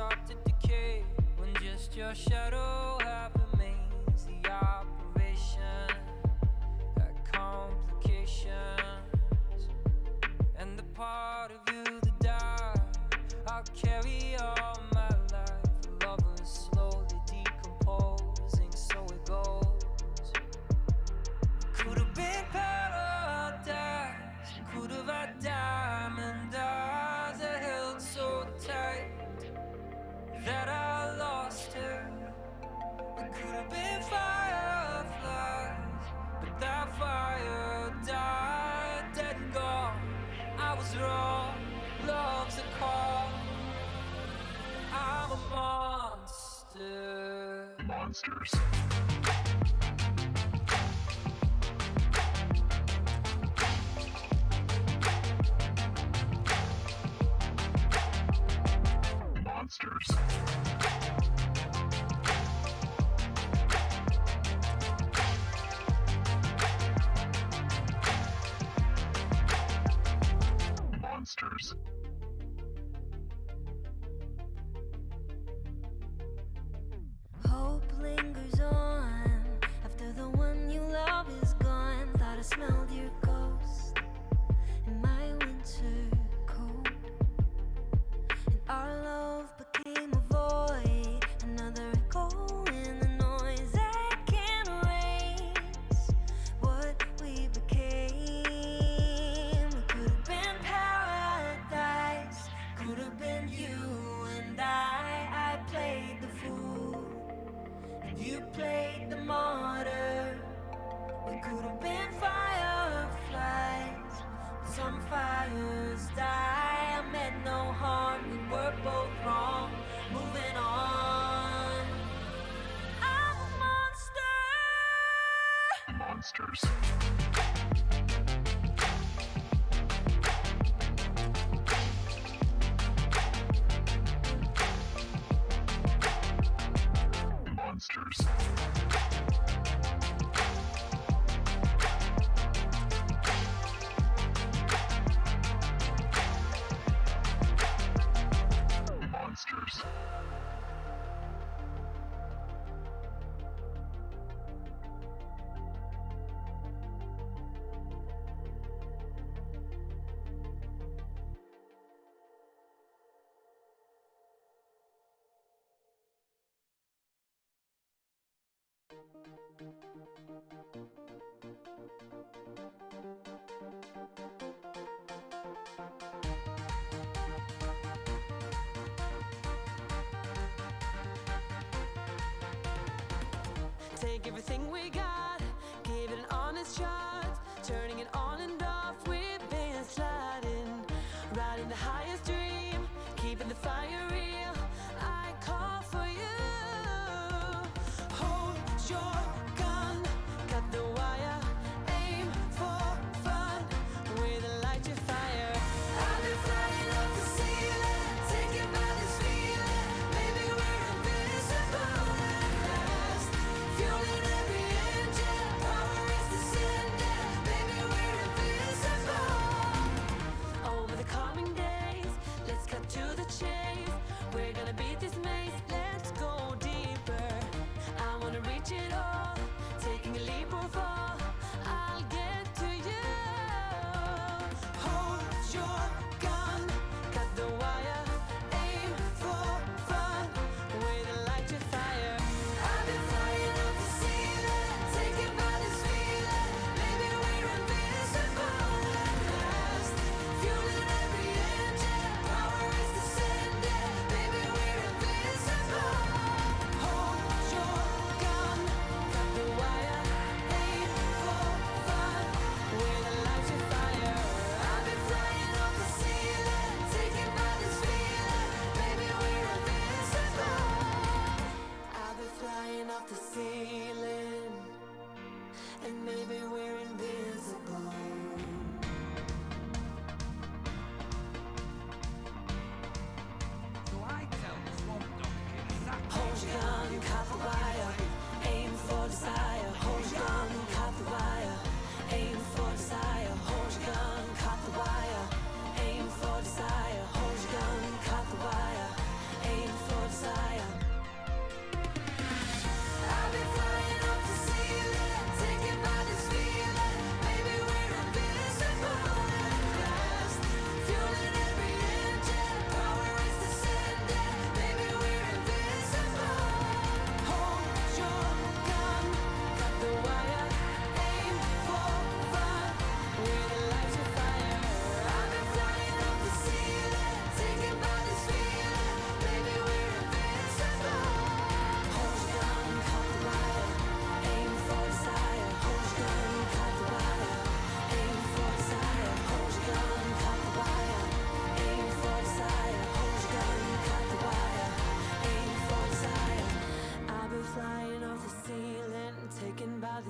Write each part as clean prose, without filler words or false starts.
start to decay when just your shadow half remains. The operation had complications, and the part of you that died I'll carry all my life. Lovers slowly decomposing, so it goes. Could have been paradise, could have had diamond eyes that held so tight that I lost her. It could have been fireflies, but that fire died, dead and gone. I was wrong, love's a call. I'm a monster. Monsters. Monsters. Monsters. Hope lingers on after the one you love is gone. Thought I smelled your ghost in my winter coat, and our love became a void, another echo in the noise that can't erase what we became. It could have been paradise, could have been you and I played the fool, and you played the martyr. We could have been fireflies, but some fires die. I meant no harm, we were both wrong. Moving on. I'm a monster. Monsters. Monsters. Monsters. Take everything we got, give it an honest shot, turning it on and off, we've been sliding, riding the highest dream, keeping the fire real. I call for you. Hold your gun, cut the wire, aim for fun, with a light your fire. I've been flying up the ceiling, taken by this feeling. Maybe we're invisible at last, fueling every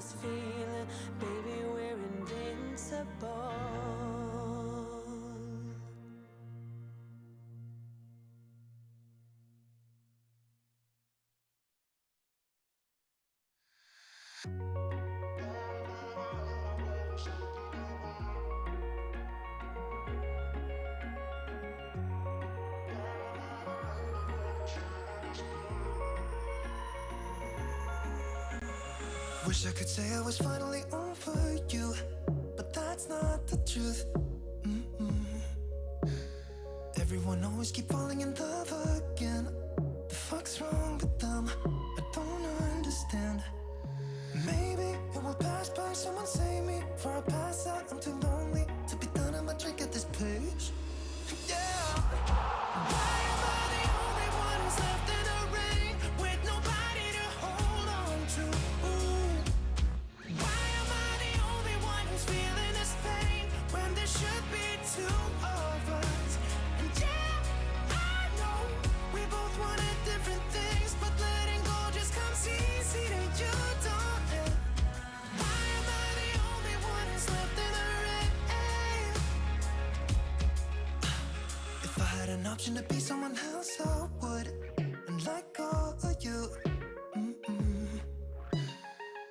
this feeling, baby, we're invincible. Wish I could say I was finally over you, but that's not the truth. Everyone always keep falling in love again. The fuck's wrong with them? I don't understand. Maybe it will pass by, someone save me. Before I pass out, I'm too lonely to be done. I'ma drink at this place. Yeah. Why am I the only one who's left in the rain with nobody to hold on to? Why am I the only one who's feeling this pain when there should be two of us? And yeah, I know we both wanted different things, but letting go just comes easy to you, don't it? Why am I the only one who's left in the rain? If I had an option to be someone else, I would, and let go of you.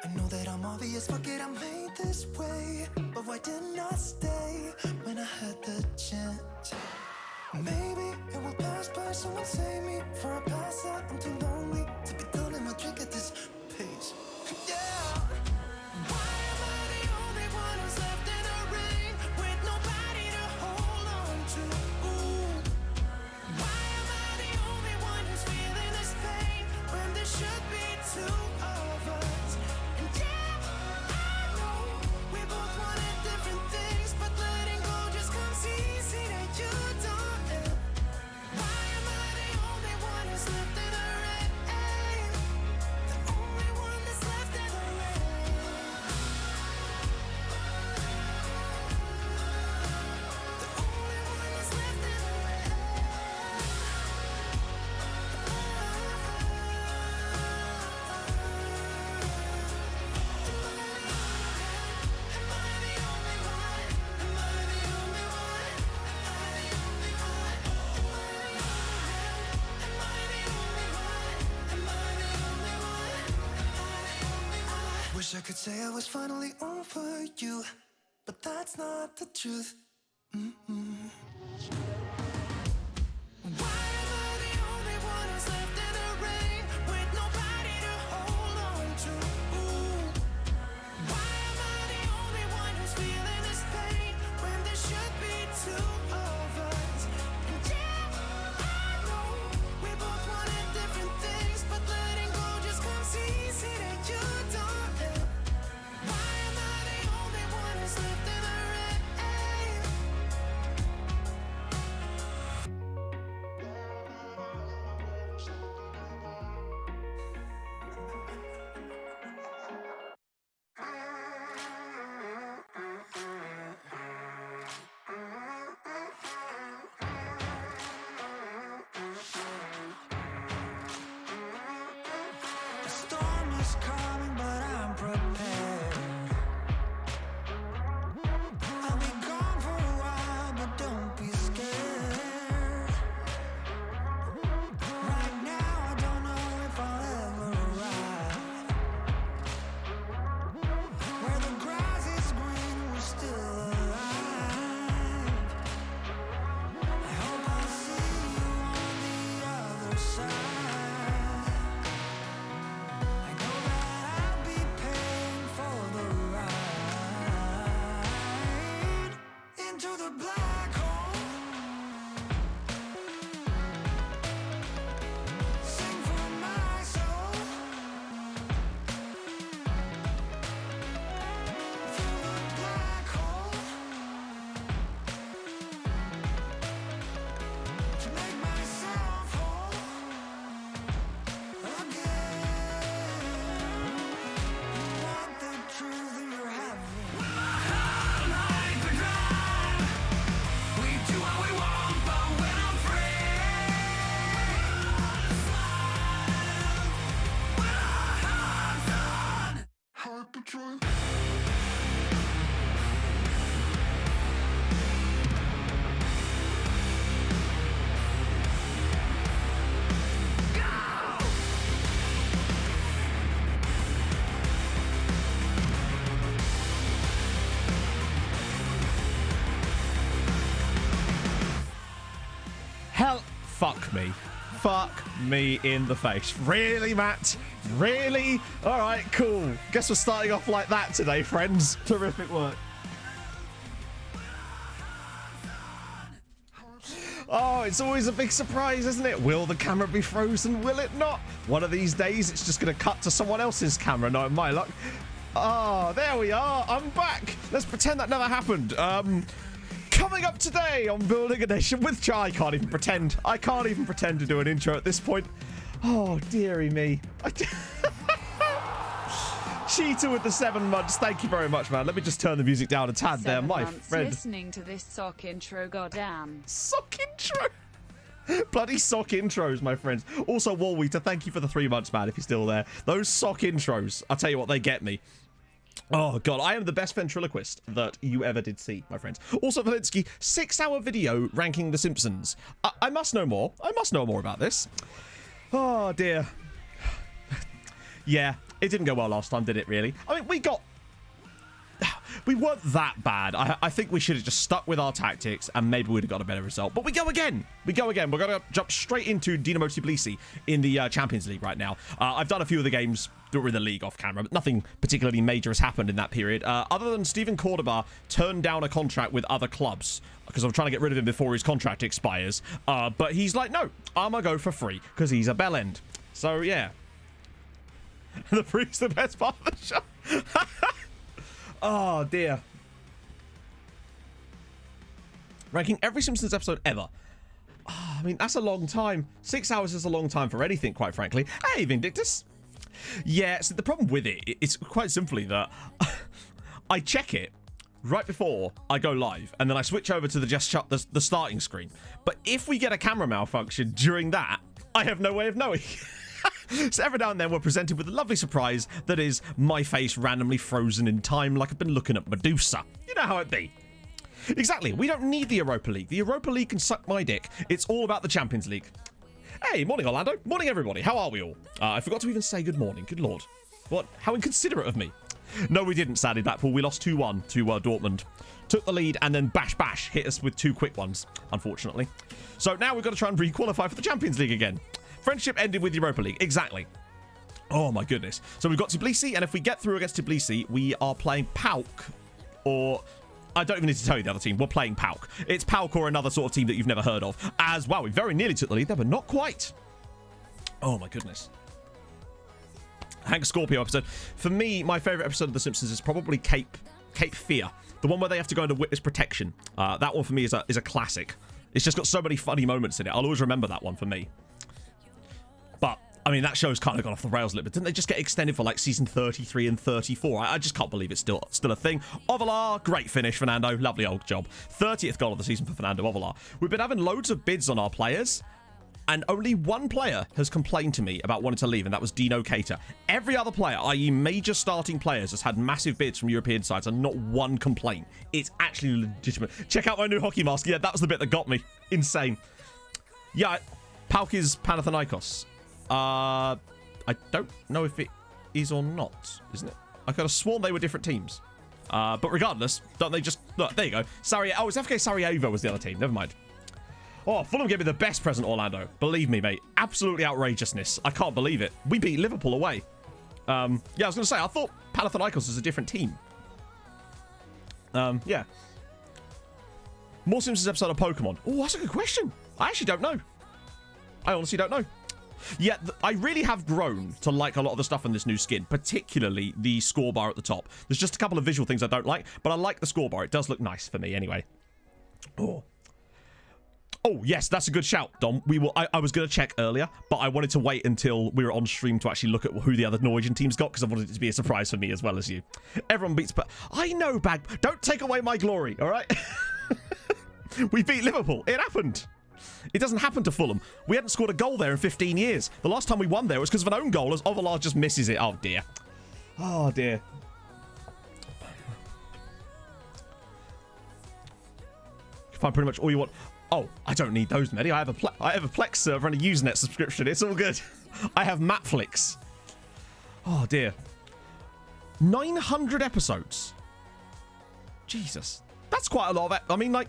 I know that I'm obvious, fuck it, I'm made this way. But why didn't I stay when I had the chance? Maybe it will pass by, someone save me. Before I pass out, I'm too lonely to be done in my drink at this pace. Yeah. Why am I the only one who's left in the rain with nobody to hold on to? Why am I the only one who's feeling this pain when there should be two of us? And yeah, I know we both wanted different things, but letting go just comes easy to you, don't it? Why am I the only one who's left in the rain? The only one that's left in the rain. The only one that's left in the rain. Am I the only one? Am I the only one? Am I the only one? Am I the only one? Am I the only one? Am I the only one? Wish I could say I was finally over you, but that's not the truth. Why am I the only one who's left in the rain with nobody to hold on to? Why am I the only one who's feeling this pain when there should be two of us? And yeah, I know we both wanted different things, but letting go just comes easy to you, don't it? Why am I the only one who's left in the rain? The storm is coming, but I'm prepared. I'll be gone for a while, but don't be scared. Right now, I don't know if I'll ever arrive. Where the grass is green, we're still alive. I hope I'll see you on the other side. I know that I'll be paying for the ride into the black hole. Sing for my soul through the black hole to make myself whole. Hell, fuck me. Fuck me in the face. Really, Matt? Really? All right, cool. Guess we're starting off like that today, friends. Terrific work. Oh, it's always a big surprise, isn't it? Will the camera be frozen? Will it not? One of these days, it's just going to cut to someone else's camera. No, my luck. Oh, there we are. I'm back. Let's pretend that never happened. Coming up today on Building a Nation with I can't even pretend. I can't even pretend to do an intro at this point. Oh, dearie me. Cheetah with the 7 months. Thank you very much, man. Let me just turn the music down a tad there, my friend. Listening to this sock intro, goddamn. Sock intro. Bloody sock intros, my friends. Also, Wallweeter, thank you for the 3 months, man, if you're still there. Those sock intros, I'll tell you what, they get me. Oh, God, I am the best ventriloquist that you ever did see, my friends. Also, Valinsky, 6-hour video ranking The Simpsons. I must know more. I must know more about this. Oh, dear. Yeah, it didn't go well last time, did it, really? I mean, we weren't that bad. I think we should have just stuck with our tactics and maybe we'd have got a better result. But we go again. We go again. We're going to jump straight into Dinamo Tbilisi in the Champions League right now. I've done a few of the games that were in the league off camera, but nothing particularly major has happened in that period. Other than Steven Cordoba turned down a contract with other clubs because I'm trying to get rid of him before his contract expires. But he's like, no, I'm going to go for free because he's a bell end. So, yeah. The free's the best part of the show. Oh, dear. Ranking every Simpsons episode ever. Oh, I mean, that's a long time. 6 hours is a long time for anything, quite frankly. Hey, Vindictus. Yeah, so the problem with it's quite simply that I check it right before I go live, and then I switch over to the starting screen. But if we get a camera malfunction during that, I have no way of knowing. So every now and then we're presented with a lovely surprise that is my face randomly frozen in time like I've been looking at Medusa. You know how it be. Exactly. We don't need the Europa League. The Europa League can suck my dick. It's all about the Champions League. Hey, morning Orlando. Morning everybody. How are we all? I forgot to even say good morning. Good lord. What? How inconsiderate of me. No, we didn't, sadly, Blackpool. We lost 2-1 to Dortmund. Took the lead and then bash hit us with 2 quick ones, unfortunately. So now we've got to try and re-qualify for the Champions League again. Friendship ended with Europa League. Exactly. Oh, my goodness. So we've got Tbilisi, and if we get through against Tbilisi, we are playing PAOK, or... I don't even need to tell you the other team. We're playing PAOK. It's PAOK or another sort of team that you've never heard of. As well, we very nearly took the lead there, but not quite. Oh, my goodness. Hank Scorpio episode. For me, my favourite episode of The Simpsons is probably Cape Fear. The one where they have to go into witness protection. That one for me is a classic. It's just got so many funny moments in it. I'll always remember that one for me. But, I mean, that show's kind of gone off the rails a little bit. Didn't they just get extended for, like, season 33 and 34? I just can't believe it's still a thing. Ovalar, great finish, Fernando. Lovely old job. 30th goal of the season for Fernando Ovalar. We've been having loads of bids on our players, and only one player has complained to me about wanting to leave, and that was Dino Keita. Every other player, i.e. major starting players, has had massive bids from European sides, and not one complaint. It's actually legitimate. Check out my new hockey mask. Yeah, that was the bit that got me. Insane. Yeah, PAOK is Panathinaikos. I don't know if it is or not, isn't it? I could have sworn they were different teams. But regardless, don't they just... Look, there you go. It's FK Sarajevo was the other team. Never mind. Oh, Fulham gave me the best present, Orlando. Believe me, mate. Absolutely outrageousness. I can't believe it. We beat Liverpool away. Yeah, I was going to say, I thought Panathinaikos was a different team. Yeah. More Simpsons episode of Pokemon. Oh, that's a good question. I actually don't know. I honestly don't know. Yeah, I really have grown to like a lot of the stuff in this new skin, particularly the score bar at the top. There's just a couple of visual things I don't like, but I like the score bar. It does look nice for me anyway. Oh, yes, that's a good shout, Dom. I was going to check earlier, but I wanted to wait until we were on stream to actually look at who the other Norwegian teams got, because I wanted it to be a surprise for me as well as you. Everyone beats... But I know, Bag. Don't take away my glory, all right? We beat Liverpool. It happened. It doesn't happen to Fulham. We hadn't scored a goal there in 15 years. The last time we won there was because of an own goal, as Ovalar just misses it. Oh, dear. Oh, dear. Find pretty much all you want. Oh, I don't need those, Medi. I have a Plex server and a Usenet subscription. It's all good. I have Matflix. Oh, dear. 900 episodes. Jesus. That's quite a lot of it. I mean, like,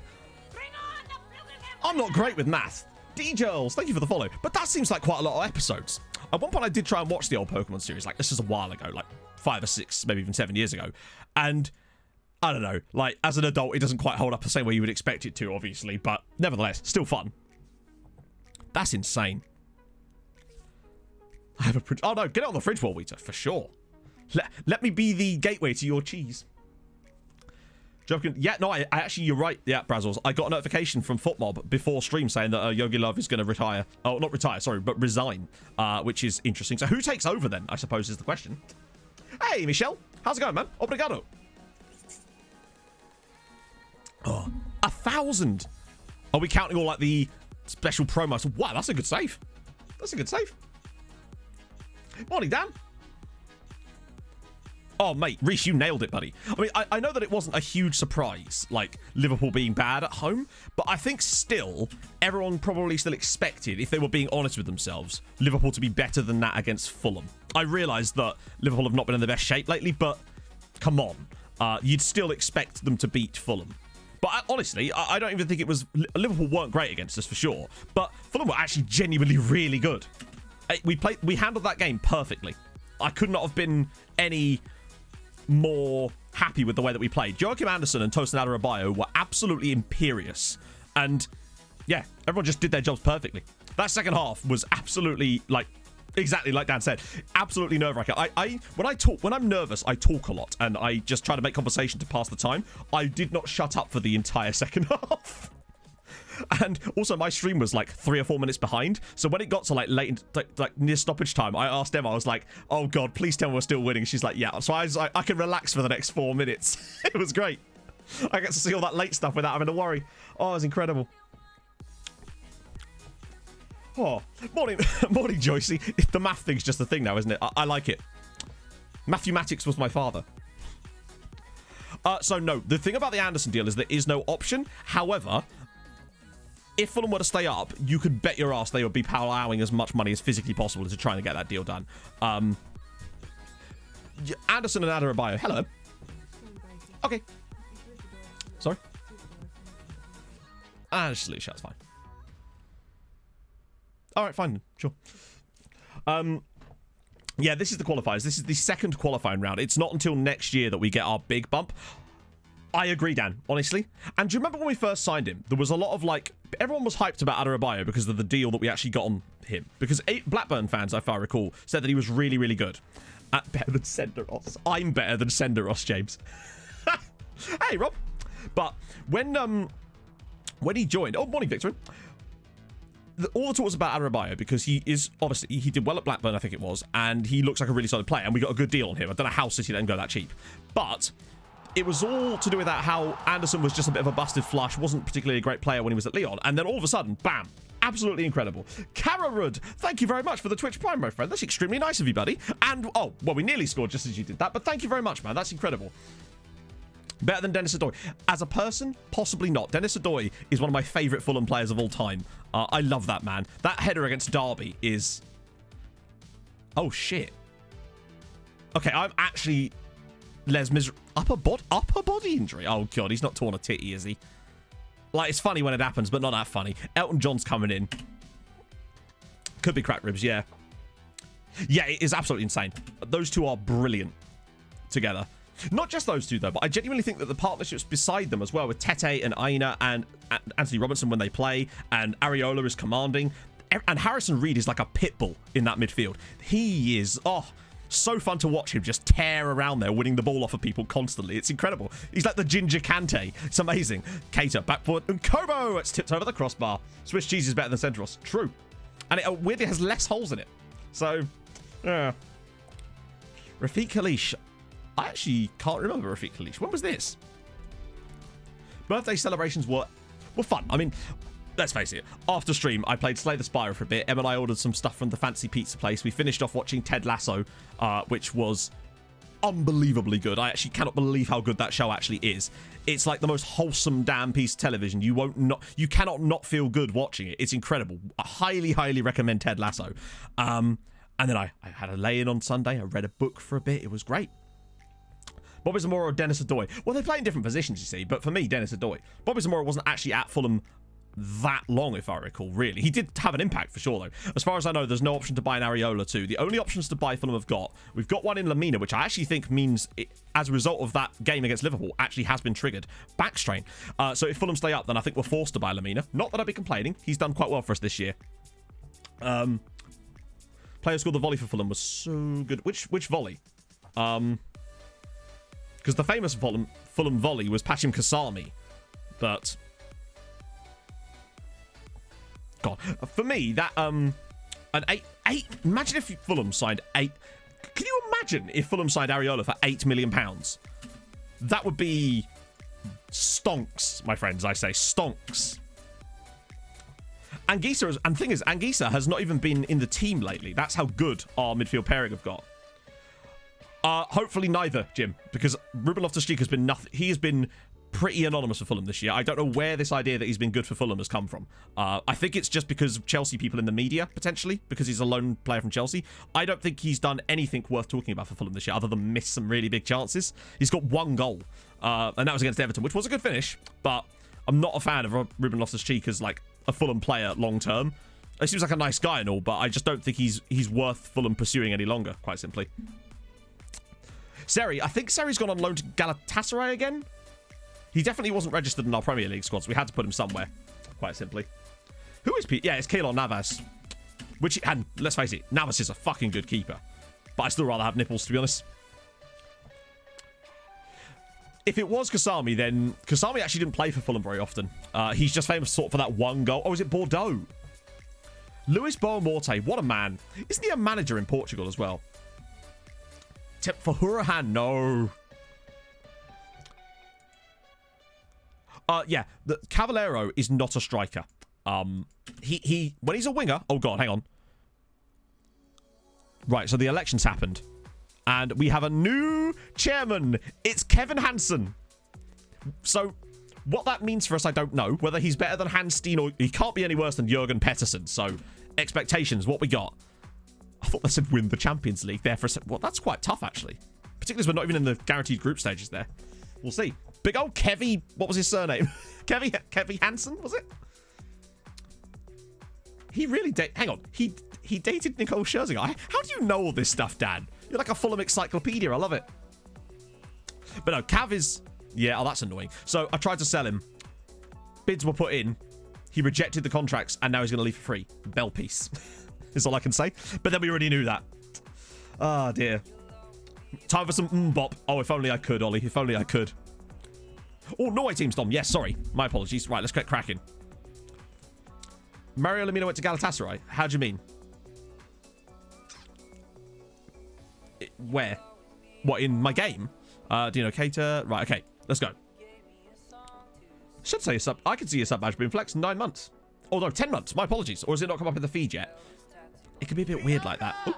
I'm not great with math. D-Girls, thank you for the follow. But that seems like quite a lot of episodes. At one point, I did try and watch the old Pokemon series. Like, this is a while ago, like 5 or 6, maybe even 7 years ago. And I don't know, like, as an adult, it doesn't quite hold up the same way you would expect it to, obviously. But nevertheless, still fun. That's insane. I have a fridge. Oh, no, get it on the fridge wall, Weeter, for sure. Let me be the gateway to your cheese. Joking. Yeah, no, I actually, you're right. Yeah, Brazzles. I got a notification from FootMob before stream saying that Yogi Love is going to retire. Oh, not retire, sorry, but resign, which is interesting. So who takes over then, I suppose, is the question. Hey, Michelle. How's it going, man? Obrigado. Oh, 1,000. Are we counting all, like, the special promos? Wow, that's a good save. That's a good save. Morning, Dan. Oh, mate, Reece, you nailed it, buddy. I mean, I know that it wasn't a huge surprise, like Liverpool being bad at home, but I think still, everyone probably still expected, if they were being honest with themselves, Liverpool to be better than that against Fulham. I realise that Liverpool have not been in the best shape lately, but come on. You'd still expect them to beat Fulham. But honestly, I don't even think it was... Liverpool weren't great against us, for sure, but Fulham were actually genuinely really good. We handled that game perfectly. I could not have been any more happy with the way that we played. Joachim Andersen and Tosin Adarabioyo were absolutely imperious. And yeah, everyone just did their jobs perfectly. That second half was absolutely, like, exactly like Dan said, absolutely nerve-wracking. When I'm nervous, I talk a lot and I just try to make conversation to pass the time. I did not shut up for the entire second half. And also, my stream was like 3 or 4 minutes behind. So when it got to like late, like near stoppage time, I asked Emma, I was like, oh God, please tell me we're still winning. She's like, yeah. So I can relax for the next 4 minutes. It was great. I get to see all that late stuff without having to worry. Oh, it was incredible. Oh, morning, Joycey. The math thing's just a thing now, isn't it? I like it. Mathematics was my father. So no, the thing about the Anderson deal is there is no option. However, if Fulham were to stay up, you could bet your ass they would be allowing as much money as physically possible to try and get that deal done. Anderson and Adarabioyo, hello. Okay. Sorry? Just leave, that's fine. Alright, fine, sure. Yeah, this is the qualifiers. This is the second qualifying round. It's not until next year that we get our big bump. I agree, Dan, honestly. And do you remember when we first signed him? There was a lot of, like, everyone was hyped about Adarabioyo because of the deal that we actually got on him. Because Blackburn fans, if I recall, said that he was really, really good. Better than Senderos. I'm better than Senderos, James. Hey, Rob. But when he joined... Oh, morning, Victor. All the talk was about Adarabioyo because he is, obviously, he did well at Blackburn, I think it was, and he looks like a really solid player, and we got a good deal on him. I don't know how City let him go that cheap. But it was all to do with that how Anderson was just a bit of a busted flush, wasn't particularly a great player when he was at Lyon, and then all of a sudden, bam, absolutely incredible. Kararud, thank you very much for the Twitch Prime, my friend. That's extremely nice of you, buddy. And, oh, well, we nearly scored just as you did that, but thank you very much, man. That's incredible. Better than Dennis Odoi. As a person, possibly not. Dennis Odoi is one of my favourite Fulham players of all time. I love that man. That header against Derby is... Oh, shit. Okay, I'm actually... Upper body injury? Oh, God, he's not torn a titty, is he? Like, it's funny when it happens, but not that funny. Elton John's coming in. Could be cracked ribs, yeah. Yeah, it is absolutely insane. Those two are brilliant together. Not just those two, though, but I genuinely think that the partnerships beside them as well, with Tete and Aina and Anthony Robinson when they play, and Areola is commanding, and Harrison Reed is like a pit bull in that midfield. He is, so fun to watch him just tear around there, winning the ball off of people constantly. It's incredible. He's like the Ginger Kante. It's amazing. Cater, backfoot, and Kobo! It's tipped over the crossbar. Swiss cheese is better than Centros. True. And it weirdly has less holes in it. So, yeah. Rafiq Kalish. I actually can't remember Rafiq Kalish. When was this? Birthday celebrations were fun. I mean, let's face it. After stream, I played Slay the Spire for a bit. Em and I ordered some stuff from the fancy pizza place. We finished off watching Ted Lasso, which was unbelievably good. I actually cannot believe how good that show actually is. It's like the most wholesome damn piece of television. You cannot not feel good watching it. It's incredible. I highly recommend Ted Lasso. And then I had a lay-in on Sunday. I read a book for a bit. It was great. Bobby Zamora or Dennis Adoy? Well, they play in different positions, you see. But for me, Dennis Adoy. Bobby Zamora wasn't actually at Fulham that long, if I recall, really. He did have an impact, for sure, though. As far as I know, there's no option to buy an Areola, too. The only options to buy Fulham have got, we've got one in Lamina, which I actually think means, it, as a result of that game against Liverpool, actually has been triggered. Back strain. So if Fulham stay up, then I think we're forced to buy Lamina. Not that I'd be complaining. He's done quite well for us this year. Player who scored the volley for Fulham was so good. Which volley? Because the famous Fulham volley was Pachim Kasami. But... God, for me, that, an eight, imagine if Fulham signed 8, can you imagine if Fulham signed Areola for £8 million? That would be stonks, my friends, I say, stonks. Anguissa, and the thing is, Anguissa has not even been in the team lately. That's how good our midfield pairing have got. Hopefully neither, Jim, because Ruben Loftus-Cheek has been nothing. He has been pretty anonymous for Fulham this year. I don't know where this idea that he's been good for Fulham has come from. I think it's just because of Chelsea people in the media, potentially, because he's a lone player from Chelsea. I don't think he's done anything worth talking about for Fulham this year, other than miss some really big chances. He's got 1 goal, and that was against Everton, which was a good finish, but I'm not a fan of Ruben Loftus-Cheek as, like, a Fulham player long-term. He seems like a nice guy and all, but I just don't think he's worth Fulham pursuing any longer, quite simply. Seri, I think Seri's gone on loan to Galatasaray again. He definitely wasn't registered in our Premier League squad, so we had to put him somewhere, quite simply. Who is Pete? Yeah, it's Keylor Navas. And let's face it, Navas is a fucking good keeper. But I still rather have nipples, to be honest. If it was Kasami, then Kasami actually didn't play for Fulham very often. He's just famous sort of for that 1 goal. Oh, is it Bordeaux? Luis Boamorte, what a man. Isn't he a manager in Portugal as well? For Hurahan, no. Yeah, the Cavallero is not a striker. He when he's a winger. Oh god, hang on. Right, so the elections happened, and we have a new chairman. It's Kevin Hansen. So what that means for us, I don't know. Whether he's better than Hans Steen, or he can't be any worse than Jurgen Pettersson. So expectations, what we got? I thought they said win the Champions League there for a second. Well, that's quite tough actually, particularly as we're not even in the guaranteed group stages there. We'll see. Big old Kevy, what was his surname? Kevy Hansen, was it? He really hang on. He dated Nicole Scherzinger. How do you know all this stuff, Dan? You're like a Fulham encyclopedia. I love it. But no, Cav is... Yeah, oh, that's annoying. So I tried to sell him. Bids were put in. He rejected the contracts, and now he's going to leave for free. Bell piece. Is all I can say. But then we already knew that. Ah, dear. Time for some bop. Oh, if only I could, Ollie. If only I could. Oh, Norway team Storm. Yes, sorry. My apologies. Right, let's get cracking. Mario Lemina went to Galatasaray. How do you mean? Where? What, in my game? Dino Keita. Right, okay. Let's go. Should say a sub. I can see a sub badge being flexed in 9 months. Oh, no, 10 months. My apologies. Or has it not come up in the feed yet? It can be a bit weird like that. Ooh.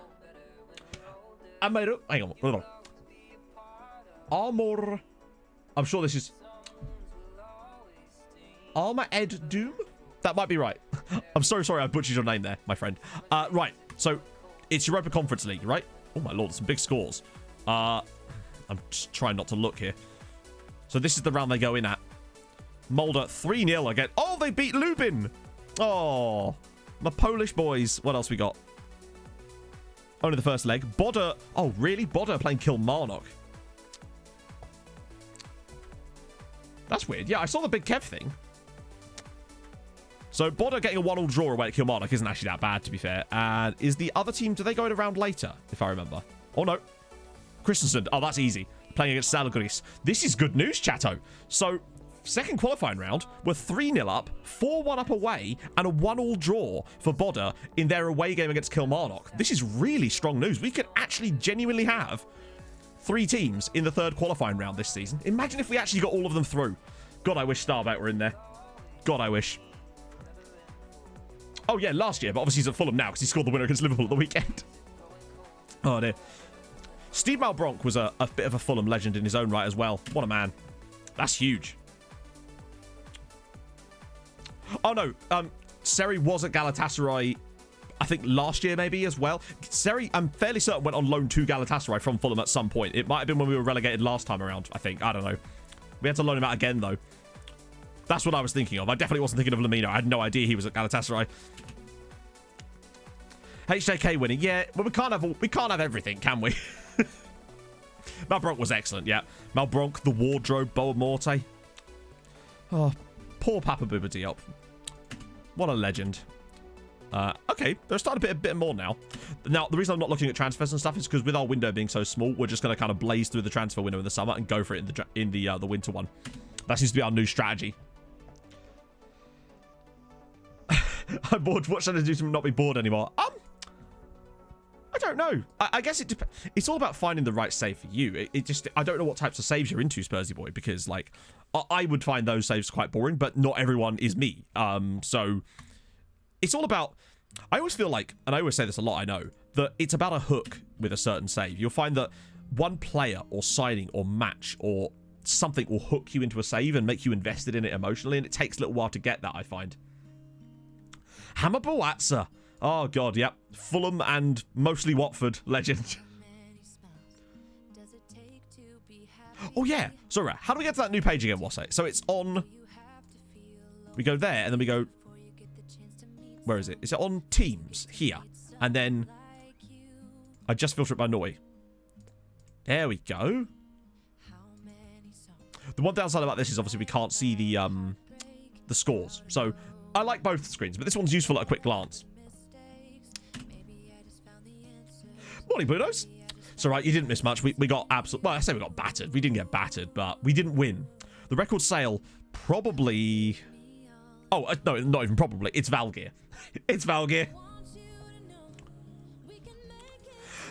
Hang on. Hold on. Armor. I'm sure this is... Armour Ed Doom? That might be right. I'm so sorry I butchered your name there, my friend. Right, so it's Europa Conference League, right? Oh my lord, there's some big scores. I'm just trying not to look here. So this is the round they go in at. Mulder 3-0 again. Oh, they beat Lubin. Oh, my Polish boys. What else we got? Only the first leg. Bodder. Oh, really? Bodder playing Kilmarnock. That's weird. Yeah, I saw the Big Kev thing. So Bodder getting a 1-1 draw away at Kilmarnock isn't actually that bad, to be fair. And is the other team, do they go in a round later, if I remember? Oh, no. Christensen. Oh, that's easy. Playing against Salgris. This is good news, chatto. So, second qualifying round, we're 3-0 up, 4-1 up away, and a 1-1 draw for Bodder in their away game against Kilmarnock. This is really strong news. We could actually genuinely have 3 teams in the third qualifying round this season. Imagine if we actually got all of them through. God, I wish Starbait were in there. God, I wish. Oh, yeah, last year, but obviously he's at Fulham now because he scored the winner against Liverpool at the weekend. Oh, dear. Steve Malbronk was a bit of a Fulham legend in his own right as well. What a man. That's huge. Oh, no. Seri was at Galatasaray, I think, last year maybe as well. Seri, I'm fairly certain, went on loan to Galatasaray from Fulham at some point. It might have been when we were relegated last time around, I think. I don't know. We had to loan him out again, though. That's what I was thinking of. I definitely wasn't thinking of Lamino. I had no idea he was at Galatasaray. HJK winning. Yeah, well, we can't have everything, can we? Malbronk was excellent, yeah. Malbronk, the wardrobe, Boa Morte. Oh, poor Papa Bouba Diop. What a legend. Okay, they're starting a bit more now. Now, the reason I'm not looking at transfers and stuff is because with our window being so small, we're just going to kind of blaze through the transfer window in the summer and go for it in the winter one. That seems to be our new strategy. I'm bored. What should I do to not be bored anymore? I don't know. I guess it depends. It's all about finding the right save for you. I don't know what types of saves you're into, Spursy boy, because like I would find those saves quite boring, but not everyone is me. So it's all about. I always feel like, and I always say this a lot, I know, that it's about a hook with a certain save. You'll find that one player or signing or match or something will hook you into a save and make you invested in it emotionally, and it takes a little while to get that, I find. Hammer Boatza. Oh, God, yep. Fulham and mostly Watford legend. Oh, yeah. Sorry, how do we get to that new page again, Wasse? So it's on... We go there, and then we go... Where is it? Is it on Teams? Here. And then... I just filter it by Noi. There we go. The one downside about this is obviously we can't see the scores. So I like both screens, but this one's useful at a quick glance. Morning, Budos. It's alright, you didn't miss much. We got absolute. Well, I say we got battered. We didn't get battered, but we didn't win. The record sale probably... Oh, no, not even probably. It's Valgeir. It's Valgeir.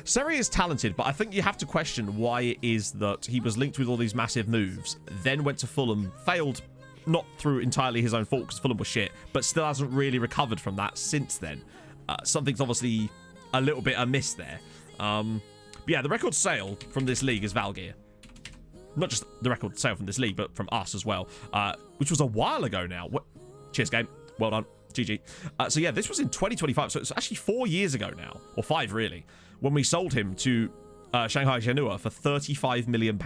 Seri is talented, but I think you have to question why it is that he was linked with all these massive moves, then went to Fulham, failed, not through entirely his own fault because Fulham was shit, but still hasn't really recovered from that since then. Something's obviously a little bit amiss there. But yeah, the record sale from this league is Valgeir. Not just the record sale from this league, but from us as well, which was a while ago now. Cheers, game. Well done. GG. So yeah, this was in 2025, so it's actually 4 years ago now, or 5 really, when we sold him to Shanghai Shenhua for £35 million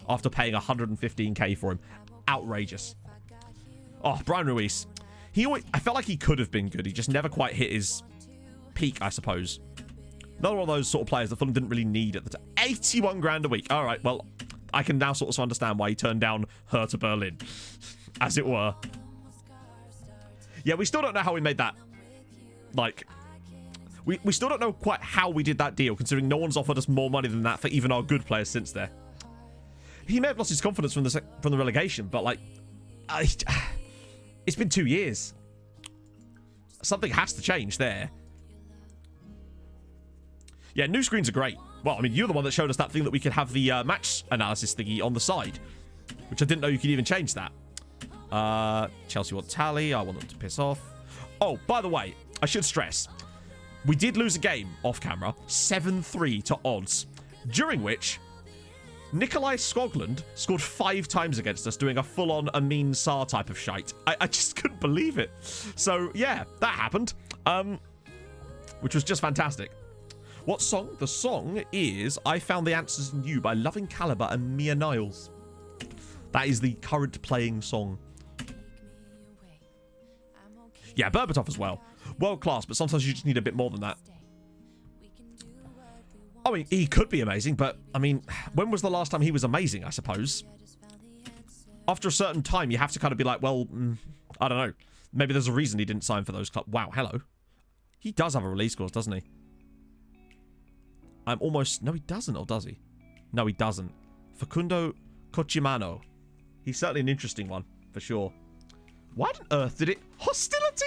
after paying 115k for him. Outrageous. Oh, Brian Ruiz. I felt like he could have been good. He just never quite hit his peak, I suppose. Another one of those sort of players that Fulham didn't really need at the time. 81 grand a week. All right, well, I can now sort of understand why he turned down Hertha Berlin, as it were. Yeah, we still don't know how we made that. Like, we still don't know quite how we did that deal, considering no one's offered us more money than that for even our good players since there. He may have lost his confidence from the relegation, but like, it's been 2 years. Something has to change there. Yeah, new screens are great. Well, I mean, you're the one that showed us that thing that we could have the match analysis thingy on the side, which I didn't know you could even change that. Chelsea want tally. I want them to piss off. Oh, by the way, I should stress, we did lose a game off camera, 7-3 to odds, during which Nikolai Skoglund scored 5 times against us, doing a full-on Amin Sarr type of shite. I just couldn't believe it. So, yeah, that happened, which was just fantastic. What song? The song is I Found the Answers in You by Loving Caliber and Mia Niles. That is the current playing song. Yeah, Berbatov as well. World class, but sometimes you just need a bit more than that. I mean, he could be amazing, but, I mean, when was the last time he was amazing, I suppose? After a certain time, you have to kind of be like, well, I don't know. Maybe there's a reason he didn't sign for those clubs. Wow, hello. He does have a release clause, doesn't he? I'm almost... No, he doesn't, or does he? No, he doesn't. Facundo Cochimano. He's certainly an interesting one, for sure. Why on earth did it... Hostility?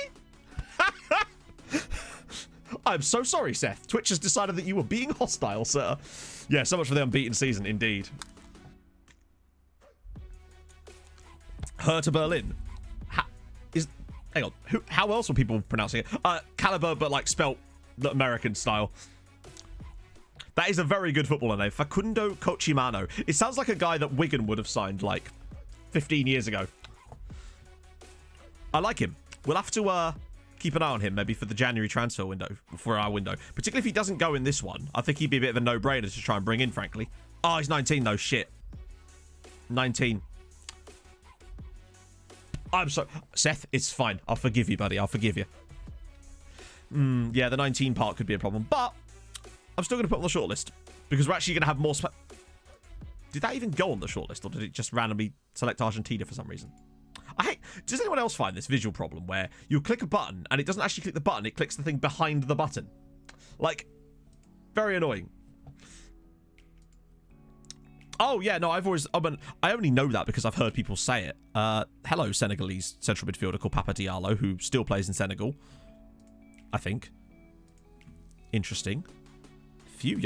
I'm so sorry, Seth. Twitch has decided that you were being hostile, sir. Yeah, so much for the unbeaten season, indeed. Hertha Berlin. Hang on. How else were people pronouncing it? Caliber, but like spelt the American style. That is a very good footballer name. Facundo Cochimano. It sounds like a guy that Wigan would have signed like 15 years ago. I like him. We'll have to keep an eye on him maybe for the January transfer window, for our window. Particularly if he doesn't go in this one. I think he'd be a bit of a no-brainer to try and bring in, frankly. Oh, he's 19 though. Shit. 19. I'm sorry. Seth, it's fine. I'll forgive you, buddy. I'll forgive you. Yeah, the 19 part could be a problem. But I'm still going to put on the shortlist. Because we're actually going to have more... Did that even go on the shortlist? Or did it just randomly select Argentina for some reason? Does anyone else find this visual problem where you click a button and it doesn't actually click the button, it clicks the thing behind the button? Like, very annoying. Oh, yeah, no, I only know that because I've heard people say it. Hello, Senegalese central midfielder called Papa Diallo, who still plays in Senegal. I think. Interesting. Few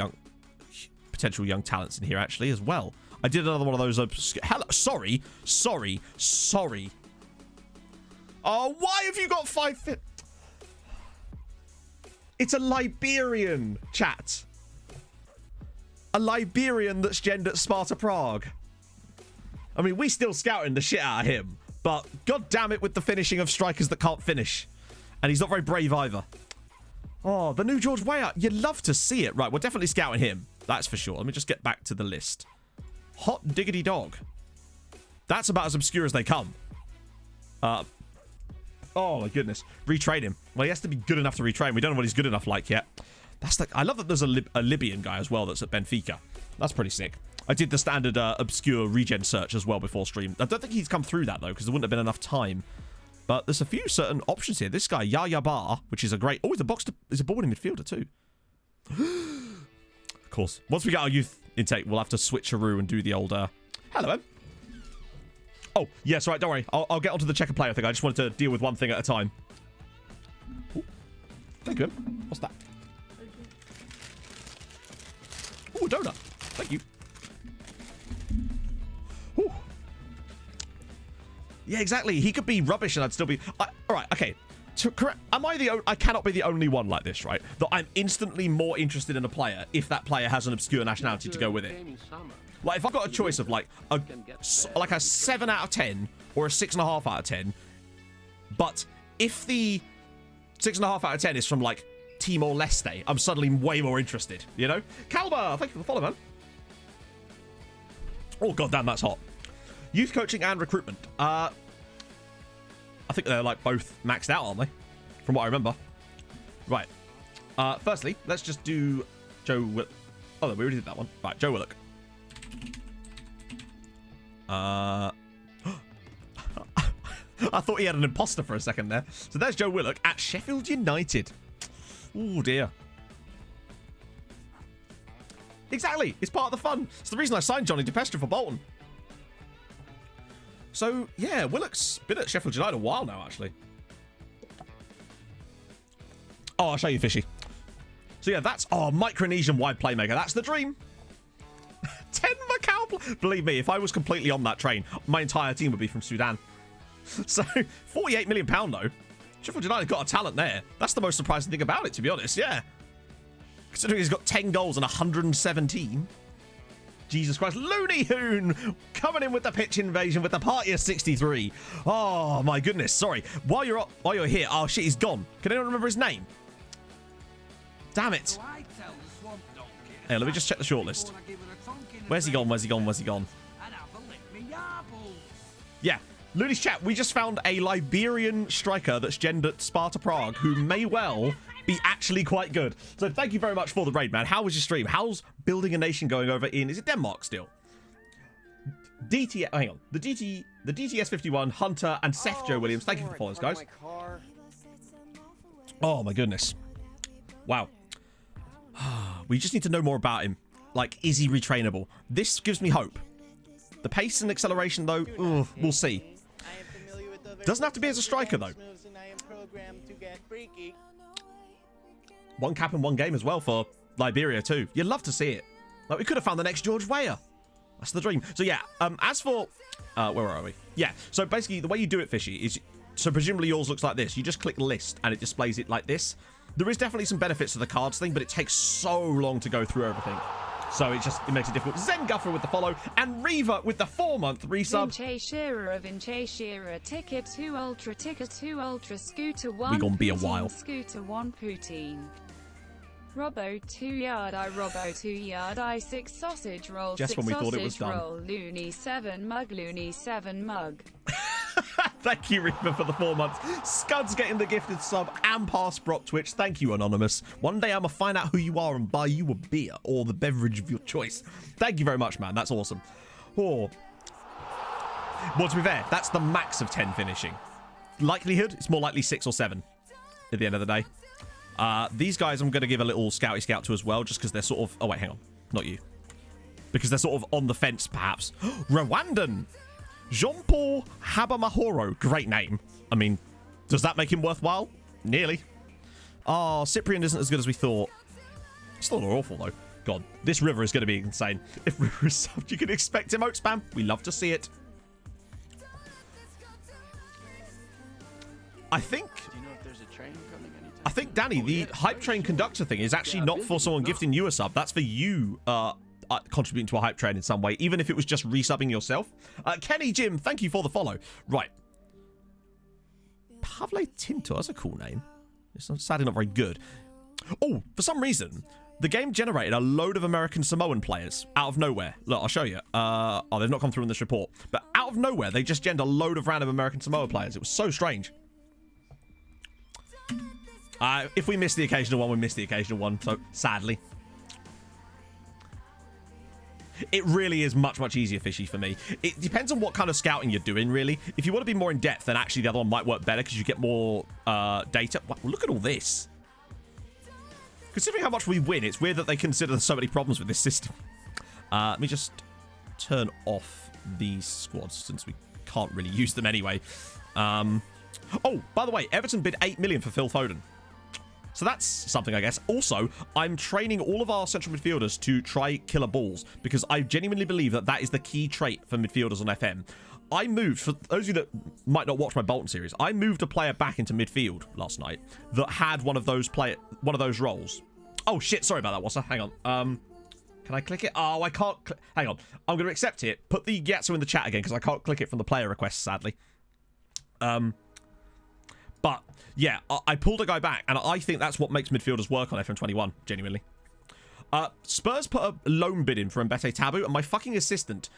potential young talents in here, actually, as well. I did another one of those... Hello, sorry. Oh, why have you got 5 feet? It's a Liberian, chat. A Liberian that's gendered at Sparta Prague. I mean, we still scouting the shit out of him. But god damn it with the finishing of strikers that can't finish. And he's not very brave either. Oh, the new George Weah. You'd love to see it. Right, we're definitely scouting him. That's for sure. Let me just get back to the list. Hot diggity dog. That's about as obscure as they come. Oh my goodness. Retrain him. Well, he has to be good enough to retrain. We don't know what he's good enough like yet. That's like, I love that there's a Libyan guy as well that's at Benfica. That's pretty sick. I did the standard obscure regen search as well before stream. I don't think he's come through that though, because there wouldn't have been enough time. But there's a few certain options here. This guy, Yaya Bar, which is a great... Oh, he's a bowling midfielder too. Of course. Once we get our youth intake, we'll have to switcheroo and do the old... Hello, Em. Oh, yes, right, don't worry. I'll get onto the checker player thing. I just wanted to deal with one thing at a time. Ooh. Thank you, Em. What's that? Ooh, a donut. Thank you. Ooh. Yeah, exactly. He could be rubbish and I'd still be... all right, okay. I cannot be the only one like this, right? That I'm instantly more interested in a player if that player has an obscure nationality to go with it. Like, if I've got a choice of, like a 7 out of 10 or a 6.5 out of 10, but if the 6.5 out of 10 is from, like, Timor-Leste, I'm suddenly way more interested, you know? Calba, thank you for the follow, man. Oh, goddamn, that's hot. Youth coaching and recruitment. I think they're, like, both maxed out, aren't they? From what I remember. Right. Firstly, let's just do Joe Willock. Oh, no, we already did that one. Right, Joe Willock. I thought he had an imposter for a second there. So there's Joe Willock at Sheffield United. Oh, dear. Exactly. It's part of the fun. It's the reason I signed Johnny DePestra for Bolton. So, yeah, Willock's been at Sheffield United a while now, actually. Oh, I'll show you, Fishy. So, yeah, that's... Oh, Micronesian wide playmaker. That's the dream. 10 Macau... Believe me, if I was completely on that train, my entire team would be from Sudan. So, £48 million, though. Sheffield United got a talent there. That's the most surprising thing about it, to be honest, yeah. Considering he's got 10 goals and 117... Jesus Christ. Looney Hoon coming in with the pitch invasion with the party of 63. Oh, my goodness. Sorry. While you're here. Oh, shit, he's gone. Can anyone remember his name? Damn it. Hey, let me just check the shortlist. Where's he gone? Where's he gone? Where's he gone? Yeah. Looney's chat. We just found a Liberian striker that's gendered Sparta Prague who may well be actually quite good. So thank you very much for the raid, man. How was your stream? How's building a nation going over in... Is it Denmark still? Hang on. The DTS 51, Hunter, and Seth Joe Williams. Thank you for the follows, guys. Oh, my goodness. Wow. We just need to know more about him. Like, is he retrainable? This gives me hope. The pace and acceleration, though, we'll see. Doesn't have to be as a striker, though. 1 cap in 1 game as well for Liberia, too. You'd love to see it. Like, we could have found the next George Weah. That's the dream. So, yeah, as for... where are we? Yeah, so basically, the way you do it, Fishy, is... So, presumably yours looks like this. You just click list, and it displays it like this. There is definitely some benefits to the cards thing, but it takes so long to go through everything. So it makes it difficult. Zen Guffer with the follow, and Reva with the 4-month resub. Vinche Shearer, Ticket 2 Ultra, Ticket 2 Ultra, Scooter 1, We gonna be a Poutine, while. Scooter 1, Poutine. Robbo 2 yard, I Robbo 2 yard, I 6 sausage roll, Just 6 when we sausage thought it was done. roll, Looney 7 mug, Looney 7 mug. Thank you, Reva, for the 4 months. Scuds getting the gifted sub and pass Brock Twitch. Thank you, Anonymous. One day I'm going to find out who you are and buy you a beer or the beverage of your choice. Thank you very much, man. That's awesome. Oh. Well, to be fair, that's the max of 10 finishing. Likelihood, it's more likely 6 or 7 at the end of the day. These guys I'm going to give a little scouty scout to as well, just because they're sort of... Oh, wait, hang on. Not you. Because they're sort of on the fence, perhaps. Rwandan! Jean-Paul Habamahoro. Great name. I mean, does that make him worthwhile? Nearly. Oh, Cyprian isn't as good as we thought. Still not awful, though. God, this River is going to be insane. If River is subbed, you can expect emote spam. We love to see it. I think... Do you know if there's a train coming anytime I think, Danny, the hype train conductor thing is actually not for someone gifting you a sub. That's for you contributing to a hype train in some way, even if it was just resubbing yourself. Kenny Jim, thank you for the follow. Right. Pavle Tinto, that's a cool name. It's sadly not very good. Oh, for some reason, the game generated a load of American Samoan players out of nowhere. Look, I'll show you. Oh, they've not come through in this report. But out of nowhere, they just generated a load of random American Samoa players. It was so strange. If we miss the occasional one, we miss the occasional one. So, sadly. It really is much, much easier, Fishy, for me. It depends on what kind of scouting you're doing, really. If you want to be more in-depth, then actually the other one might work better because you get more data. Wow, look at all this. Considering how much we win, it's weird that they consider there's so many problems with this system. Let me just turn off these squads since we can't really use them anyway. Oh, by the way, Everton bid 8 million for Phil Foden. So that's something, I guess. Also, I'm training all of our central midfielders to try killer balls because I genuinely believe that that is the key trait for midfielders on FM. I moved, for those of you that might not watch my Bolton series, I moved a player back into midfield last night that had one of those roles. Oh, shit. Sorry about that, Wassa. Hang on. Can I click it? Oh, I can't. Hang on. I'm going to accept it. Put the Yatsu in the chat again because I can't click it from the player request, sadly. But yeah, I pulled a guy back, and I think that's what makes midfielders work on FM21, genuinely. Spurs put a loan bid in for Mbete Tabu, and my fucking assistant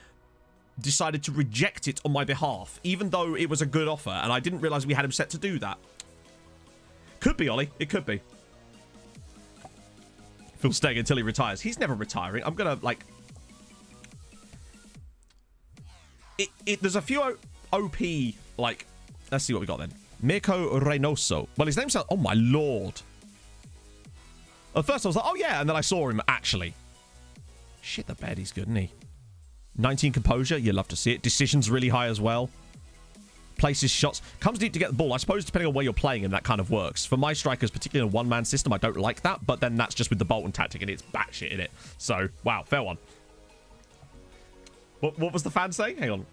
decided to reject it on my behalf, even though it was a good offer, and I didn't realise we had him set to do that. Could be, Ollie. It could be. Phil's staying until he retires. He's never retiring. I'm going to, like... There's a few OP, like... Let's see what we got then. Mirko Reynoso. Well, his name sounds... Oh, my lord. At first, I was like, oh, yeah. And then I saw him, actually. Shit, the bed, he's good, isn't he? 19 composure. You love to see it. Decision's really high as well. Places shots. Comes deep to get the ball. I suppose depending on where you're playing him, that kind of works. For my strikers, particularly in a one-man system, I don't like that. But then that's just with the Bolton tactic, and it's batshit in it. So, wow. Fair one. What was the fan saying? Hang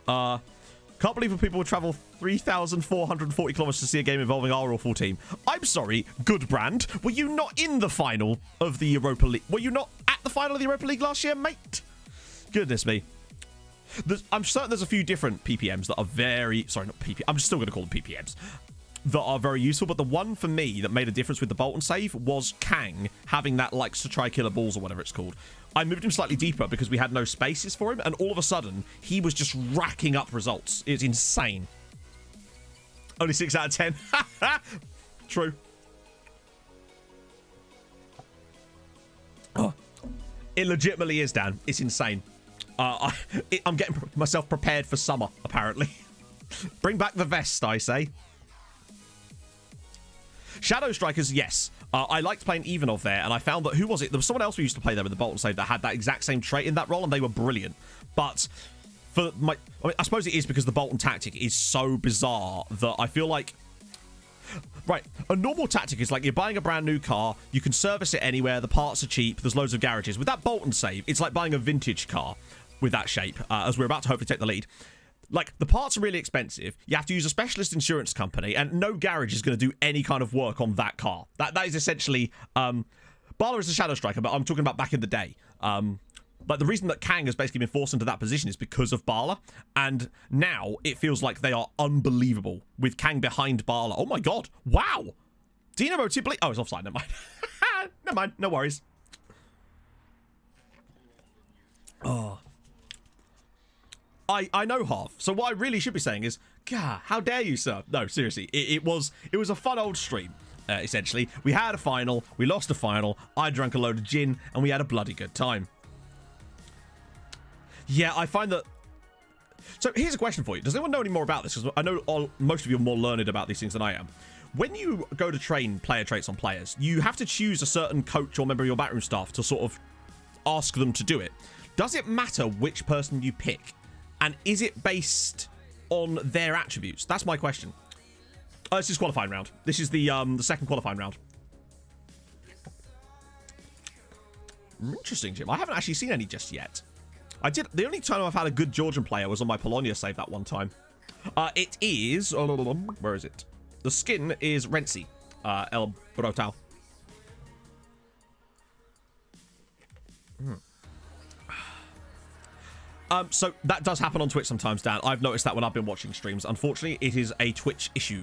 on. Can't believe people would travel 3,440 kilometers to see a game involving our awful team. I'm sorry, good brand. Were you not in the final of the Europa League? Were you not at the final of the Europa League last year, mate? Goodness me. I'm certain there's a few different PPMs that are very... Sorry, not PPM. I'm still going to call them PPMs. That are very useful, but the one for me that made a difference with the Bolton save was Kang having that likes to try killer balls or whatever it's called. I moved him slightly deeper because we had no spaces for him, and all of a sudden, he was just racking up results. It's insane. Only 6 out of 10. True. Oh, it legitimately is, Dan. It's insane. I'm getting myself prepared for summer, apparently. Bring back the vest, I say. Shadow Strikers, yes. I liked playing Ivanov there, and I found that, who was it? There was someone else we used to play there with the Bolton save that had that exact same trait in that role, and they were brilliant. But for my... I suppose it is because the Bolton tactic is so bizarre that I feel like... Right, a normal tactic is like you're buying a brand new car, you can service it anywhere, the parts are cheap, there's loads of garages. With that Bolton save, it's like buying a vintage car with that shape, as we're about to hopefully take the lead. Like, the parts are really expensive. You have to use a specialist insurance company, and no garage is going to do any kind of work on that car. That is essentially... Bala is a Shadow Striker, but I'm talking about back in the day. But the reason that Kang has basically been forced into that position is because of Bala. And now it feels like they are unbelievable with Kang behind Bala. Oh, my God. Wow. Dynamo Tibli... Oh, it's offside. Never mind. Never mind. No worries. Oh... I know half, so what I really should be saying is, God, how dare you, sir? No, seriously, it was a fun old stream, essentially. We had a final, we lost a final, I drank a load of gin, and we had a bloody good time. Yeah, I find that... So, here's a question for you. Does anyone know any more about this? Because I know most of you are more learned about these things than I am. When you go to train player traits on players, you have to choose a certain coach or member of your backroom staff to sort of ask them to do it. Does it matter which person you pick? And is it based on their attributes? That's my question. This is qualifying round. This is the second qualifying round. Interesting, Jim. I haven't actually seen any just yet. I did. The only time I've had a good Georgian player was on my Polonia save that one time. It is... where is it? The skin is Renzi. El Brutal. So that does happen on Twitch sometimes, Dan. I've noticed that when I've been watching streams. Unfortunately, it is a Twitch issue.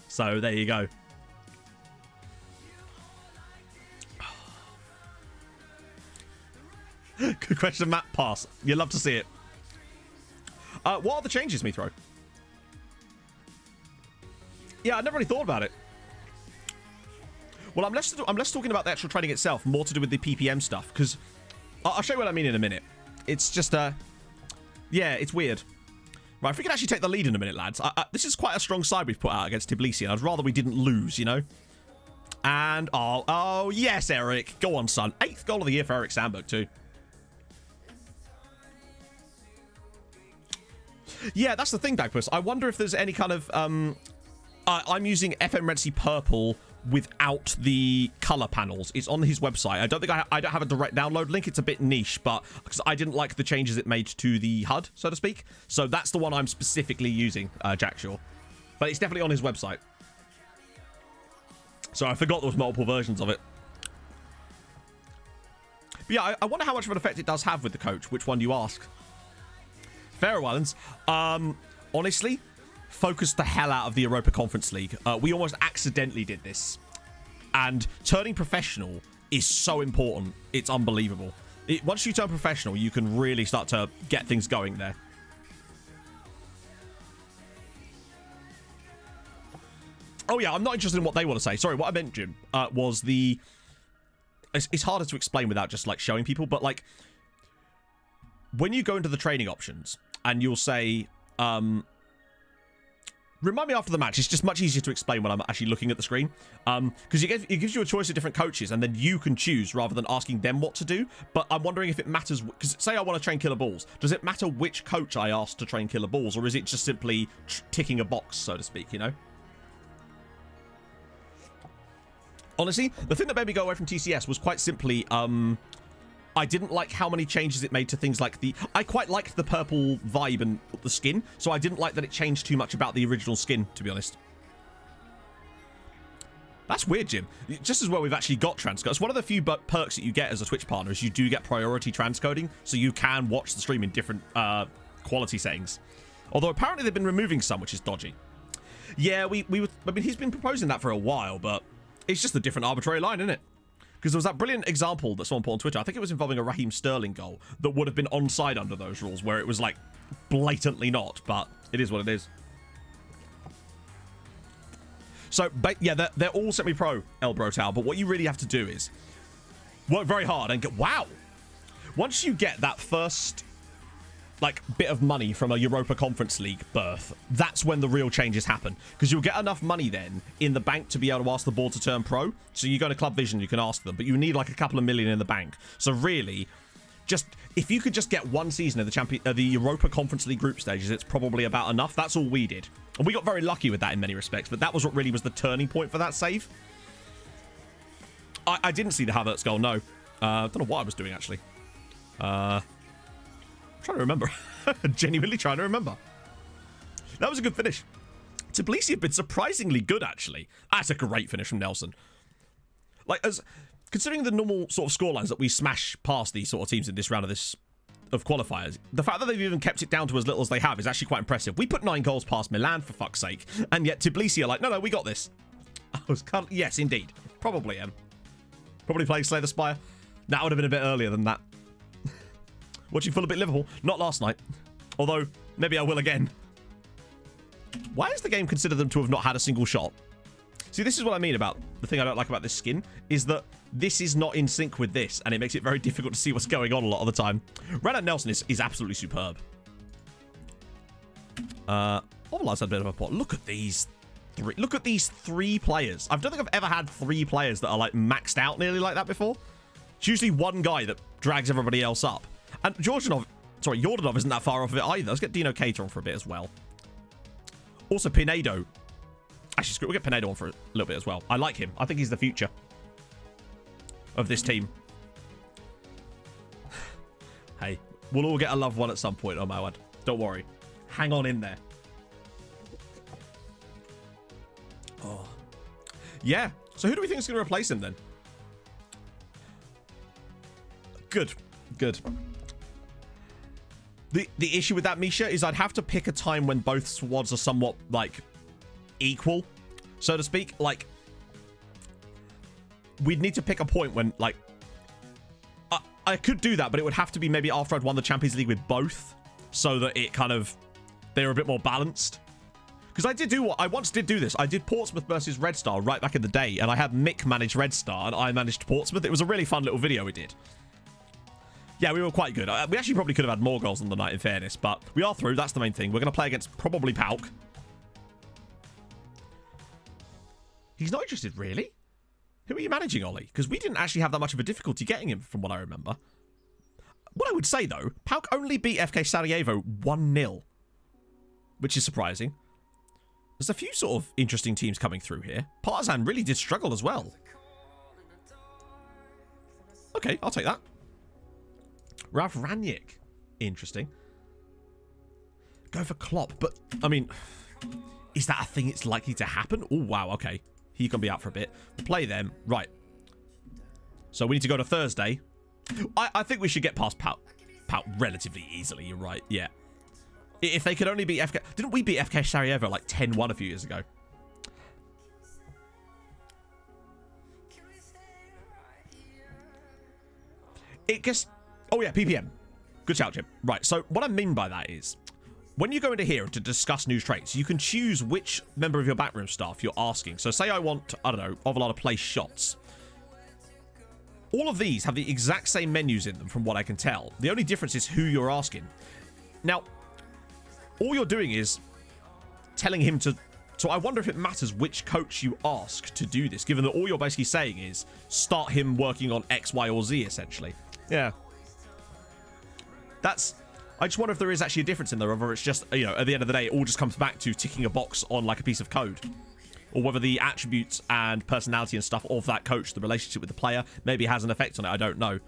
So there you go. Good question, Matt. Pass. You'd love to see it. What are the changes, Mithro? Yeah, I never really thought about it. Well, I'm less talking about the actual training itself, more to do with the PPM stuff, because I'll show you what I mean in a minute. It's just, yeah, it's weird. Right, if we can actually take the lead in a minute, lads. This is quite a strong side we've put out against Tbilisi, and I'd rather we didn't lose, you know? And, oh, yes, Eric. Go on, son. 8th goal of the year for Eric Sandberg, too. Yeah, that's the thing, Dagpuss. I wonder if there's any kind of, I'm using FM Renzi Purple without the color panels. It's on his website. I don't think I don't have a direct download link. It's a bit niche, but because I didn't like the changes it made to the HUD, so to speak. So that's the one I'm specifically using, Jack Shaw. But it's definitely on his website. So I forgot there was multiple versions of it. But yeah, I wonder how much of an effect it does have with the coach. Which one do you ask? Fair Wallens. Honestly, focused the hell out of the Europa Conference League. We almost accidentally did this. And turning professional is so important. It's unbelievable. Once you turn professional, you can really start to get things going there. Oh, yeah, I'm not interested in what they want to say. Sorry, what I meant, Jim, was the... It's harder to explain without just, like, showing people, but, like, when you go into the training options and you'll say... Remind me after the match. It's just much easier to explain when I'm actually looking at the screen. Because it gives you a choice of different coaches, and then you can choose rather than asking them what to do. But I'm wondering if it matters, because say I want to train killer balls. Does it matter which coach I ask to train killer balls, or is it just simply ticking a box, so to speak, you know? Honestly, the thing that made me go away from TCS was quite simply, I didn't like how many changes it made to things like the... I quite liked the purple vibe and the skin, so I didn't like that it changed too much about the original skin, to be honest. That's weird, Jim. Just as well we've actually got transcode. It's one of the few perks that you get as a Twitch partner is you do get priority transcoding, so you can watch the stream in different quality settings. Although apparently they've been removing some, which is dodgy. Yeah, I mean, he's been proposing that for a while, but it's just a different arbitrary line, isn't it? Because there was that brilliant example that someone put on Twitter. I think it was involving a Raheem Sterling goal that would have been onside under those rules, where it was like blatantly not, but it is what it is. So, yeah, they're all semi-pro, El Brotal, but what you really have to do is work very hard and get... Wow! Once you get that first, like, bit of money from a Europa Conference League berth, that's when the real changes happen. Because you'll get enough money then in the bank to be able to ask the board to turn pro. So you go to Club Vision, you can ask them, but you need like a couple of million in the bank. So really, just if you could just get one season of the Europa Conference League group stages, it's probably about enough. That's all we did. And we got very lucky with that in many respects, but that was what really was the turning point for that save. I didn't see the Havertz goal, no. I don't know what I was doing, actually. trying to remember. Genuinely trying to remember. That was a good finish. Tbilisi have been surprisingly good, actually. That's a great finish from Nelson. Like, as considering the normal sort of scorelines that we smash past these sort of teams in this round of qualifiers, the fact that they've even kept it down to as little as they have is actually quite impressive. We put 9 goals past Milan, for fuck's sake, and yet Tbilisi are like, no, we got this. Yes, indeed. Probably, probably playing Slay the Spire. That would have been a bit earlier than that. Watching full a bit Liverpool. Not last night. Although, maybe I will again. Why does the game consider them to have not had a single shot? See, this is what I mean about the thing I don't like about this skin, is that this is not in sync with this, and it makes it very difficult to see what's going on a lot of the time. Renan Nelson is absolutely superb. Ovelar's had a bit of a pot. Look at these three. Look at these 3 players. I don't think I've ever had 3 players that are like maxed out nearly like that before. It's usually one guy that drags everybody else up. And Jordanov isn't that far off of it either. Let's get Dino Cater on for a bit as well. Also, Pinedo. Actually, screw it. We'll get Pinedo on for a little bit as well. I like him. I think he's the future of this team. Hey, we'll all get a loved one at some point, oh my word. Don't worry. Hang on in there. Oh. Yeah. So who do we think is going to replace him then? Good. The issue with that, Misha, is I'd have to pick a time when both squads are somewhat, like, equal, so to speak. Like, we'd need to pick a point when, like, I could do that, but it would have to be maybe after I'd won the Champions League with both, so that it kind of, they're a bit more balanced. Because I once did do this. I did Portsmouth versus Red Star right back in the day, and I had Mick manage Red Star, and I managed Portsmouth. It was a really fun little video we did. Yeah, we were quite good. We actually probably could have had more goals on the night, in fairness, but we are through. That's the main thing. We're going to play against probably Pauk. He's not interested, really? Who are you managing, Ollie? Because we didn't actually have that much of a difficulty getting him, from what I remember. What I would say, though, Pauk only beat FK Sarajevo 1-0, which is surprising. There's a few sort of interesting teams coming through here. Partizan really did struggle as well. Okay, I'll take that. Ralf Rangnick. Interesting. Go for Klopp. But, I mean, is that a thing it's likely to happen? Oh, wow, okay. He can be out for a bit. We'll play them. Right. So we need to go to Thursday. I think we should get past Pauk relatively easily. You're right. Yeah. If they could only beat FK... Didn't we beat FK Sarajevo like 10-1 a few years ago? It gets... Oh, yeah, PPM. Good shout, Jim. Right, so what I mean by that is, when you go into here to discuss new traits, you can choose which member of your backroom staff you're asking. So say I want, I don't know, Ovelar to play shots. All of these have the exact same menus in them from what I can tell. The only difference is who you're asking. Now, all you're doing is telling him to... So I wonder if it matters which coach you ask to do this, given that all you're basically saying is start him working on X, Y, or Z, essentially. Yeah. That's... I just wonder if there is actually a difference in there, or whether it's just, you know, at the end of the day, it all just comes back to ticking a box on, like, a piece of code. Or whether the attributes and personality and stuff of that coach, the relationship with the player, maybe has an effect on it. I don't know.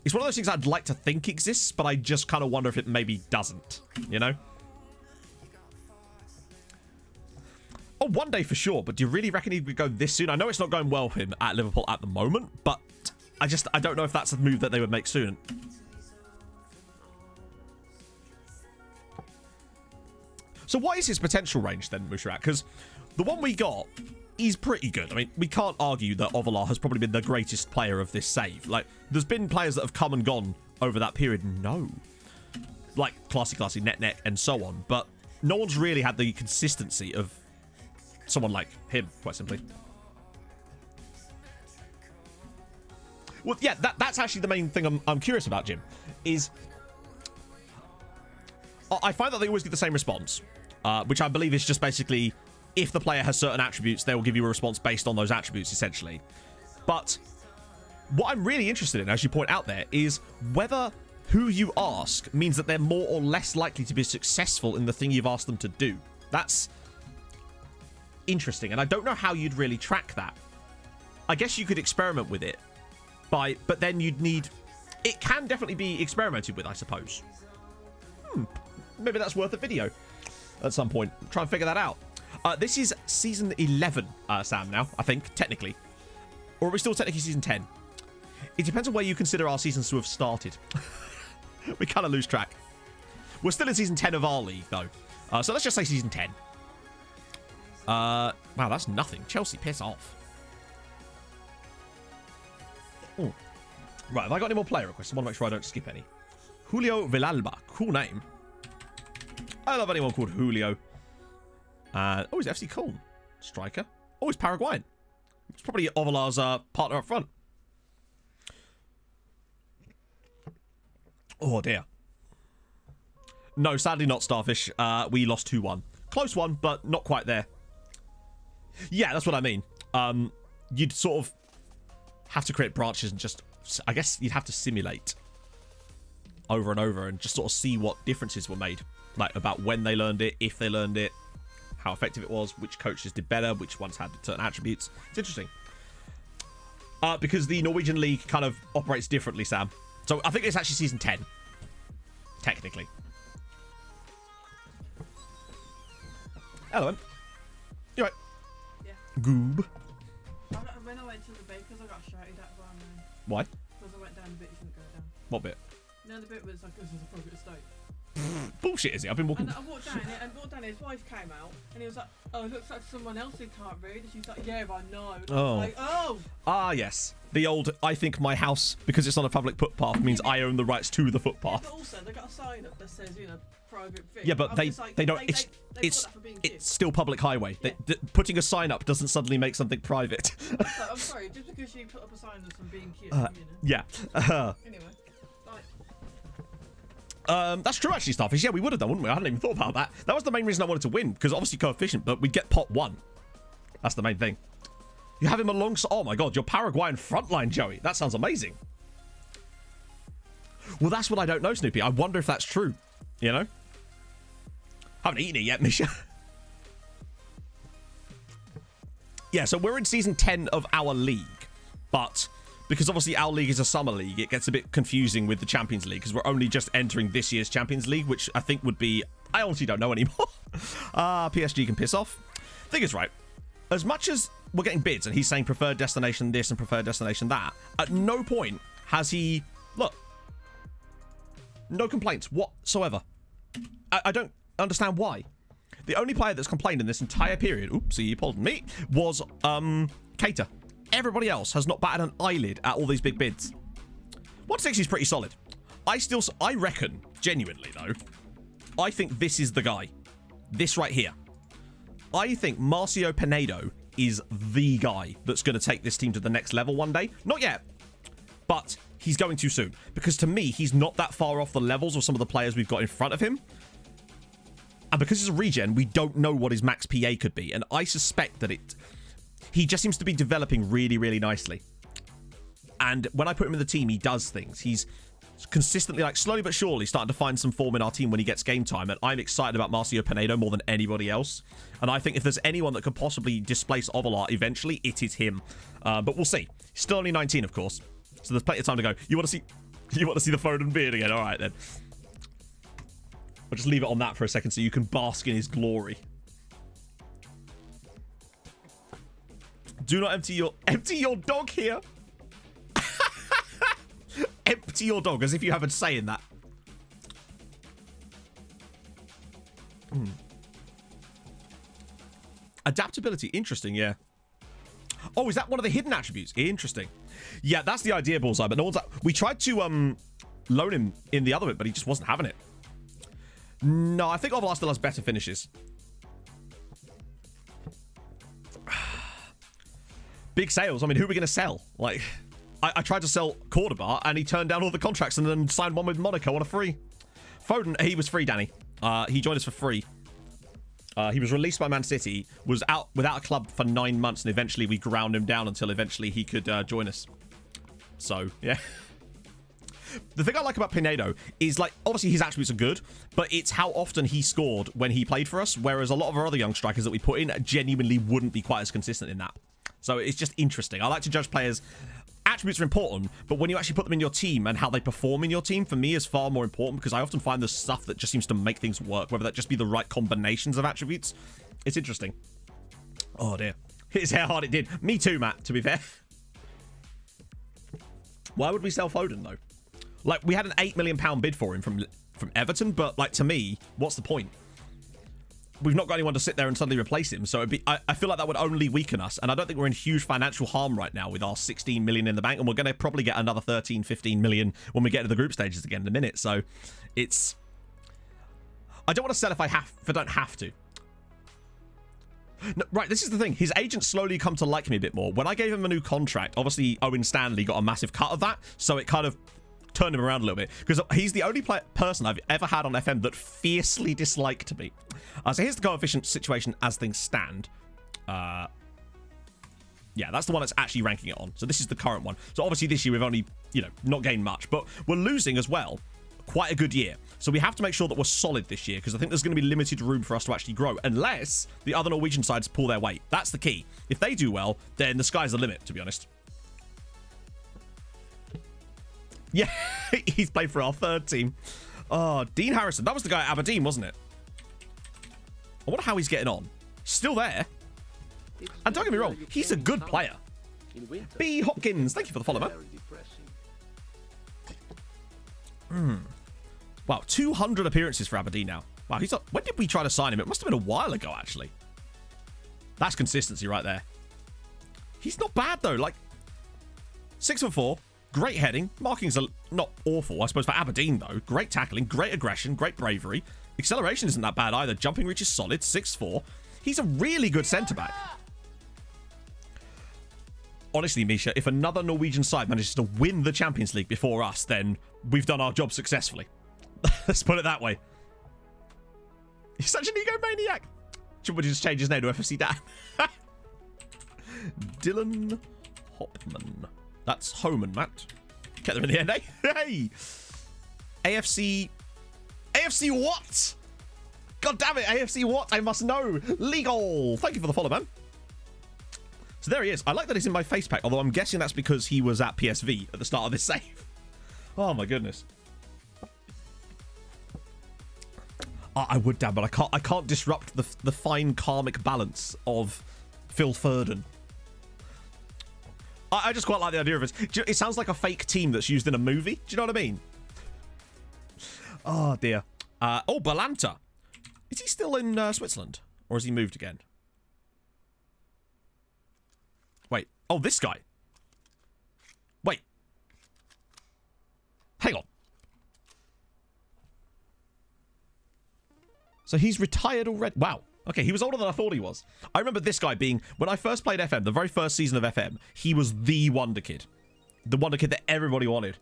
It's one of those things I'd like to think exists, but I just kind of wonder if it maybe doesn't, you know? Oh, one day for sure, but do you really reckon he would go this soon? I know it's not going well for him at Liverpool at the moment, but I don't know if that's a move that they would make soon. So what is his potential range then, Mushrak? Because the one we got is pretty good. I mean, we can't argue that Ovelar has probably been the greatest player of this save. Like, there's been players that have come and gone over that period. No. Like, Classy, Net, and so on. But no one's really had the consistency of someone like him, quite simply. Well, yeah, that's actually the main thing I'm curious about, Jim, is I find that they always get the same response, which I believe is just basically, if the player has certain attributes, they will give you a response based on those attributes, essentially. But what I'm really interested in, as you point out there, is whether who you ask means that they're more or less likely to be successful in the thing you've asked them to do. That's interesting, and I don't know how you'd really track that. I guess you could experiment with it, but then you'd need... It can definitely be experimented with, I suppose. maybe that's worth a video at some point. Try and figure that out. This is season 11, Sam, now, I think, technically. Or are we still technically season 10? It depends on where you consider our seasons to have started. We kind of lose track. We're still in season 10 of our league, though. So let's just say season 10. Wow, that's nothing. Chelsea, piss off. Ooh. Right, have I got any more player requests? I want to make sure I don't skip any. Julio Villalba. Cool name. I love anyone called Julio. Oh, he's FC Köln. Striker. Oh, he's Paraguayan. It's probably Ovalar's partner up front. Oh, dear. No, sadly not Starfish. We lost 2-1. Close one, but not quite there. Yeah, that's what I mean. You'd sort of have to create branches and just... I guess you'd have to simulate over and over and just sort of see what differences were made. Like, about when they learned it, if they learned it, how effective it was, which coaches did better, which ones had certain attributes. It's interesting. Because the Norwegian league kind of operates differently, Sam. So I think it's actually season 10. Technically. Hello, man. You right? Yeah. Goob. When I went to the baker's, I got shouted at by a man. Why? Because I went down the bit you shouldn't go down. What bit? No, the bit was like, this is a private estate. Bullshit, is it? I've been walking... And I walked down it, and his wife came out, and he was like, oh, it looks like someone else who can't read. And she's like, yeah, I know. And I was like, oh! Ah, yes. The old, I think my house, because it's on a public footpath, means I own the rights to the footpath. Yeah, but also, they got a sign up that says, you know, private thing. Yeah, but they don't... They it's still public highway. Yeah. Putting a sign up doesn't suddenly make something private. So, I'm sorry, just because you put up a sign of some being cute, you know. Yeah. Anyway. That's true, actually, Starfish. Yeah, we would have done, wouldn't we? I hadn't even thought about that. That was the main reason I wanted to win, because obviously coefficient, but we'd get pot 1. That's the main thing. You have him alongside... Oh, my God, your Paraguayan frontline, Joey. That sounds amazing. Well, that's what I don't know, Snoopy. I wonder if that's true, you know? Haven't eaten it yet, Misha. Yeah, so we're in season 10 of our league, but... because obviously our league is a summer league, it gets a bit confusing with the Champions League because we're only just entering this year's Champions League, which I think would be... I honestly don't know anymore. PSG can piss off. Thing is, right, as much as we're getting bids and he's saying preferred destination this and preferred destination that, at no point has he... Look. No complaints whatsoever. I don't understand why. The only player that's complained in this entire period, oopsie, pardon me, was Keita. Everybody else has not batted an eyelid at all these big bids. 160 is pretty solid. I reckon, genuinely though, I think this is the guy. This right here. I think Marcio Pinedo is the guy that's going to take this team to the next level one day. Not yet, but he's going too soon. Because to me, he's not that far off the levels of some of the players we've got in front of him. And because it's a regen, we don't know what his max PA could be. And I suspect that he just seems to be developing really, really nicely. And when I put him in the team, he does things. He's consistently, like slowly but surely, starting to find some form in our team when he gets game time. And I'm excited about Marcio Pinedo more than anybody else. And I think if there's anyone that could possibly displace Ovalar eventually, it is him. But we'll see. He's still only 19, of course. So there's plenty of time to go. You want to see the Foden beard again? All right, then. I'll just leave it on that for a second so you can bask in his glory. Do not empty your dog here. Empty your dog, as if you haven't saying that. Adaptability, interesting, yeah. Oh, is that one of the hidden attributes? Interesting. Yeah, that's the idea, Bullseye, but no one's... We tried to loan him in the other bit, but he just wasn't having it. No, I think Ovalar still has better finishes. Big sales. I mean, who are we going to sell? Like, I tried to sell Cordoba, and he turned down all the contracts and then signed one with Monaco on a free. Foden, he was free, Danny. He joined us for free. He was released by Man City, was out without a club for 9 months, and eventually we ground him down until eventually he could join us. So, yeah. The thing I like about Pinedo is, like, obviously his attributes are good, but it's how often he scored when he played for us, whereas a lot of our other young strikers that we put in genuinely wouldn't be quite as consistent in that. So it's just interesting. I like to judge players attributes are important, but when you actually put them in your team and how they perform in your team, for me, is far more important because I often find the stuff that just seems to make things work, whether that just be the right combinations of attributes. It's interesting. Oh, dear. Here's how hard it did. Me too, Matt, to be fair. Why would we sell Foden, though? Like, we had an £8 million bid for him from Everton, but, like, to me, what's the point? We've not got anyone to sit there and suddenly replace him, so I feel like that would only weaken us, and I don't think we're in huge financial harm right now with our 16 million in the bank, and we're going to probably get another 13, 15 million when we get to the group stages again in a minute, so it's... I don't want to sell if I don't have to. No, right, this is the thing. His agents slowly come to like me a bit more. When I gave him a new contract, obviously Owen Stanley got a massive cut of that, so it kind of turned him around a little bit. Because he's the only person I've ever had on FM that fiercely disliked me. So here's the coefficient situation as things stand. Yeah, that's the one that's actually ranking it on. So this is the current one. So obviously this year we've only, not gained much. But we're losing as well. Quite a good year. So we have to make sure that we're solid this year because I think there's going to be limited room for us to actually grow unless the other Norwegian sides pull their weight. That's the key. If they do well, then the sky's the limit, to be honest. Yeah, he's played for our third team. Oh, Dean Harrison. That was the guy at Aberdeen, wasn't it? I wonder how he's getting on. Still there. And don't get me wrong, he's a good player. B. Hopkins, thank you for the follow, man. Wow, 200 appearances for Aberdeen now. Wow, he's not... When did we try to sign him? It must have been a while ago, actually. That's consistency right there. He's not bad, though. Like, 6'4", great heading. Marking's not awful, I suppose, for Aberdeen, though. Great tackling, great aggression, great bravery. Acceleration isn't that bad either. Jumping reach is solid, 6'4". He's a really good centre-back. Honestly, Misha, if another Norwegian side manages to win the Champions League before us, then we've done our job successfully. Let's put it that way. He's such an egomaniac. Should we just change his name to FFC Dan? Dylan Hopman. That's Homan, Matt. Get them in the end, eh? Hey! AFC what? God damn it, AFC what? I must know. Legal. Thank you for the follow, man. So there he is. I like that he's in my face pack, although I'm guessing that's because he was at PSV at the start of this save. Oh my goodness. I would, Dan, but I can't disrupt the fine karmic balance of Phil Foden. I just quite like the idea of it. It sounds like a fake team that's used in a movie. Do you know what I mean? Oh dear. Balanta. Is he still in Switzerland, or has he moved again? Wait. Oh, this guy. Wait. Hang on. So he's retired already. Wow. Okay, he was older than I thought he was. I remember this guy being... When I first played FM, the very first season of FM, he was the wonder kid. The wonder kid that everybody wanted.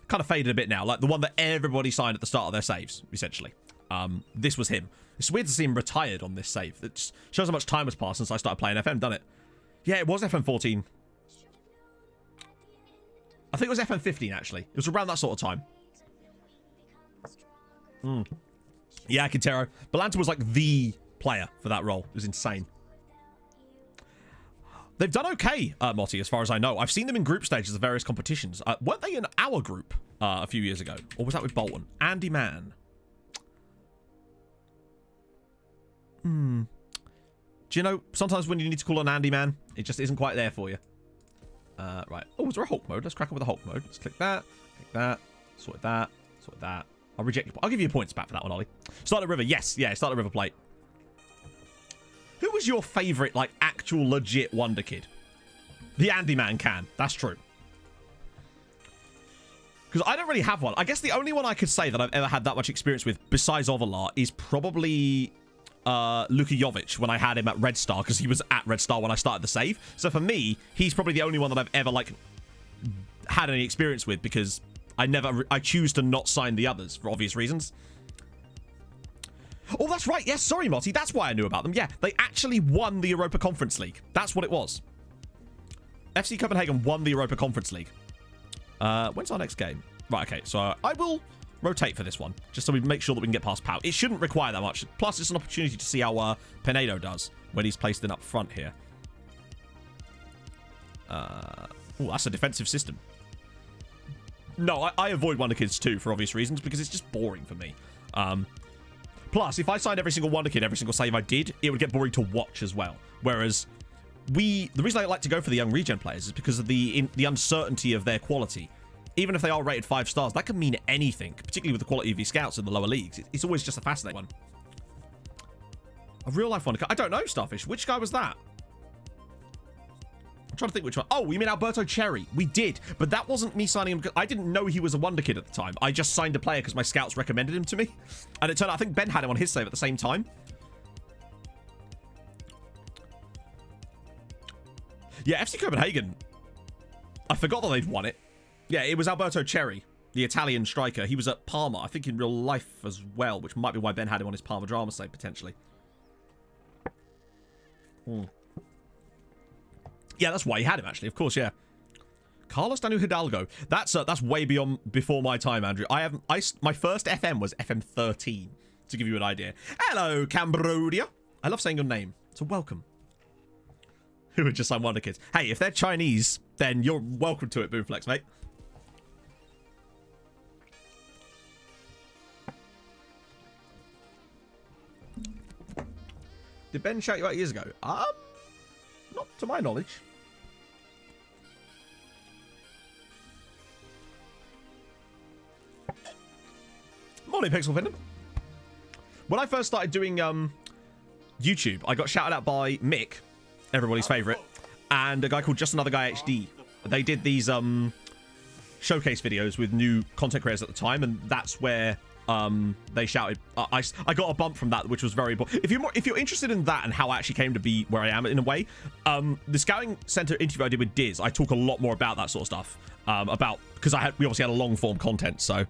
Kind of faded a bit now. Like the one that everybody signed at the start of their saves, essentially. This was him. It's weird to see him retired on this save. It just shows how much time has passed since I started playing FM, doesn't it? Yeah, it was FM 14. I think it was FM 15, actually. It was around that sort of time. Yeah, Quintero. Balanta was like the player for that role. It was insane. They've done okay, Motti, as far as I know. I've seen them in group stages of various competitions. Weren't they in our group a few years ago? Or was that with Bolton? Andy Mann. Do you know, sometimes when you need to call on Andy Man, it just isn't quite there for you. Right. Oh, was there a Hulk mode? Let's crack on with the Hulk mode. Let's click that. Click that. Sort that. Sort that. I'll reject you. I'll give you points back for that one, Ollie. Start at River. Yes. Yeah, start at River Plate. Who was your favourite, like, actual legit wonder kid? The Andy Man can. That's true. Because I don't really have one. I guess the only one I could say that I've ever had that much experience with, besides Ovalar, is probably Luka Jovic when I had him at Red Star, because he was at Red Star when I started the save. So for me, he's probably the only one that I've ever, like, had any experience with, because I choose to not sign the others for obvious reasons. Oh, that's right. Yes, sorry, Motti. That's why I knew about them. Yeah, they actually won the Europa Conference League. That's what it was. FC Copenhagen won the Europa Conference League. When's our next game? Right, okay. So I will rotate for this one, just so we make sure that we can get past Pau. It shouldn't require that much. Plus, it's an opportunity to see how Pinedo does when he's placed in up front here. Oh, that's a defensive system. No, I avoid Wonder Kids too for obvious reasons because it's just boring for me. Plus, if I signed every single Wonder Kid, every single save I did, it would get boring to watch as well. Whereas the reason I like to go for the young regen players is because of the uncertainty of their quality. Even if they are rated 5 stars, that can mean anything, particularly with the quality of these scouts in the lower leagues. It's always just a fascinating one. A real life Wonder Kid. I don't know, Starfish. Which guy was that? I'm trying to think which one. Oh, we mean Alberto Cherry. We did, but that wasn't me signing him. I didn't know he was a Wonder Kid at the time. I just signed a player because my scouts recommended him to me. And it turned out, I think Ben had him on his save at the same time. Yeah, FC Copenhagen. I forgot that they'd won it. Yeah, it was Alberto Cherry, the Italian striker. He was at Parma, I think in real life as well, which might be why Ben had him on his Parma drama save, potentially. Yeah, that's why he had him, actually. Of course, yeah. Carlos Daniel Hidalgo. That's way before my time, Andrew. My first FM was FM 13, to give you an idea. Hello, Cambodia. I love saying your name. So welcome. Who would just sign Wonder Kids? Hey, if they're Chinese, then you're welcome to it, Boomflex, mate. Did Ben shout you out years ago? Not to my knowledge. Morning, Pixel Venom. When I first started doing YouTube, I got shouted out by Mick, everybody's favourite, and a guy called Just Another Guy HD. They did these showcase videos with new content creators at the time, and that's where they shouted. I got a bump from that, which was very. If you're interested in that and how I actually came to be where I am in a way, the Scouting Center interview I did with Diz, I talk a lot more about that sort of stuff. Because we obviously had a long form content, so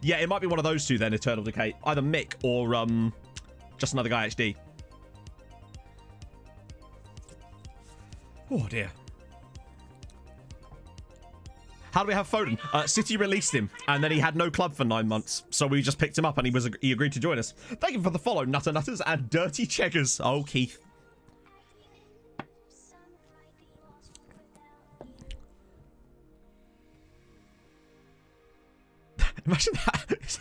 yeah, it might be one of those two then. Eternal Decay, either Mick or Just Another Guy HD. Oh dear. How do we have Foden? City released him, and then he had no club for 9 months, so we just picked him up, and he agreed to join us. Thank you for the follow, Nutter Nutters and Dirty Checkers. Oh, Keith. Imagine that.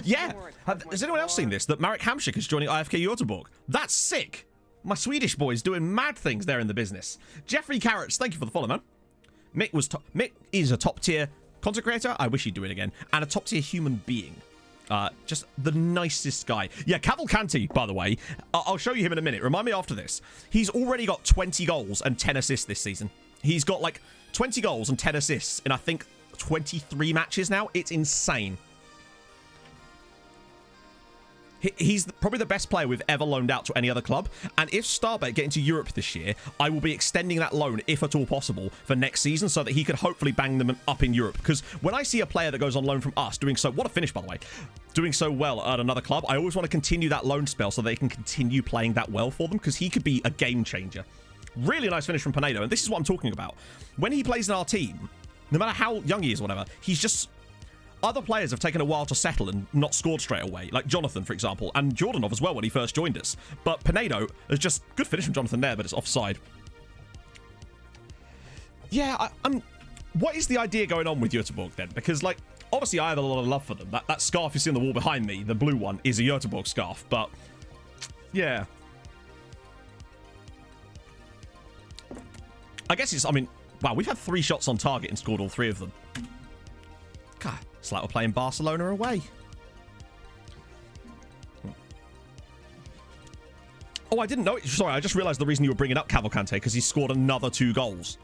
Yeah. Has anyone else seen this? That Marek Hamsik is joining IFK Göteborg. That's sick. My Swedish boy's doing mad things there in the business. Jeffrey Carrots, thank you for the follow, man. Mick is a top tier content creator. I wish he'd do it again. And a top tier human being. Just the nicest guy. Yeah, Cavalcanti, by the way. I'll show you him in a minute. Remind me after this. He's already got 20 goals and 10 assists this season. He's got like 20 goals and 10 assists in I think 23 matches now. It's insane. He's probably the best player we've ever loaned out to any other club. And if Starbet get into Europe this year, I will be extending that loan, if at all possible, for next season so that he could hopefully bang them up in Europe. Because when I see a player that goes on loan from us doing so... What a finish, by the way. Doing so well at another club, I always want to continue that loan spell so they can continue playing that well for them because he could be a game changer. Really nice finish from Pinedo. And this is what I'm talking about. When he plays in our team, no matter how young he is or whatever, he's just... Other players have taken a while to settle and not scored straight away, like Jonathan, for example, and Jordanov as well when he first joined us. But Pinedo is just good finish from Jonathan there, but it's offside. Yeah, what is the idea going on with Göteborg then? Because, like, obviously I have a lot of love for them. That scarf you see on the wall behind me, the blue one, is a Göteborg scarf, but yeah. I guess it's, I mean, wow, we've had 3 shots on target and scored all 3 of them. God. It's like we're playing Barcelona away. Oh, I didn't know it. Sorry, I just realised the reason you were bringing up Cavalcante because he scored another 2 goals.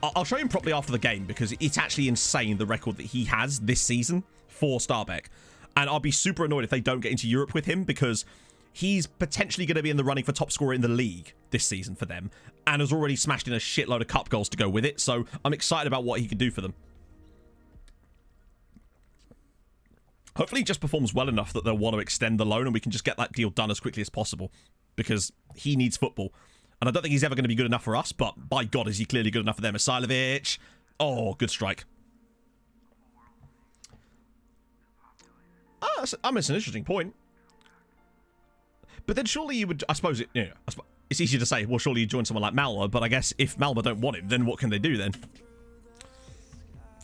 I'll show him properly after the game because it's actually insane the record that he has this season for Starbeck. And I'll be super annoyed if they don't get into Europe with him because he's potentially going to be in the running for top scorer in the league this season for them and has already smashed in a shitload of cup goals to go with it. So I'm excited about what he can do for them. Hopefully he just performs well enough that they'll want to extend the loan and we can just get that deal done as quickly as possible because he needs football. And I don't think he's ever going to be good enough for us, but by God, is he clearly good enough for them. Asilovic. Oh, good strike. It's an interesting point. But then surely you would, I suppose, it's easy to say, well, surely you join someone like Malmo, but I guess if Malmo don't want him, then what can they do then?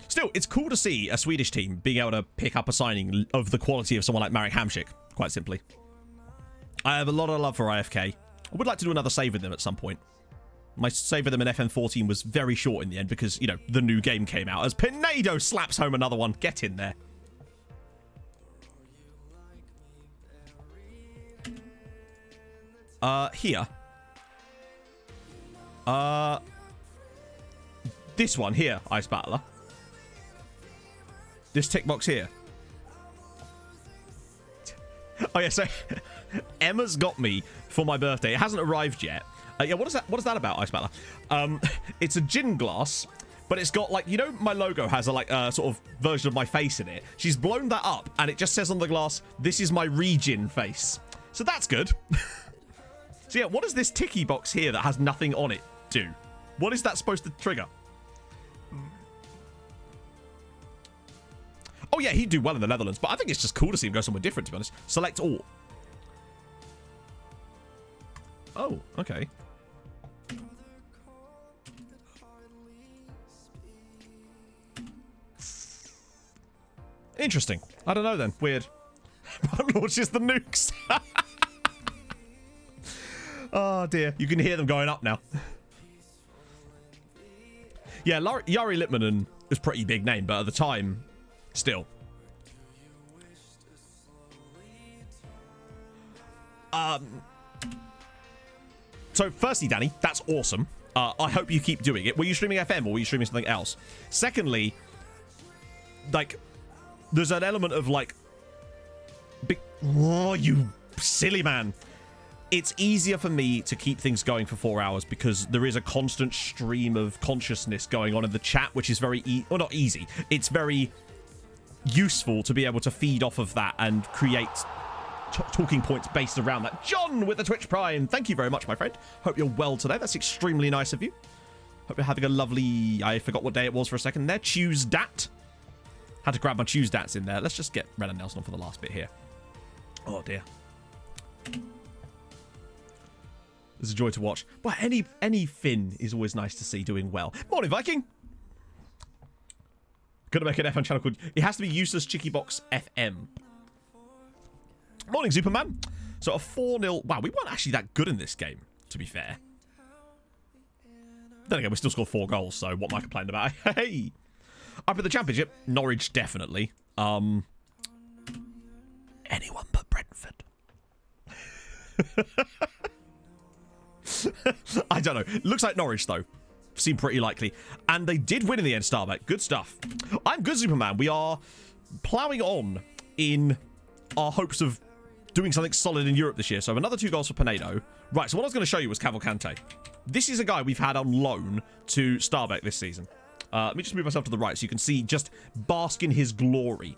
Still, it's cool to see a Swedish team being able to pick up a signing of the quality of someone like Marek Hamšík, quite simply. I have a lot of love for IFK. I would like to do another save with them at some point. My save with them in FM14 was very short in the end because, you know, the new game came out as Pinedo slaps home another one. Get in there. Here. This one here, Ice Battler. This tick box here. Oh yeah, so Emma's got me for my birthday. It hasn't arrived yet. Yeah, what is that? What is that about, Ice Battler? It's a gin glass, but it's got, like, you know, my logo has a like sort of version of my face in it. She's blown that up, and it just says on the glass, "This is my re-gin face." So that's good. So yeah, what does this ticky box here that has nothing on it do? What is that supposed to trigger? Oh yeah, he'd do well in the Netherlands, but I think it's just cool to see him go somewhere different, to be honest. Select all. Oh, okay. Interesting. I don't know then. Weird. Launches the nukes. Oh dear. You can hear them going up now. Yeah, Jari Litmanen was a pretty big name, but at the time, still. So firstly, Danny, that's awesome. I hope you keep doing it. Were you streaming FM or were you streaming something else? Secondly, like, there's an element of like, oh, you silly man. It's easier for me to keep things going for 4 hours because there is a constant stream of consciousness going on in the chat, which is very well, not easy. It's very useful to be able to feed off of that and create talking points based around that. John with the Twitch Prime, thank you very much, my friend. Hope you're well today. That's extremely nice of you. Hope you're having a lovely, I forgot what day it was for a second there, Tuesday. Had to grab my Tuesdays in there. Let's just get Ren and Nelson on for the last bit here. Oh dear. It's a joy to watch. But any Finn is always nice to see doing well. Morning, Viking. Gonna make an FM channel called... It has to be Useless Chicky Box FM. Morning, Superman. So a 4-0... Wow, we weren't actually that good in this game, to be fair. Then again, we still scored 4 goals, so what am I complaining about? Hey! Up in the Championship, Norwich, definitely. Anyone but Brentford. I don't know. Looks like Norwich, though. Seem pretty likely. And they did win in the end, Starbuck. Good stuff. I'm good, Superman. We are ploughing on in our hopes of doing something solid in Europe this year. So another 2 goals for Pinedo. Right, so what I was going to show you was Cavalcante. This is a guy we've had on loan to Starbeck this season. Let me just move myself to the right so you can see just bask in his glory.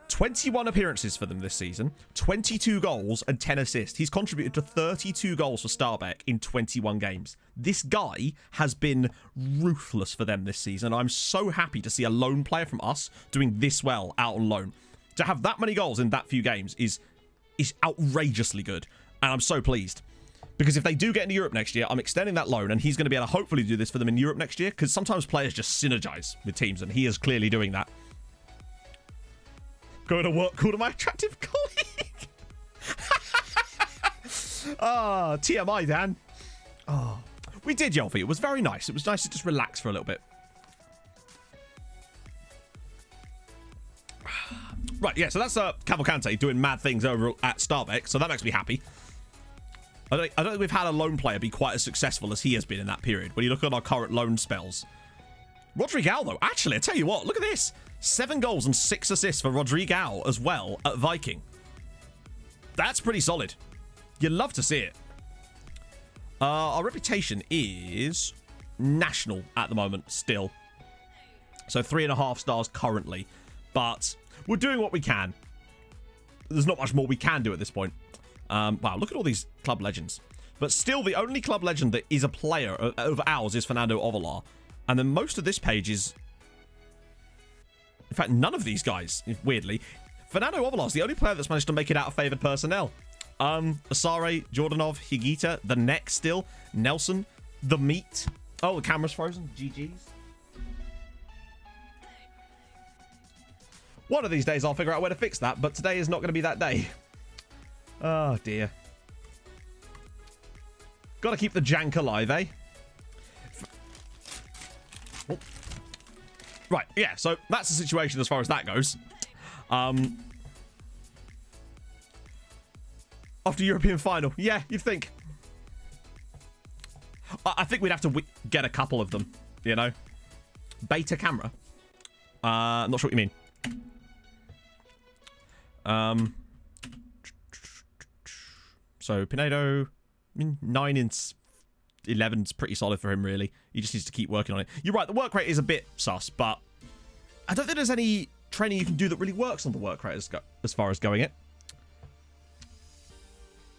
21 appearances for them this season, 22 goals and 10 assists. He's contributed to 32 goals for Starbeck in 21 games. This guy has been ruthless for them this season. I'm so happy to see a loan player from us doing this well out on loan. To have that many goals in that few games is outrageously good, and I'm so pleased. Because if they do get into Europe next year, I'm extending that loan, and he's going to be able to hopefully do this for them in Europe next year, because sometimes players just synergize with teams, and he is clearly doing that. Going to work cool to my attractive colleague. Ah, TMI, Dan. Oh, we did, Yelphy. It was very nice. It was nice to just relax for a little bit. Right, yeah, so that's Cavalcante doing mad things over at Starbeck, so that makes me happy. I don't think we've had a loan player be quite as successful as he has been in that period. When you look at our current loan spells. Rodrigal, though, actually, I tell you what, look at this. 7 goals and 6 assists for Rodrigal as well at Viking. That's pretty solid. You'd love to see it. Our reputation is national at the moment still. So 3.5 stars currently. But we're doing what we can. There's not much more we can do at this point. Wow, look at all these club legends. But still, the only club legend that is a player of ours is Fernando Ovalar. And then most of this page is... In fact, none of these guys, weirdly. Fernando Ovalar is the only player that's managed to make it out of favoured personnel. Asare, Jordanov, Higita, the neck still, Nelson, the meat. Oh, the camera's frozen. GG's. One of these days I'll figure out where to fix that, but today is not going to be that day. Oh, dear. Gotta keep the jank alive, eh? Oh. Right, yeah, so that's the situation as far as that goes. After European final. Yeah, you'd think. I think we'd have to get a couple of them, you know? Beta camera. I'm not sure what you mean. So, Pinedo, 9 in 11's pretty solid for him, really. He just needs to keep working on it. You're right, the work rate is a bit sus, but I don't think there's any training you can do that really works on the work rate as far as going it.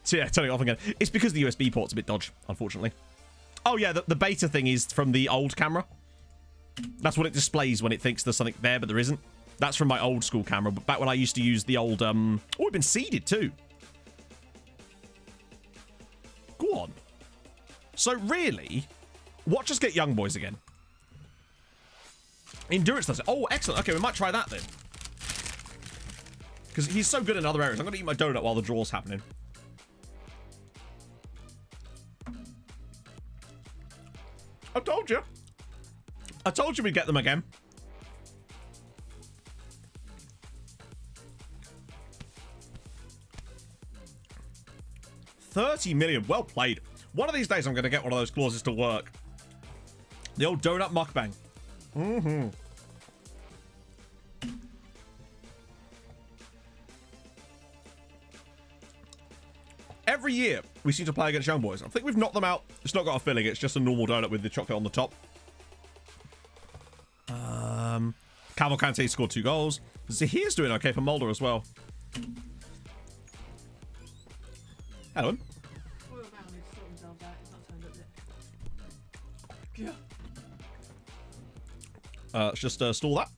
So yeah, turning it off again. It's because the USB port's a bit dodgy, unfortunately. Oh yeah, the beta thing is from the old camera. That's what it displays when it thinks there's something there, but there isn't. That's from my old school camera, but back when I used to use the old... Oh, we've been seeded too. Go on. So really, watch us get young boys again. Endurance does it. Oh, excellent. Okay, we might try that then. Because he's so good in other areas. I'm going to eat my donut while the draw's happening. I told you. I told you we'd get them again. $30 million. Well played. One of these days I'm going to get one of those clauses to work. The old donut mukbang. Mm-hmm. Every year we seem to play against young boys. I think we've knocked them out. It's not got a filling. It's just a normal donut with the chocolate on the top. Cavalcante scored 2 goals. Zahir's doing okay for Mulder as well. Hello. Let's just stall that.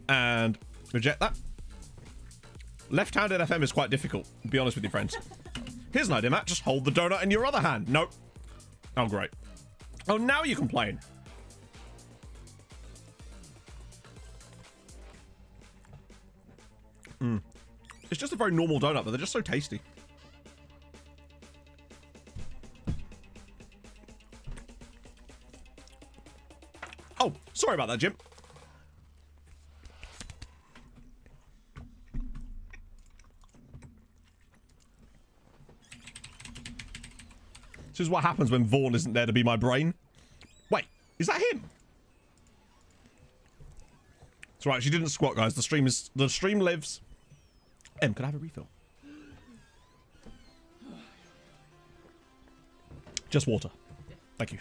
And reject that. Left-handed FM is quite difficult, to be honest with you, friends. Here's an idea, Matt. Just hold the donut in your other hand. Nope. Oh, great. Oh, now you complain. It's just a very normal donut, but they're just so tasty. Oh, sorry about that, Jim. This is what happens when Vaughn isn't there to be my brain. Wait, is that him? That's right, she didn't squat, guys. The stream lives. Em, can I have a refill? Just water. Thank you.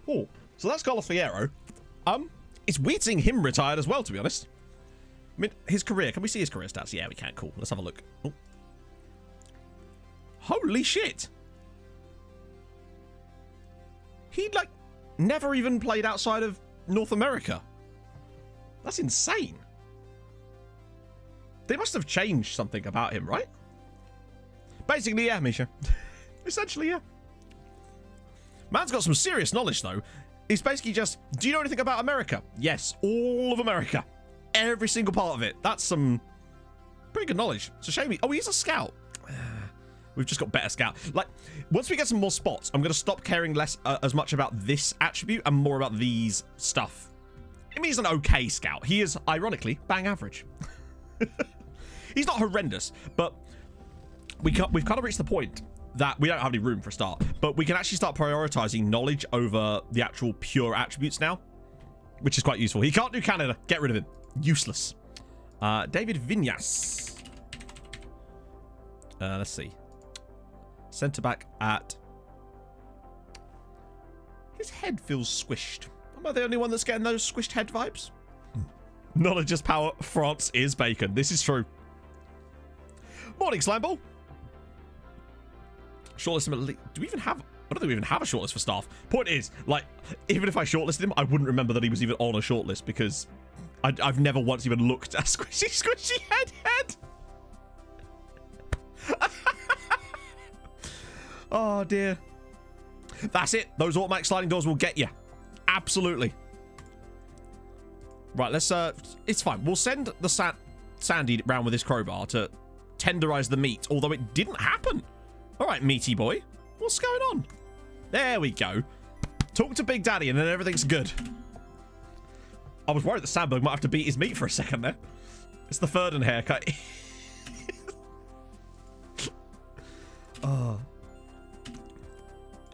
Oh, so that's Carlos Fierro. It's weird seeing him retired as well, to be honest. I mean, his career. Can we see his career stats? Yeah, we can. Cool. Let's have a look. Oh. Holy shit. He'd, like, never even played outside of North America. That's insane. They must have changed something about him, right? Basically, yeah, Misha. Essentially, yeah. Man's got some serious knowledge, though. He's basically just, do you know anything about America? Yes, all of America. Every single part of it. That's some pretty good knowledge. It's a shame. Oh, he's a scout. We've just got better scout. Like, once we get some more spots, I'm going to stop caring less as much about this attribute and more about these stuff. I mean, he's an okay scout. He is, ironically, bang average. He's not horrendous, but we've kind of reached the point that we don't have any room for a start, but we can actually start prioritizing knowledge over the actual pure attributes now, which is quite useful. He can't do Canada. Get rid of him. Useless. David Vinyas. Let's see. Centre back at... His head feels squished. Am I the only one that's getting those squished head vibes? Knowledge is power. France is bacon. This is true. Morning, Slimeball. Shortlist him. Do we even have... I don't think we even have a shortlist for staff. Point is, like, even if I shortlisted him, I wouldn't remember that he was even on a shortlist because I've never once even looked at squishy head. Oh, dear. That's it. Those automatic sliding doors will get you. Absolutely. Right, let's... It's fine. We'll send the Sandy round with his crowbar to tenderize the meat, although it didn't happen. All right, meaty boy. What's going on? There we go. Talk to Big Daddy and then everything's good. I was worried that Sandberg might have to beat his meat for a second there. It's the Ferdinand haircut. Oh.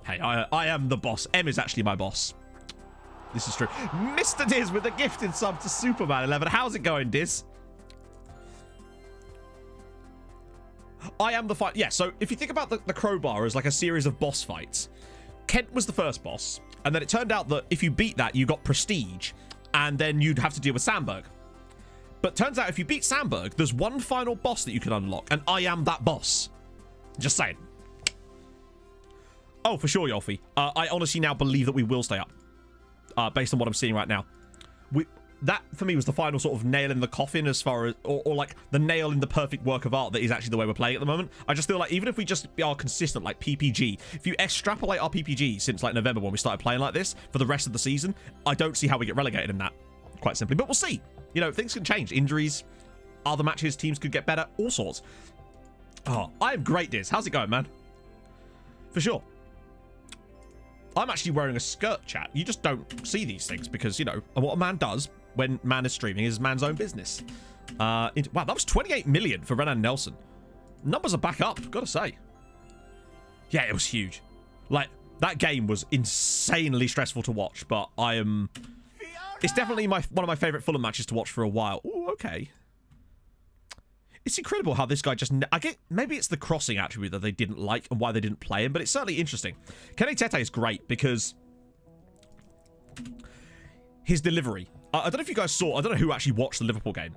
Hey, I am the boss. M is actually my boss. This is true. Mr. Diz with a gifted sub to Superman 11. How's it going, Diz? I am the fight. Yeah, so if you think about the crowbar as like a series of boss fights, Kent was the first boss, and then it turned out that if you beat that, you got prestige, and then you'd have to deal with Sandberg. But turns out if you beat Sandberg, there's one final boss that you can unlock, and I am that boss. Just saying. Oh, for sure, Yolfi. I honestly now believe that we will stay up, based on what I'm seeing right now. That, for me, was the final sort of nail in the coffin as far as... Or like, the nail in the perfect work of art that is actually the way we're playing at the moment. I just feel like even if we just are consistent, like PPG, if you extrapolate our PPG since, like, November when we started playing like this for the rest of the season, I don't see how we get relegated in that, quite simply. But we'll see. You know, things can change. Injuries, other matches, teams could get better, all sorts. Oh, I am great, Diz. How's it going, man? For sure. I'm actually wearing a skirt, chat. You just don't see these things because, you know, what a man does when man is streaming is man's own business. Wow, that was 28 million for Renan Nelson. Numbers are back up, gotta say. Yeah, it was huge. Like, that game was insanely stressful to watch, but I am... It's definitely one of my favourite Fulham matches to watch for a while. Ooh, okay. It's incredible how this guy just... I get maybe it's the crossing attribute that they didn't like and why they didn't play him, but it's certainly interesting. Kenny Tete is great because his delivery... I don't know if you guys saw... I don't know who actually watched the Liverpool game,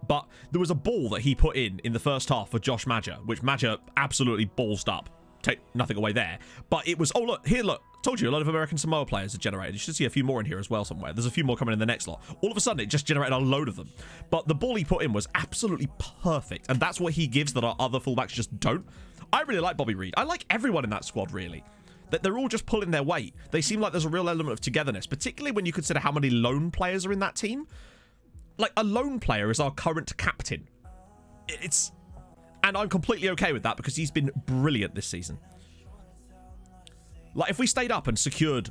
but there was a ball that he put in the first half for Josh Maja, which Maja absolutely ballsed up. Take nothing away there. But it was... Oh, look. Here, look. Told you, a lot of American Samoa players are generated. You should see a few more in here as well somewhere. There's a few more coming in the next lot. All of a sudden, it just generated a load of them. But the ball he put in was absolutely perfect. And that's what he gives that our other fullbacks just don't. I really like Bobby Reed. I like everyone in that squad, really. That they're all just pulling their weight. They seem like there's a real element of togetherness, particularly when you consider how many lone players are in that team. Like, a lone player is our current captain. And I'm completely okay with that because he's been brilliant this season. Like, if we stayed up and secured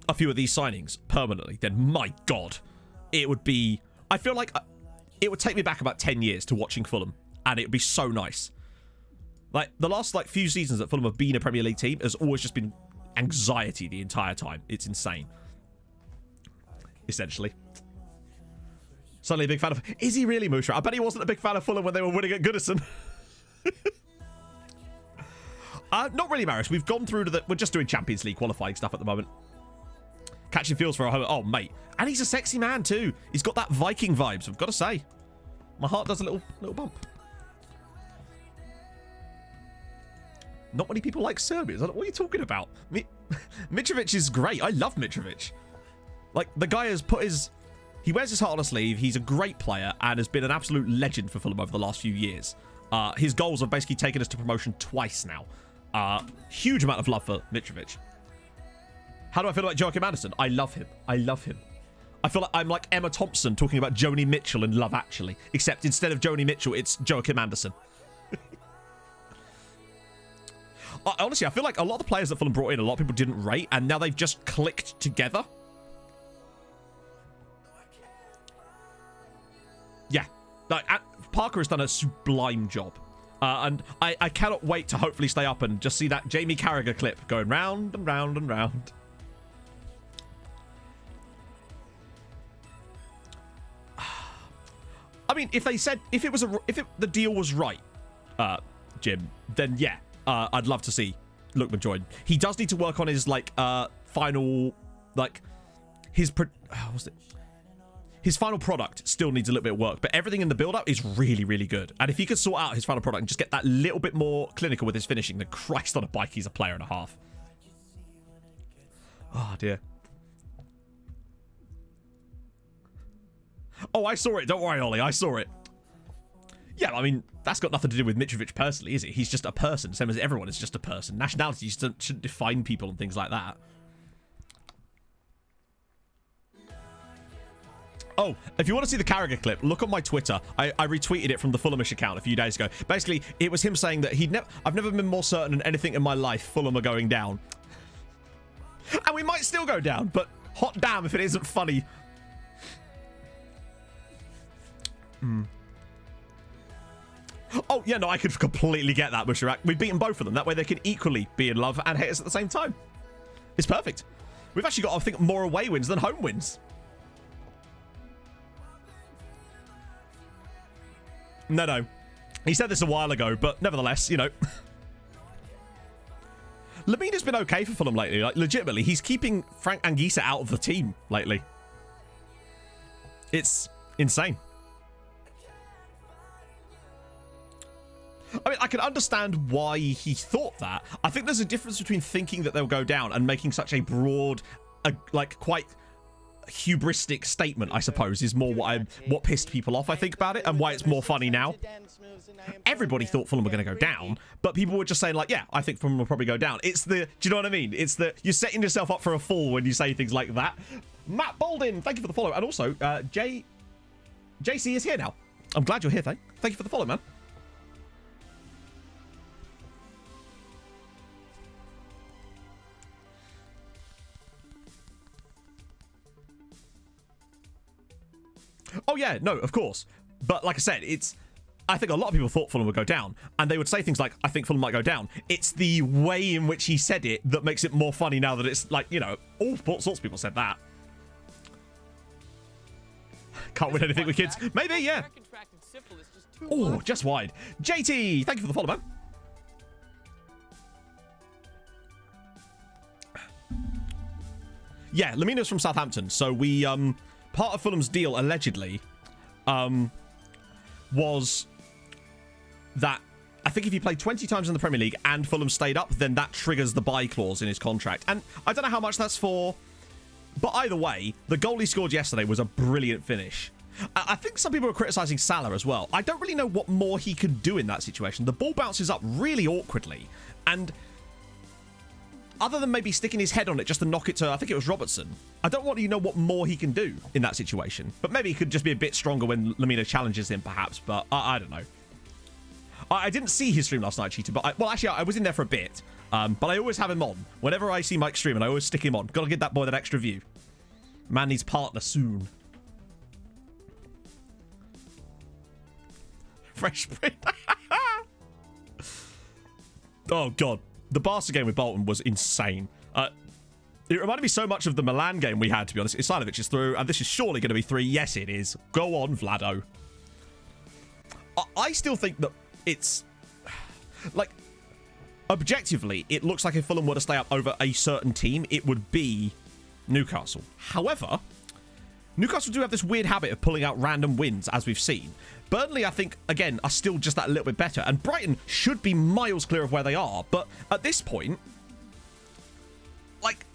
a few of these signings permanently, then my God, it would be... I feel like it would take me back about 10 years to watching Fulham, and it would be so nice. Like, the last, like, few seasons that Fulham have been a Premier League team has always just been anxiety the entire time. It's insane. Essentially. Suddenly a big fan of... Is he really, Musha? I bet he wasn't a big fan of Fulham when they were winning at Goodison. Not really, Maris. We've gone through to the... We're just doing Champions League qualifying stuff at the moment. Catching feels for a home. Oh, mate. And he's a sexy man, too. He's got that Viking vibes, I've got to say. My heart does a little bump. Not many people like Serbians. What are you talking about? Mitrovic is great. I love Mitrovic. Like, the guy has put his... He wears his heart on a sleeve. He's a great player and has been an absolute legend for Fulham over the last few years. His goals have basically taken us to promotion twice now. Huge amount of love for Mitrovic. How do I feel about Joachim Anderson? I love him. I love him. I feel like I'm like Emma Thompson talking about Joni Mitchell in Love Actually. Except instead of Joni Mitchell, it's Joachim Anderson. Honestly, I feel like a lot of the players that Fulham brought in, a lot of people didn't rate, and now they've just clicked together. Yeah. Like, Parker has done a sublime job. And I cannot wait to hopefully stay up and just see that Jamie Carragher clip going round and round and round. I mean, if the deal was right, Jim, then yeah, I'd love to see Lookman join. He does need to work on his final, his final product still needs a little bit of work, but everything in the build-up is really, really good. And if he could sort out his final product and just get that little bit more clinical with his finishing, then Christ on a bike, he's a player and a half. Oh, dear. Oh, I saw it. Don't worry, Ollie. I saw it. Yeah, I mean, that's got nothing to do with Mitrovic personally, is it? He's just a person, same as everyone is just a person. Nationality shouldn't define people and things like that. Oh, if you want to see the Carragher clip, look on my Twitter. I retweeted it from the Fulhamish account a few days ago. Basically, it was him saying that I've never been more certain in anything in my life Fulham are going down. And we might still go down, but hot damn if it isn't funny. Oh, yeah, no, I could completely get that, Musharak. We've beaten both of them. That way they can equally be in love and hate us at the same time. It's perfect. We've actually got, I think, more away wins than home wins. No. He said this a while ago, but nevertheless, you know. Lemina's been okay for Fulham lately. Like, legitimately, he's keeping Frank Anguissa out of the team lately. It's insane. I mean, I can understand why he thought that. I think there's a difference between thinking that they'll go down and making such a broad, like, quite hubristic statement, I suppose, is more what pissed people off, I think, about it, and why it's more funny now. Everybody thought Fulham were going to go down, but people were just saying, like, yeah, I think Fulham will probably go down. It's the, do you know what I mean? It's the, you're setting yourself up for a fall when you say things like that. Matt Bolden, thank you for the follow. And also, JC is here now. I'm glad you're here, thank you for the follow, man. Oh, yeah, no, of course. But like I said, I think a lot of people thought Fulham would go down, and they would say things like, I think Fulham might go down. It's the way in which he said it that makes it more funny now that it's like, you know, all sorts of people said that. Can't win anything with kids. Maybe, yeah. Oh, just wide. JT, thank you for the follow, man. Yeah, Lamina's from Southampton, so we, part of Fulham's deal, allegedly, was that I think if he played 20 times in the Premier League and Fulham stayed up, then that triggers the buy clause in his contract. And I don't know how much that's for, but either way, the goal he scored yesterday was a brilliant finish. I think some people are criticising Salah as well. I don't really know what more he could do in that situation. The ball bounces up really awkwardly, and other than maybe sticking his head on it just to knock it to, I think it was Robertson, I don't want to know what more he can do in that situation. But maybe he could just be a bit stronger when Lamina challenges him, perhaps. But I don't know. I didn't see his stream last night, Cheetah. But well, actually, I was in there for a bit. But I always have him on. Whenever I see Mike stream, and I always stick him on. Got to give that boy that extra view. Man needs partner soon. Fresh print. Oh, God. The Barca game with Bolton was insane. It reminded me so much of the Milan game we had, to be honest. Isailovic is through, and this is surely going to be 3. Yes, it is. Go on, Vlado. I still think that it's... Like, objectively, it looks like if Fulham were to stay up over a certain team, it would be Newcastle. However, Newcastle do have this weird habit of pulling out random wins, as we've seen. Burnley, I think, again, are still just that little bit better. And Brighton should be miles clear of where they are. But at this point, like,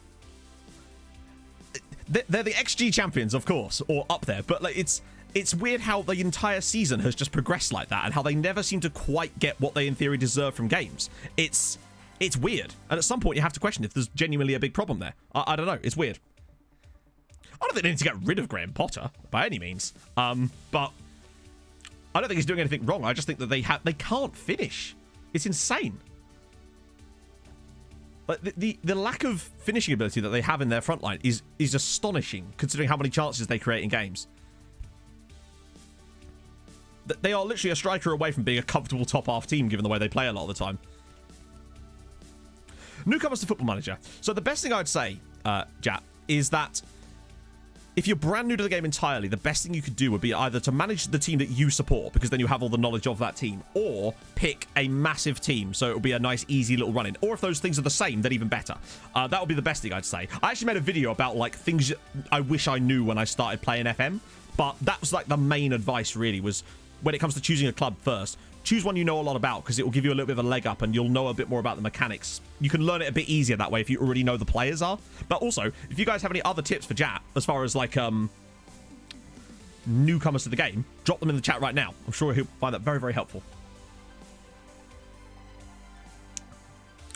they're the XG champions, of course, or up there. But like, it's weird how the entire season has just progressed like that, and how they never seem to quite get what they, in theory, deserve from games. It's weird. And at some point, you have to question if there's genuinely a big problem there. I don't know. It's weird. I don't think they need to get rid of Graham Potter, by any means. But I don't think he's doing anything wrong. I just think that they can't finish. It's insane. Like the lack of finishing ability that they have in their front line is astonishing, considering how many chances they create in games. They are literally a striker away from being a comfortable top half team, given the way they play a lot of the time. Newcomers to Football Manager. So the best thing I'd say, Jat, is that if you're brand new to the game entirely, the best thing you could do would be either to manage the team that you support, because then you have all the knowledge of that team, or pick a massive team, so it'll be a nice, easy little run-in. Or if those things are the same, then even better. That would be the best thing I'd say. I actually made a video about, like, things I wish I knew when I started playing FM, but that was, like, the main advice, really, was when it comes to choosing a club first, choose one you know a lot about, because it will give you a little bit of a leg up and you'll know a bit more about the mechanics. You can learn it a bit easier that way if you already know the players are. But also, if you guys have any other tips for Jat, as far as like newcomers to the game, drop them in the chat right now. I'm sure he'll find that very, very helpful.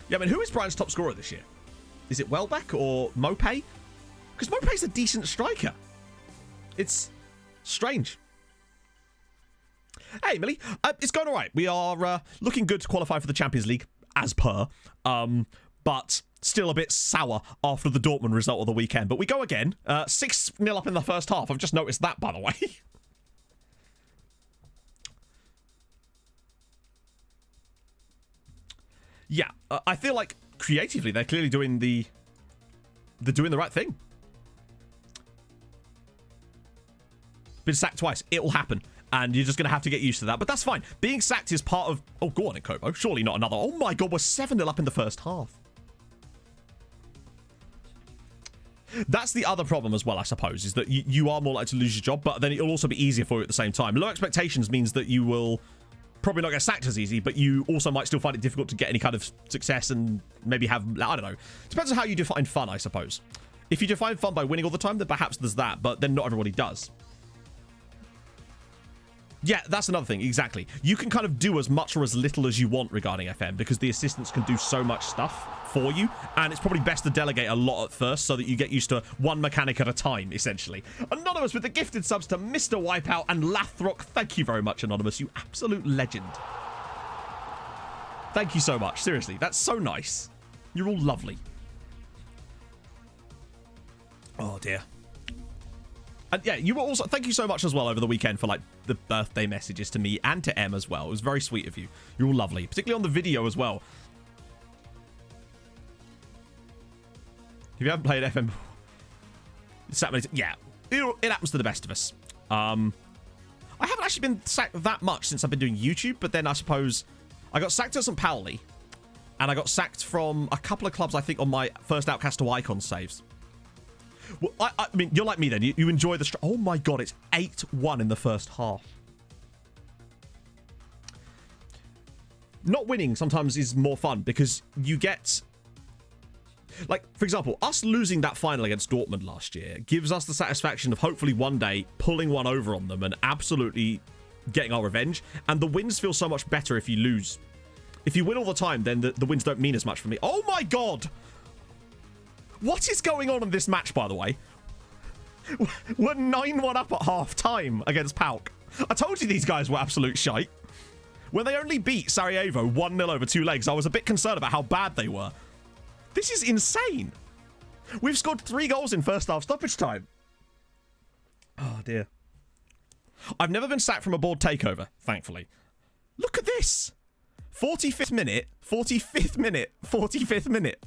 Yeah, I mean, who is Brighton's top scorer this year? Is it Welbeck or Mopé? Because Mopé's a decent striker. It's strange. Hey, Millie. It's going all right. We are looking good to qualify for the Champions League, as per. But still a bit sour after the Dortmund result of the weekend. But we go again. 6-0 up in the first half. I've just noticed that, by the way. Yeah, I feel like creatively they're clearly doing the right thing. Been sacked twice. It will happen. And you're just going to have to get used to that. But that's fine. Being sacked is part of... Oh, go on, Kobo. Surely not another. Oh, my God. We're 7-0 up in the first half. That's the other problem as well, I suppose, is that you are more likely to lose your job, but then it'll also be easier for you at the same time. Low expectations means that you will probably not get sacked as easy, but you also might still find it difficult to get any kind of success and maybe have... I don't know. Depends on how you define fun, I suppose. If you define fun by winning all the time, then perhaps there's that, but then not everybody does. Yeah, that's another thing, exactly. You can kind of do as much or as little as you want regarding FM because the assistants can do so much stuff for you, and it's probably best to delegate a lot at first so that you get used to one mechanic at a time, essentially. Anonymous with the gifted subs to Mr. Wipeout and Lathrok. Thank you very much, Anonymous, you absolute legend. Thank you so much, seriously, that's so nice. You're all lovely. Oh, dear. And yeah, you were also... Thank you so much as well over the weekend for, like, the birthday messages to me and to Em as well. It was very sweet of you. You're all lovely. Particularly on the video as well. If you haven't played FM... Yeah. It happens to the best of us. I haven't actually been sacked that much since I've been doing YouTube, but then I suppose... I got sacked at St. Pauli, and I got sacked from a couple of clubs, I think, on my first Outcast to Icon saves. Well, I mean, you're like me then. You enjoy the... Oh, my God. It's 8-1 in the first half. Not winning sometimes is more fun because you get... Like, for example, us losing that final against Dortmund last year gives us the satisfaction of hopefully one day pulling one over on them and absolutely getting our revenge. And the wins feel so much better if you lose. If you win all the time, then the wins don't mean as much for me. Oh, my God! What is going on in this match, by the way? We're 9-1 up at half-time against PAOK. I told you these guys were absolute shite. When they only beat Sarajevo 1-0 over 2 legs, I was a bit concerned about how bad they were. This is insane. We've scored 3 goals in first half stoppage time. Oh, dear. I've never been sacked from a board takeover, thankfully. Look at this. 45th minute, 45th minute, 45th minute.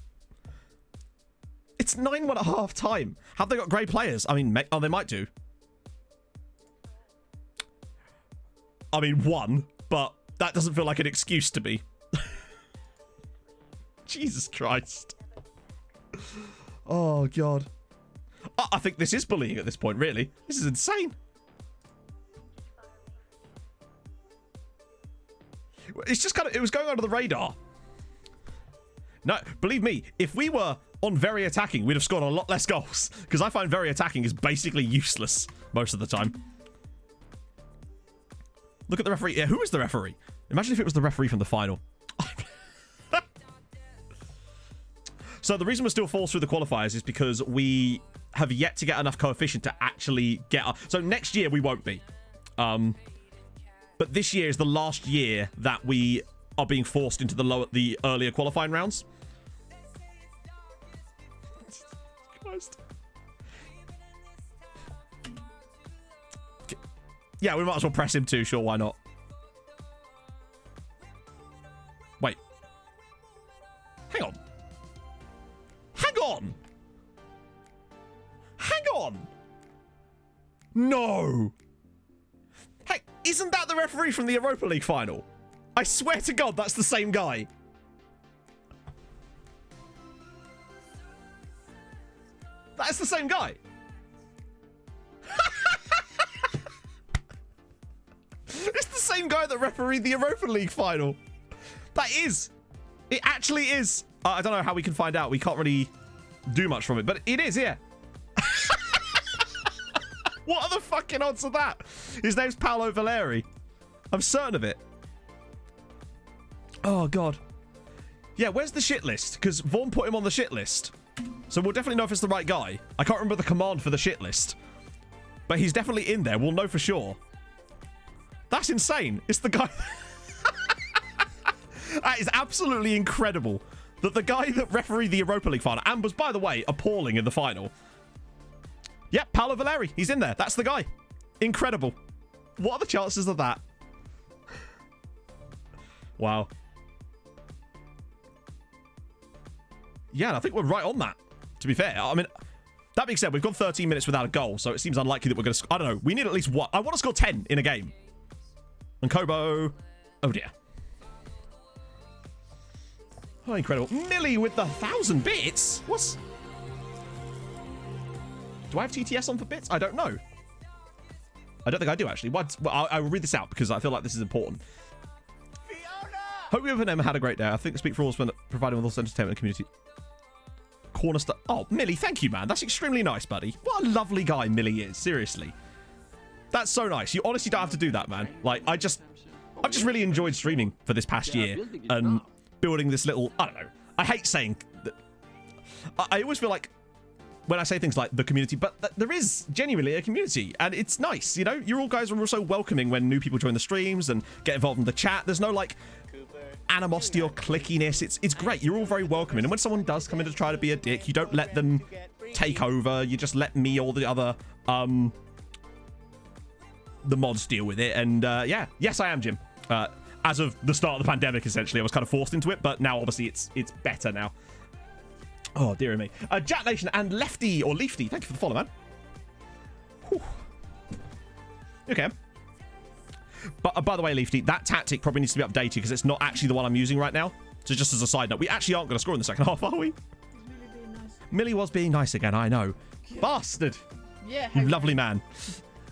It's 9-1 at half time. Have they got great players? I mean, oh, they might do. I mean, one, but that doesn't feel like an excuse to me. Jesus Christ. Oh, God. I think this is bullying at this point, really. This is insane. It's just kind of, it was going under the radar. No, believe me, if we were on very attacking, we'd have scored a lot less goals. Because I find very attacking is basically useless most of the time. Look at the referee. Yeah, who is the referee? Imagine if it was the referee from the final. So the reason we're still falls through the qualifiers is because we have yet to get enough coefficient to actually get up. So next year we won't be. But this year is the last year that we are being forced into the earlier qualifying rounds. Christ. Yeah, we might as well press him too. Sure, why not? Wait. Hang on. Hang on. Hang on. No. Hey, isn't that the referee from the Europa League final? I swear to God, that's the same guy. That's the same guy. It's the same guy that refereed the Europa League final. That is. It actually is. I don't know how we can find out. We can't really do much from it, but it is, yeah. What are the fucking odds of that? His name's Paolo Valeri. I'm certain of it. Oh, God. Yeah, where's the shit list? Because Vaughn put him on the shit list. So we'll definitely know if it's the right guy. I can't remember the command for the shit list. But he's definitely in there. We'll know for sure. That's insane. It's the guy... That is absolutely incredible. That the guy that refereed the Europa League final, and was, by the way, appalling in the final. Yep, Paolo Valeri. He's in there. That's the guy. Incredible. What are the chances of that? Wow. Yeah, I think we're right on that, to be fair. I mean, that being said, we've gone 13 minutes without a goal, so it seems unlikely that we're going to... I don't know. We need at least one. I want to score 10 in a game. And Kobo... Oh, dear. Oh, incredible. Millie with the 1,000 bits? What's... Do I have TTS on for bits? I don't know. I don't think I do, actually. What? Well, I will read this out because I feel like this is important. Fiona! Hope you and Emma had a great day. I think Speak for All has been providing with all entertainment community. Cornerstone. Oh, Millie, thank you, man. That's extremely nice, buddy. What a lovely guy Millie is. Seriously. That's so nice. You honestly don't have to do that, man. Like, I've just really enjoyed streaming for this past year and building this little... I don't know. I hate saying that. I always feel like when I say things like the community, but there is genuinely a community, and it's nice, you know? You all guys are also welcoming when new people join the streams and get involved in the chat. There's no, like, animosity or clickiness. It's great. You're all very welcoming, and when someone does come in to try to be a dick, you don't let them take over. You just let me or the other, the mods deal with it, and, yeah. Yes, I am, Jim. As of the start of the pandemic, essentially, I was kind of forced into it, but now, obviously, it's better now. Oh, dear me. Jack Nation and Lefty, or Leafty, thank you for the follow, man. Whew. Okay. But, by the way, Leafty, that tactic probably needs to be updated because it's not actually the one I'm using right now. So just as a side note, we actually aren't going to score in the second half, are we? Millie was being nice again, I know. Yeah. Bastard! Yeah. You lovely man.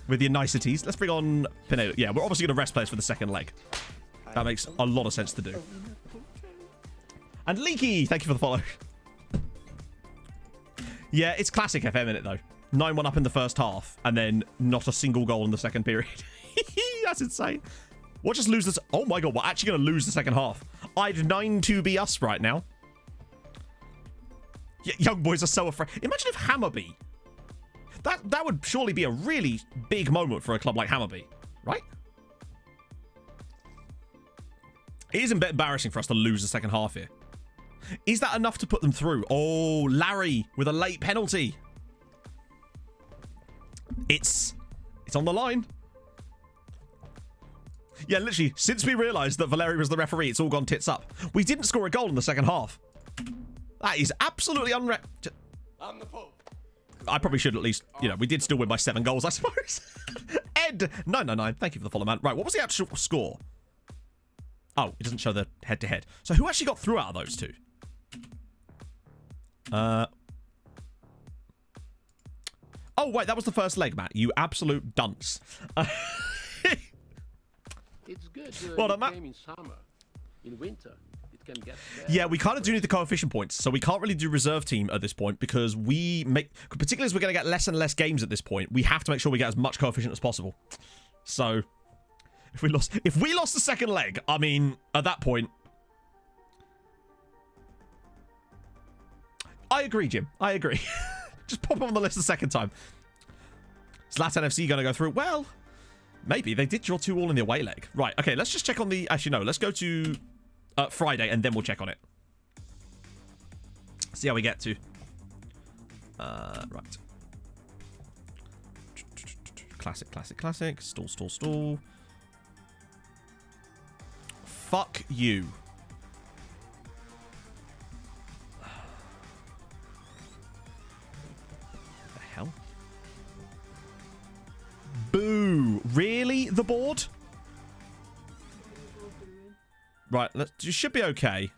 With your niceties. Let's bring on Pinedo. Yeah, we're obviously going to rest players for the second leg. That makes a lot of sense to do. And Leaky, thank you for the follow. Yeah, it's classic FM in it, though. 9-1 up in the first half, and then not a single goal in the second period. That's insane. We'll just lose this. Oh my god, we're actually going to lose the second half. I'd 9-2 be us right now. Young boys are so afraid. Imagine if Hammerby. That would surely be a really big moment for a club like Hammerby, right? It is a bit embarrassing for us to lose the second half here. Is that enough to put them through? Oh, Larry with a late penalty. It's on the line. Yeah, literally, since we realised that Valeri was the referee, it's all gone tits up. We didn't score a goal in the second half. That is absolutely I'm the Pope. I probably should at least, you know, we did still win by 7 goals, I suppose. Ed, 999, thank you for the follow, man. Right, what was the actual score? Oh, it doesn't show the head-to-head. So who actually got through out of those two? Oh, wait, that was the first leg, Matt. You absolute dunce. It's good. Well done, Matt. In summer, in winter, it can get bad. Yeah, we kind of do need the coefficient points, so we can't really do reserve team at this point because we make, particularly as we're going to get less and less games at this point, we have to make sure we get as much coefficient as possible. So, if we lost the second leg, I mean, at that point, I agree, Jim. I agree. Just pop them on the list the second time. Zlatan FC going to go through? Well, maybe. They did draw 2-2 in the away leg. Right, okay, let's just check on the... Actually, no, let's go to Friday, and then we'll check on it. See how we get to. Right. Classic, classic, classic. Stall, stall, stall. Fuck you. Hell? Boo! Really? The board? Right, you should be okay.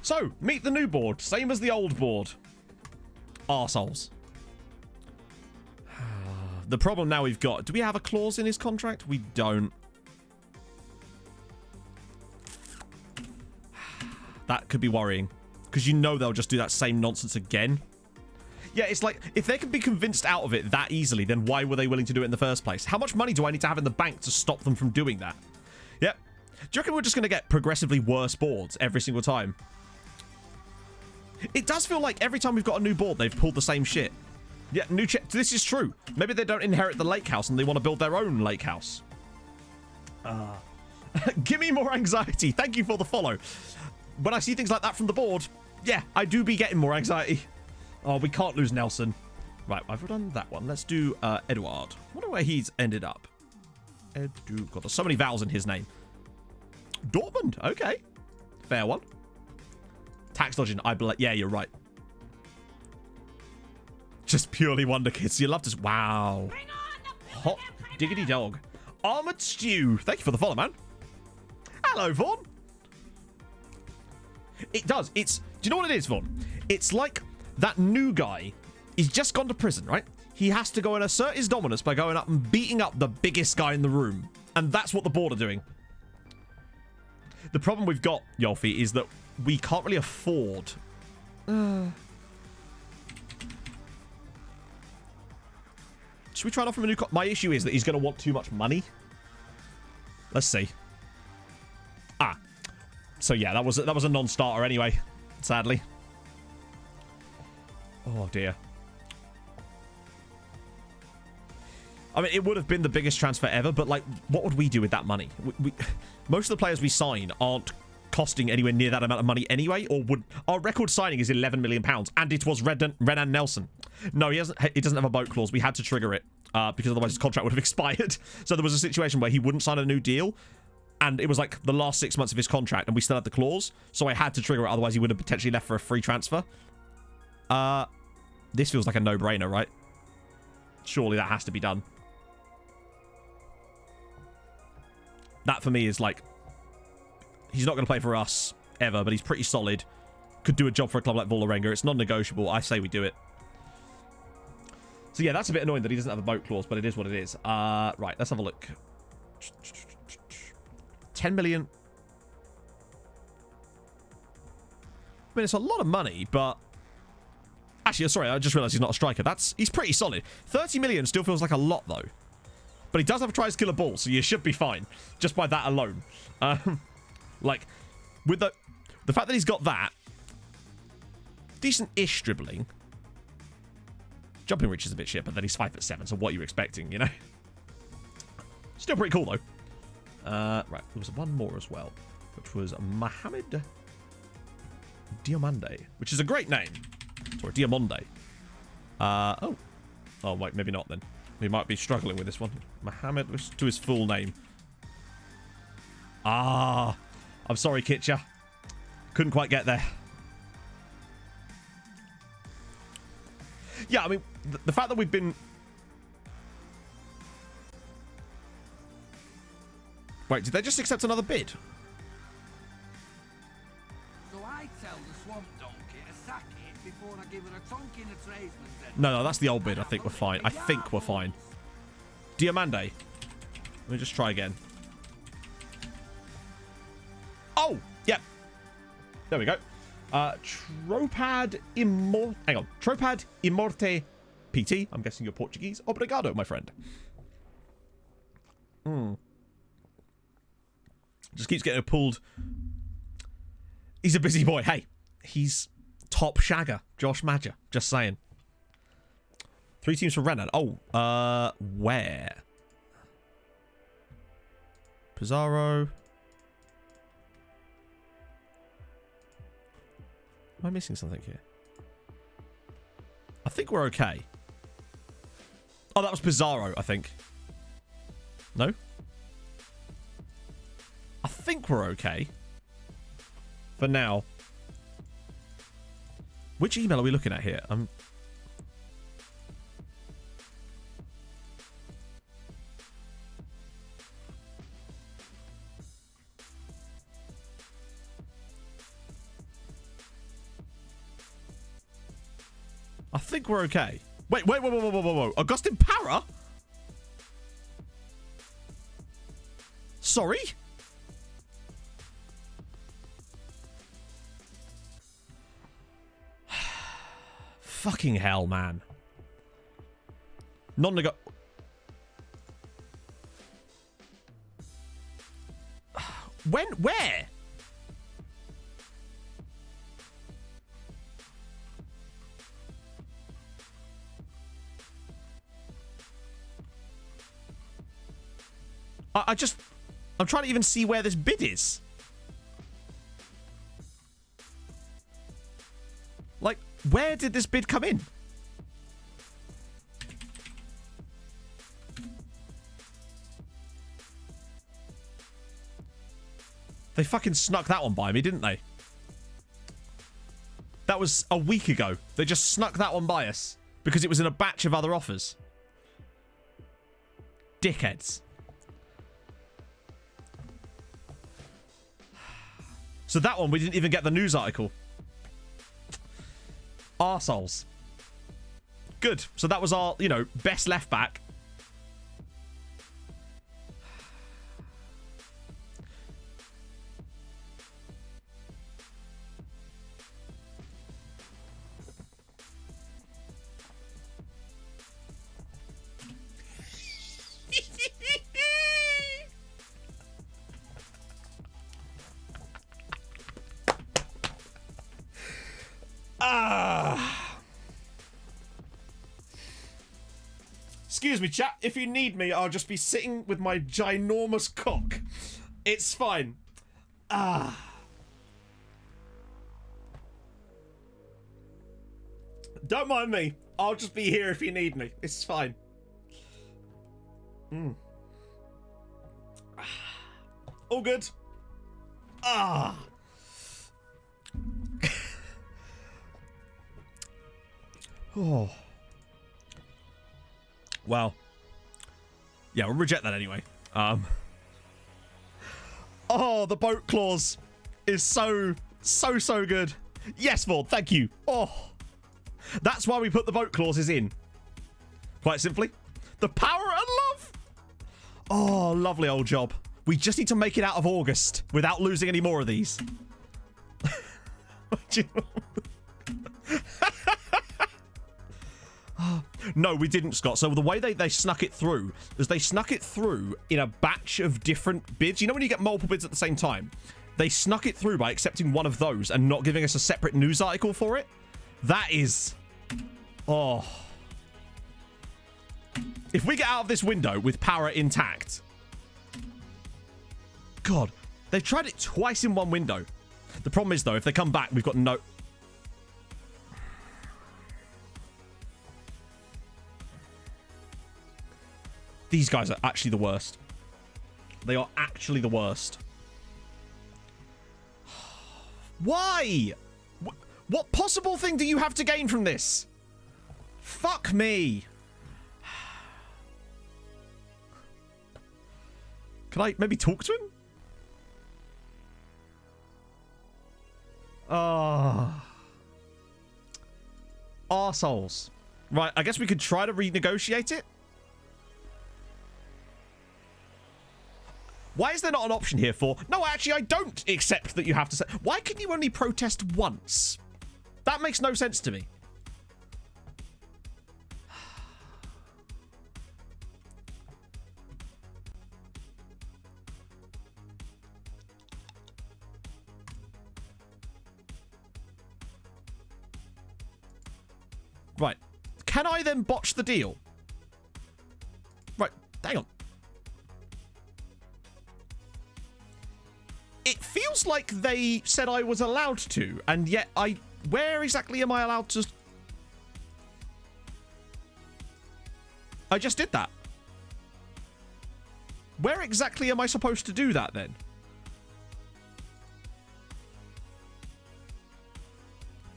So, meet the new board. Same as the old board. Arseholes. The problem now we've got... Do we have a clause in his contract? We don't. That could be worrying. because you know they'll just do that same nonsense again. Yeah, it's like, if they can be convinced out of it that easily, then why were they willing to do it in the first place? How much money do I need to have in the bank to stop them from doing that? Yep. Do you reckon we're just going to get progressively worse boards every single time? It does feel like every time we've got a new board, they've pulled the same shit. Yeah, this is true. Maybe they don't inherit the lake house and they want to build their own lake house. Give me more anxiety. Thank you for the follow. When I see things like that from the board, yeah, I do be getting more anxiety. Oh, we can't lose Nelson. Right, I've done that one. Let's do Eduard. Wonder where he's ended up. God, there's so many vowels in his name. Dortmund. Okay. Fair one. Tax dodging. I believe. Yeah, you're right. Just purely Wonder Kids. You love to. Wow. Hot diggity dog. Armored Stew. Thank you for the follow, man. Hello, Vaughn. It does. Do you know what it is, Vaughn? It's like that new guy. He's just gone to prison, right? He has to go and assert his dominance by going up and beating up the biggest guy in the room. And that's what the board are doing. The problem we've got, Yolfi, is that we can't really afford... Should we try it off from a new... My issue is that he's going to want too much money. Let's see. So yeah, that was a non-starter anyway, sadly. Oh dear. I mean, it would have been the biggest transfer ever, but like, what would we do with that money? Most of the players we sign aren't costing anywhere near that amount of money anyway, or would... Our record signing is £11 million, and it was Renan Nelson. No, he doesn't have a boat clause. We had to trigger it, because otherwise his contract would have expired. So there was a situation where he wouldn't sign a new deal, and it was like the last 6 months of his contract, and we still had the clause, so I had to trigger it, otherwise he would have potentially left for a free transfer. This feels like a no-brainer, right? Surely that has to be done. That, for me, is like... He's not going to play for us, ever, but he's pretty solid. Could do a job for a club like Vålerenga. It's non-negotiable. I say we do it. So, yeah, that's a bit annoying that he doesn't have a boat clause, but it is what it is. Right, let's have a look. 10 million. I mean, it's a lot of money, but... Actually, sorry, I just realised he's not a striker. He's pretty solid. 30 million still feels like a lot, though. But he does have a try to kill a ball, so you should be fine. Just by that alone. Like, with the fact that he's got that. Decent-ish dribbling. Jumping reach is a bit shit, but then he's 5'7", so what are you expecting, you know? Still pretty cool, though. Right, there was one more as well, which was Mohamed Diomande, which is a great name. Sorry, Diamonde. Oh, wait, maybe not then. We might be struggling with this one. Mohamed, to his full name. I'm sorry, Kitcher. Couldn't quite get there. Yeah, I mean, the fact that we've been... Wait, did they just accept another bid? So I tell the swamp donkey to sack it before I give her a tonk in the tradesman's head. No, that's the old bid. I think we're fine. I think we're fine. Diamande. Let me just try again. Oh, yep. There we go. Tropad Imorte PT. I'm guessing you're Portuguese. Obrigado, my friend. Just keeps getting pulled. He's a busy boy. Hey, he's top shagger. Josh Madger. Just saying. 3 teams for Renan. Oh, where? Pizarro. Am I missing something here? I think we're okay. Oh, that was Pizarro, I think. No? I think we're okay. For now. Which email are we looking at here? I think we're okay. Wait. Whoa. Augustin Parra? Sorry? Fucking hell, man. Non-nego... When? Where? I'm trying to even see where this bid is. Like, where did this bid come in? They fucking snuck that one by me, didn't they? That was a week ago. They just snuck that one by us because it was in a batch of other offers. Dickheads. So that one, we didn't even get the news article. Arseholes. Good. So that was our, you know, best left back. Excuse me, chat. If you need me, I'll just be sitting with my ginormous cock. It's fine. Don't mind me. I'll just be here if you need me. It's fine. All good. Oh. Well. Yeah, we'll reject that anyway. Oh, the boat clause is so good. Yes, Vaughn, thank you. Oh. That's why we put the boat clauses in. Quite simply. The power and love. Oh, lovely old job. We just need to make it out of August without losing any more of these. No, we didn't, Scott. So the way they snuck it through is they snuck it through in a batch of different bids. You know when you get multiple bids at the same time? They snuck it through by accepting one of those and not giving us a separate news article for it. That is... Oh. If we get out of this window with power intact... God, they've tried it twice in one window. The problem is, though, if they come back, we've got no... These guys are actually the worst. They are actually the worst. Why? What possible thing do you have to gain from this? Fuck me. Can I maybe talk to him? Arseholes. Right, I guess we could try to renegotiate it. Why is there not an option here for... No, actually, I don't accept that you have to say... Why can you only protest once? That makes no sense to me. Right. Can I then botch the deal? Right. Hang on. It feels like they said I was allowed to, and yet where exactly am I allowed to... I just did that. Where exactly am I supposed to do that, then?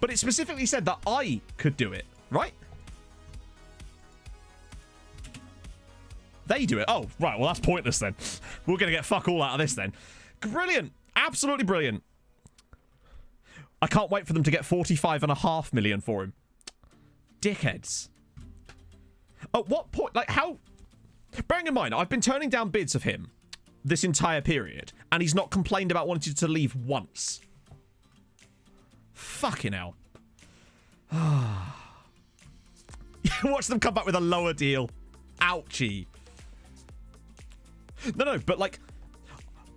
But it specifically said that I could do it, right? They do it. Oh, right, well, that's pointless, then. We're going to get fuck all out of this, then. Brilliant. Absolutely brilliant. I can't wait for them to get 45.5 million for him. Dickheads. At what point, like, how... Bearing in mind, I've been turning down bids of him this entire period, and he's not complained about wanting to leave once. Fucking hell. Watch them come back with a lower deal. Ouchie. No, but like,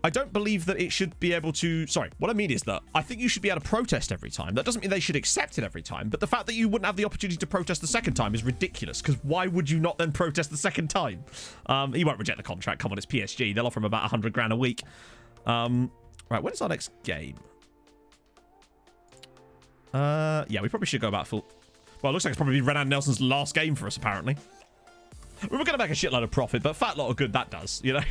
I don't believe that it should be able to... Sorry, what I mean is that I think you should be able to protest every time. That doesn't mean they should accept it every time, but the fact that you wouldn't have the opportunity to protest the second time is ridiculous, because why would you not then protest the second time? He won't reject the contract. Come on, it's PSG. They'll offer him about 100 grand a week. Right, when is our next game? Yeah, we probably should go about full... Well, it looks like it's probably Renan Nelson's last game for us, apparently. We were going to make a shitload of profit, but fat lot of good that does, you know?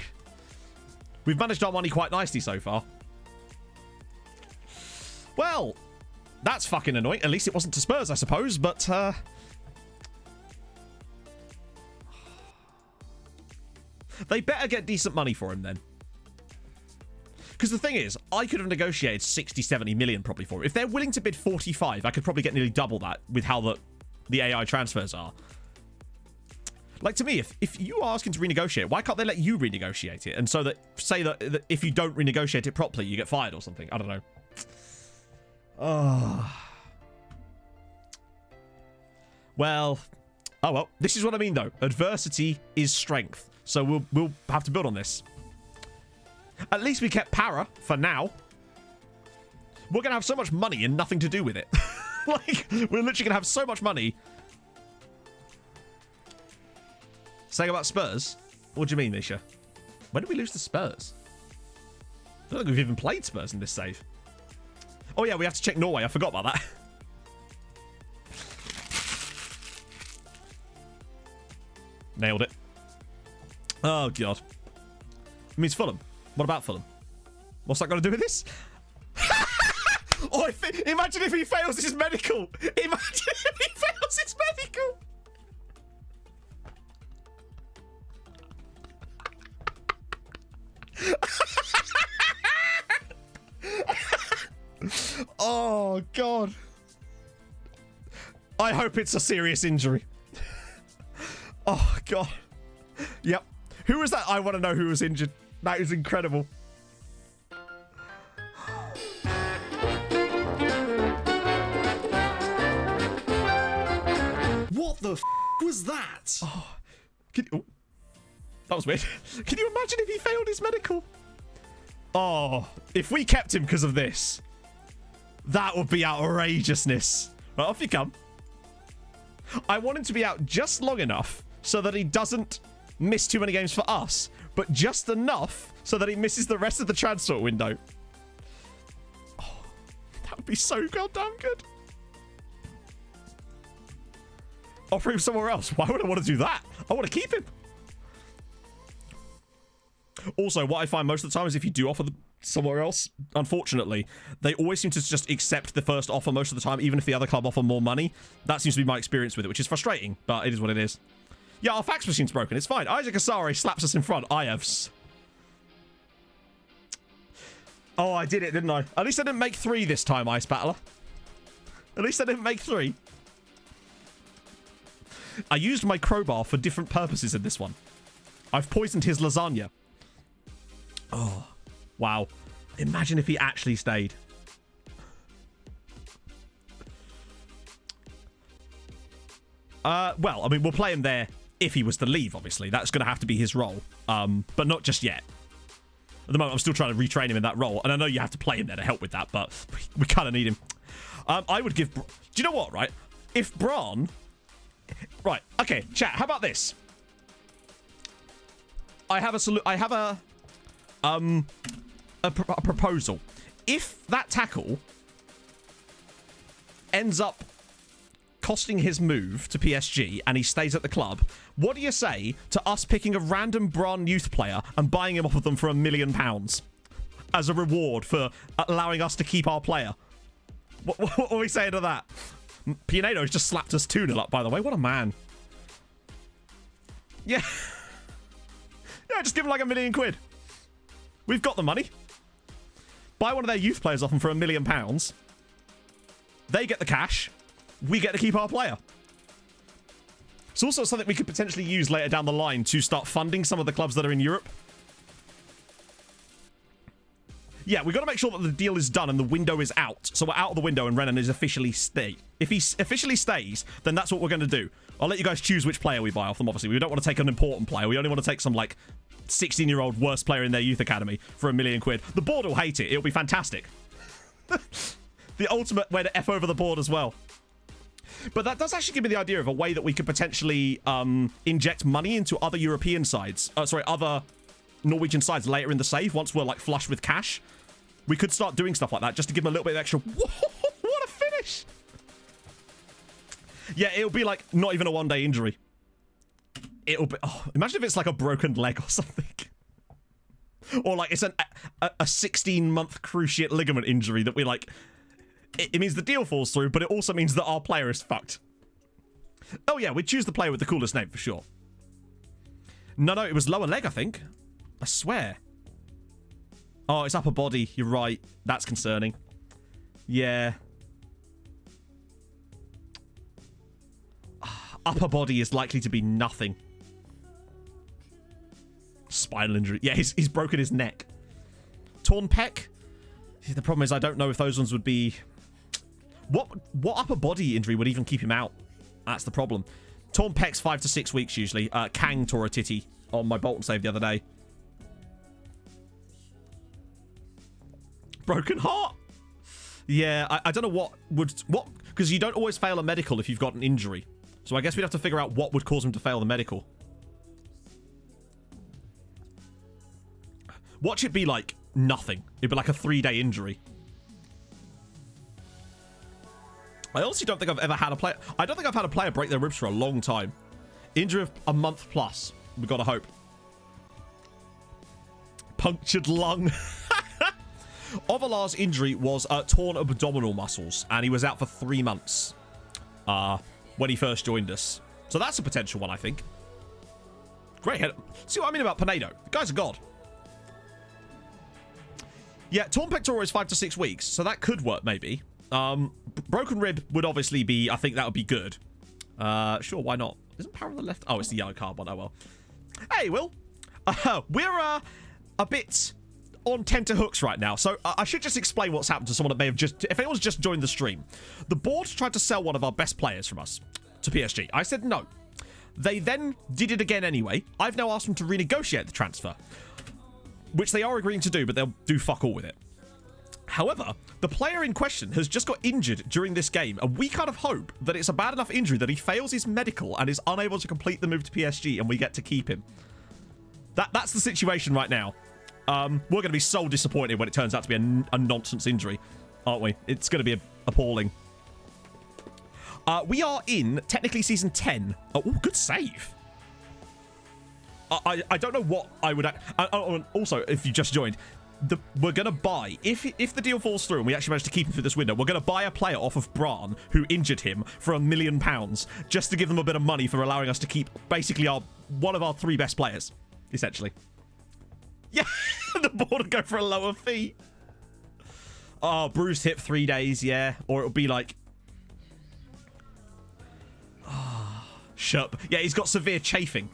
We've managed our money quite nicely so far. Well, that's fucking annoying. At least it wasn't to Spurs, I suppose, but... They better get decent money for him, then. Because the thing is, I could have negotiated 60, 70 million probably for him. If they're willing to bid 45, I could probably get nearly double that with how the AI transfers are. Like, to me, if you are asking to renegotiate, why can't they let you renegotiate it? And so that, say that if you don't renegotiate it properly, you get fired or something. I don't know. Well, oh well. This is what I mean, though. Adversity is strength. So we'll have to build on this. At least we kept Para for now. We're going to have so much money and nothing to do with it. Like, we're literally going to have so much money. Saying about Spurs? What do you mean, Misha? When did we lose to Spurs? I don't think we've even played Spurs in this save. Oh yeah, we have to check Norway. I forgot about that. Nailed it. Oh, God. It means Fulham. What about Fulham? What's that got to do with this? Oh, imagine if he fails his medical. Imagine if he fails his medical. Oh, God. I hope it's a serious injury. Oh, God. Yep. Who was that? I want to know who was injured. That is incredible. What the f was that? Oh, that was weird. Can you imagine if he failed his medical? Oh, if we kept him because of this, that would be outrageousness. Right, off you come. I want him to be out just long enough so that he doesn't miss too many games for us, but just enough so that he misses the rest of the transfer window. Oh, that would be so goddamn good. Offer him somewhere else. Why would I want to do that? I want to keep him. Also, what I find most of the time is if you do offer them somewhere else, unfortunately, they always seem to just accept the first offer most of the time, even if the other club offer more money. That seems to be my experience with it, which is frustrating, but it is what it is. Yeah, our fax machine's broken. It's fine. Isaac Asare slaps us in front. Oh, I did it, didn't I? At least I didn't make 3 this time, Ice Battler. At least I didn't make 3. I used my crowbar for different purposes in this one. I've poisoned his lasagna. Oh, wow. Imagine if he actually stayed. Well, I mean, we'll play him there if he was to leave, obviously. That's going to have to be his role. But not just yet. At the moment, I'm still trying to retrain him in that role. And I know you have to play him there to help with that, but we kind of need him. I would give... Do you know what, right? If Bran... Right, okay, chat, how about this? I have a proposal. If that tackle ends up costing his move to PSG and he stays at the club, what do you say to us picking a random Bron youth player and buying him off of them for £1 million as a reward for allowing us to keep our player? What are we saying to that? Pianedo's just slapped us 2-0 up, by the way. What a man. Yeah. Yeah, just give him like £1 million. We've got the money. Buy one of their youth players off them for £1 million. They get the cash. We get to keep our player. It's also something we could potentially use later down the line to start funding some of the clubs that are in Europe. Yeah, we've got to make sure that the deal is done and the window is out. So we're out of the window and Renan is officially stay. If he officially stays, then that's what we're going to do. I'll let you guys choose which player we buy off them, obviously. We don't want to take an important player. We only want to take some, like, 16-year-old worst player in their youth academy for £1 million. The board will hate it. It'll be fantastic. The ultimate way to F over the board as well. But that does actually give me the idea of a way that we could potentially inject money into other European sides. Other Norwegian sides later in the save once we're, like, flush with cash. We could start doing stuff like that just to give them a little bit of extra. What a finish! Yeah, it'll be like not even a one-day injury. It'll be. Oh, imagine if it's like a broken leg or something, or like it's a 16-month cruciate ligament injury that we like. It means the deal falls through, but it also means that our player is fucked. Oh yeah, we choose the player with the coolest name for sure. No, it was lower leg, I think. I swear. Oh, it's upper body. You're right. That's concerning. Yeah. Upper body is likely to be nothing. Spinal injury. Yeah, he's broken his neck. Torn pec. The problem is I don't know if those ones would be... What upper body injury would even keep him out? That's the problem. Torn pec's 5 to 6 weeks usually. Kang tore a titty on my Bolton save the other day. Broken heart. Yeah, I don't know what because you don't always fail a medical if you've got an injury. So I guess we'd have to figure out what would cause him to fail the medical. Watch it be like nothing. It'd be like a 3-day injury. I honestly don't think I've ever had a player... I don't think I've had a player break their ribs for a long time. Injury of a month plus. We've got to hope. Punctured lung. Ovalar's injury was torn abdominal muscles, and he was out for 3 months when he first joined us. So that's a potential one, I think. Great head. See what I mean about Pinedo? The guy's a god. Yeah, torn pectoral is 5 to 6 weeks, so that could work, maybe. Broken rib would obviously be... I think that would be good. Sure, why not? Isn't power on the left? Oh, it's the yellow card one. Oh, well. Hey, Will. We're a bit... on tenterhooks right now. So I should just explain what's happened to someone that may have just... If anyone's just joined the stream. The board tried to sell one of our best players from us to PSG. I said no. They then did it again anyway. I've now asked them to renegotiate the transfer, which they are agreeing to do, but they'll do fuck all with it. However, the player in question has just got injured during this game, and we kind of hope that it's a bad enough injury that he fails his medical and is unable to complete the move to PSG, and we get to keep him. That's the situation right now. We're going to be so disappointed when it turns out to be a nonsense injury, aren't we? It's going to be appalling. We are in, technically, Season 10. Oh, good save. I don't know what I would... Also, if you just joined, we're going to buy... If the deal falls through and we actually manage to keep him through this window, we're going to buy a player off of Bran who injured him for £1 million just to give them a bit of money for allowing us to keep basically one of our 3 best players, essentially. Yeah, the board will go for a lower fee. Oh, bruised hip 3 days, yeah. Or it'll be like... Oh, shup. Yeah, he's got severe chafing.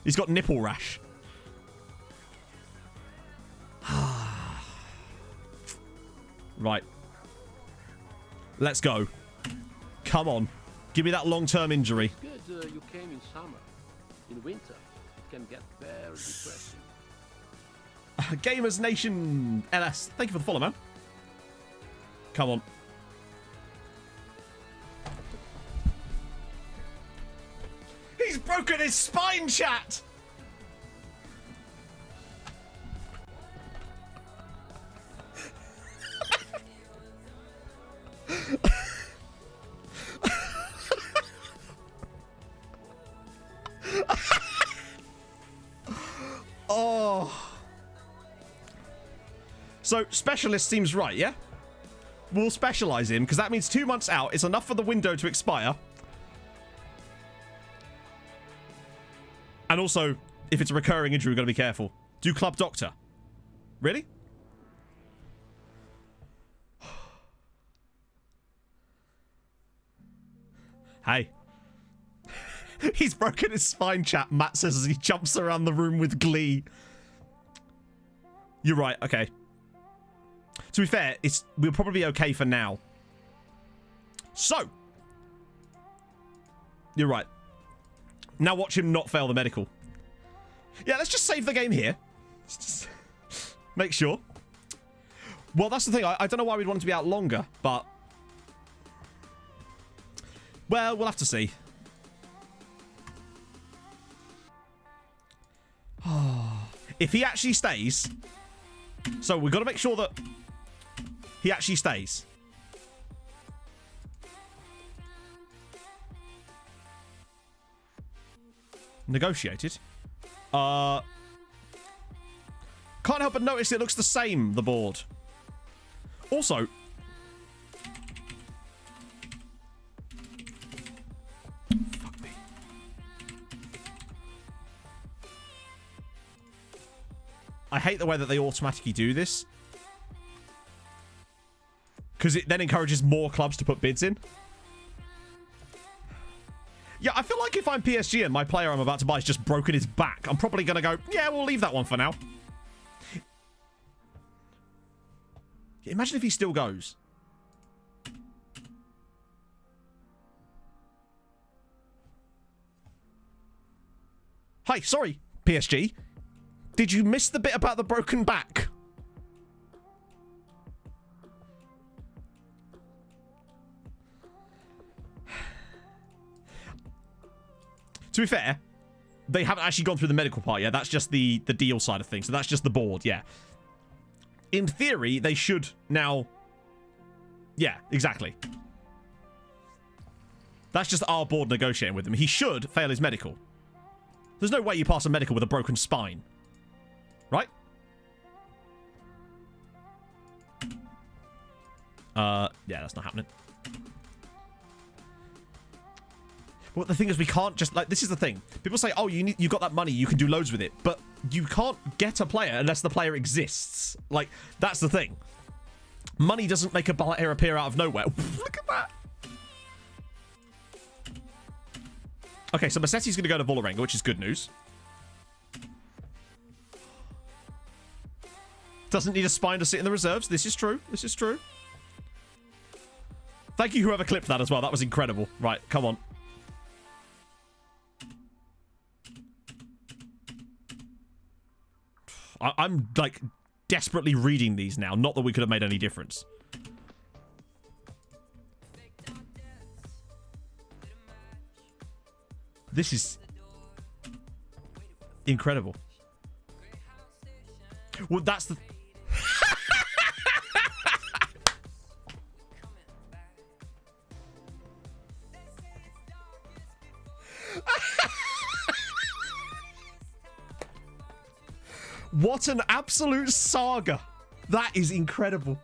He's got nipple rash. Right. Let's go. Come on. Give me that long-term injury. Good, you came in summer. In winter, it can get very depressing. Gamers Nation LS. Thank you for the follow, man. Come on. He's broken his spine, chat! Oh. So, specialist seems right, yeah? We'll specialise him, because that means 2 months out. It's enough for the window to expire. And also, if it's a recurring injury, we've got to be careful. Do club doctor. Really? Hey. He's broken his spine, chat, Matt says as he jumps around the room with glee. You're right, okay. To be fair, we'll probably be okay for now. So. You're right. Now watch him not fail the medical. Yeah, let's just save the game here. Let's just make sure. Well, that's the thing. I don't know why we'd want it to be out longer, but... Well, we'll have to see. If he actually stays... So, we've got to make sure that he actually stays. Negotiated. Can't help but notice it looks the same, the board. Also... Fuck me. I hate the way that they automatically do this. Because it then encourages more clubs to put bids in. Yeah, I feel like if I'm PSG and my player I'm about to buy has just broken his back, I'm probably going to go, yeah, we'll leave that one for now. Imagine if he still goes. Hi, sorry, PSG. Did you miss the bit about the broken back? To be fair, they haven't actually gone through the medical part yet. That's just the deal side of things. So that's just the board, yeah. In theory, they should now... Yeah, exactly. That's just our board negotiating with him. He should fail his medical. There's no way you pass a medical with a broken spine. Right? Yeah, that's not happening. Well, the thing is, we can't just, like, this is the thing. People say, oh, you got that money, you can do loads with it. But you can't get a player unless the player exists. Like, that's the thing. Money doesn't make a player appear out of nowhere. Look at that. Okay, so Massetti's going to go to Vålerenga, which is good news. Doesn't need a spine to sit in the reserves. This is true. This is true. Thank you, whoever clipped that as well. That was incredible. Right, come on. I'm, like, desperately reading these now. Not that we could have made any difference. This is incredible. Well, that's the... What an absolute saga. That is incredible.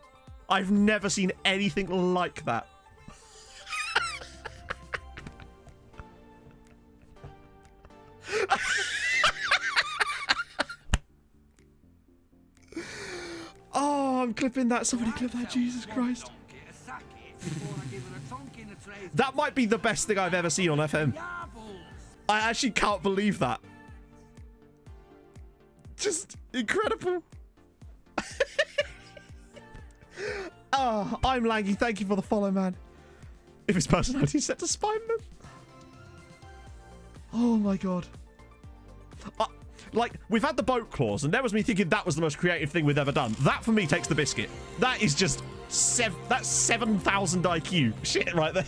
I've never seen anything like that. Oh, I'm clipping that. Somebody clip that. Jesus Christ. That might be the best thing I've ever seen on FM. I actually can't believe that. Just incredible. Oh, I'm Langy. Thank you for the follow, man. If his personality is set to Spiderman. Oh my god. Like, we've had the boat clause, and there was me thinking that was the most creative thing we've ever done. That, for me, takes the biscuit. That is just... that's 7,000 IQ. Shit right there.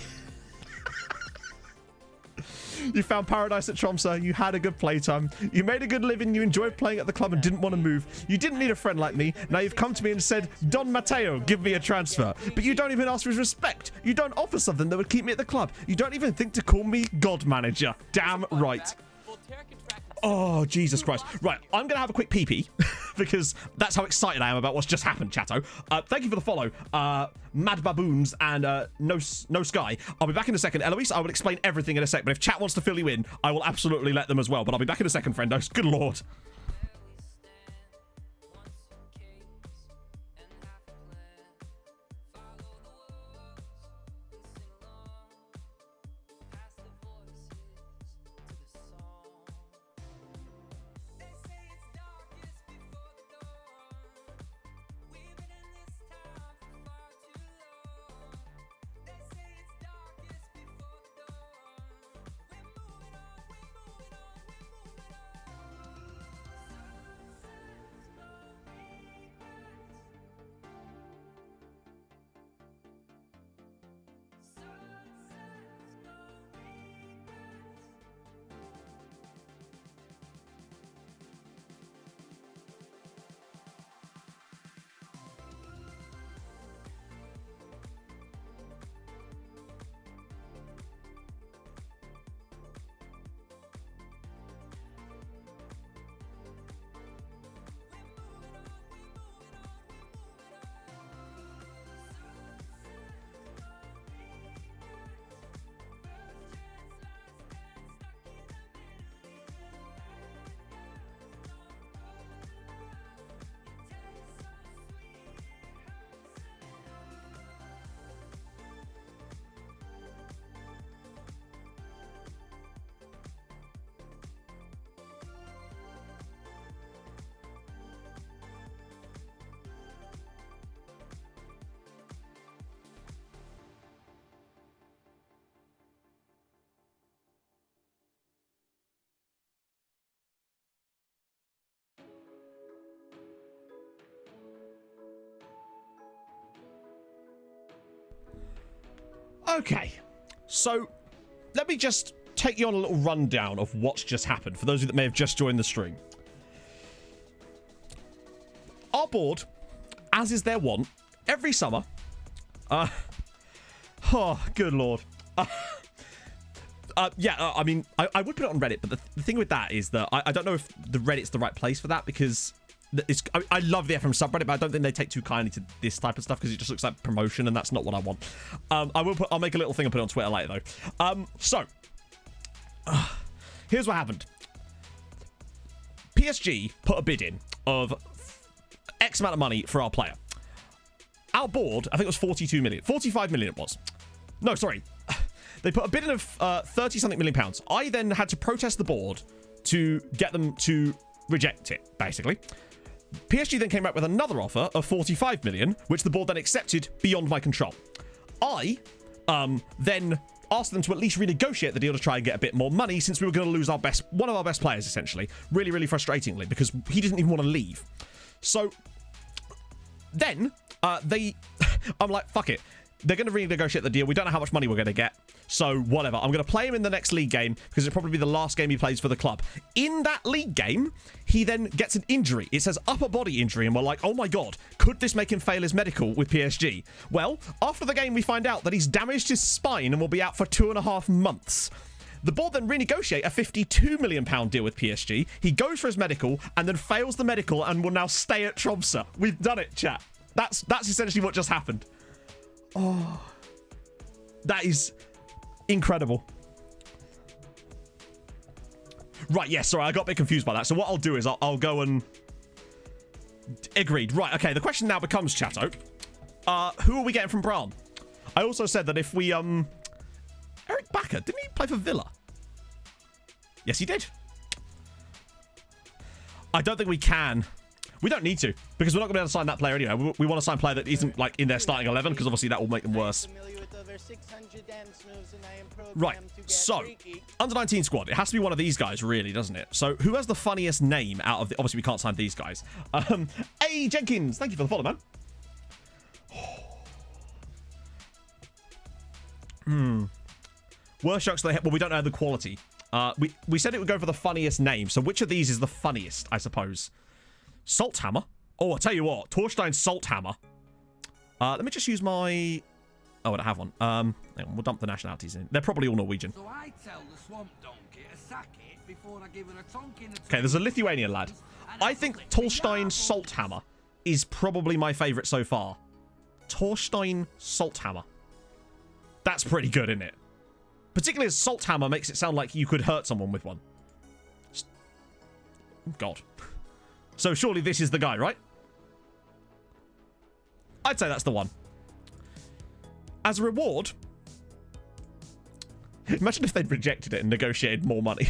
You found paradise at Tromso. You had a good playtime. You made a good living. You enjoyed playing at the club and didn't want to move. You didn't need a friend like me. Now you've come to me and said, Don Matteo, give me a transfer. But you don't even ask for his respect. You don't offer something that would keep me at the club. You don't even think to call me God Manager. Damn right. Oh, Jesus Christ. Right, I'm going to have a quick pee-pee because that's how excited I am about what's just happened, chatto. Thank you for the follow, Mad Baboons and No Sky. I'll be back in a second. Eloise, I will explain everything in a sec, but if chat wants to fill you in, I will absolutely let them as well. But I'll be back in a second, friendos. Good lord. Okay, so let me just take you on a little rundown of what's just happened for those of you that may have just joined the stream. Our board, as is their wont, every summer. Oh, good lord. I mean, I would put it on Reddit, but the thing with that is that I don't know if the Reddit's the right place for that, because I love the FM subreddit, but I don't think they take too kindly to this type of stuff because it just looks like promotion, and that's not what I want. I'll make a little thing and put it on Twitter later though. Here's what happened. PSG put a bid in of X amount of money for our player. Our board, I think it was 42 million, 45 million it was. No, sorry. They put a bid in of 30-something million pounds. I then had to protest the board to get them to reject it, basically. PSG then came back with another offer of 45 million, which the board then accepted beyond my control. I then asked them to at least renegotiate the deal to try and get a bit more money, since we were going to lose one of our best players, essentially. Really, really frustratingly, because he didn't even want to leave. So then I'm like, fuck it. They're going to renegotiate the deal. We don't know how much money we're going to get. So whatever. I'm going to play him in the next league game because it'll probably be the last game he plays for the club. In that league game, he then gets an injury. It says upper body injury, and we're like, oh my god, could this make him fail his medical with PSG? Well, after the game, we find out that he's damaged his spine and will be out for 2.5 months. The board then renegotiate a £52 million deal with PSG. He goes for his medical and then fails the medical and will now stay at Tromsø. We've done it, chat. That's essentially what just happened. Oh, that is incredible. Right, yeah, sorry, I got a bit confused by that. So what I'll do is I'll go and... Agreed. Right, okay, the question now becomes, chatto, who are we getting from Bran? I also said that if we, Eric Bakker, didn't he play for Villa? Yes, he did. I don't think we can. We don't need to, because we're not going to be able to sign that player anyway. We want to sign a player that isn't, like, in their starting 11, because obviously that will make them worse. Right, so, under-19 squad. It has to be one of these guys, really, doesn't it? So, who has the funniest name out of the... Obviously, we can't sign these guys. A. Jenkins, thank you for the follow, man. Worst jokes they have... Well, we don't know the quality. We said it would go for the funniest name, so which of these is the funniest, I suppose? Salthammer? Oh, I'll tell you what. Torstein Salthammer. Let me just use my... Oh, I don't have one. Hang on, we'll dump the nationalities in. They're probably all Norwegian. So I tell the swamp donkey to sack it before I give it a tonk in the Okay, there's a Lithuanian lad. I think Torstein Salthammer is probably my favourite so far. Torstein Salthammer. That's pretty good, isn't it? Particularly as Salthammer makes it sound like you could hurt someone with one. God. So surely this is the guy, right? I'd say that's the one. As a reward, imagine if they'd rejected it and negotiated more money.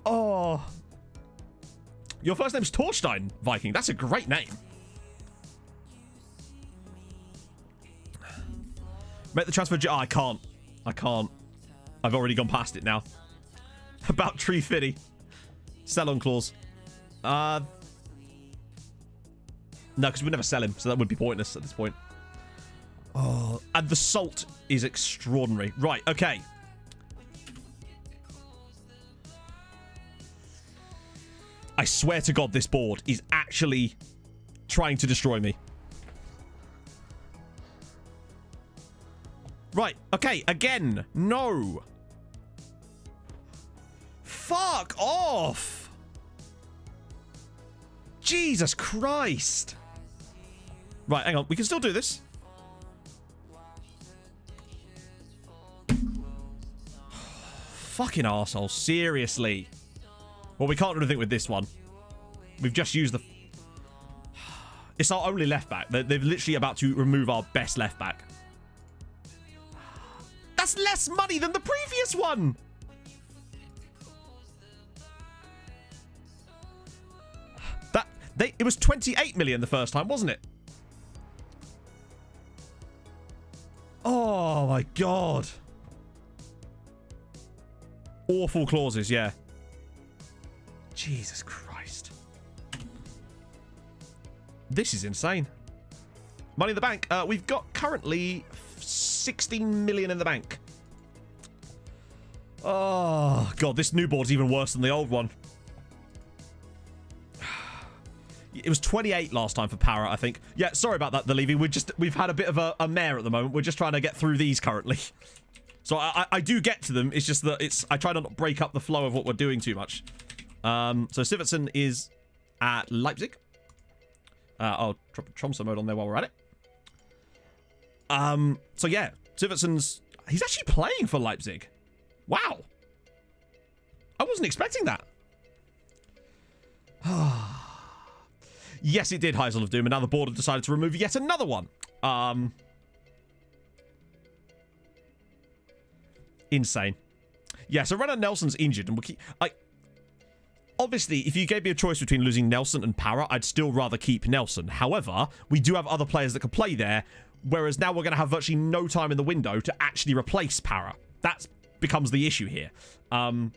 Oh. Your first name's Torstein, Viking. That's a great name. Make the transfer... Oh, I can't. I've already gone past it now. About Tree Fitty. Sell on clause. No, because we'd never sell him, so that would be pointless at this point. Oh, and the salt is extraordinary. Right, okay. I swear to God, this board is actually trying to destroy me. Right, okay, again. No. Fuck off. Jesus Christ. Right, hang on. We can still do this. Fucking arsehole. Seriously. Well, we can't do anything with this one. We've just used the... It's our only left back. They're literally about to remove our best left back. That's less money than the previous one. It was 28 million the first time, wasn't it? Oh my god. Awful clauses, yeah. Jesus Christ. This is insane. Money in the bank. We've got currently 16 million in the bank. Oh, God, this new board's even worse than the old one. It was 28 last time for Para, I think. Yeah, sorry about that, the Levy. We've had a bit of a mare at the moment. We're just trying to get through these currently. So I do get to them. It's just that I try to not break up the flow of what we're doing too much. So Sivertsen is at Leipzig. I'll drop Tromso mode on there while we're at it. So yeah, Sivertsen's... He's actually playing for Leipzig. Wow. I wasn't expecting that. Yes, it did, Heisel of Doom, and now the board have decided to remove yet another one. Insane. Yeah, so Renan Nelson's injured, and we'll keep... Obviously, if you gave me a choice between losing Nelson and Para, I'd still rather keep Nelson. However, we do have other players that can play there, whereas now we're going to have virtually no time in the window to actually replace Para. That becomes the issue here. Right,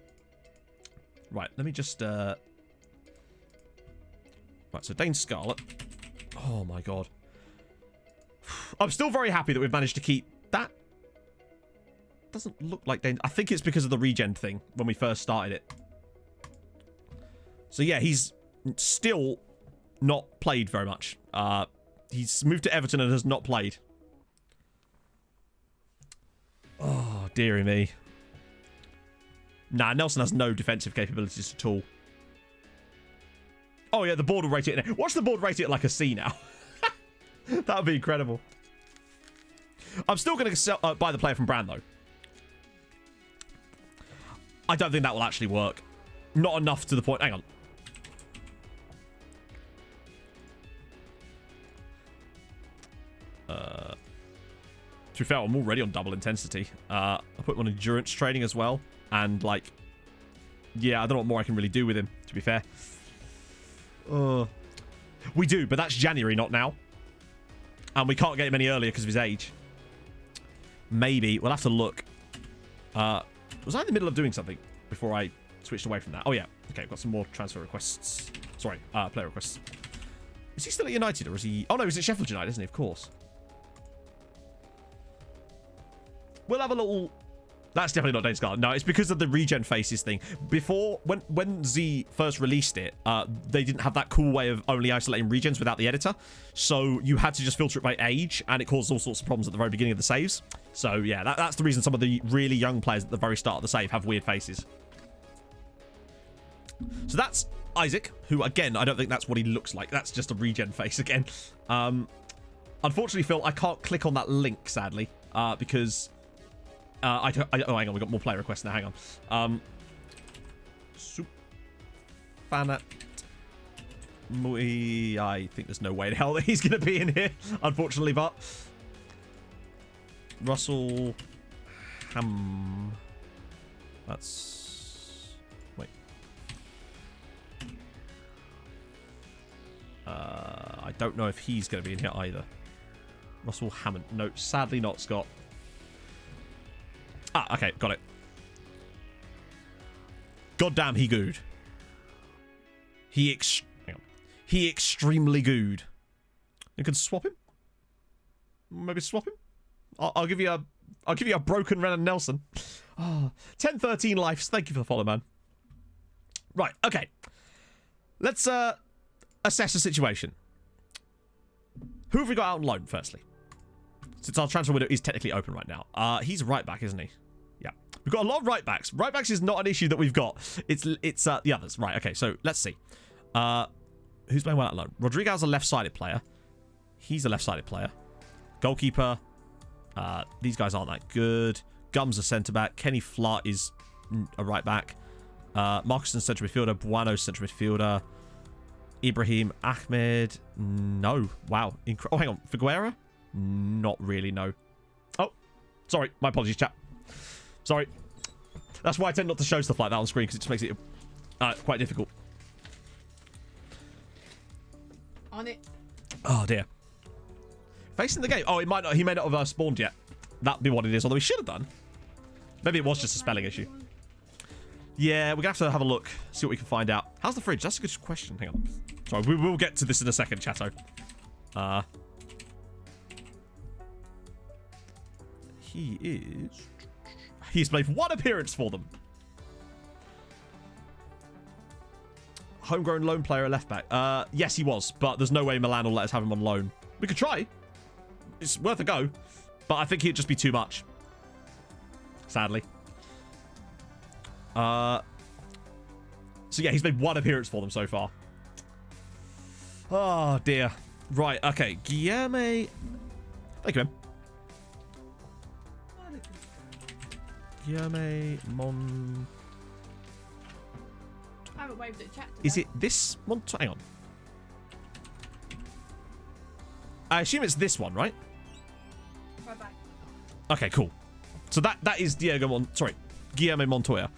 let me just... Right, so Dane Scarlet. Oh, my God. I'm still very happy that we've managed to keep that. Doesn't look like Dane... I think it's because of the regen thing when we first started it. So, yeah, he's still not played very much. He's moved to Everton and has not played. Oh, dearie me. Nah, Nelson has no defensive capabilities at all. Oh, yeah, the board will rate it. Watch the board rate it like a C now. That would be incredible. I'm still going to buy the player from Brand, though. I don't think that will actually work. Not enough to the point... Hang on. To be fair, I'm already on double intensity. I put him on endurance training as well. And, like... Yeah, I don't know what more I can really do with him, to be fair. We do, but that's January, not now. And we can't get him any earlier because of his age. Maybe. We'll have to look. Was I in the middle of doing something before I switched away from that? Oh, yeah. Okay, we've got some more transfer requests. Sorry, player requests. Is he still at United, or is he... Oh, no, he's at Sheffield United, isn't he? Of course. We'll have a little... That's definitely not Dane Scarlet. No, it's because of the regen faces thing. Before, when Z first released it, they didn't have that cool way of only isolating regens without the editor. So you had to just filter it by age, and it caused all sorts of problems at the very beginning of the saves. So yeah, that's the reason some of the really young players at the very start of the save have weird faces. So that's Isaac, who, again, I don't think that's what he looks like. That's just a regen face again. Unfortunately, Phil, I can't click on that link, sadly, because... oh, hang on, we've got more player requests now. Hang on. Fanat. I think there's no way in hell that he's going to be in here, unfortunately, but... Russell Ham. That's... Wait. I don't know if he's going to be in here either. Russell Hammond. No, sadly not, Scott. Ah, okay, got it. Goddamn, he gooed. He extremely gooed. You can swap him. Maybe swap him. I'll give you a broken Renan Nelson. Oh, 10-13 lives. Thank you for the follow, man. Right, okay. Let's assess the situation. Who have we got out on loan, firstly? Since our transfer window is technically open right now. He's a right back, isn't he? Yeah. We've got a lot of right backs. Right backs is not an issue that we've got. It's the others. Right, okay, so let's see. Who's playing well out loan? Rodrigo's a left-sided player. He's a left-sided player. Goalkeeper. These guys aren't that good. Gum's a centre-back. Kenny Flart is a right-back. Marcuson's centre midfielder. Buano's centre midfielder. Ibrahim Ahmed. No. Wow. Oh, hang on. Figueroa? Not really, no. Oh, sorry. My apologies, chat. Sorry. That's why I tend not to show stuff like that on screen, because it just makes it quite difficult. On it. Oh, dear. Facing the game. Oh, he may not have spawned yet. That'd be what it is, although he should have done. Maybe it was just a spelling issue. Yeah, we're going to have a look, see what we can find out. How's the fridge? That's a good question. Hang on. Sorry, we will get to this in a second, chatto. He's made 1 appearance for them. Homegrown loan player, left back. Yes, he was, but there's no way Milan will let us have him on loan. We could try. It's worth a go, but I think he'd just be too much. Sadly. So yeah, he's made 1 appearance for them so far. Oh dear. Right, okay. Guillermo. Thank you, man. Guillermo Mon. I haven't waved at chat today. Is it this one? Hang on. I assume it's this one, right? Right back. Okay, cool. So that is Guillermo Montoya.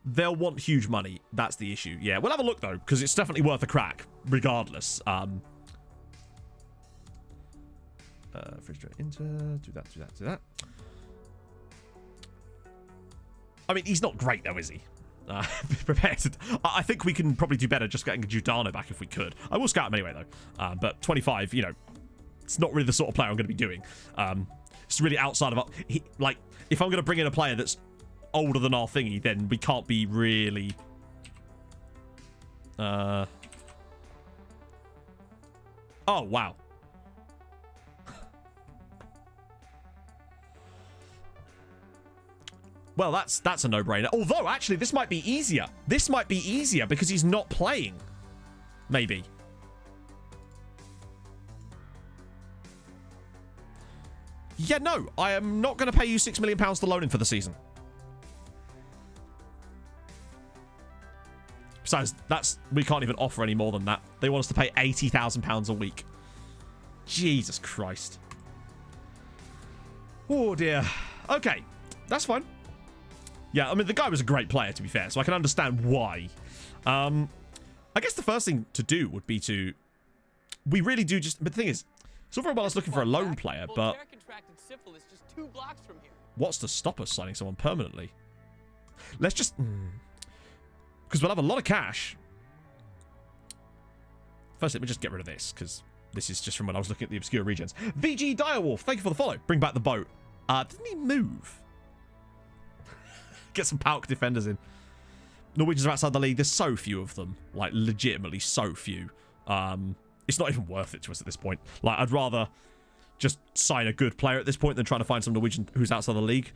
They'll want huge money. That's the issue. Yeah, we'll have a look though, because it's definitely worth a crack, regardless. Refrigerator Inter, do that. I mean, he's not great though, is he? Prepared. I think we can probably do better just getting Giordano back if we could. I will scout him anyway though. But 25, you know, it's not really the sort of player I'm going to be doing. It's really outside of like if I'm going to bring in a player that's older than our thingy, then we can't be really. Oh wow. Well, that's a no-brainer. Although, actually, this might be easier. This might be easier because he's not playing. Maybe. Yeah, no. I am not going to pay you £6 million to loan him for the season. Besides, we can't even offer any more than that. They want us to pay £80,000 a week. Jesus Christ. Oh, dear. Okay. That's fine. Yeah, I mean, the guy was a great player, to be fair, so I can understand why. I guess the first thing to do would be to... We really do just... But the thing is, it's all very well us looking for a loan player, but... What's to stop us signing someone permanently? Let's just... Because we'll have a lot of cash. First, let me just get rid of this, because this is just from when I was looking at the obscure regions. VG Direwolf, thank you for the follow. Bring back the boat. Didn't he move? Get some Pauk defenders in. Norwegians are outside the league. There's so few of them. Like, legitimately so few. It's not even worth it to us at this point. Like, I'd rather just sign a good player at this point than trying to find some Norwegian who's outside the league.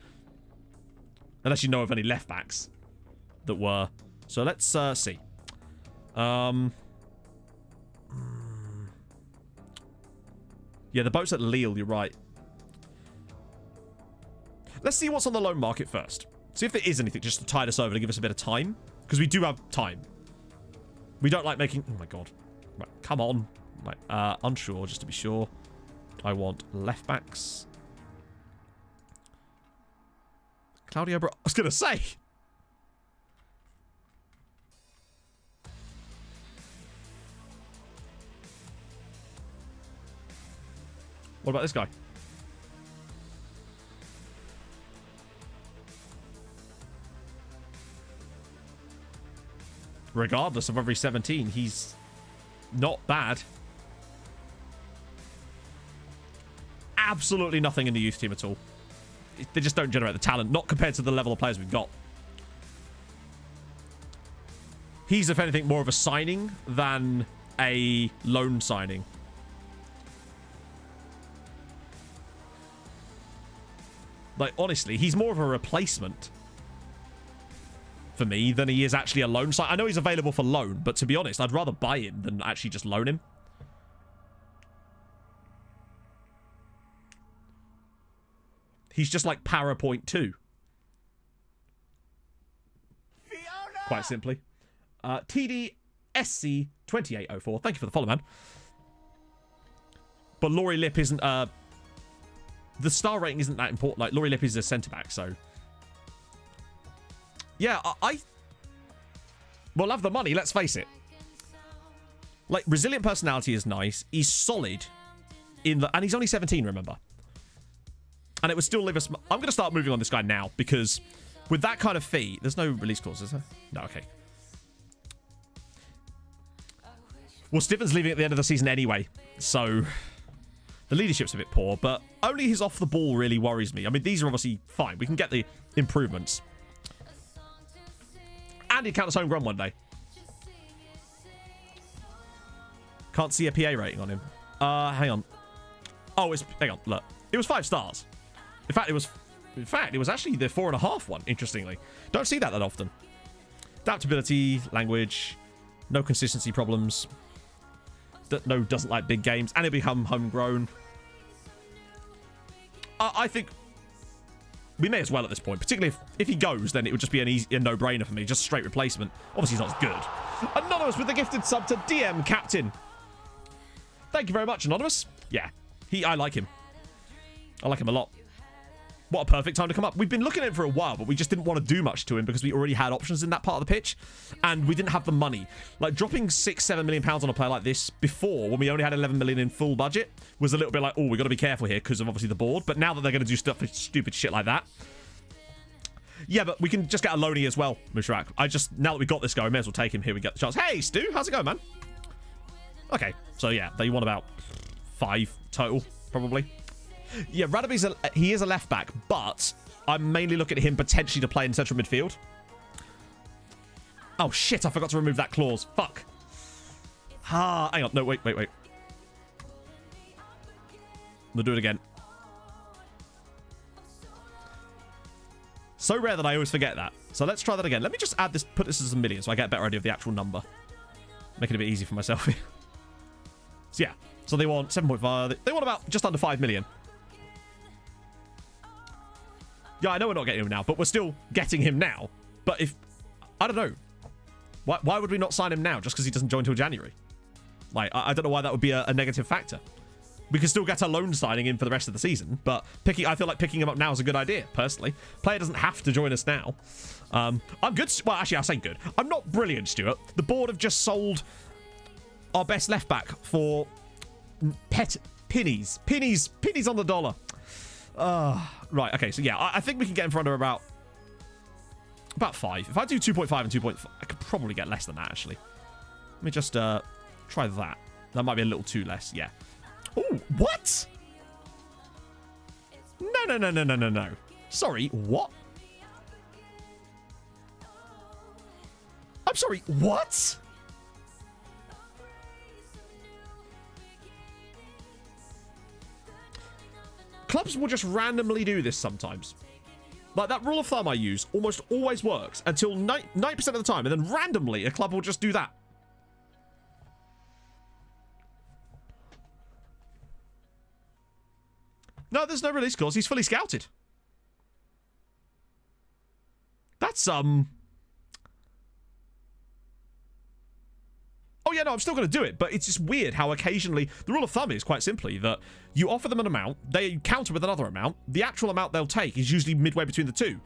Unless you know of any left backs that were. So let's see. Yeah, the boat's at Lille, you're right. Let's see what's on the loan market first. See if there is anything just to tide us over to give us a bit of time. Because we do have time. We don't like making... Oh my god. Right, come on. Right, unsure, just to be sure. I want left backs. Claudio Bro... I was going to say... What about this guy? Regardless of every 17, he's not bad. Absolutely nothing in the youth team at all. They just don't generate the talent, not compared to the level of players we've got. He's, if anything, more of a signing than a loan signing. Like, honestly, he's more of a replacement for me than he is actually a loan. So I know he's available for loan, but to be honest, I'd rather buy him than actually just loan him. He's just like PowerPoint 2. Fiona! Quite simply. TDSC2804. Thank you for the follow, man. But Laurie Lip isn't... the star rating isn't that important. Like, Laurie Lip is a centre-back, so... Yeah, we'll have the money, let's face it. Like, resilient personality is nice. He's solid. And he's only 17, remember. And it would still leave us... I'm going to start moving on this guy now, because with that kind of fee... There's no release clause, is there? No, okay. Well, Stiffon's leaving at the end of the season anyway, so... The leadership's a bit poor, but only his off the ball really worries me. I mean, these are obviously fine. We can get the improvements. And he counts homegrown one day. Can't see a PA rating on him. Hang on. Oh, hang on. Look, it was 5 stars. In fact, it was actually the 4.5 one. Interestingly, don't see that often. Adaptability, language, no consistency problems. No, doesn't like big games, and he'll become homegrown. I think we may as well at this point, particularly if he goes, then it would just be a no-brainer for me, just a straight replacement. Obviously, he's not as good. Anonymous with the gifted sub to DM Captain. Thank you very much, Anonymous. Yeah, I like him. I like him a lot. What a perfect time to come up. We've been looking at him for a while, but we just didn't want to do much to him because we already had options in that part of the pitch, and we didn't have the money. Like, dropping £6-7 million on a player like this before, when we only had 11 million in full budget, was a little bit like, oh, we've got to be careful here because of obviously the board. But now that they're going to do stupid shit like that, yeah, but we can just get a loanee as well, Mushrak. Now that we've got this guy, we may as well take him. Here we get the chance. Hey, Stu, how's it going, man? Okay, so yeah, they want about 5 total, probably. Yeah, he is a left back, but I'm mainly looking at him potentially to play in central midfield. Oh shit, I forgot to remove that clause. Fuck. Hang on. No, wait. We'll do it again. So rare that I always forget that. So let's try that again. Let me just put this as a million so I get a better idea of the actual number. Make it a bit easy for myself here. So yeah. So they want 7.5. They want about just under 5 million. Yeah, I know we're not getting him now, but we're still getting him now. But I don't know. Why would we not sign him now just because he doesn't join till January? Like, I don't know why that would be a negative factor. We can still get a loan signing in for the rest of the season, but I feel like picking him up now is a good idea, personally. Player doesn't have to join us now. I'm good. Well, actually, I say good. I'm not brilliant, Stuart. The board have just sold our best left back for pennies on the dollar. Right, okay, so yeah, I think we can get in front of about 5. If I do 2.5 and 2.5, I could probably get less than that, actually. Let me just try that. That might be a little too less, yeah. Oh, what? No. Sorry, what? I'm sorry, what? Clubs will just randomly do this sometimes. Like, that rule of thumb I use almost always works until 90% of the time, and then randomly a club will just do that. No, there's no release clause. He's fully scouted. That's, Oh, yeah, no, I'm still going to do it, but it's just weird how occasionally... The rule of thumb is, quite simply, that you offer them an amount, they counter with another amount, the actual amount they'll take is usually midway between the two.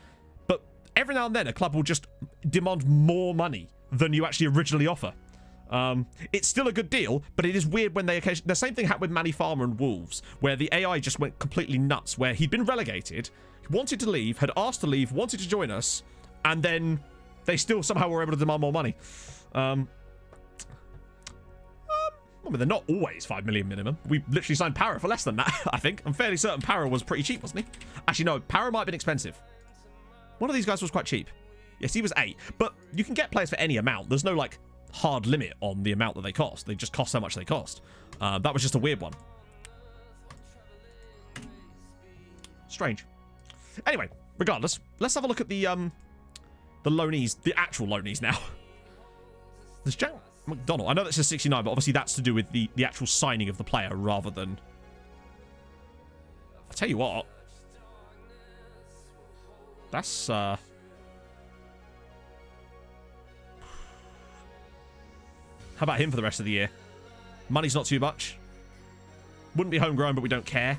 But every now and then, a club will just demand more money than you actually originally offer. It's still a good deal, but it is weird when they occasionally... The same thing happened with Manny Farmer and Wolves, where the AI just went completely nuts, where he'd been relegated, wanted to leave, had asked to leave, wanted to join us, and then they still somehow were able to demand more money. I mean, they're not always 5 million minimum. We literally signed Para for less than that, I think. I'm fairly certain Para was pretty cheap, wasn't he? Actually, no, Para might have been expensive. One of these guys was quite cheap. Yes, he was 8. But you can get players for any amount. There's no, like, hard limit on the amount that they cost. They just cost how much they cost. That was just a weird one. Strange. Anyway, regardless, let's have a look at the loanees, the actual loanees now. There's Jack McDonald. I know that says 69, but obviously that's to do with the actual signing of the player rather than... I'll tell you what. That's, How about him for the rest of the year? Money's not too much. Wouldn't be homegrown, but we don't care.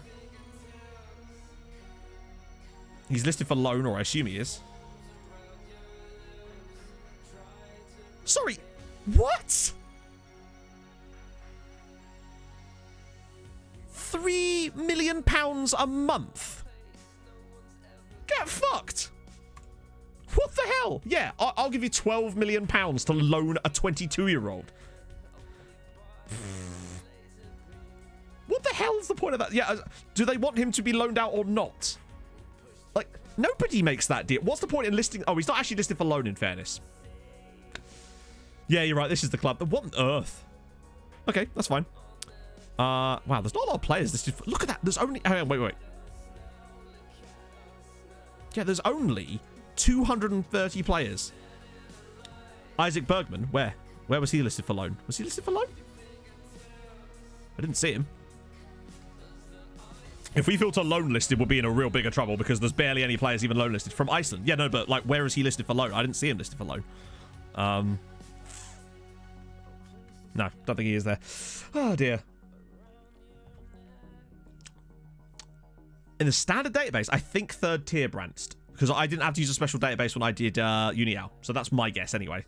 He's listed for loan, or I assume he is. Sorry, what? £3 million a month? Get fucked. What the hell? Yeah, I'll give you £12 million to loan a 22-year-old. What the hell's the point of that? Yeah, do they want him to be loaned out or not? Like, nobody makes that deal. What's the point in listing? Oh, he's not actually listed for loan, in fairness. Yeah, you're right. This is the club. What on earth? Okay, that's fine. Wow, there's not a lot of players listed for... Look at that. There's only... Hang on, wait. Yeah, there's only 230 players. Isaac Bergman, where? Where was he listed for loan? Was he listed for loan? I didn't see him. If we filter loan listed, we'll be in a real bigger trouble because there's barely any players even loan listed. From Iceland. Yeah, no, but like, where is he listed for loan? I didn't see him listed for loan. No, don't think he is there. Oh, dear. In the standard database, I think third tier branched. Because I didn't have to use a special database when I did Uniao. So that's my guess anyway.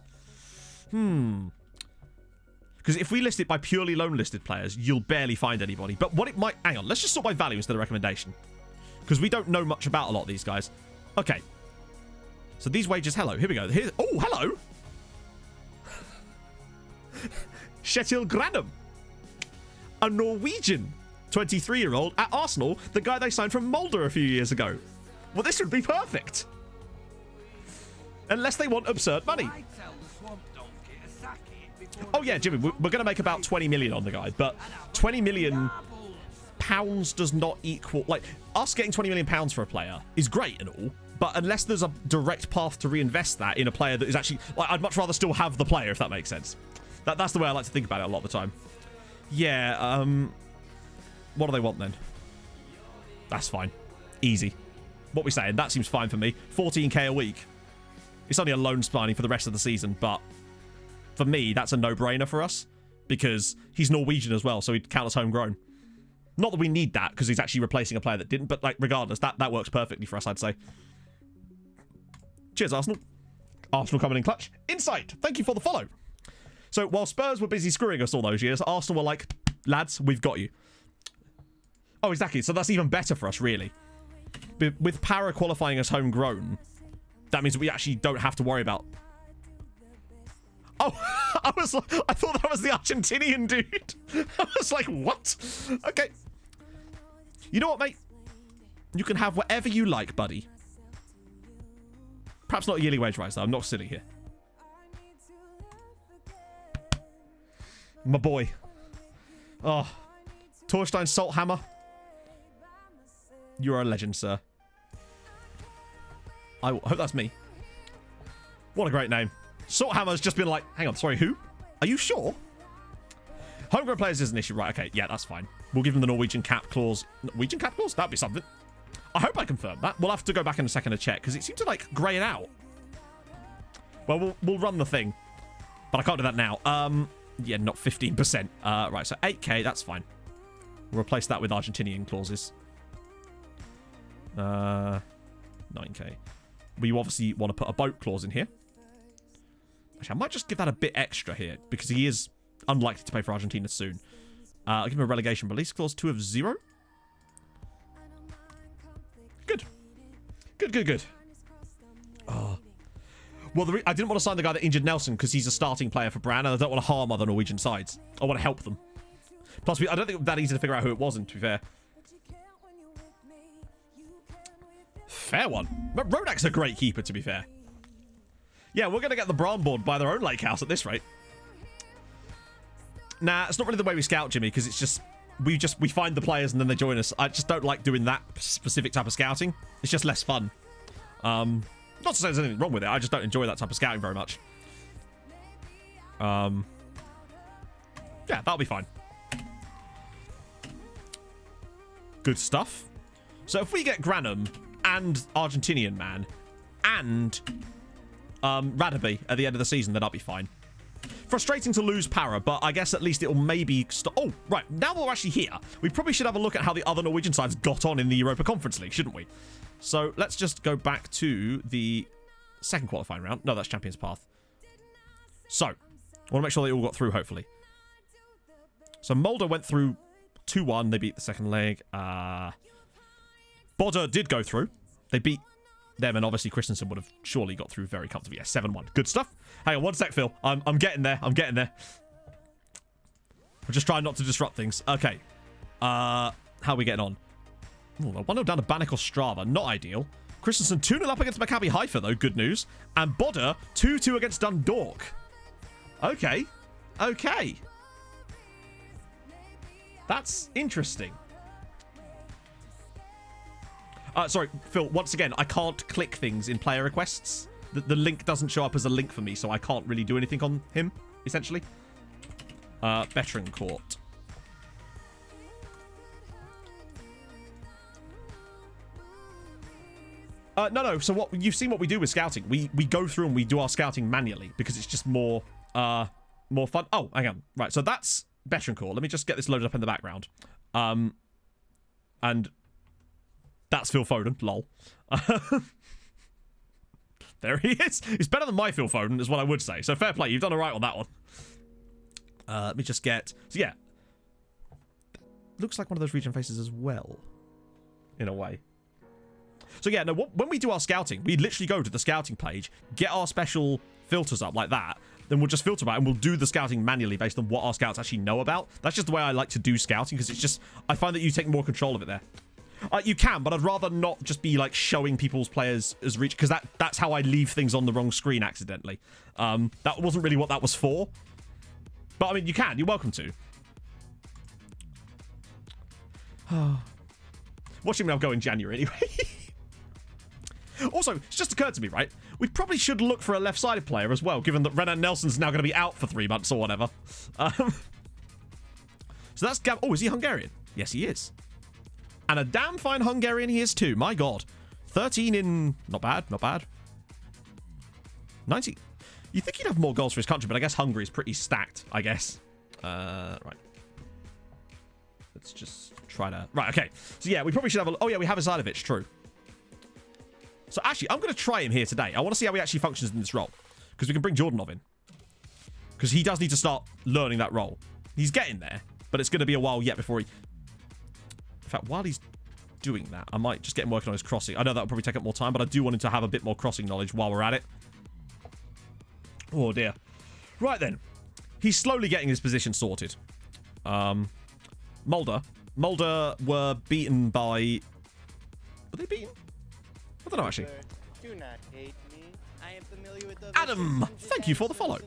Because if we list it by purely loan listed players, you'll barely find anybody. But what it might... Hang on, let's just sort by value instead of recommendation. Because we don't know much about a lot of these guys. Okay. So these wages, hello. Here we go. Oh, hello. Kjetil Granum. A Norwegian 23-year-old at Arsenal. The guy they signed from Mulder a few years ago. Well, this would be perfect. Unless they want absurd money. Oh, yeah, Jimmy, we're going to make about 20 million on the guy, but 20 million pounds does not equal... Like, us getting 20 million pounds for a player is great and all, but unless there's a direct path to reinvest that in a player that is actually... Like, I'd much rather still have the player, if that makes sense. That's the way I like to think about it a lot of the time. Yeah, what do they want, then? That's fine. Easy. What we saying? That seems fine for me. 14k a week. It's only a loan signing for the rest of the season, but for me, that's a no-brainer for us because he's Norwegian as well, so he'd count as homegrown. Not that we need that because he's actually replacing a player that didn't, but like regardless, that works perfectly for us, I'd say. Cheers, Arsenal. Arsenal coming in clutch. Insight. Thank you for the follow. So while Spurs were busy screwing us all those years, Arsenal were like, lads, we've got you. Oh, exactly. So that's even better for us, really. With Para qualifying as homegrown, that means that we actually don't have to worry about... Oh, I thought that was the Argentinian dude. I was like, what? Okay. You know what, mate? You can have whatever you like, buddy. Perhaps not a yearly wage rise, though. I'm not silly here. My boy. Oh. Torstein Salthammer. You're a legend, sir. I hope that's me. What a great name. Salthammer's just been like, hang on, sorry, who? Are you sure? Homegrown players is an issue, right? Okay, yeah, that's fine. We'll give them the Norwegian cap clause. Norwegian cap clause? That'd be something. I hope I confirm that. We'll have to go back in a second to check, because it seemed to, like, grey it out. Well, we'll run the thing. But I can't do that now. Yeah, not 15%. Right, so 8k, that's fine. We'll replace that with Argentinian clauses. 9k. We obviously want to put a boat clause in here. Actually, I might just give that a bit extra here, because he is unlikely to play for Argentina soon. I'll give him a relegation release clause 2 of 0. Good. Good. Oh. Well, I didn't want to sign the guy that injured Nelson because he's a starting player for Brann, and I don't want to harm other Norwegian sides. I want to help them. Plus, I don't think it was that easy to figure out who it wasn't, to be fair. Fair one. But Rodak's a great keeper, to be fair. Yeah, we're going to get the Braun board by their own lake house at this rate. Nah, it's not really the way we scout, Jimmy, because it's just... We find the players and then they join us. I just don't like doing that specific type of scouting. It's just less fun. Not to say there's anything wrong with it. I just don't enjoy that type of scouting very much. Yeah, that'll be fine. Good stuff. So if we get Granum and Argentinian man and Radaby at the end of the season, then I'll be fine. Frustrating to lose Para, but I guess at least it'll maybe... Oh, right. Now that we're actually here, we probably should have a look at how the other Norwegian sides got on in the Europa Conference League, shouldn't we? So let's just go back to the second qualifying round. No, that's Champions Path. So, I want to make sure they all got through, hopefully. So Mulder went through 2-1. They beat the second leg. Bodder did go through. They beat them, and obviously Christensen would have surely got through very comfortably. Yeah, 7-1. Good stuff. Hang on, one sec, Phil. I'm getting there. I'm just trying not to disrupt things. Okay. How are we getting on? Ooh, 1-0 down to Bannock Ostrava. Not ideal. Christensen 2-0 up against Maccabi Haifa, though. Good news. And Bodder 2-2 against Dundalk. Okay. Okay. That's interesting. Sorry, Phil, once again, I can't click things in player requests. The link doesn't show up as a link for me, so I can't really do anything on him, essentially. Veteran Court. No. So what you've seen what we do with scouting. We go through and we do our scouting manually because it's just more fun. Oh, hang on. Right, so that's Veteran Court. Let me just get this loaded up in the background. And that's Phil Foden. Lol. There he is. It's better than my Phil Foden, is what I would say. So fair play. You've done all right on that one. Let me just get... So yeah. Looks like one of those region faces as well. In a way. So yeah, no, when we do our scouting, we literally go to the scouting page, get our special filters up like that, then we'll just filter by and we'll do the scouting manually based on what our scouts actually know about. That's just the way I like to do scouting, because it's just... I find that you take more control of it there. You can, but I'd rather not just be like showing people's players as reach, because that's how I leave things on the wrong screen accidentally. That wasn't really what that was for. But I mean, you can. You're welcome to. Watching me now go in January anyway. Also, it's just occurred to me, right? We probably should look for a left-sided player as well, given that Renan Nelson's now going to be out for 3 months or whatever. So that's Gab. Oh, is he Hungarian? Yes, he is. And a damn fine Hungarian he is too. My God. 13 in... Not bad, not bad. 90. You think he'd have more goals for his country, but I guess Hungary is pretty stacked, I guess. Right. Let's just try to... Right, okay. So yeah, we probably should have a... Oh yeah, we have Izailovic, true. So actually, I'm going to try him here today. I want to see how he actually functions in this role. Because we can bring Jordanov in. Because he does need to start learning that role. He's getting there, but it's going to be a while yet before he... In fact, while he's doing that, I might just get him working on his crossing. I know that'll probably take up more time, but I do want him to have a bit more crossing knowledge while we're at it. Oh, dear. Right, then. He's slowly getting his position sorted. Mulder. Mulder were beaten by... Were they beaten? I don't know, actually. Do not hate me. I am familiar with Adam, thank you for the follow.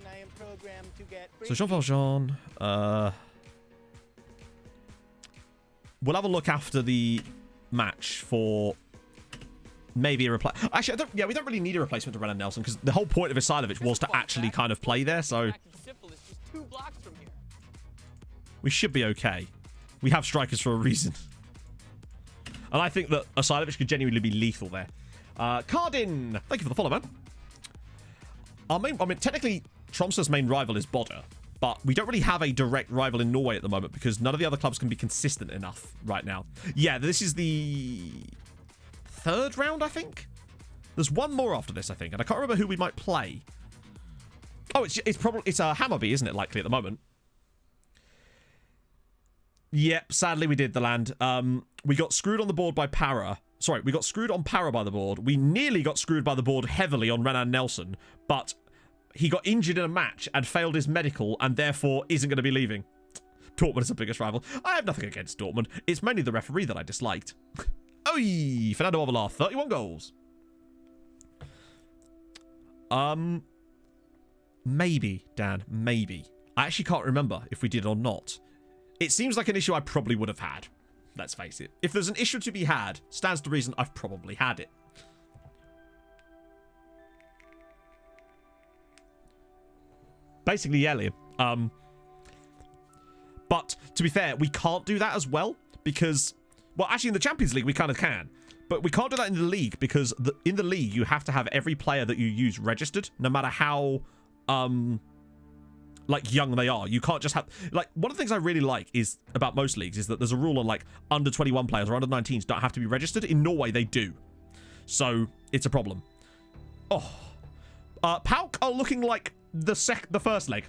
So Jean Valjean, we'll have a look after the match for maybe a replacement. Actually, we don't really need a replacement to Renan Nelson, because the whole point of Izailovic was to actually kind of play there, so we should be okay. We have strikers for a reason. And I think that Izailovic could genuinely be lethal there. Cardin, thank you for the follow, man. Technically, Tromso's main rival is Bodder, but we don't really have a direct rival in Norway at the moment because none of the other clubs can be consistent enough right now. Yeah, this is the 3rd round, I think. There's one more after this, I think, and I can't remember who we might play. Oh, it's Hammarby, isn't it? Likely at the moment. Yep, sadly we did the land. We got screwed on the board by Para. Sorry, we got screwed on Para by the board. We nearly got screwed by the board heavily on Renan Nelson, but he got injured in a match and failed his medical and therefore isn't going to be leaving. Dortmund is the biggest rival. I have nothing against Dortmund. It's mainly the referee that I disliked. Oi! Fernando Avelar, 31 goals. Maybe, Dan, maybe. I actually can't remember if we did or not. It seems like an issue I probably would have had. Let's face it. If there's an issue to be had, stands to reason I've probably had it. Basically, yeah, Liam. But, to be fair, we can't do that as well, because... Well, actually, in the Champions League, we kind of can. But we can't do that in the league, because in the league, you have to have every player that you use registered, no matter how... like young they are. You can't just have like one of the things I really like is about most leagues is that there's a rule on like under 21 players or under 19s don't have to be registered. In Norway they do, so it's a problem. Oh, Pauk are looking like the first leg.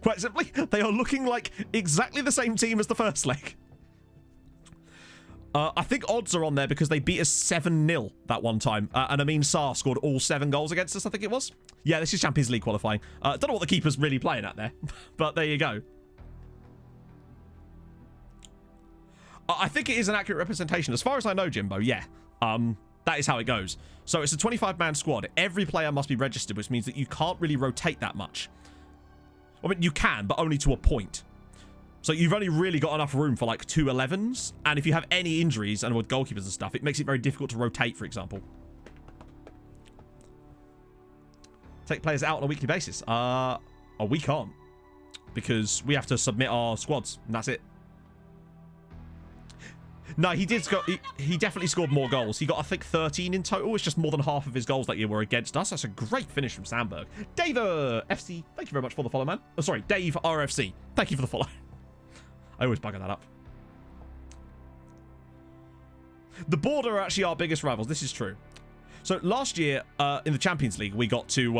Quite simply, they are looking like exactly the same team as the first leg. I think odds are on there because they beat us 7-0 that one time. And Amin Sarr scored all 7 goals against us, I think it was. Yeah, this is Champions League qualifying. Don't know what the keeper's really playing at there, but there you go. I think it is an accurate representation. As far as I know, Jimbo, yeah. That is how it goes. So it's a 25-man squad. Every player must be registered, which means that you can't really rotate that much. I mean, you can, but only to a point. So you've only really got enough room for like 2 11s. And if you have any injuries and with goalkeepers and stuff, it makes it very difficult to rotate, for example. Take players out on a weekly basis. We can't. Because we have to submit our squads, and that's it. No, he did score. He definitely scored more goals. He got, I think, 13 in total. It's just more than half of his goals that year were against us. That's a great finish from Sandberg. Dave FC, thank you very much for the follow, man. Oh, sorry, Dave RFC. Thank you for the follow. I always bugger that up. The Border are actually our biggest rivals. This is true. So last year in the Champions League, we got to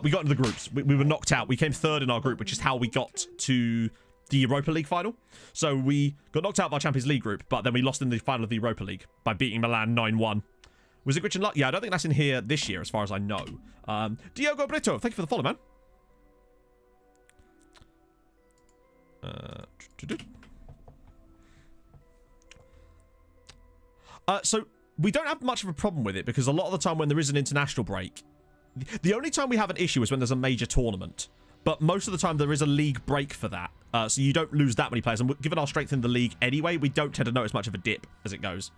we got into the groups. We were knocked out. We came third in our group, which is how we got to the Europa League final. So we got knocked out of our Champions League group, but then we lost in the final of the Europa League by beating Milan 9-1. Was it Gritchen Luck? Yeah, I don't think that's in here this year, as far as I know. Diogo Brito, thank you for the follow, man. So we don't have much of a problem with it because a lot of the time when there is an international break, the only time we have an issue is when there's a major tournament. But most of the time there is a league break for that. So you don't lose that many players. And given our strength in the league anyway, we don't tend to notice much of a dip as it goes.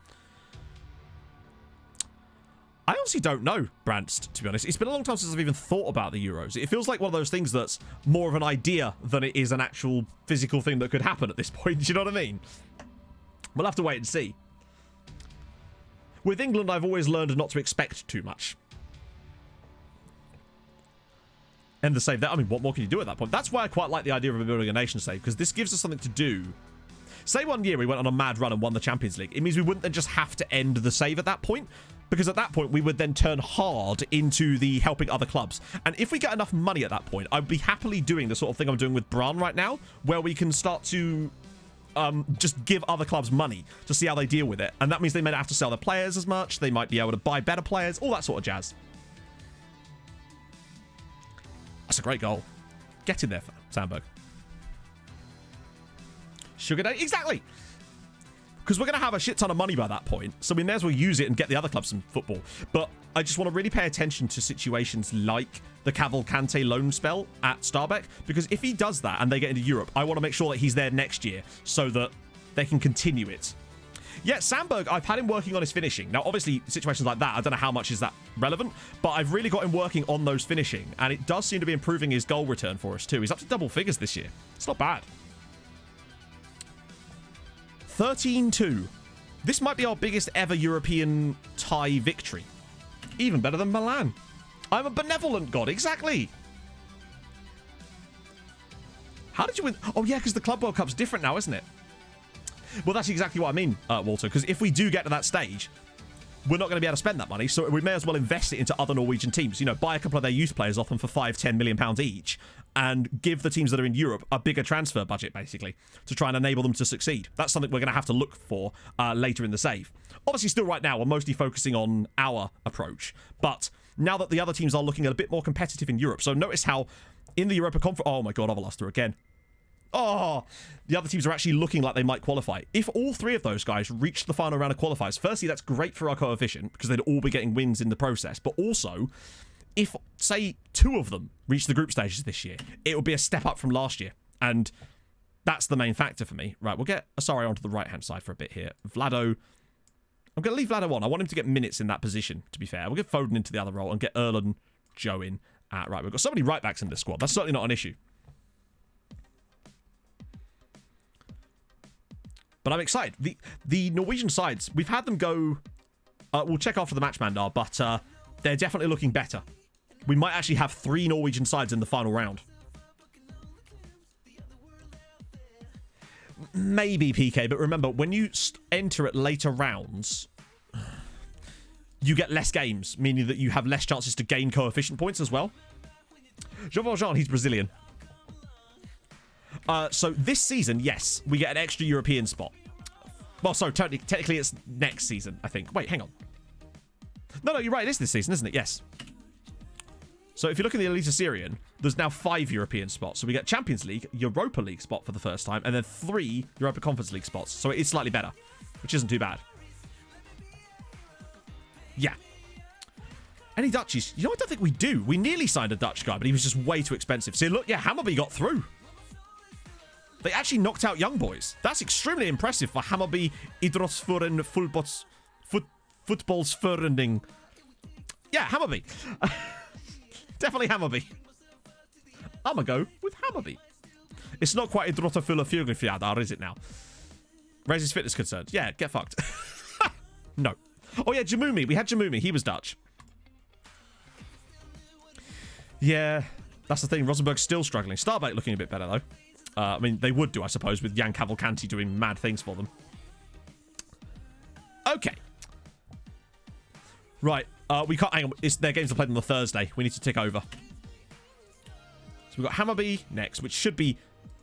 I honestly don't know, Brandst, to be honest. It's been a long time since I've even thought about the Euros. It feels like one of those things that's more of an idea than it is an actual physical thing that could happen at this point. Do you know what I mean? We'll have to wait and see. With England, I've always learned not to expect too much. End the save there. I mean, what more can you do at that point? That's why I quite like the idea of building a nation save, because this gives us something to do. Say one year we went on a mad run and won the Champions League. It means we wouldn't then just have to end the save at that point, because at that point we would then turn hard into the helping other clubs. And if we get enough money at that point, I'd be happily doing the sort of thing I'm doing with Bran right now, where we can start to just give other clubs money to see how they deal with it. And that means they may not have to sell their players as much. They might be able to buy better players, all that sort of jazz. That's a great goal. Get in there, Sandberg. Sugar Day? Exactly. Because we're going to have a shit ton of money by that point, so we may as well use it and get the other clubs some football. But I just want to really pay attention to situations like the Cavalcante loan spell at Starbeck, because if he does that and they get into Europe, I want to make sure that he's there next year so that they can continue it. Yeah, Sandberg, I've had him working on his finishing. Now, obviously, situations like that, I don't know how much is that relevant, but I've really got him working on those finishing, and it does seem to be improving his goal return for us too. He's up to double figures this year. It's not bad. 13-2. This might be our biggest ever European tie victory. Even better than Milan. I'm a benevolent god, exactly. How did you win? Oh yeah, because the Club World Cup's different now, isn't it? Well, that's exactly what I mean, Walter, because if we do get to that stage, we're not going to be able to spend that money, so we may as well invest it into other Norwegian teams. You know, buy a couple of their youth players off them for £5-10 million each, and give the teams that are in Europe a bigger transfer budget, basically, to try and enable them to succeed. That's something we're going to have to look for later in the save. Obviously, still right now, we're mostly focusing on our approach, but now that the other teams are looking a bit more competitive in Europe, so notice how in the Europa Conference... Oh my god, I've lost her again. Oh, the other teams are actually looking like they might qualify. If all three of those guys reach the final round of qualifiers, firstly, that's great for our coefficient, because they'd all be getting wins in the process, but also, if, say, 2 of them reach the group stages this year, it will be a step up from last year, and that's the main factor for me. Right, we'll get Asari onto the right-hand side for a bit here. Vlado... I'm going to leave Vlado on. I want him to get minutes in that position, to be fair. We'll get Foden into the other role and get Erlen Joe in. Right, we've got so many right-backs in this squad. That's certainly not an issue. But I'm excited. The Norwegian sides, we've had them go... we'll check after the match, Mandar, but they're definitely looking better. We might actually have 3 Norwegian sides in the final round. Maybe, PK, but remember, when you enter at later rounds, you get less games, meaning that you have less chances to gain coefficient points as well. Jean Valjean, he's Brazilian. So this season, yes, we get an extra European spot. Well, so technically it's next season, I think. Wait, hang on. No, you're right. It is this season, isn't it? Yes. So if you look at the Elite Syrian, there's now 5 European spots. So we get Champions League, Europa League spot for the first time, and then 3 Europa Conference League spots. So it is slightly better, which isn't too bad. Yeah. Any Dutchies? You know, I don't think we do. We nearly signed a Dutch guy, but he was just way too expensive. See, look, yeah, Hammarby got through. They actually knocked out Young Boys. That's extremely impressive for Hammarby Idrottsforening Footballsforening. Yeah, Hammarby. Definitely Hammarby. I'm going to go with Hammarby. It's not quite Idrottsfjordar, is it now? Raise his fitness concerns. Yeah, get fucked. No. Oh, yeah, Jamumi. We had Jamumi. He was Dutch. Yeah, that's the thing. Rosenborg's still struggling. Starbait looking a bit better, though. I mean, they would do, I suppose, with Jan Cavalcanti doing mad things for them. Okay. Right. We can't... Hang on. Their games are played on the Thursday. We need to tick over. So we've got Hammarby next, which should be...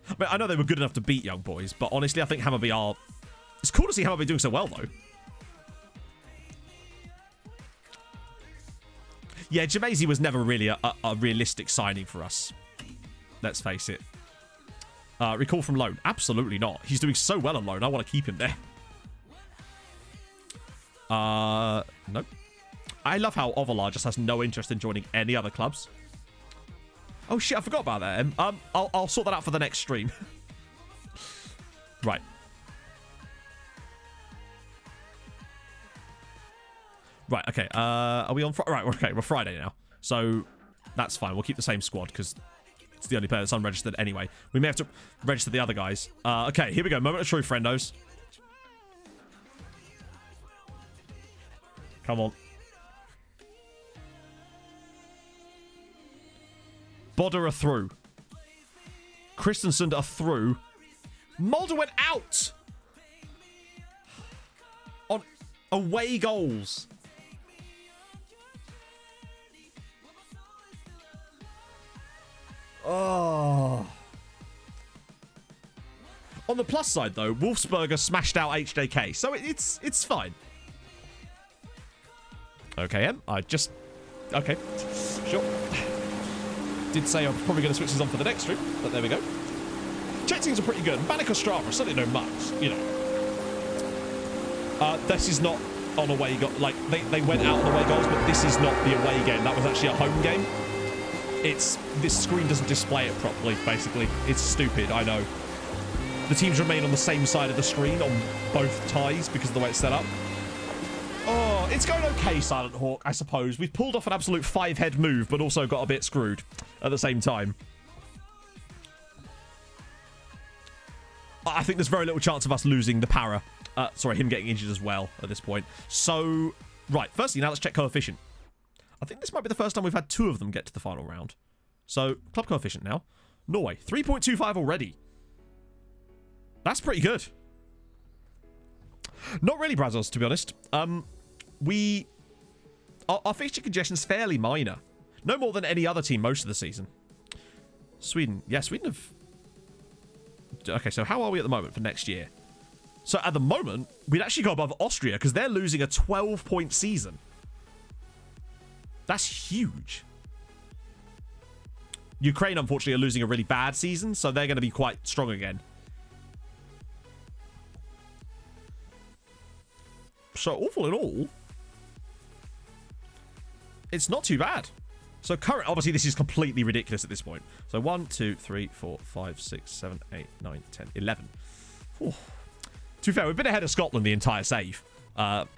I mean, I know they were good enough to beat Young Boys, but honestly, I think Hammarby are... It's cool to see Hammarby doing so well, though. Yeah, Jamesi was never really a realistic signing for us. Let's face it. Recall from loan. Absolutely not. He's doing so well on loan. I want to keep him there. Nope. I love how Ovalar just has no interest in joining any other clubs. Oh, shit. I forgot about that. I'll sort that out for the next stream. Right. Right, okay. Are we on Friday? Right, okay. We're Friday now. So that's fine. We'll keep the same squad because it's the only player that's unregistered anyway. We may have to register the other guys. Okay, here we go. Moment of truth, friendos. Come on. Bodder are through. Christensen are through. Mulder went out! On away goals. Oh. On the plus side, though, Wolfsberger smashed out HJK, so it's fine. Okay, okay, sure. Did say I'm probably going to switch these on for the next stream, but there we go. Chat teams are pretty good. Banneker Strava certainly no much, you know. This is not on away goal. Like they went out on away goals, but this is not the away game. That was actually a home game. This screen doesn't display it properly, basically. It's stupid, I know. The teams remain on the same side of the screen on both ties because of the way it's set up. Oh, it's going okay, Silent Hawk, I suppose. We've pulled off an absolute 5-head move, but also got a bit screwed at the same time. I think there's very little chance of us losing the para. Sorry, him getting injured as well at this point. So, right, firstly, now let's check coefficient. I think this might be the first time we've had 2 of them get to the final round. So, club coefficient now. Norway, 3.25 already. That's pretty good. Not really, Brazos, to be honest. Our fixture congestion's fairly minor. No more than any other team most of the season. Sweden. Yeah, Sweden have... Okay, so how are we at the moment for next year? So, at the moment, we'd actually go above Austria because they're losing a 12-point season. That's huge. Ukraine, unfortunately, are losing a really bad season, so they're going to be quite strong again. So, all in all, it's not too bad. So, current, obviously, this is completely ridiculous at this point. So, 1, 2, 3, 4, 5, 6, 7, 8, 9, 10, 11. Ooh. To be fair, we've been ahead of Scotland the entire save. Well,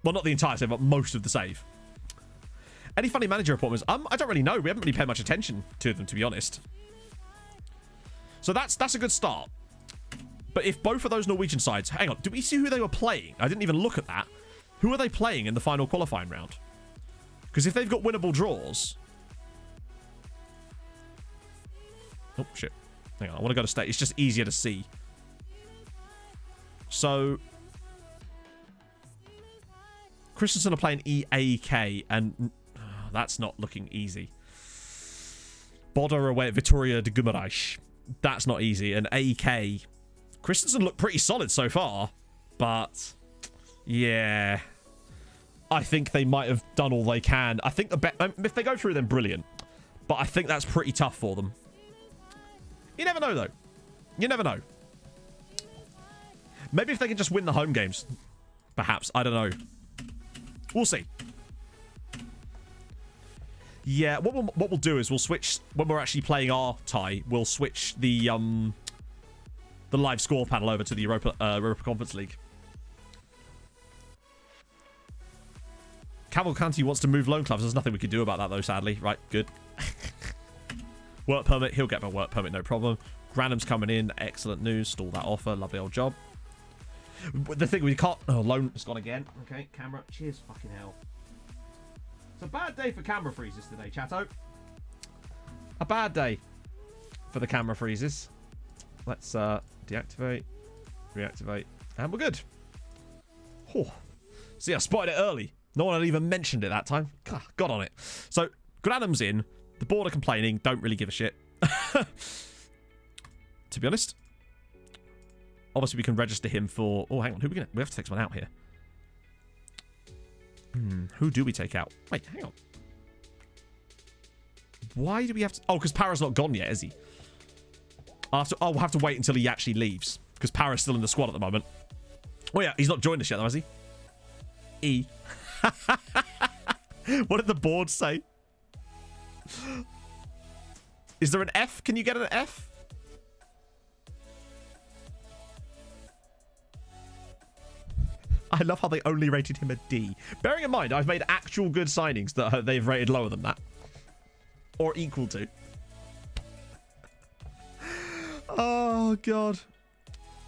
not the entire save, but most of the save. Any funny manager appointments? I don't really know. We haven't really paid much attention to them, to be honest. So that's a good start. But if both of those Norwegian sides... Hang on, did we see who they were playing? I didn't even look at that. Who are they playing in the final qualifying round? Because if they've got winnable draws... Oh, shit. Hang on, I want to go to state. It's just easier to see. So... Christensen are playing EAK, and... that's not looking easy. Bodder away at Vitoria de Guimarães. That's not easy. And AK... Christensen looked pretty solid so far, but yeah, I think they might have done all they can. I think if they go through, then brilliant. But I think that's pretty tough for them. You never know, though. You never know. Maybe if they can just win the home games. Perhaps. I don't know. We'll see. Yeah, what we'll do is we'll switch... When we're actually playing our tie, we'll switch the live score panel over to the Europa Conference League. Cavalcanti wants to move loan clubs. There's nothing we can do about that, though, sadly. Right, good. Work permit. He'll get my work permit, no problem. Granham's coming in. Excellent news. Stall that offer. Lovely old job. The thing we can't... Oh, loan has gone again. Okay, camera. Cheers, fucking hell. It's a bad day for camera freezes today, chatto. A bad day for the camera freezes. Let's deactivate, reactivate, and we're good. Oh. See, I spotted it early. No one had even mentioned it that time. God, got on it. So, Granham's in. The board are complaining. Don't really give a shit. To be honest. Obviously, we can register him for... Oh, hang on. We have to take someone out here. Who do we take out? Wait, hang on. Why do we have to... Oh, because Para's not gone yet, is he? We'll have to wait until he actually leaves. Because Para's still in the squad at the moment. Oh, yeah. He's not joined us yet, though, has he? E. What did the board say? Is there an F? Can you get an F? I love how they only rated him a D. Bearing in mind, I've made actual good signings that they've rated lower than that. Or equal to. Oh, God.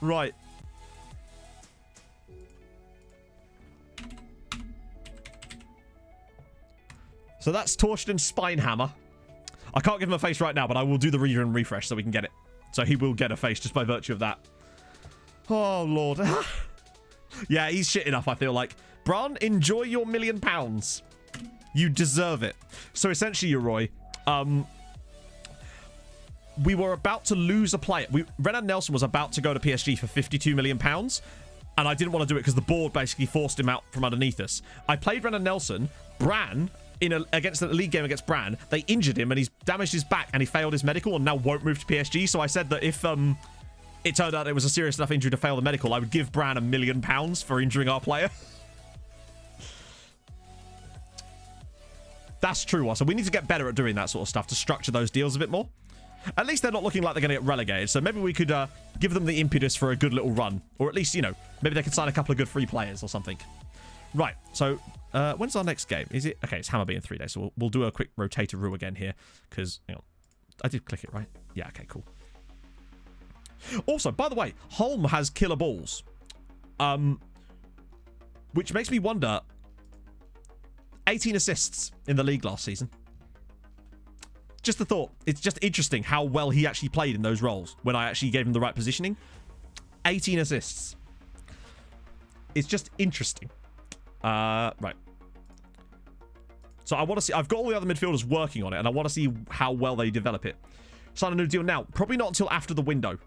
Right. So that's Torsten Spinehammer. I can't give him a face right now, but I will do the reader and refresh so we can get it. So he will get a face just by virtue of that. Oh, Lord. Yeah, he's shit enough, I feel like. Bran, enjoy your £1 million. You deserve it. So essentially, Roy, we were about to lose a player. Renan Nelson was about to go to PSG for £52 million, and I didn't want to do it because the board basically forced him out from underneath us. I played Renan Nelson. Bran, against the league game against Bran, they injured him, and he's damaged his back, and he failed his medical, and now won't move to PSG. So I said that if it turned out it was a serious enough injury to fail the medical, I would give Bran £1 million for injuring our player. That's true, so we need to get better at doing that sort of stuff to structure those deals a bit more. At least they're not looking like they're going to get relegated, so maybe we could give them the impetus for a good little run. Or at least, you know, maybe they could sign a couple of good free players or something. Right, so when's our next game? Is it... Okay, it's Hammerby in 3 days, so we'll do a quick rotator-roo again here, because, hang on, I did click it, right? Yeah, okay, cool. Also, by the way, Holm has killer balls. Which makes me wonder... 18 assists in the league last season. Just a thought. It's just interesting how well he actually played in those roles when I actually gave him the right positioning. 18 assists. It's just interesting. Right. So I want to see... I've got all the other midfielders working on it, and I want to see how well they develop it. Sign a new deal now. Probably not until after the window.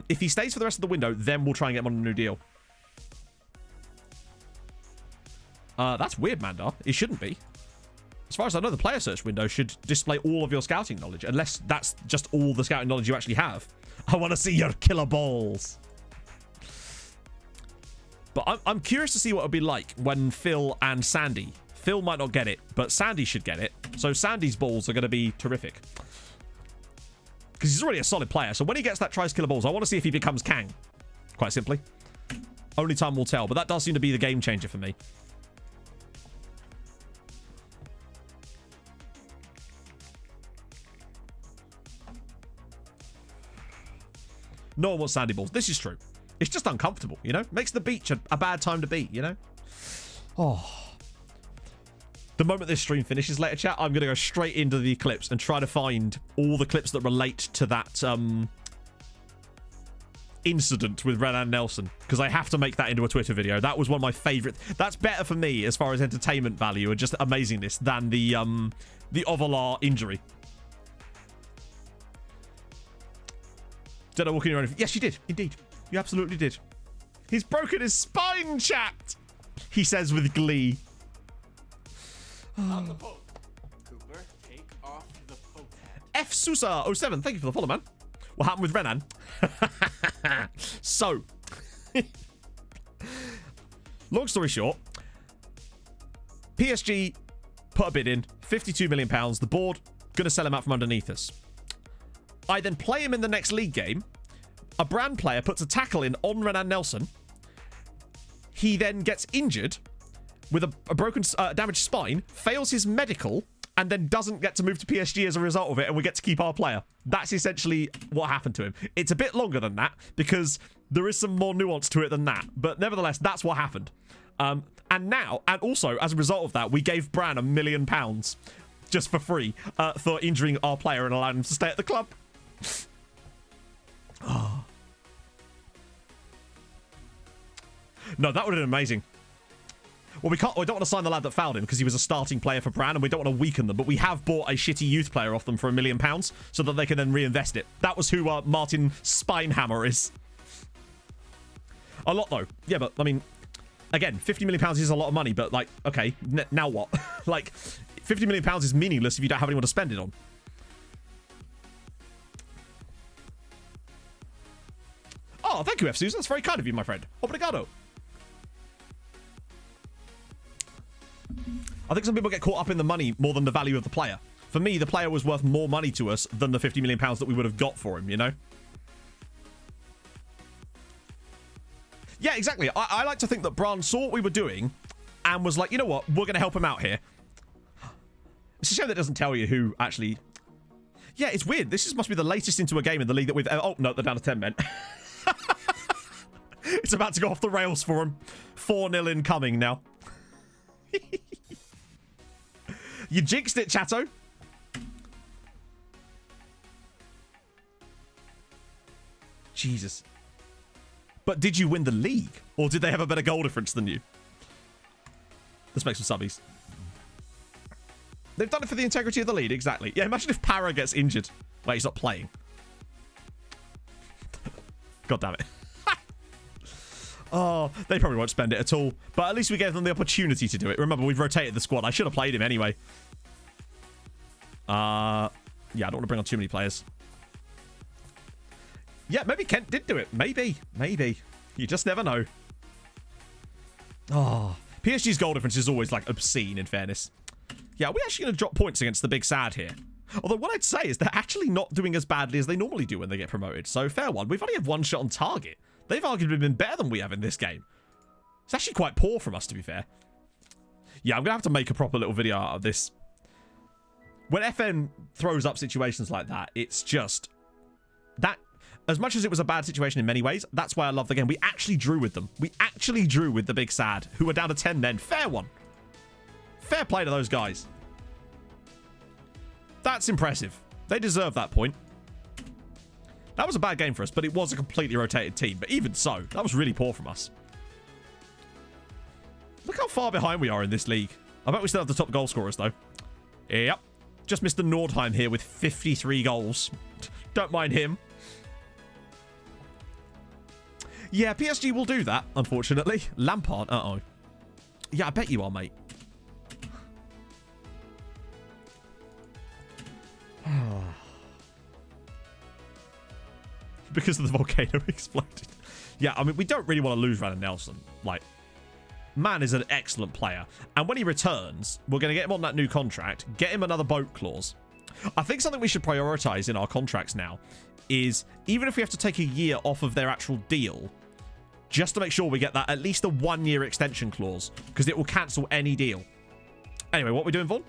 If he stays for the rest of the window, then we'll try and get him on a new deal. That's weird, Mandar. It shouldn't be. As far as I know, the player search window should display all of your scouting knowledge, unless that's just all the scouting knowledge you actually have. I want to see your killer balls. But I'm curious to see what it would be like when Phil and Sandy... Phil might not get it, but Sandy should get it. So Sandy's balls are going to be terrific. Because he's already a solid player. So when he gets that tries killer balls, I want to see if he becomes Kang. Quite simply. Only time will tell. But that does seem to be the game changer for me. No one wants Sandy balls. This is true. It's just uncomfortable, you know? Makes the beach a bad time to be, you know? Oh. The moment this stream finishes later, chat, I'm going to go straight into the clips and try to find all the clips that relate to that incident with Renan Nelson. Because I have to make that into a Twitter video. That was one of my favourite... That's better for me as far as entertainment value and just amazingness than the Ovalar injury. Don't know walking around. Yes, you did. Indeed. You absolutely did. He's broken his spine, chat! He says with glee. On the boat. Cooper, take off the Susa07, thank you for the follow, man. What happened with Renan? So, long story short, PSG put a bid in, £52 million. The board gonna sell him out from underneath us. I then play him in the next league game. A brand player puts a tackle in on Renan Nelson. He then gets injured with a broken, damaged spine, fails his medical, and then doesn't get to move to PSG as a result of it, and we get to keep our player. That's essentially what happened to him. It's a bit longer than that, because there is some more nuance to it than that. But nevertheless, that's what happened. And also, as a result of that, we gave Bran £1 million just for free for injuring our player and allowing him to stay at the club. Oh. No, that would have been amazing. Well, we don't want to sign the lad that fouled him because he was a starting player for Bran, and we don't want to weaken them. But we have bought a shitty youth player off them for £1 million so that they can then reinvest it. That was who Martin Spinehammer is. A lot, though. Yeah, but, I mean, again, £50 million is a lot of money, but, like, okay, now what? Like, £50 million is meaningless if you don't have anyone to spend it on. Oh, thank you, F. Susan. That's very kind of you, my friend. Obrigado. I think some people get caught up in the money more than the value of the player. For me, the player was worth more money to us than the £50 million that we would have got for him, you know? Yeah, exactly. I like to think that Bran saw what we were doing and was like, you know what? We're going to help him out here. It's a shame that doesn't tell you who actually... Yeah, it's weird. This must be the latest into a game in the league that we've... Oh, no, they're down to 10 men. It's about to go off the rails for him. 4-0 incoming now. You jinxed it, Chatto. Jesus. But did you win the league? Or did they have a better goal difference than you? Let's make some subbies. They've done it for the integrity of the lead, exactly. Yeah, imagine if Para gets injured. Wait, he's not playing. God damn it. Oh, they probably won't spend it at all. But at least we gave them the opportunity to do it. Remember, we've rotated the squad. I should have played him anyway. Yeah, I don't want to bring on too many players. Yeah, maybe Kent did do it. Maybe. You just never know. Oh, PSG's goal difference is always, like, obscene, in fairness. Yeah, are we actually going to drop points against the big sad here? Although what I'd say is they're actually not doing as badly as they normally do when they get promoted. So, fair one. We've only had one shot on target. They've arguably been better than we have in this game. It's actually quite poor from us, to be fair. Yeah, I'm going to have to make a proper little video out of this. When FN throws up situations like that, it's just... that. As much as it was a bad situation in many ways, that's why I love the game. We actually drew with them. We actually drew with the big sad, who were down to 10 then. Fair one. Fair play to those guys. That's impressive. They deserve that point. That was a bad game for us, but it was a completely rotated team. But even so, that was really poor from us. Look how far behind we are in this league. I bet we still have the top goal scorers, though. Yep. Just Mr. Nordheim here with 53 goals. Don't mind him. Yeah, PSG will do that, unfortunately. Lampard, uh-oh. Yeah, I bet you are, mate. Because of the volcano exploded. Yeah, I mean, we don't really want to lose Renan Nelson. Like, man is an excellent player. And when he returns, we're going to get him on that new contract, get him another boat clause. I think something we should prioritize in our contracts now is, even if we have to take a year off of their actual deal, just to make sure we get that at least a 1-year extension clause, because it will cancel any deal. Anyway, what are we doing, Vaughn?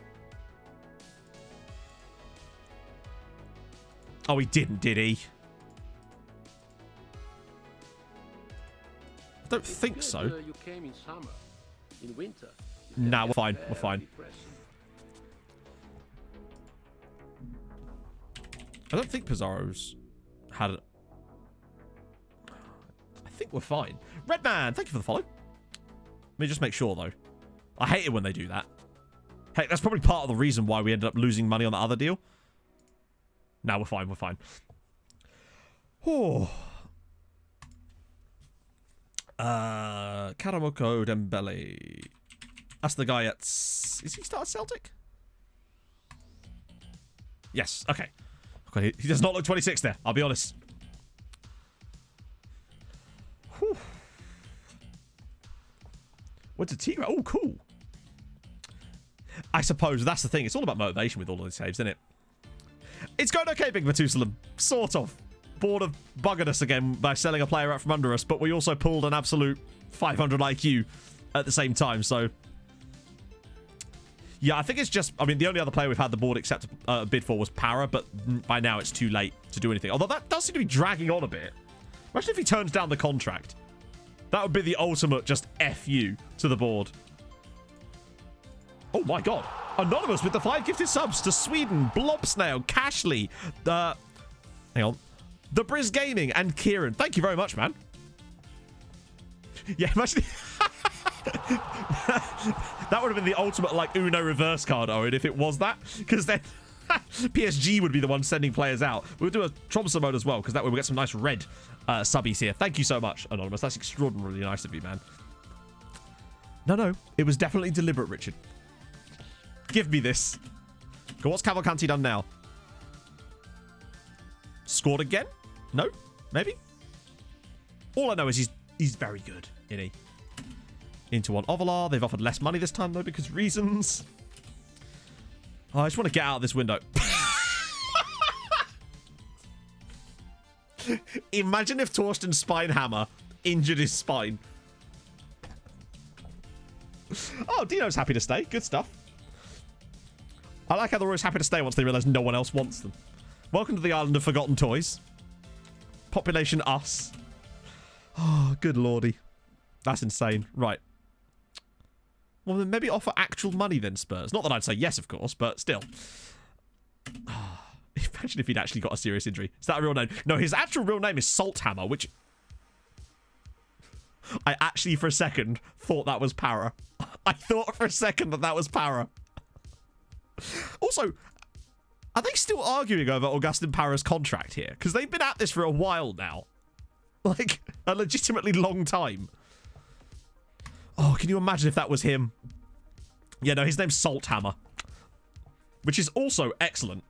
Oh, he didn't, did he? I don't think so. You came in summer. In winter. Nah, we're fine. We're fine. I don't think Pizarro's had it. I think we're fine. Redman, thank you for the follow. Let me just make sure, though. I hate it when they do that. Heck, that's probably part of the reason why we ended up losing money on the other deal. No, we're fine. We're fine. Oh. Karamoko Dembele. That's the guy at... Is he still at Celtic? Yes. Okay. Okay, he does not look 26 there, I'll be honest. Whew. What's a Tigre? Oh, cool. I suppose that's the thing. It's all about motivation with all of these saves, isn't it? It's going okay, Big Methuselah. Sort of. Board of buggered us again by selling a player out from under us, but we also pulled an absolute 500 IQ at the same time, so... Yeah, I think it's just... I mean, the only other player we've had the board accept a bid for was Para, but by now it's too late to do anything. Although that does seem to be dragging on a bit. Imagine if he turns down the contract. That would be the ultimate just F you to the board. Oh my god. Anonymous with the 5 gifted subs to Sweden, Blobsnail, Cashley, hang on. The Briz Gaming and Kieran. Thank you very much, man. Yeah, imagine... That would have been the ultimate, like, Uno reverse card, Owen, if it was that. Because then PSG would be the one sending players out. We'll do a Tromso mode as well, because that way we'll get some nice red subbies here. Thank you so much, Anonymous. That's extraordinarily nice of you, man. No. It was definitely deliberate, Richard. Give me this. Go, what's Cavalcanti done now? Scored again? No? Maybe? All I know is he's very good, isn't he? Into one Ovalar. They've offered less money this time, though, because reasons. Oh, I just want to get out of this window. Imagine if Torsten Spinehammer injured his spine. Oh, Dino's happy to stay. Good stuff. I like how they're always happy to stay once they realise no one else wants them. Welcome to the island of forgotten toys. Population us. Oh, good lordy. That's insane. Right. Well, then maybe offer actual money then, Spurs. Not that I'd say yes, of course, but still. Imagine if he'd actually got a serious injury. Is that a real name? No, his actual real name is Salthammer, which... I actually, for a second, thought that was Para. I thought for a second that was Para. Also, are they still arguing over Augustin Para's contract here? Because they've been at this for a while now. Like, a legitimately long time. Oh, can you imagine if that was him? Yeah, no, his name's Salthammer. Which is also excellent,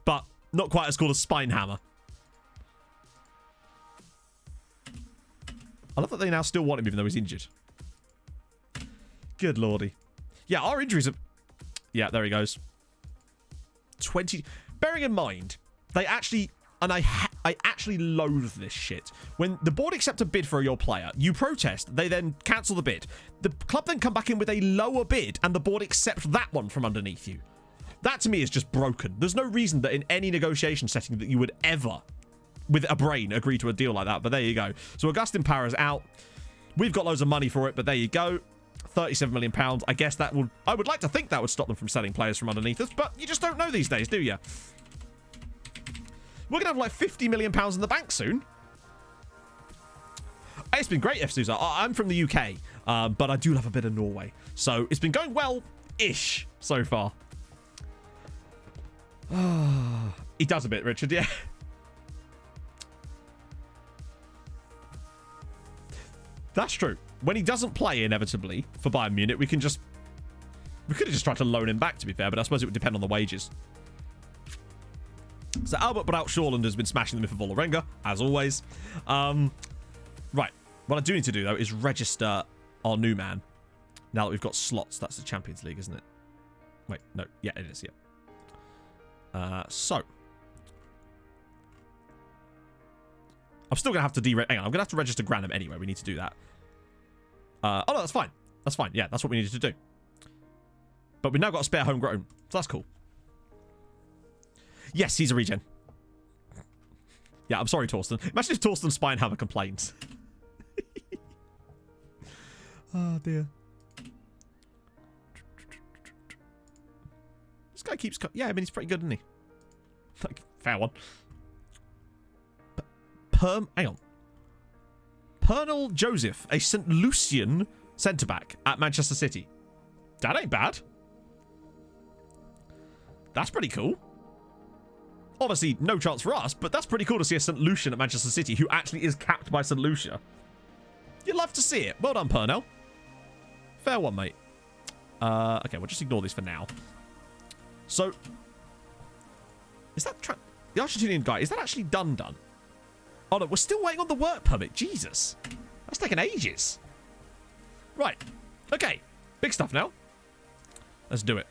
but not quite as cool as Spinehammer. I love that they now still want him even though he's injured. Good lordy. Yeah, our injuries are... Yeah, there he goes. 20... Bearing in mind, they actually... And I actually loathe this shit. When the board accept a bid for your player, you protest, they then cancel the bid. The club then come back in with a lower bid, and the board accept that one from underneath you. That, to me, is just broken. There's no reason that in any negotiation setting that you would ever, with a brain, agree to a deal like that. But there you go. So Augustin Para's out. We've got loads of money for it, but there you go. £37 million. I guess that would... I would like to think that would stop them from selling players from underneath us, but you just don't know these days, do you? We're going to have like £50 million in the bank soon. It's been great, FSUSA. I'm from the UK, but I do love a bit of Norway. So it's been going well-ish so far. He does a bit, Richard, yeah. That's true. When he doesn't play, inevitably, for Bayern Munich, we could have just tried to loan him back, to be fair, but I suppose it would depend on the wages. So Albert Braut Shorland has been smashing the myth of Vålerenga, as always. Right. What I do need to do, though, is register our new man. Now that we've got slots. That's the Champions League, isn't it? Wait, no. Yeah, it is, yeah. So. I'm still going to have to hang on, I'm going to have to register Granham anyway. We need to do that. Oh, no, that's fine. That's fine. Yeah, that's what we needed to do. But we've now got a spare homegrown. So that's cool. Yes, he's a regen. Yeah, I'm sorry, Torsten. Imagine if Torsten Spinehammer complains. Oh, dear. This guy keeps... Yeah, I mean, he's pretty good, isn't he? Like, fair one. Hang on. Pernal Joseph, a St. Lucian centre-back at Manchester City. That ain't bad. That's pretty cool. Obviously, no chance for us, but that's pretty cool to see a St. Lucian at Manchester City who actually is capped by St. Lucia. You'd love to see it. Well done, Pernell. Fair one, mate. Okay, we'll just ignore this for now. So, is that... The Argentinian guy, is that actually done? Oh no, we're still waiting on the work permit. Jesus. That's taken ages. Right. Okay. Big stuff now. Let's do it.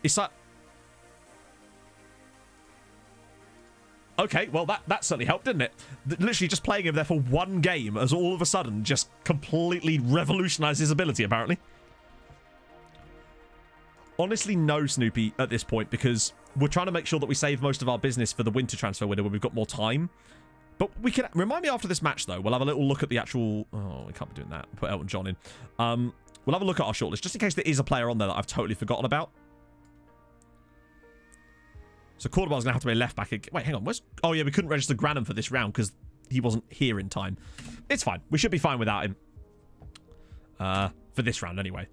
It's like... Okay, well, that certainly helped, didn't it? Literally just playing him there for one game has all of a sudden just completely revolutionized his ability, apparently. Honestly, no, Snoopy, at this point, because we're trying to make sure that we save most of our business for the winter transfer window when we've got more time. But we can... Remind me after this match, though. We'll have a little look at the actual... Oh, we can't be doing that. Put Elton John in. We'll have a look at our shortlist, just in case there is a player on there that I've totally forgotten about. So Cordoba's going to have to be a left back again. Wait, hang on. Where's... Oh, yeah, we couldn't register Granham for this round because he wasn't here in time. It's fine. We should be fine without him. For this round, anyway.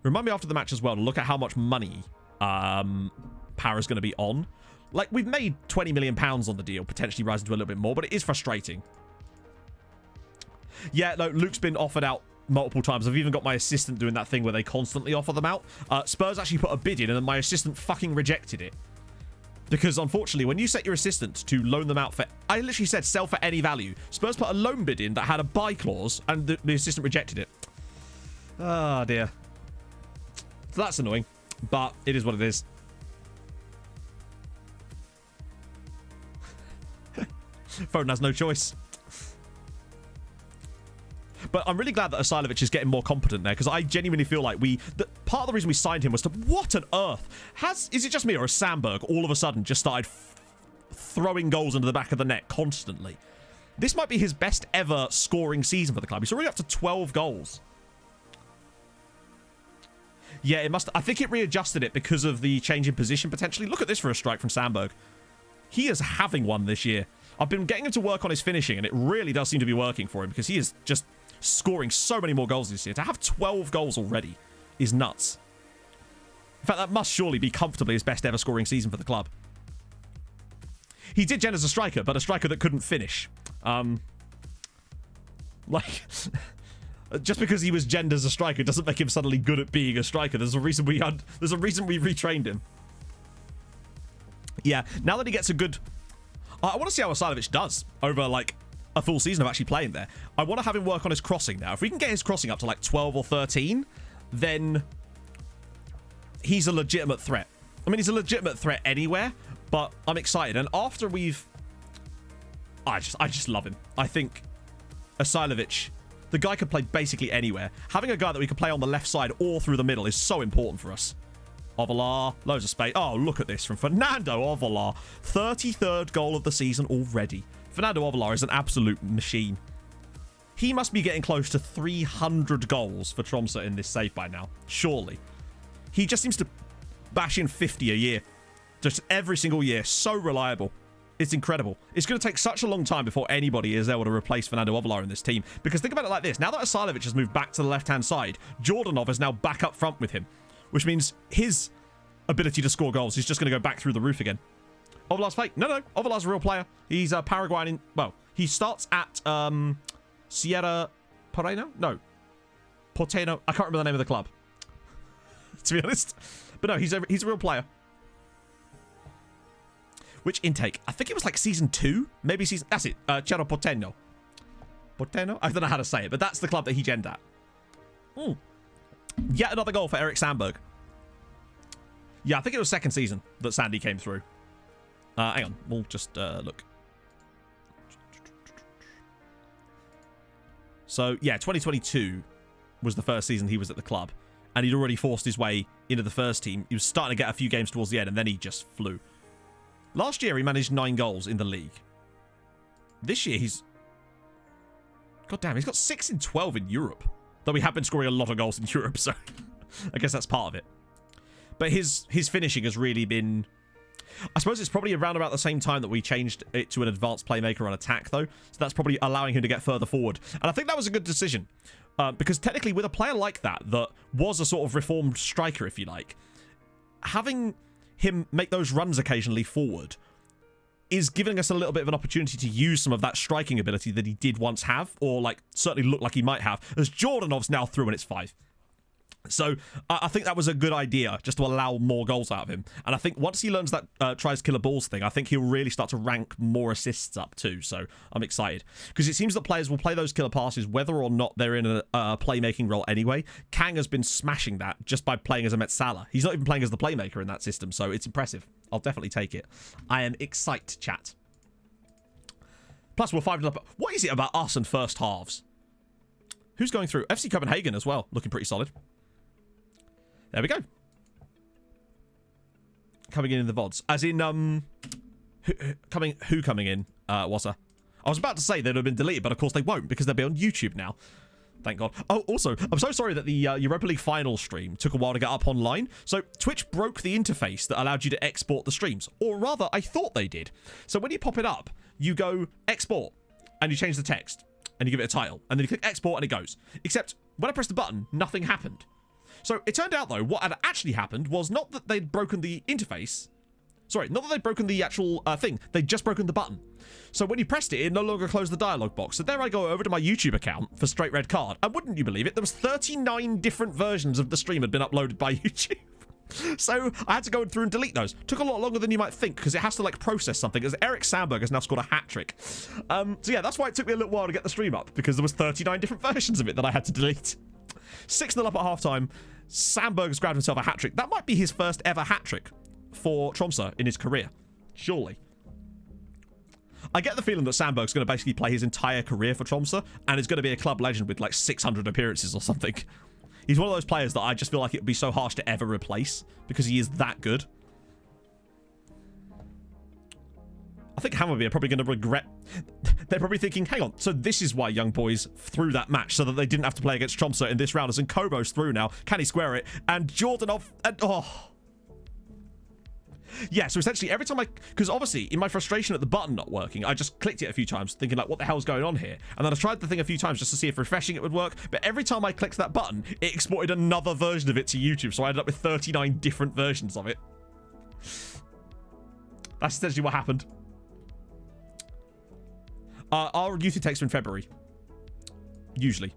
Remind me after the match as well to look at how much money Para's going to be on. Like, we've made £20 million on the deal, potentially rising to a little bit more, but it is frustrating. Yeah, no, Luke's been offered out multiple times. I've even got my assistant doing that thing where they constantly offer them out. Spurs actually put a bid in, and then my assistant fucking rejected it. Because, unfortunately, when you set your assistant to loan them out for... I literally said sell for any value. Spurs put a loan bid in that had a buy clause, and the assistant rejected it. Oh, dear. So that's annoying, but it is what it is. Foden has no choice. But I'm really glad that Asilovic is getting more competent there, because I genuinely feel like part of the reason we signed him was to... What on earth? Is it just me, or has Sandberg all of a sudden just started throwing goals into the back of the net constantly? This might be his best ever scoring season for the club. He's already up to 12 goals. Yeah, it must... I think it readjusted it because of the change in position, potentially. Look at this for a strike from Sandberg. He is having one this year. I've been getting him to work on his finishing, and it really does seem to be working for him, because he is just scoring so many more goals this year. To have 12 goals already is nuts. In fact, that must surely be comfortably his best ever scoring season for the club. He did gen as a striker, but a striker that couldn't finish. Just because he was genned as a striker doesn't make him suddenly good at being a striker. There's a reason we retrained him. Yeah, now that he gets a good... I want to see how Asilovic does over, like, a full season of actually playing there. I want to have him work on his crossing now. If we can get his crossing up to, like, 12 or 13, then he's a legitimate threat. I mean, he's a legitimate threat anywhere, but I'm excited. And after we've... I just love him. I think Asilovic... The guy could play basically anywhere. Having a guy that we can play on the left side or through the middle is so important for us. Ovalar, loads of space. Oh, look at this from Fernando Ovalar. 33rd goal of the season already. Fernando Ovalar is an absolute machine. He must be getting close to 300 goals for Tromso in this save by now. Surely. He just seems to bash in 50 a year. Just every single year. So reliable. It's incredible. It's going to take such a long time before anybody is able to replace Fernando Ovalar in this team. Because think about it like this. Now that Asilovic has moved back to the left-hand side, Jordanov is now back up front with him. Which means his ability to score goals is just going to go back through the roof again. Ovalar's fake. No. Ovalar's a real player. He's a Paraguayan... Well, he starts at Sierra Porteño? No. Porteño. I can't remember the name of the club. To be honest. But no, he's a real player. Which intake? I think it was like season 2. Maybe season... That's it. Cerro Porteño. Porteño? I don't know how to say it, but that's the club that he genned at. Yet another goal for Eric Sandberg. Yeah, I think it was second season that Sandy came through. Hang on. We'll just look. So, yeah, 2022 was the first season he was at the club. And he'd already forced his way into the first team. He was starting to get a few games towards the end, and then he just flew. Last year, he managed 9 goals in the league. This year, he's... God damn, he's got 6 in 12 in Europe. Though we have been scoring a lot of goals in Europe, so I guess that's part of it. But his finishing has really been... I suppose it's probably around about the same time that we changed it to an advanced playmaker on attack, though. So that's probably allowing him to get further forward. And I think that was a good decision. Because technically, with a player like that was a sort of reformed striker, if you like, having him make those runs occasionally forward is giving us a little bit of an opportunity to use some of that striking ability that he did once have, or like certainly look like he might have, as Jordanov's now through and it's 5. So I think that was a good idea, just to allow more goals out of him. And I think once he learns that tries killer balls thing, I think he'll really start to rank more assists up too. So I'm excited. Because it seems that players will play those killer passes whether or not they're in a playmaking role anyway. Kang has been smashing that just by playing as a Met Salah. He's not even playing as the playmaker in that system, so it's impressive. I'll definitely take it. I am excited, chat. Plus, we're 5-0 up. What is it about us and first halves? Who's going through? FC Copenhagen as well, looking pretty solid. There we go. Coming in the VODs. As in, who coming in, Wassa? I was about to say they'd have been deleted, but of course they won't, because they'll be on YouTube now. Thank God. Oh, also, I'm so sorry that the Europa League final stream took a while to get up online. So Twitch broke the interface that allowed you to export the streams. Or rather, I thought they did. So when you pop it up, you go export, and you change the text, and you give it a title, and then you click export, and it goes. Except, when I pressed the button, nothing happened. So it turned out, though, what had actually happened was not that they'd broken the interface. Sorry, not that they'd broken the actual thing. They'd just broken the button. So when you pressed it, it no longer closed the dialog box. So there I go over to my YouTube account for Straight Red Card. And wouldn't you believe it, there was 39 different versions of the stream had been uploaded by YouTube. So I had to go through and delete those. Took a lot longer than you might think, because it has to, like, process something, as Eric Sandberg has now scored a hat-trick. So yeah, that's why it took me a little while to get the stream up, because there was 39 different versions of it that I had to delete. 6-0 up at halftime. Sandberg has grabbed himself a hat-trick. That might be his first ever hat-trick for Tromso in his career. Surely. I get the feeling that Sandberg's going to basically play his entire career for Tromso and is going to be a club legend with like 600 appearances or something. He's one of those players that I just feel like it would be so harsh to ever replace because he is that good. I think Hammarby are probably going to regret... They're probably thinking, hang on, so this is why young boys threw that match, so that they didn't have to play against Tromso in this round. As in Kobo's through now. Can he square it? And Jordanov... And, oh... Yeah, so essentially every time because obviously in my frustration at the button not working, I just clicked it a few times thinking like, what the hell's going on here? And then I tried the thing a few times just to see if refreshing it would work. But every time I clicked that button, it exported another version of it to YouTube. So I ended up with 39 different versions of it. That's essentially what happened. Our youth intakes are in February. Usually.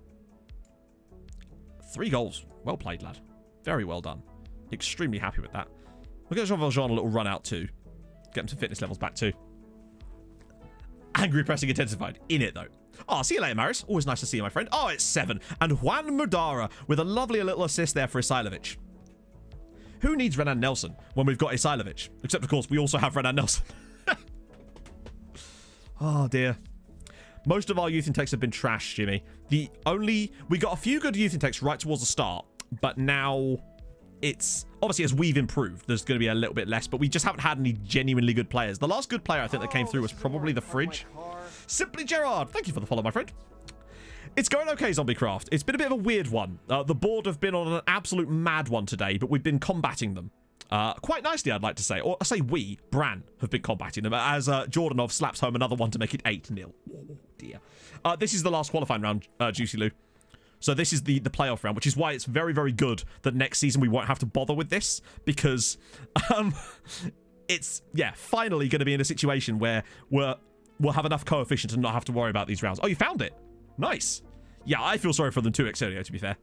3 goals. Well played, lad. Very well done. Extremely happy with that. We'll get Jean Valjean a little run out too. Get him some fitness levels back too. Angry pressing intensified. In it though. Oh, see you later, Maris. Always nice to see you, my friend. Oh, it's 7. And Juan Mudara with a lovely little assist there for Isailovic. Who needs Renan Nelson when we've got Isailovic? Except, of course, we also have Renan Nelson. Oh, dear. Most of our youth intakes have been trash, Jimmy. We got a few good youth intakes right towards the start, but now it's obviously as we've improved, there's going to be a little bit less, but we just haven't had any genuinely good players. The last good player I think that came through was probably the Fridge. Simply Gerard, thank you for the follow, my friend. It's going okay, Zombiecraft. It's been a bit of a weird one. The board have been on an absolute mad one today, but we've been combating them. Quite nicely, I'd like to say. Or I say we, Bran, have been combating them as Jordanov slaps home another one to make it 8-0. Oh, dear. This is the last qualifying round, Juicy Lou. So this is the playoff round, which is why it's very, very good that next season we won't have to bother with this, because it's, yeah, finally going to be in a situation where we'll have enough coefficient to not have to worry about these rounds. Oh, you found it. Nice. Yeah, I feel sorry for them too, Excelio, to be fair.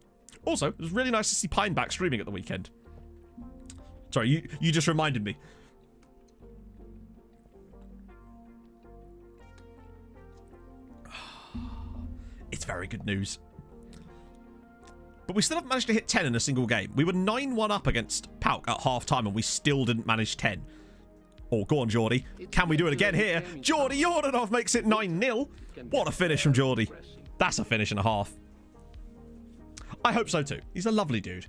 Also, it was really nice to see Pine back streaming at the weekend. Sorry, you just reminded me. It's very good news. But we still haven't managed to hit 10 in a single game. We were 9-1 up against Pauk at half-time, and we still didn't manage 10. Oh, go on, Geordie. Can we do it again here? Geordie Jordanov makes it 9-0. What a finish from Geordie. That's a finish and a half. I hope so too. He's a lovely dude.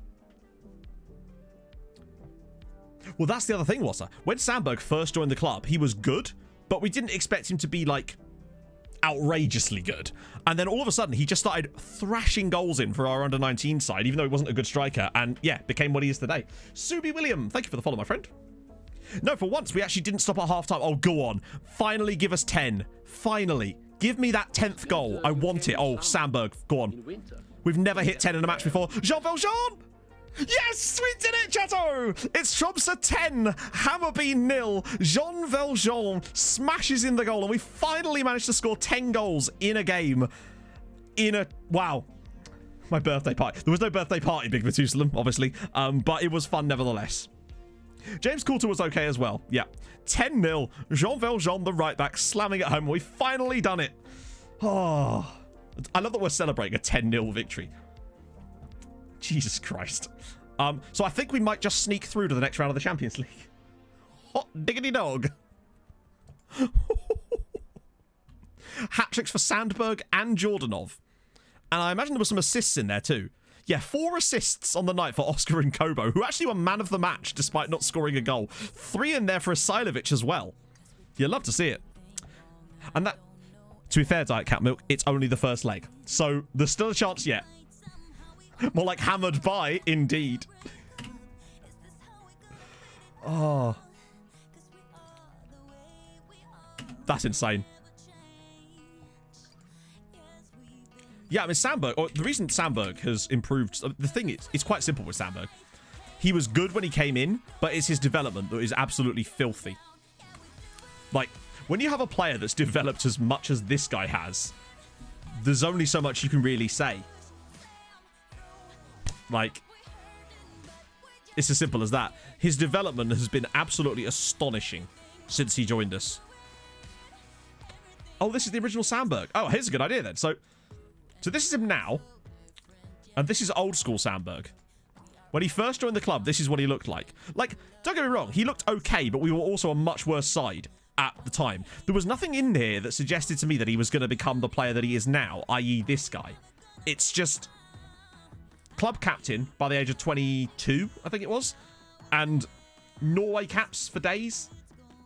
Well, that's the other thing, Wasser. When Sandberg first joined the club, he was good, but we didn't expect him to be, like, outrageously good. And then all of a sudden, he just started thrashing goals in for our under-19 side, even though he wasn't a good striker, and, yeah, became what he is today. Subi William, thank you for the follow, my friend. No, for once, we actually didn't stop at half-time. Oh, go on. Finally give us 10. Finally. Give me that 10th goal. I want it. Oh, Sandberg, go on. We've never hit 10 in a match before. Jean Valjean! Yes, we did it, Chateau! It's Tromso 10, Hammarby 0. Jean Valjean smashes in the goal, and we finally managed to score 10 goals in a game. Wow. My birthday party. There was no birthday party, Big Methuselah, obviously. But it was fun nevertheless. James Coulter was okay as well. Yeah. 10-0. Jean Valjean, the right back, slamming it home. We've finally done it. Oh. I love that we're celebrating a 10-0 victory. Jesus Christ. So I think we might just sneak through to the next round of the Champions League. Hot diggity dog. Hat-tricks for Sandberg and Jordanov. And I imagine there were some assists in there too. Yeah, 4 assists on the night for Oscar and Kobo, who actually were man of the match despite not scoring a goal. 3 in there for Asilovic as well. You'd love to see it. And that, to be fair, Diet Cat Milk, it's only the first leg. So there's still a chance yet. More like hammered by, indeed. Oh. That's insane. Yeah, I mean, Sandberg, or the reason Sandberg has improved, the thing is, it's quite simple with Sandberg. He was good when he came in, but it's his development that is absolutely filthy. Like, when you have a player that's developed as much as this guy has, there's only so much you can really say. Like, it's as simple as that. His development has been absolutely astonishing since he joined us. Oh, this is the original Sandberg. Oh, here's a good idea then. So this is him now. And this is old school Sandberg. When he first joined the club, this is what he looked like. Like, don't get me wrong, he looked okay, but we were also a much worse side at the time. There was nothing in here that suggested to me that he was going to become the player that he is now, i.e. this guy. It's just club captain by the age of 22, I think it was. And Norway caps for days.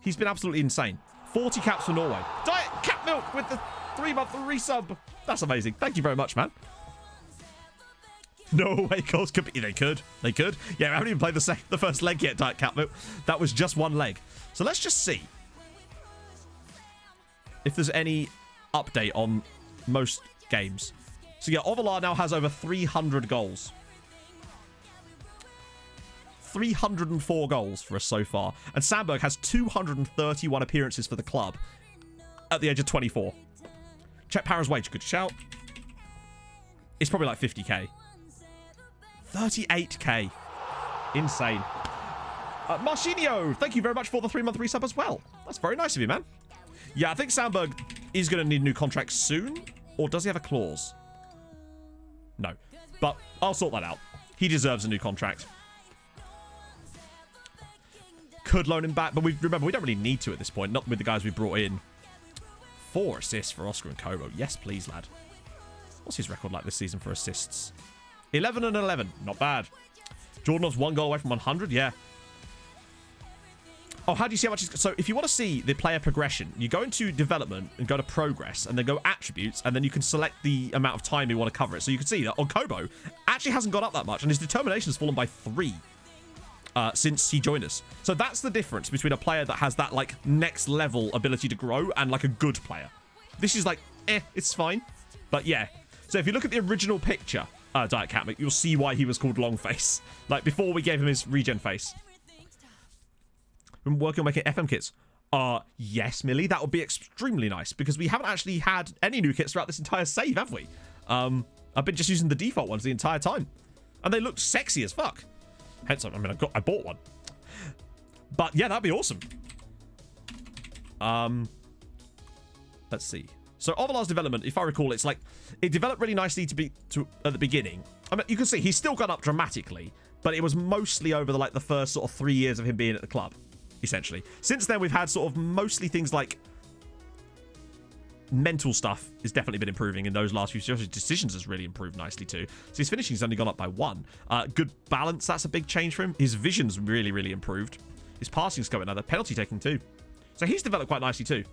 He's been absolutely insane. 40 caps for Norway. Diet Cat Milk with the 3-month resub. That's amazing. Thank you very much, man. No away goals could be. They could. They could. Yeah, we haven't even played the first leg yet, Diet Cat Milk. That was just one leg. So let's just see if there's any update on most games. So yeah, Ovalar now has over 300 goals. 304 goals for us so far. And Sandberg has 231 appearances for the club at the age of 24. Check Para's wage. Good shout. It's probably like 50k. 38k. Insane. Marcinho, thank you very much for the 3-month resub as well. That's very nice of you, man. Yeah, I think Sandberg is going to need a new contract soon. Or does he have a clause? No. But I'll sort that out. He deserves a new contract. Could loan him back, but remember, we don't really need to at this point. Not with the guys we brought in. 4 assists for Oscar and Kobo. Yes, please, lad. What's his record like this season for assists? 11 and 11. Not bad. Jordanov's 1 goal away from 100. Yeah. Oh, how do you see how much so if you want to see the player progression, you go into development and go to progress and then go attributes and then you can select the amount of time you want to cover it. So you can see that on Kobo actually hasn't gone up that much and his determination has fallen by 3 since he joined us. So that's the difference between a player that has that like next level ability to grow and like a good player. This is like, it's fine. But yeah. So if you look at the original picture, Diet Catmick, you'll see why he was called Longface. Like before we gave him his regen face. Been working on making FM kits. Yes, Millie, that would be extremely nice because we haven't actually had any new kits throughout this entire save, have we? I've been just using the default ones the entire time. And they looked sexy as fuck. Hence, I mean, I bought one. But yeah, that'd be awesome. Let's see. So Ovalar's development, if I recall, it's like it developed really nicely at the beginning. I mean, you can see he's still gone up dramatically, but it was mostly over the first sort of 3 years of him being at the club, essentially. Since then, we've had sort of mostly things like mental stuff has definitely been improving in those last few years. His decisions has really improved nicely too. So his finishing's only gone up by 1. Good balance, that's a big change for him. His vision's really, really improved. His passing's going now. The penalty taking too. So he's developed quite nicely too.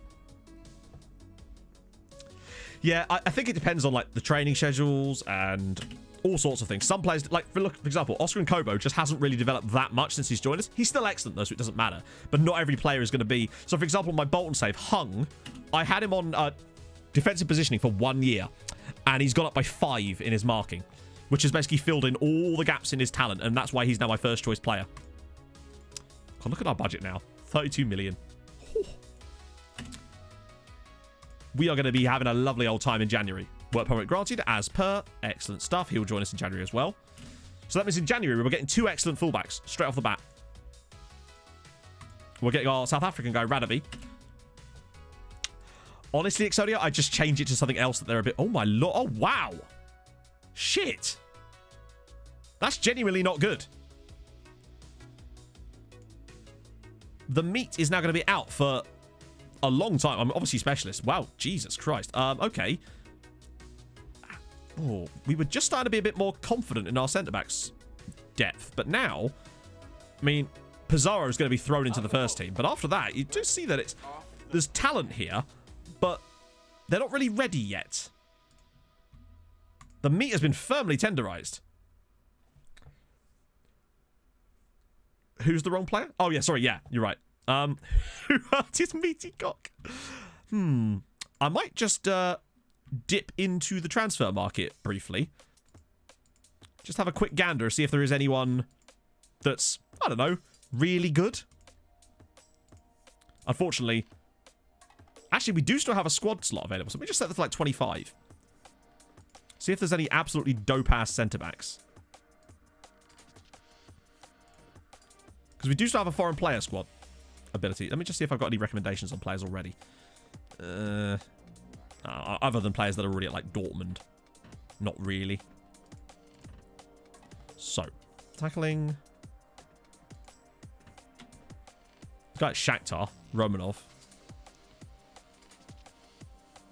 Yeah, I think it depends on like the training schedules and all sorts of things. Some players, like for example, Oscar and Kobo just hasn't really developed that much since he's joined us. He's still excellent though, so it doesn't matter. But not every player is going to be. So for example, my Bolton save, Hung, I had him on defensive positioning for 1 year, and he's gone up by 5 in his marking, which has basically filled in all the gaps in his talent, and that's why he's now my first choice player. God, look at our budget now, 32 million. We are going to be having a lovely old time in January. Work permit granted, as per. Excellent stuff. He'll join us in January as well. So that means in January, we're getting 2 excellent fullbacks straight off the bat. We're getting our South African guy, Radaby. Honestly, Exodia, I just change it to something else that they're a bit... Oh, my lord. Oh, wow. Shit. That's genuinely not good. The meat is now going to be out for a long time. I'm obviously specialist. Wow, Jesus Christ. Okay. Oh, we were just starting to be a bit more confident in our centre-backs depth. But now, I mean, Pizarro is going to be thrown into the first team. But after that, you do see that there's talent here, but they're not really ready yet. The meat has been firmly tenderized. Who's the wrong player? Oh, yeah, sorry, yeah, you're right. Who hurt his meaty cock? I might just dip into the transfer market briefly. Just have a quick gander, see if there is anyone that's, I don't know, really good. Unfortunately, actually, we do still have a squad slot available, so let me just set that to like 25. See if there's any absolutely dope-ass centre-backs. Because we do still have a foreign player squad ability. Let me just see if I've got any recommendations on players already. Other than players that are already at, like, Dortmund. Not really. So, tackling. Got Shakhtar, Romanov.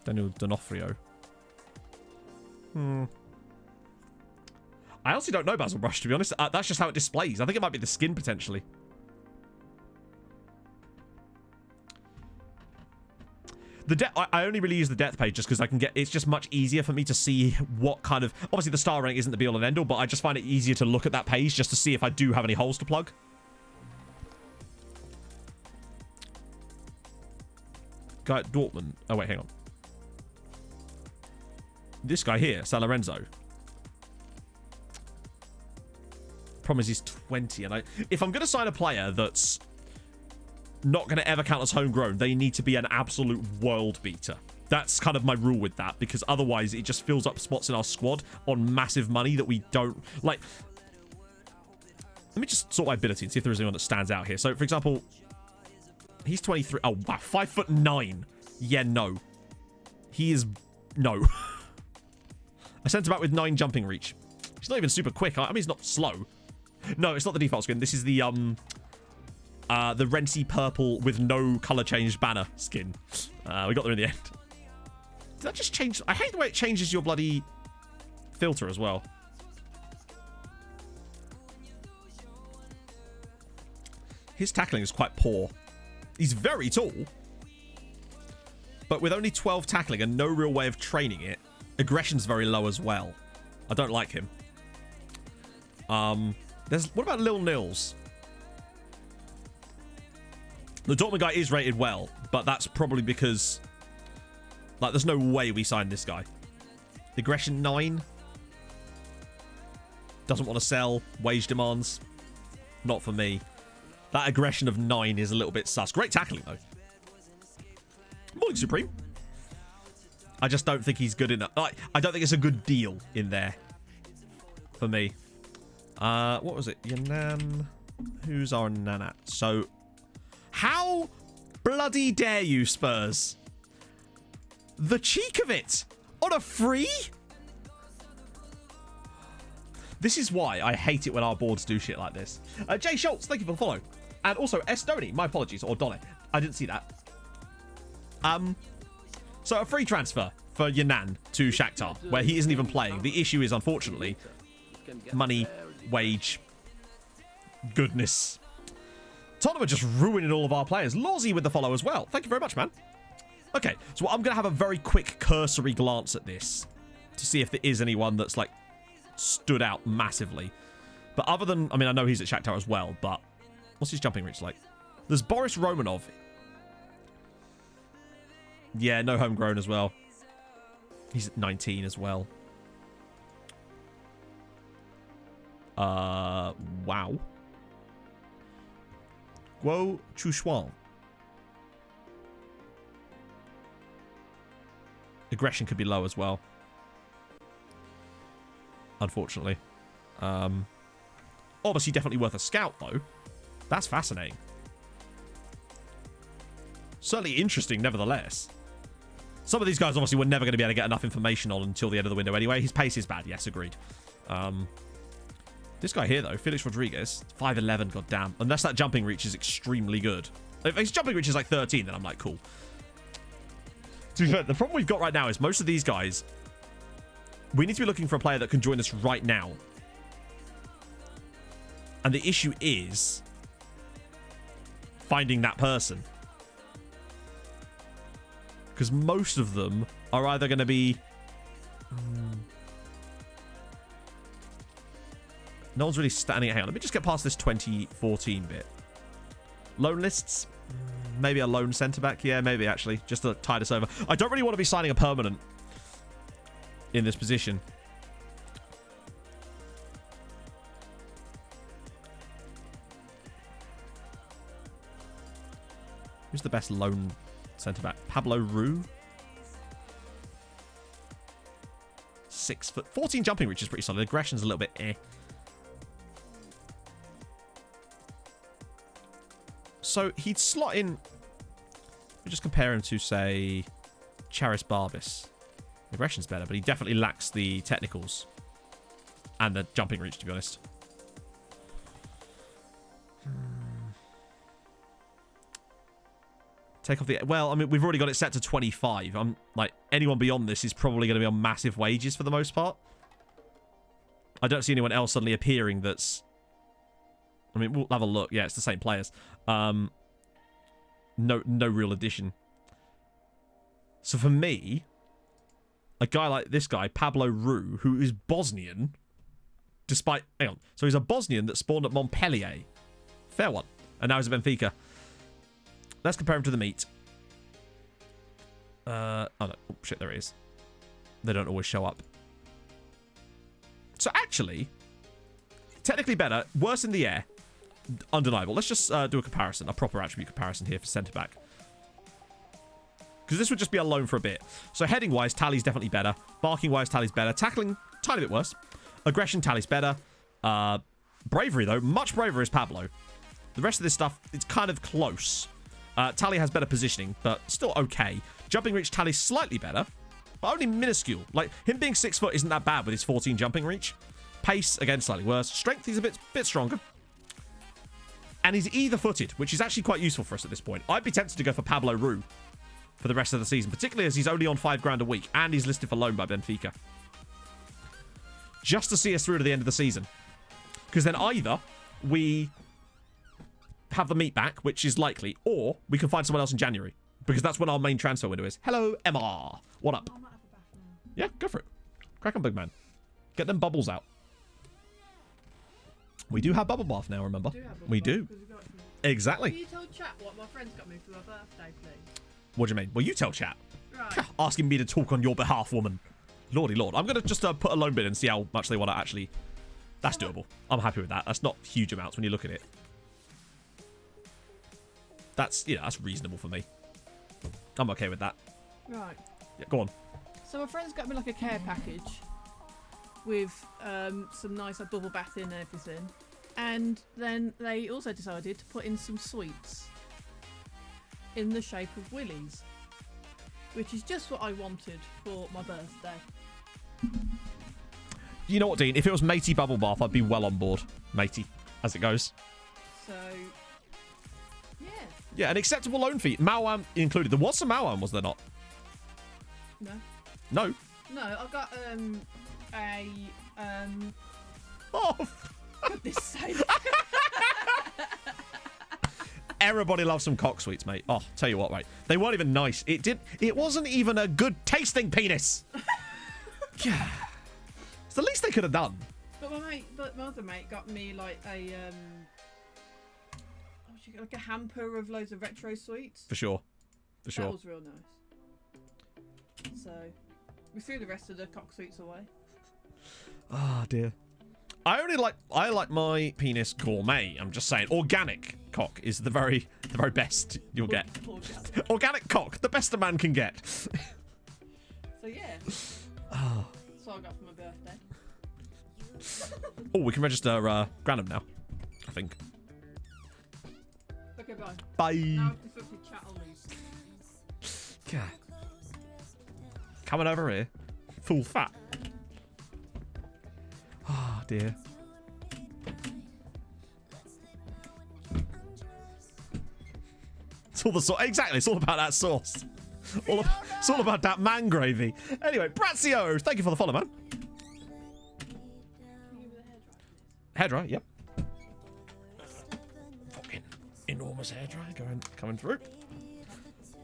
Daniel D'Onofrio. I honestly don't know Basil Brush, to be honest. That's just how it displays. I think it might be the skin, potentially. I only really use the depth page just because I can get... It's just much easier for me to see what kind of... Obviously, the star rank isn't the be-all and end-all, but I just find it easier to look at that page just to see if I do have any holes to plug. Guy at Dortmund. Oh, wait, hang on. This guy here, San Lorenzo. Problem is he's 20, and if I'm going to sign a player that's not going to ever count as homegrown, they need to be an absolute world beater. That's kind of my rule with that, because otherwise it just fills up spots in our squad on massive money that we don't... Like, let me just sort my ability and see if there is anyone that stands out here. So, for example, he's 23. Oh, wow, 5'9". Yeah, no. He is... No. A centre-back with 9 jumping reach. He's not even super quick. I mean, he's not slow. No, it's not the default skin. This is the Rentsy purple with no colour changed banner skin. We got there in the end. Did that just change? I hate the way it changes your bloody filter as well. His tackling is quite poor. He's very tall. But with only 12 tackling and no real way of training it, aggression's very low as well. I don't like him. What about Lil Nils? The Dortmund guy is rated well, but that's probably because, like, there's no way we signed this guy. Aggression 9. Doesn't want to sell. Wage demands. Not for me. That aggression of 9 is a little bit sus. Great tackling, though. Morning, Supreme. I just don't think he's good enough. I don't think it's a good deal in there for me. What was it? Yanan. Who's our Nanat? So, how bloody dare you, Spurs? The cheek of it! On a free? This is why I hate it when our boards do shit like this. Jay Schultz, thank you for the follow. And also, Estoni, my apologies, or Donny. I didn't see that. So a free transfer for Yanan to Shakhtar, where he isn't even playing. The issue is, unfortunately, money, wage, goodness. Tottenham are just ruining all of our players. Lawsy with the follow as well. Thank you very much, man. Okay, so I'm going to have a very quick cursory glance at this to see if there is anyone that's, like, stood out massively. But other than, I mean, I know he's at Shakhtar as well, but what's his jumping reach like? There's Boris Romanov. Yeah, no homegrown as well. He's at 19 as well. Wow. Guo Chushuan. Aggression could be low as well. unfortunately. Obviously, definitely worth a scout, though. That's fascinating. Certainly interesting, nevertheless. Some of these guys, obviously, we're never going to be able to get enough information on until the end of the window anyway. His pace is bad. Yes, agreed. This guy here, though, Felix Rodriguez, 5'11", goddamn. Unless that jumping reach is extremely good. If his jumping reach is like 13, then I'm like, cool. To be fair, the problem we've got right now is most of these guys, we need to be looking for a player that can join us right now. And the issue is finding that person. Because most of them are either going to be... No one's really standing... Hang on, let me just get past this 2014 bit. Loan lists? Maybe a lone centre-back? Yeah, maybe, actually. Just to tide us over. I don't really want to be signing a permanent in this position. Who's the best lone centre-back? Pablo Roux? 6 foot. 14 jumping reach is pretty solid. Aggression's a little bit eh. So he'd slot in. We just compare him to, say, Charis Barbis. Aggression's better, but he definitely lacks the technicals and the jumping reach, to be honest. Take off the... Well, I mean, we've already got it set to 25. I'm like, anyone beyond this is probably going to be on massive wages for the most part. I don't see anyone else suddenly appearing that's... I mean, we'll have a look. Yeah, it's the same players. No real addition. So for me, a guy like this guy, Pablo Roux, who is Bosnian, despite... Hang on. So he's a Bosnian that spawned at Montpellier. Fair one. And now he's at Benfica. Let's compare him to the meat. Oh, no. Oh, shit, there it is. They don't always show up. So actually, technically better. Worse in the air. Undeniable. Let's just do a comparison. A proper attribute comparison here for centre-back. Because this would just be a loan for a bit. So heading-wise, Tally's definitely better. Barking-wise, Tally's better. Tackling, tiny bit worse. Aggression, Tally's better. Bravery, though. Much braver is Pablo. The rest of this stuff, it's kind of close. Tally has better positioning, but still okay. Jumping reach, Tally's slightly better, but only minuscule. Like, him being 6 foot isn't that bad with his 14 jumping reach. Pace, again, slightly worse. Strength, he's a bit stronger. And he's either-footed, which is actually quite useful for us at this point. I'd be tempted to go for Pablo Roux for the rest of the season, particularly as he's only on $5 a week, and he's listed for loan by Benfica. Just to see us through to the end of the season. Because then either we have the meat back, which is likely, or we can find someone else in January. Because that's when our main transfer window is. Hello, Emma. What up? Yeah, go for it. Crack on, big man. Get them bubbles out. We do have bubble bath now, remember? We do. Exactly. Can you tell chat what my friends got me for my birthday, please? What do you mean? Well, you tell chat. Right. Asking me to talk on your behalf, woman. Lordy lord. I'm going to just put a loan bid and see how much they want to actually... That's doable. I'm happy with that. That's not huge amounts when you look at it. That's, yeah, that's reasonable for me. I'm okay with that. Right. Yeah, go on. So my friends got me like a care package with some nice like, bubble bath in and everything. And then they also decided to put in some sweets in the shape of willies, which is just what I wanted for my birthday. You know what, Dean? If it was matey bubble bath, I'd be well on board. Matey, as it goes. So, yeah. Yeah, an acceptable loan fee. Mawam included. There was some Mawam, was there not? No. No? No, I got Oh, goodness sake. Everybody loves some cock sweets, mate. Oh, tell you what, right. They weren't even nice. It wasn't even a good tasting penis. Yeah. It's the least they could have done. But my other mate got me like like a hamper of loads of retro sweets. For sure. For sure. That was real nice. So we threw the rest of the cock sweets away. Ah, dear. I like my penis gourmet. I'm just saying, organic cock is the very best you'll get. Organic cock, the best a man can get. So yeah. That's what I got for my birthday. Oh, we can register Granham now, I think. Okay, bye. Bye. Now I've disrupted chat, I'll leave. God. Coming over here. Full fat. Oh, dear. It's all the sauce. Exactly, it's all about that sauce. It's all about that man gravy. Anyway, Brazio, thank you for the follow, man. Hairdryer, yep. Fucking enormous hairdryer coming through.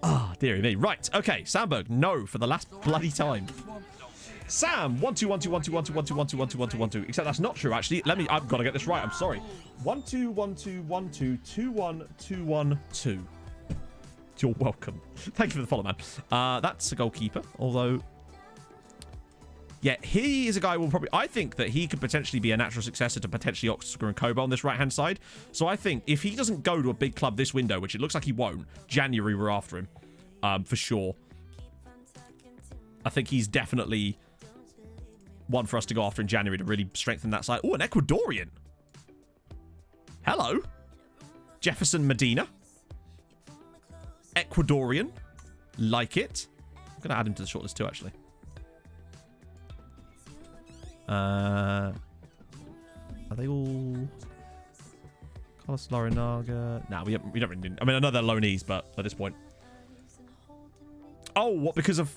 Ah, dearie me. Right, okay, Sandberg, no for the last bloody time. Sam, 1-2-1-2-1-2-1-2-1-2-1-2-1-2-1-2. Except that's not true, actually. I've got to get this right. I'm sorry. 1-2-1-2-1-2-2-1-2-1-2. You're welcome. Thank you for the follow, man. That's a goalkeeper, although... Yeah, he is a guy who will probably... I think that he could potentially be a natural successor to potentially Oscar and Kobo on this right-hand side. So I think if he doesn't go to a big club this window, which it looks like he won't, January we're after him, for sure. I think he's definitely one for us to go after in January to really strengthen that side. Oh, an Ecuadorian. Hello. Jefferson Medina. Ecuadorian. Like it. I'm going to add him to the shortlist too, actually. Are they all... Carlos Larinaga? Nah, we don't really need... I mean, I know they're loanees, but at this point... Oh, what? Because of...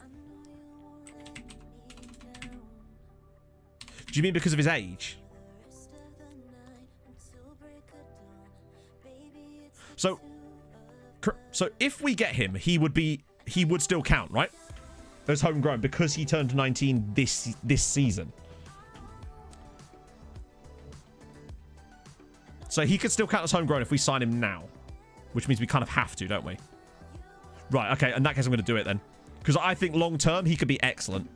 Do you mean because of his age? So if we get him, he would still count, right? As homegrown because he turned 19 this season. So he could still count as homegrown if we sign him now, which means we kind of have to, don't we? Right, okay, in that case I'm going to do it then. Because I think long term he could be excellent.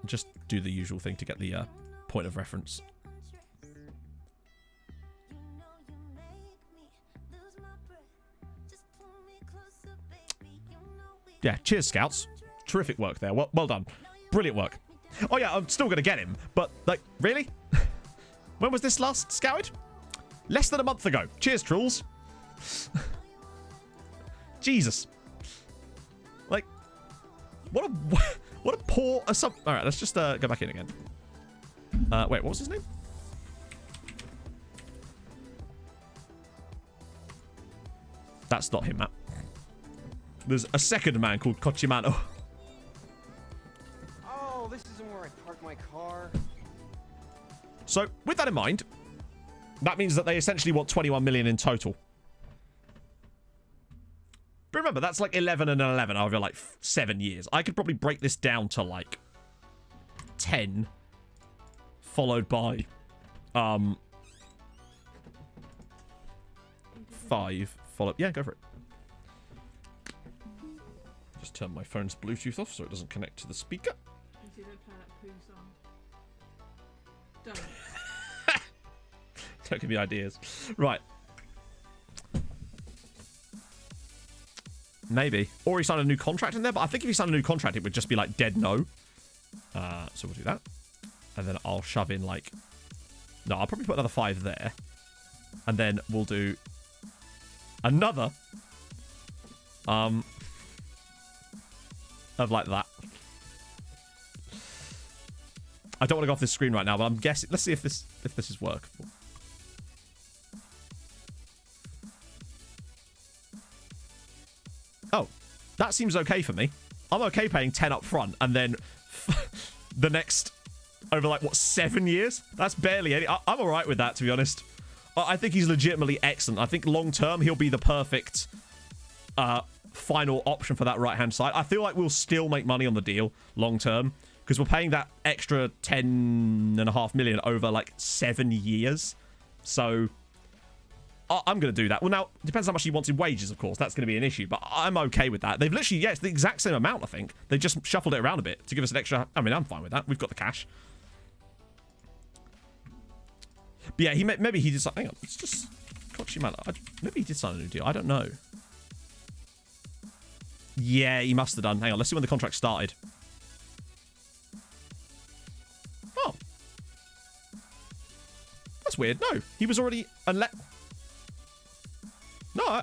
Just do the usual thing to get the point of reference. Yeah, cheers, Scouts. Terrific work there. Well done. Brilliant work. Oh, yeah, I'm still going to get him. But, like, really? When was this last scouted? Less than a month ago. Cheers, trolls. Jesus. Like, what a poor assumption. All right, let's just go back in again. Wait, what was his name? That's not him, Matt. There's a second man called Cochimano. Oh, this isn't where I park my car. So, with that in mind, that means that they essentially want 21 million in total. But remember, that's like 11 and 11 over like 7 years. I could probably break this down to like 10, followed by 5, followed... Yeah, go for it. Just turn my phone's Bluetooth off so it doesn't connect to the speaker. Don't give me ideas. Right. Maybe. Or he signed a new contract in there, but I think if he signed a new contract, it would just be like dead no. So we'll do that. And then I'll shove in like... No, I'll probably put another 5 there. And then we'll do another of like that. I don't want to go off this screen right now, but I'm guessing... Let's see if this is workable. Oh, that seems okay for me. I'm okay paying 10 up front and then the next over like, what, 7 years? That's barely any... I'm all right with that, to be honest. I think he's legitimately excellent. I think long term he'll be the perfect final option for that right-hand side. I feel like we'll still make money on the deal long term because we're paying that extra 10.5 million over like 7 years. So... I'm going to do that. Well, now, it depends how much he wants in wages, of course. That's going to be an issue, but I'm okay with that. They've literally, yeah, it's the exact same amount, I think. They've just shuffled it around a bit to give us an extra... I mean, I'm fine with that. We've got the cash. But yeah, maybe he did something... Hang on, it's just... Maybe he did sign a new deal. I don't know. Yeah, he must have done. Hang on, let's see when the contract started. that's weird. No, he was already... No,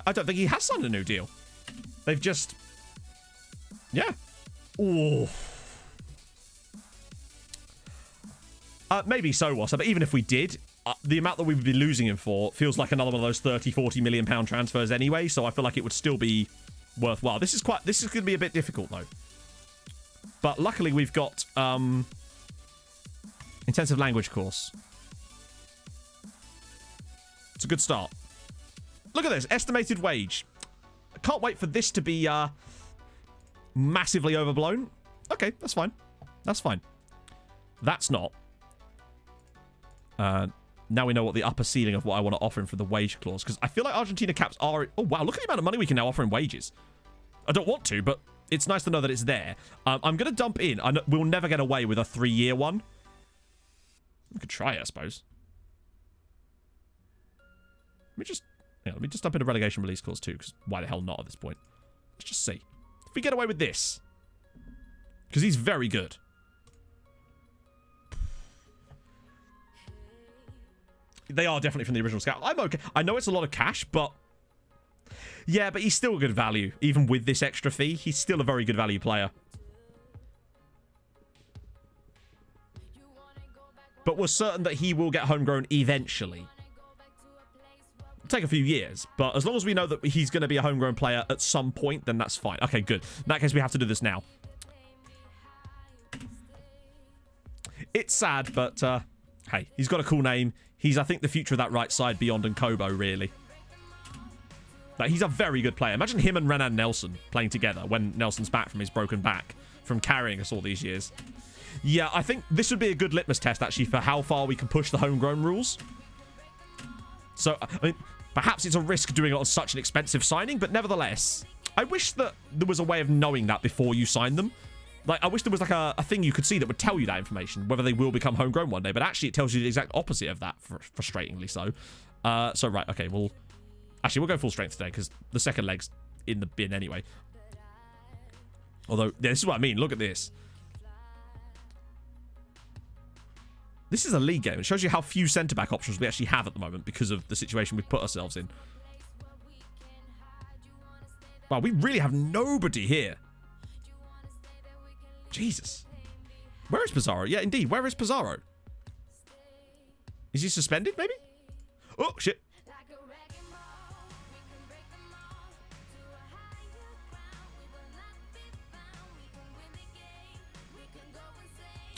I don't think he has signed a new deal. They've just... Yeah. Ooh. Maybe so, Wassa, but even if we did, the amount that we would be losing him for feels like another one of those 30, 40 million pound transfers anyway, so I feel like it would still be worthwhile. This is going to be a bit difficult, though. But luckily, we've got intensive language course. It's a good start. Look at this. Estimated wage. I can't wait for this to be massively overblown. Okay, that's fine. That's fine. That's not. Now we know what the upper ceiling of what I want to offer him for the wage clause. Because I feel like Argentina caps are... Oh, wow. Look at the amount of money we can now offer in wages. I don't want to, but it's nice to know that it's there. I'm going to dump in. We'll never get away with a 3-year one. We could try it, I suppose. Let me just dump in a relegation release clause too, because why the hell not at this point? Let's just see. If we get away with this. Because he's very good. They are definitely from the original scout. I'm okay. I know it's a lot of cash, but... Yeah, but he's still a good value. Even with this extra fee, he's still a very good value player. But we're certain that he will get homegrown eventually. It'll take a few years, but as long as we know that he's going to be a homegrown player at some point, then that's fine. Okay, good. In that case, we have to do this now. It's sad, but hey, he's got a cool name. He's, I think, the future of that right side beyond Nkobo, really. Like, he's a very good player. Imagine him and Renan Nelson playing together when Nelson's back from his broken back from carrying us all these years. Yeah, I think this would be a good litmus test, actually, for how far we can push the homegrown rules. So, I mean, perhaps it's a risk doing it on such an expensive signing, but nevertheless, I wish that there was a way of knowing that before you sign them. Like, I wish there was, like, a thing you could see that would tell you that information, whether they will become homegrown one day, but actually it tells you the exact opposite of that, frustratingly so. So, right, okay, we'll go full strength today, because the second leg's in the bin anyway. Although, yeah, this is what I mean. Look at this. This is a league game. It shows you how few centre-back options we actually have at the moment because of the situation we've put ourselves in. Wow, we really have nobody here. Jesus. Where is Pizarro? Yeah, indeed. Where is Pizarro? Is he suspended, maybe? Oh, shit.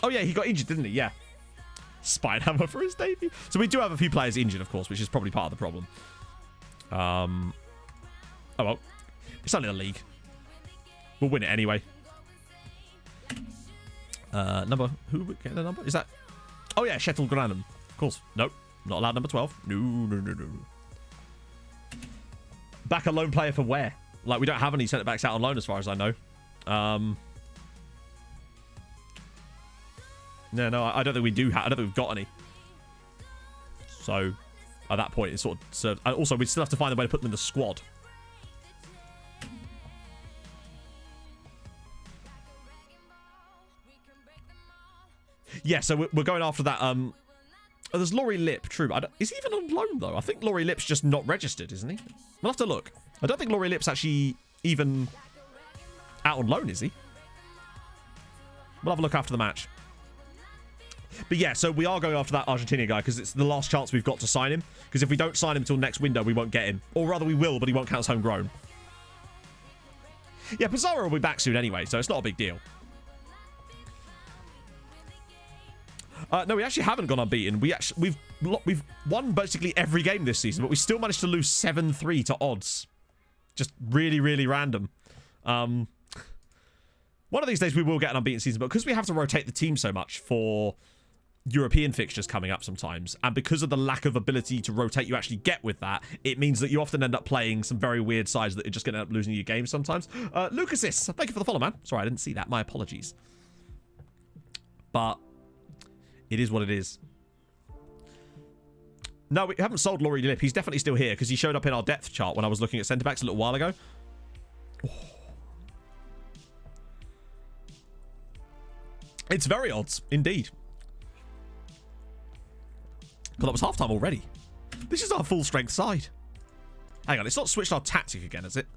Oh, yeah, he got injured, didn't he? Yeah. Spinehammer for his debut. So we do have a few players injured, of course, which is probably part of the problem. Oh, well. It's only the league. We'll win it anyway. Number... Who would get the number? Is that... Oh, yeah, Shetel Granum. Of course. Nope. Not allowed number 12. No. Back a loan player for where? Like, we don't have any centre-backs out on loan as far as I know. No, I don't think we do. I don't think we've got any. So, at that point, it's sort of served. And also, we still have to find a way to put them in the squad. Yeah, so we're going after that. Oh, there's Laurie Lip. True. Is he even on loan, though? I think Laurie Lip's just not registered, isn't he? We'll have to look. I don't think Laurie Lip's actually even out on loan, is he? We'll have a look after the match. But yeah, so we are going after that Argentina guy because it's the last chance we've got to sign him. Because if we don't sign him until next window, we won't get him. Or rather, we will, but he won't count as homegrown. Yeah, Pizarro will be back soon anyway, so it's not a big deal. No, we actually haven't gone unbeaten. We've won basically every game this season, but we still managed to lose 7-3 to odds. Just really, really random. One of these days we will get an unbeaten season, but because we have to rotate the team so much for European fixtures coming up sometimes, and because of the lack of ability to rotate you actually get with that, it means that you often end up playing some very weird sides that are just going to end up losing your games sometimes. Lucasis, thank you for the follow, man. Sorry, I didn't see that. My apologies. But it is what it is. No, we haven't sold Laurie Lip. He's definitely still here because he showed up in our depth chart when I was looking at centre-backs a little while ago. Oh. It's very odds, indeed. But that was half-time already. This is our full-strength side. Hang on, it's not switched our tactic again, is it?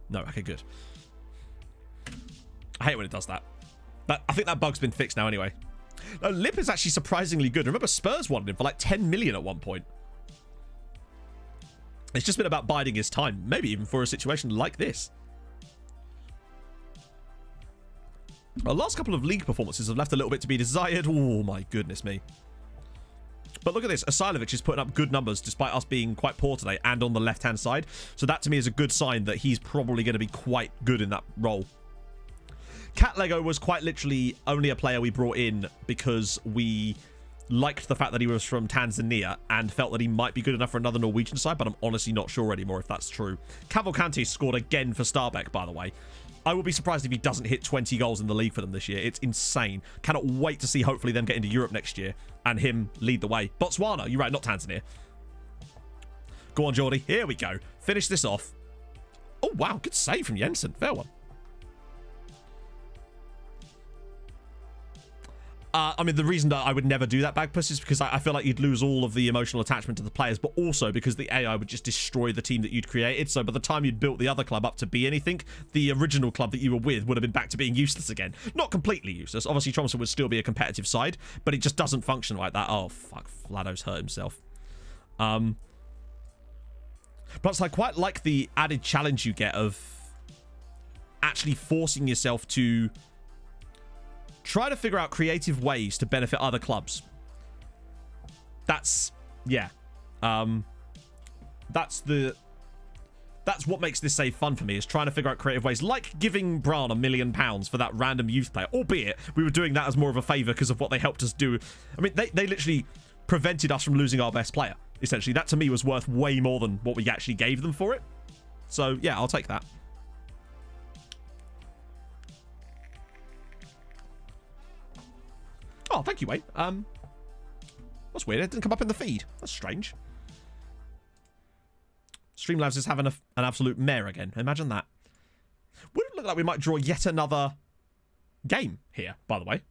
No, okay, good. I hate when it does that. I think that bug's been fixed now anyway. Lip is actually surprisingly good. Remember, Spurs wanted him for like 10 million at one point. It's just been about biding his time, maybe even for a situation like this. Our last couple of league performances have left a little bit to be desired. Oh, my goodness me. But look at this. Asilovic is putting up good numbers despite us being quite poor today and on the left-hand side. So that to me is a good sign that he's probably going to be quite good in that role. Cat Lego was quite literally only a player we brought in because we liked the fact that he was from Tanzania and felt that he might be good enough for another Norwegian side, but I'm honestly not sure anymore if that's true. Cavalcanti scored again for Stabæk, by the way. I will be surprised if he doesn't hit 20 goals in the league for them this year. It's insane. Cannot wait to see hopefully them get into Europe next year and him lead the way. Botswana, you're right, not Tanzania. Go on, Geordie. Here we go. Finish this off. Oh, wow. Good save from Jensen. Fair one. I mean, the reason that I would never do that, Bagpuss, is because I feel like you'd lose all of the emotional attachment to the players, but also because the AI would just destroy the team that you'd created. So by the time you'd built the other club up to be anything, the original club that you were with would have been back to being useless again. Not completely useless. Obviously, Tromso would still be a competitive side, but it just doesn't function like that. Oh, fuck. Vlado's hurt himself. Plus, I quite like the added challenge you get of actually forcing yourself to try to figure out creative ways to benefit other clubs. That's, yeah. That's what makes this save fun for me, is trying to figure out creative ways, like giving Bran £1 million for that random youth player, albeit we were doing that as more of a favour because of what they helped us do. I mean, they literally prevented us from losing our best player, essentially. That to me was worth way more than what we actually gave them for it. So, yeah, I'll take that. Oh, thank you, Wayne. That's weird. It didn't come up in the feed. That's strange. Streamlabs is having an absolute mare again. Imagine that. Would it look like we might draw yet another game here, by the way?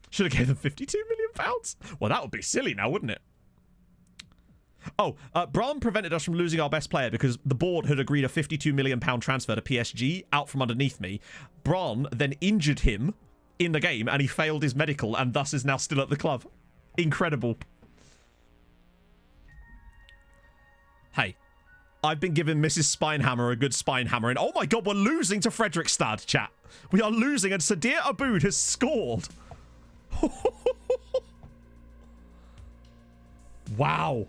Should have gave them £52 million. Well, that would be silly now, wouldn't it? Oh, Brahm prevented us from losing our best player because the board had agreed a £52 million transfer to PSG out from underneath me. Brahm then injured him in the game and he failed his medical and thus is now still at the club. Incredible. Hey, I've been giving Mrs. Spinehammer a good spine hammering. Oh my god, we're losing to Fredrikstad, chat. We are losing and Sadir Aboud has scored. Wow.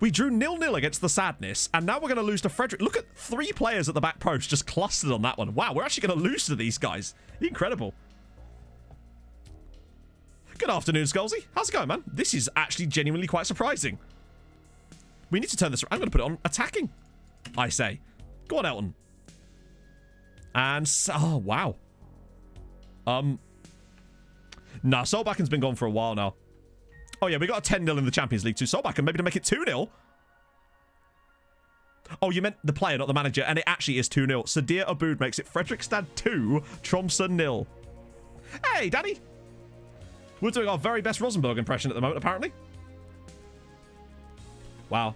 We drew 0-0 against the Sadness, and now we're going to lose to Frederick. Look at 3 players at the back post just clustered on that one. Wow, we're actually going to lose to these guys. Incredible. Good afternoon, Skullsy. How's it going, man? This is actually genuinely quite surprising. We need to turn this around. I'm going to put it on attacking, I say. Go on, Elton. And... oh, wow. Nah, Solbacken's been gone for a while now. Oh, yeah, we got a 10-0 in the Champions League to Solbakken, maybe to make it 2-0. Oh, you meant the player, not the manager, and it actually is 2-0. Sadir Aboud makes it Fredrikstad 2, Tromso 0. Hey, Danny. We're doing our very best Rosenborg impression at the moment, apparently. Wow.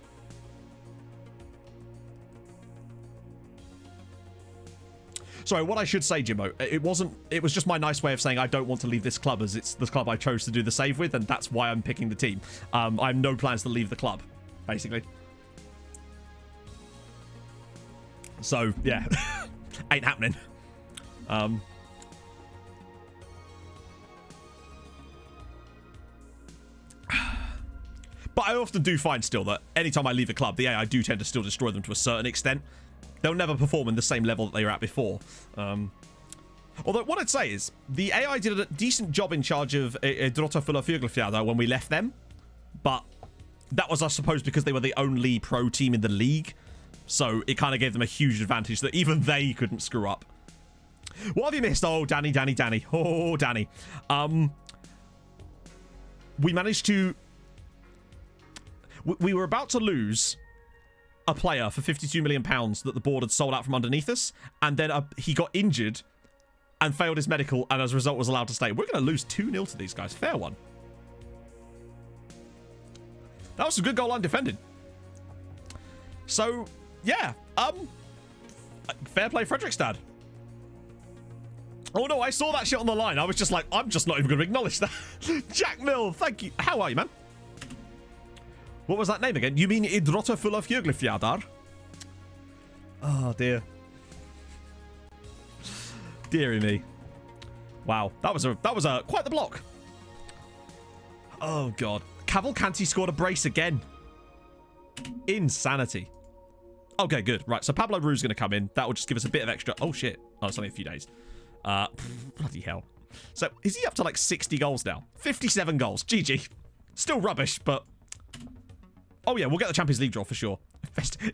Sorry, what I should say, Jimbo, it was just my nice way of saying I don't want to leave this club as it's the club I chose to do the save with, and that's why I'm picking the team. I have no plans to leave the club, basically. So, yeah. Ain't happening. But I often do find still that anytime I leave a club, the AI do tend to still destroy them to a certain extent. They'll never perform in the same level that they were at before. Although, what I'd say is, the AI did a decent job in charge of Drottafjella Fuglefjärder when we left them. But that was, I suppose, because they were the only pro team in the league. So it kind of gave them a huge advantage that even they couldn't screw up. What have you missed? Oh, Danny. Oh, Danny. We managed to... We were about to lose a player for £52 million that the board had sold out from underneath us, and then he got injured, and failed his medical, and as a result was allowed to stay. We're going to lose 2-0 to these guys. Fair one. That was some good goal line defending. So, yeah. Fair play, Fredrikstad. Oh, no, I saw that shit on the line. I was just like, I'm just not even going to acknowledge that. Jack Mill, thank you. How are you, man? What was that name again? You mean Idrotter full of Fjöglefjadar? Oh, dear. Deary me. Wow, that was quite the block. Oh, God. Cavalcanti scored a brace again. Insanity. Okay, good. Right, so Pablo Ru's going to come in. That will just give us a bit of extra... Oh, shit. Oh, it's only a few days. Bloody hell. So, is he up to like 60 goals now? 57 goals. GG. Still rubbish, but... Oh, yeah, we'll get the Champions League draw for sure.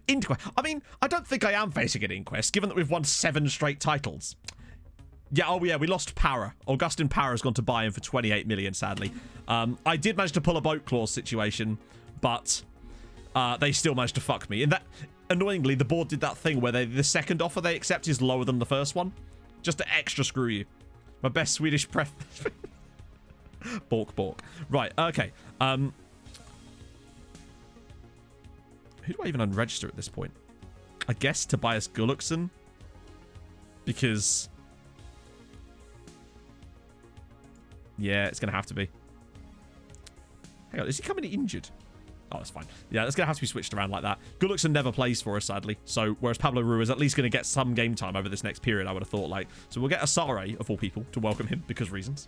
Inquest. I mean, I don't think I am facing an Inquest, given that we've won 7 straight titles. Yeah, oh, yeah, we lost Para. Augustin Para has gone to Bayern for 28 million, sadly. I did manage to pull a boat clause situation, but they still managed to fuck me. In that, annoyingly, the board did that thing where the second offer they accept is lower than the first one. Just to extra screw you. My best Swedish pref... Bork. Right, okay. Who do I even unregister at this point? I guess Tobias Gulluckson. Because... Yeah, it's going to have to be. Hang on, is he coming injured? Oh, that's fine. Yeah, it's going to have to be switched around like that. Gulluckson never plays for us, sadly. So, whereas Pablo Ru is at least going to get some game time over this next period, I would have thought. Like, so we'll get Asare, of all people, to welcome him, because reasons.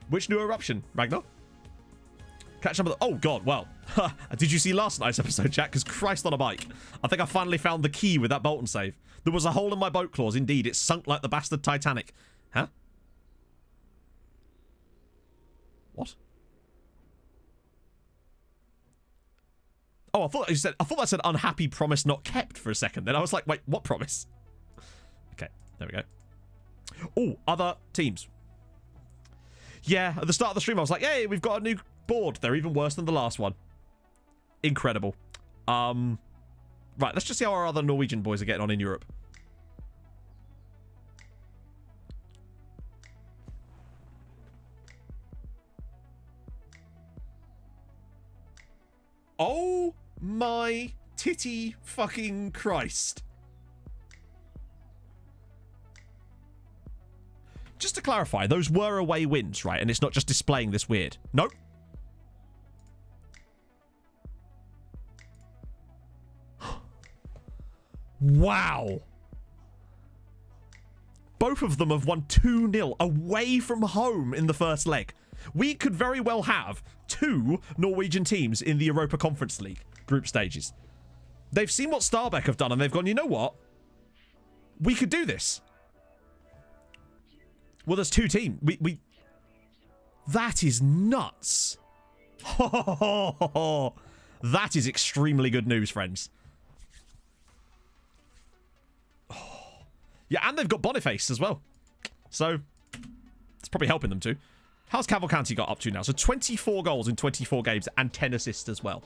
Which new eruption, Ragnar? Catch up with... Oh, God, well. Did you see last night's episode, chat? Because Christ on a bike. I think I finally found the key with that Bolton save. There was a hole in my boat clause, indeed. It sunk like the bastard Titanic. Huh? What? Oh, I thought that said unhappy promise not kept for a second. Then I was like, wait, what promise? Okay, there we go. Oh, other teams. Yeah, at the start of the stream, I was like, hey, we've got a new board. They're even worse than the last one. Incredible. Right, let's just see how our other Norwegian boys are getting on in Europe. Oh my titty fucking Christ. Just to clarify, those were away wins, right? And it's not just displaying this weird. Nope. Wow. Both of them have won 2-0 away from home in the first leg. We could very well have 2 Norwegian teams in the Europa Conference League group stages. They've seen what Stabæk have done and they've gone, you know what? We could do this. Well, there's 2 teams. That is nuts. That is extremely good news, friends. Yeah, and they've got Boniface as well. So, it's probably helping them too. How's Cavalcanti got up to now? So 24 goals in 24 games and 10 assists as well.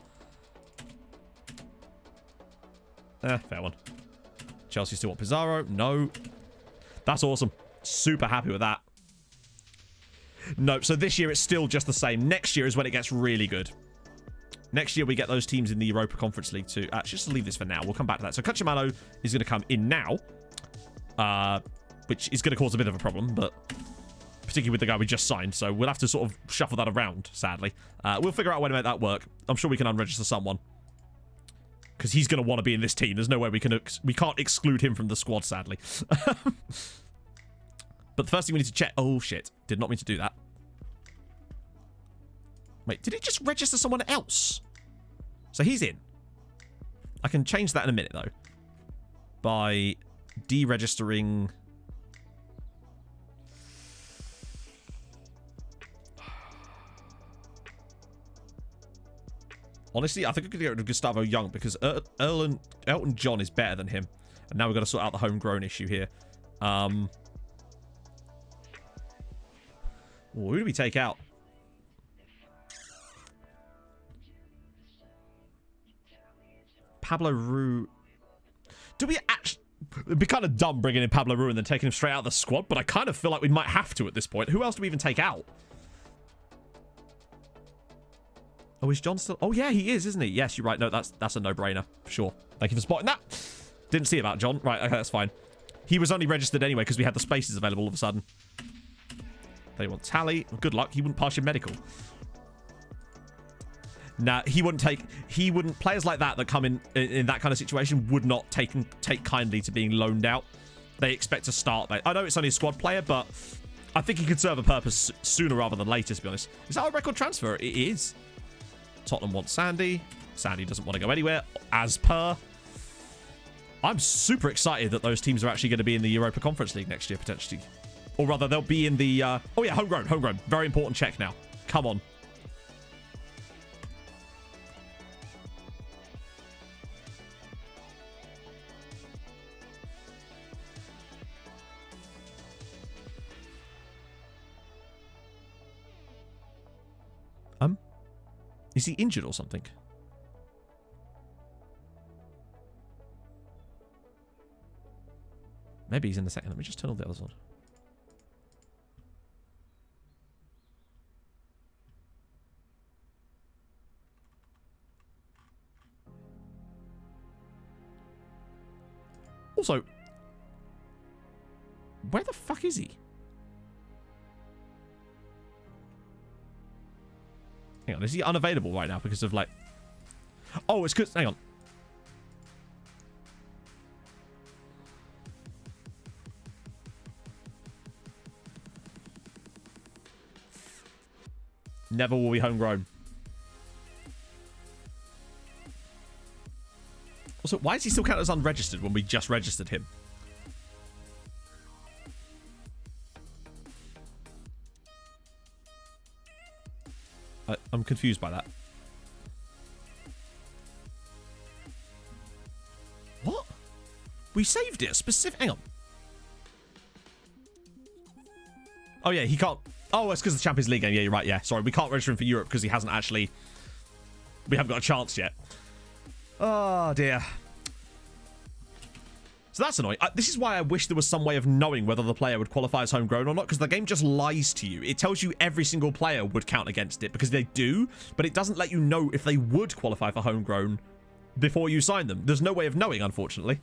Fair one. Chelsea still want Pizarro? No. That's awesome. Super happy with that. No, so this year it's still just the same. Next year is when it gets really good. Next year we get those teams in the Europa Conference League too. Just leave this for now. We'll come back to that. So Cuchamano is going to come in now. Which is going to cause a bit of a problem, but... particularly with the guy we just signed, so we'll have to sort of shuffle that around, sadly. We'll figure out a way to make that work. I'm sure we can unregister someone. Because he's going to want to be in this team. There's no way we can't exclude him from the squad, sadly. But the first thing we need to check... Oh, shit. Did not mean to do that. Wait, did he just register someone else? So he's in. I can change that in a minute, though. By deregistering... Honestly, I think I could get rid of Gustavo Young because Elton John is better than him. And now we've got to sort out the homegrown issue here. Who do we take out? Pablo Ru. Do we it'd be kind of dumb bringing in Pablo Ruin and then taking him straight out of the squad, but I kind of feel like we might have to at this point. Who else do we even take out? Oh, is John still? Oh, yeah, he is, isn't he? Yes, you're right. No, that's a no-brainer. For sure. Thank you for spotting that. Didn't see about John. Right, okay, that's fine. He was only registered anyway because we had the spaces available all of a sudden. They want Tally. Well, good luck. He wouldn't pass your medical. Nah, he wouldn't, players like that come in that kind of situation would not take kindly to being loaned out. They expect to start. I know it's only a squad player, but I think he could serve a purpose sooner rather than later, to be honest. Is that a record transfer? It is. Tottenham wants Sandy. Sandy doesn't want to go anywhere, as per. I'm super excited that those teams are actually going to be in the Europa Conference League next year, potentially. Or rather, they'll be in the... oh, yeah, homegrown, homegrown. Very important check now. Come on. Is he injured or something? Maybe he's in the second. Let me just turn all the others on. Also, where the fuck is he? Hang on, is he unavailable right now because of, like... Oh, it's because... Hang on. Never will be homegrown. Also, why is he still counted as unregistered when we just registered him? I'm confused by that. What? We saved it. Specific. Hang on. Oh, yeah, he can't. Oh, it's because of the Champions League game. Yeah, you're right. Yeah, sorry. We can't register him for Europe because he hasn't actually. We haven't got a chance yet. Oh, dear. So that's annoying. This is why I wish there was some way of knowing whether the player would qualify as homegrown or not, because the game just lies to you. It tells you every single player would count against it, because they do, but it doesn't let you know if they would qualify for homegrown before you sign them. There's no way of knowing, unfortunately.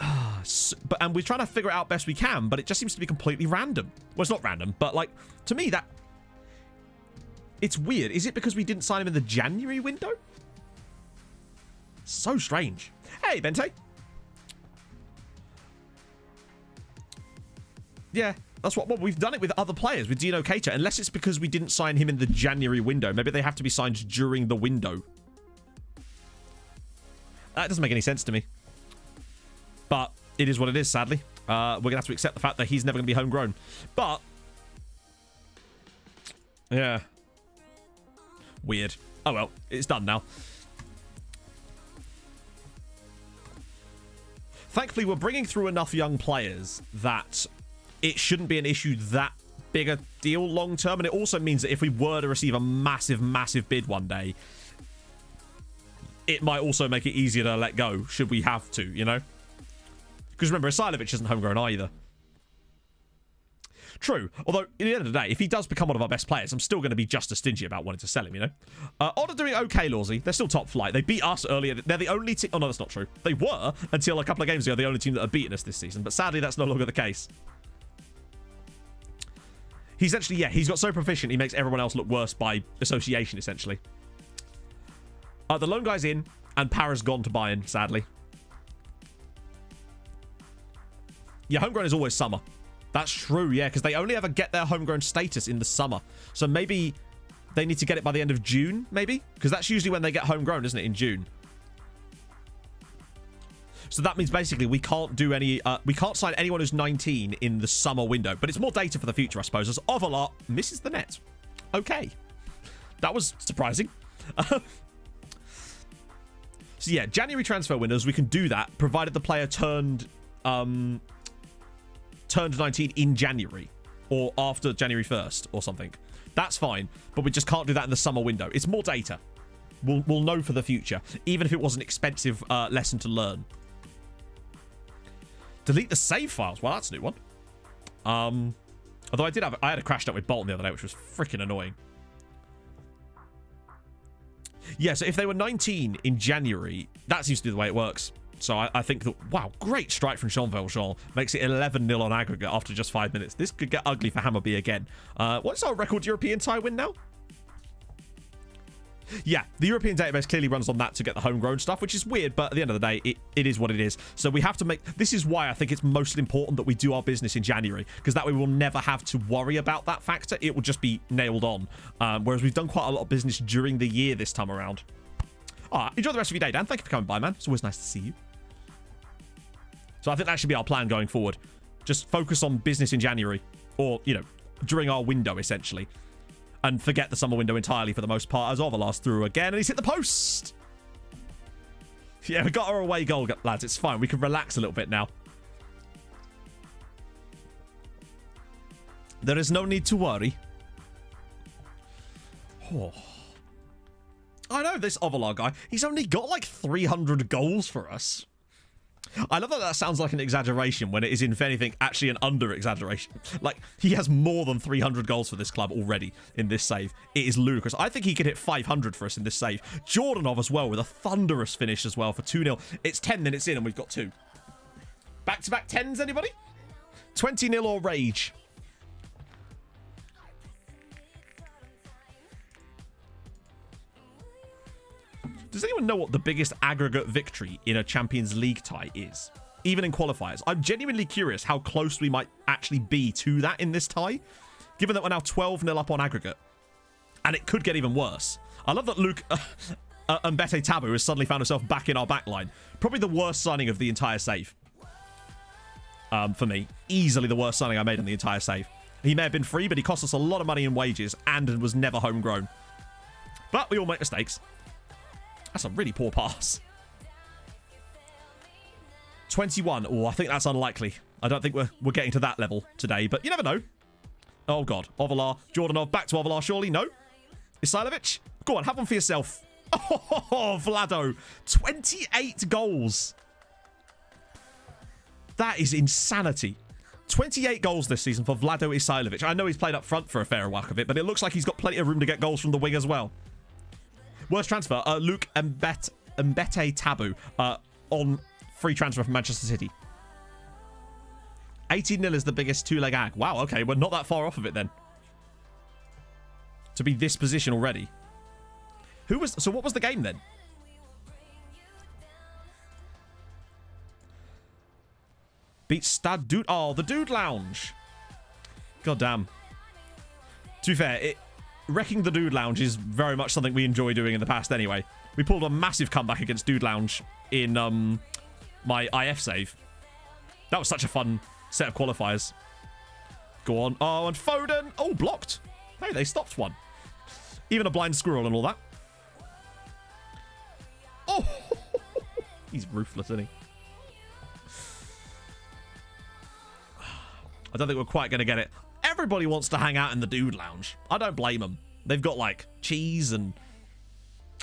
And we're trying to figure it out best we can, but it just seems to be completely random. Well, it's not random, but, like, to me, that... It's weird. Is it because we didn't sign him in the January window? So strange. Hey, Bente. Yeah, that's what we've done it with other players, with Dino Keita, unless it's because we didn't sign him in the January window. Maybe they have to be signed during the window. That doesn't make any sense to me. But it is what it is, sadly. We're going to have to accept the fact that he's never going to be homegrown. But, yeah. Weird. Oh well, it's done now. Thankfully, we're bringing through enough young players that it shouldn't be an issue that big a deal long term. And it also means that if we were to receive a massive, massive bid one day, it might also make it easier to let go, should we have to, you know? Because remember, Asilovic isn't homegrown either. True. Although, at the end of the day, if he does become one of our best players, I'm still going to be just as stingy about wanting to sell him, you know? Odd are doing okay, Lawsy. They're still top flight. They beat us earlier. They're the only team... Oh, no, that's not true. They were, until a couple of games ago, the only team that have beaten us this season. But sadly, that's no longer the case. He's actually, yeah, he's got so proficient, he makes everyone else look worse by association, essentially. The lone guy's in, and Para's gone to Bayern, sadly. Yeah, homegrown is always summer. That's true, yeah, because they only ever get their homegrown status in the summer. So maybe they need to get it by the end of June, maybe? Because that's usually when they get homegrown, isn't it, in June? So that means basically we can't do any... we can't sign anyone who's 19 in the summer window. But it's more data for the future, I suppose, as Ovalar misses the net. Okay. That was surprising. So yeah, January transfer windows, we can do that, provided the player turned 19 in January, or after January 1st, or something. That's fine, but we just can't do that in the summer window. It's more data. We'll know for the future, even if it was an expensive lesson to learn. Delete the save files. Well, that's a new one. Although I had a crashed up with Bolton the other day, which was freaking annoying. Yeah, so if they were 19 in January, that seems to be the way it works. So I think that, wow, great strike from Jean Valjean. Makes it 11-0 on aggregate after just 5 minutes. This could get ugly for Hammarby again. What's our record European tie win now? Yeah, the European database clearly runs on that to get the homegrown stuff, which is weird, but at the end of the day, it is what it is. So we have to make... This is why I think it's most important that we do our business in January, because that way we'll never have to worry about that factor. It will just be nailed on. Whereas we've done quite a lot of business during the year this time around. Enjoy the rest of your day, Dan. Thank you for coming by, man. It's always nice to see you. So I think that should be our plan going forward. Just focus on business in January, or, you know, during our window, essentially. And forget the summer window entirely for the most part, as Overlast through again, and he's hit the post! Yeah, we got our away goal, lads. It's fine. We can relax a little bit now. There is no need to worry. Oh. I know this Overlast guy. He's only got like 300 goals for us. I love that that sounds like an exaggeration when it is, if anything, actually an under-exaggeration. Like, he has more than 300 goals for this club already in this save. It is ludicrous. I think he could hit 500 for us in this save. Jordanov as well with a thunderous finish as well for 2-0. It's 10 minutes in and we've got 2. Back-to-back 10s, anybody? 20-0 or rage? Does anyone know what the biggest aggregate victory in a Champions League tie is? Even in qualifiers. I'm genuinely curious how close we might actually be to that in this tie, given that we're now 12-0 up on aggregate. And it could get even worse. I love that Luke Mbete Tabu has suddenly found himself back in our back line. Probably the worst signing of the entire save. For me. Easily the worst signing I made in the entire save. He may have been free, but he cost us a lot of money in wages and was never homegrown. But we all make mistakes. That's a really poor pass. 21. Oh, I think that's unlikely. I don't think we're getting to that level today, but you never know. Oh, God. Ovalar. Jordanov. Back to Ovalar, surely. No. Isailovic. Go on, have one for yourself. Oh, Vlado. 28 goals. That is insanity. 28 goals this season for Vlado Isailovic. I know he's played up front for a fair whack of it, but it looks like he's got plenty of room to get goals from the wing as well. Worst transfer, Luke Mbete Tabu on free transfer from Manchester City. 18-0 is the biggest two-leg ag. Wow, okay, we're not that far off of it then. To be this position already. So what was the game then? Beat Stad Dude. Oh, the Dude Lounge. God damn. To be fair, wrecking the Dude Lounge is very much something we enjoy doing in the past anyway. We pulled a massive comeback against Dude Lounge in my IF save. That was such a fun set of qualifiers. Go on. Oh, and Foden. Oh, blocked. Hey, they stopped one. Even a blind squirrel and all that. Oh, he's ruthless, isn't he? I don't think we're quite going to get it. Everybody wants to hang out in the Dude Lounge. I don't blame them. They've got, like, cheese and...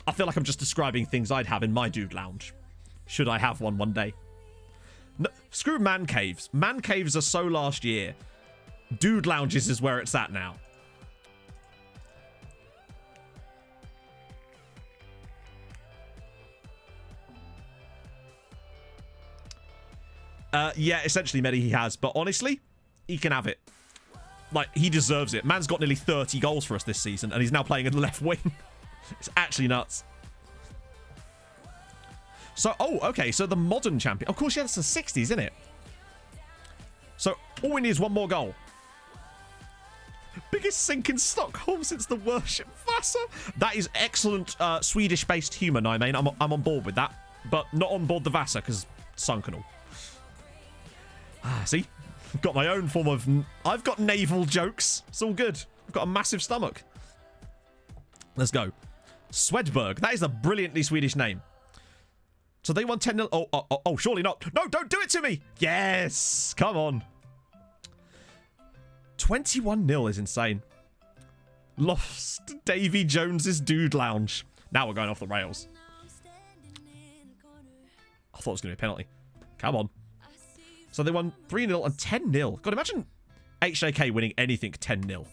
I feel like I'm just describing things I'd have in my Dude Lounge. Should I have one day. No, screw man caves. Man caves are so last year. Dude Lounges is where it's at now. Yeah, essentially, Medi, he has. But honestly, he can have it. Like, he deserves it. Man's got nearly 30 goals for us this season, and he's now playing in the left wing. It's actually nuts. So, oh, okay. So the modern champion. Of course, yeah, that's the 60s, isn't it? So all we need is one more goal. Biggest sink in Stockholm since the worship Vasa. That is excellent Swedish-based humour, I mean. I'm on board with that. But not on board the Vasa, because sunk and all. Ah, see? I've got my own form of... I've got naval jokes. It's all good. I've got a massive stomach. Let's go. Swedberg. That is a brilliantly Swedish name. So they won 10-0. Oh, surely not. No, don't do it to me. Yes. Come on. 21-0 is insane. Lost Davy Jones's Dude Lounge. Now we're going off the rails. I thought it was going to be a penalty. Come on. So they won 3-0 and 10-0. God, imagine HJK winning anything 10-0.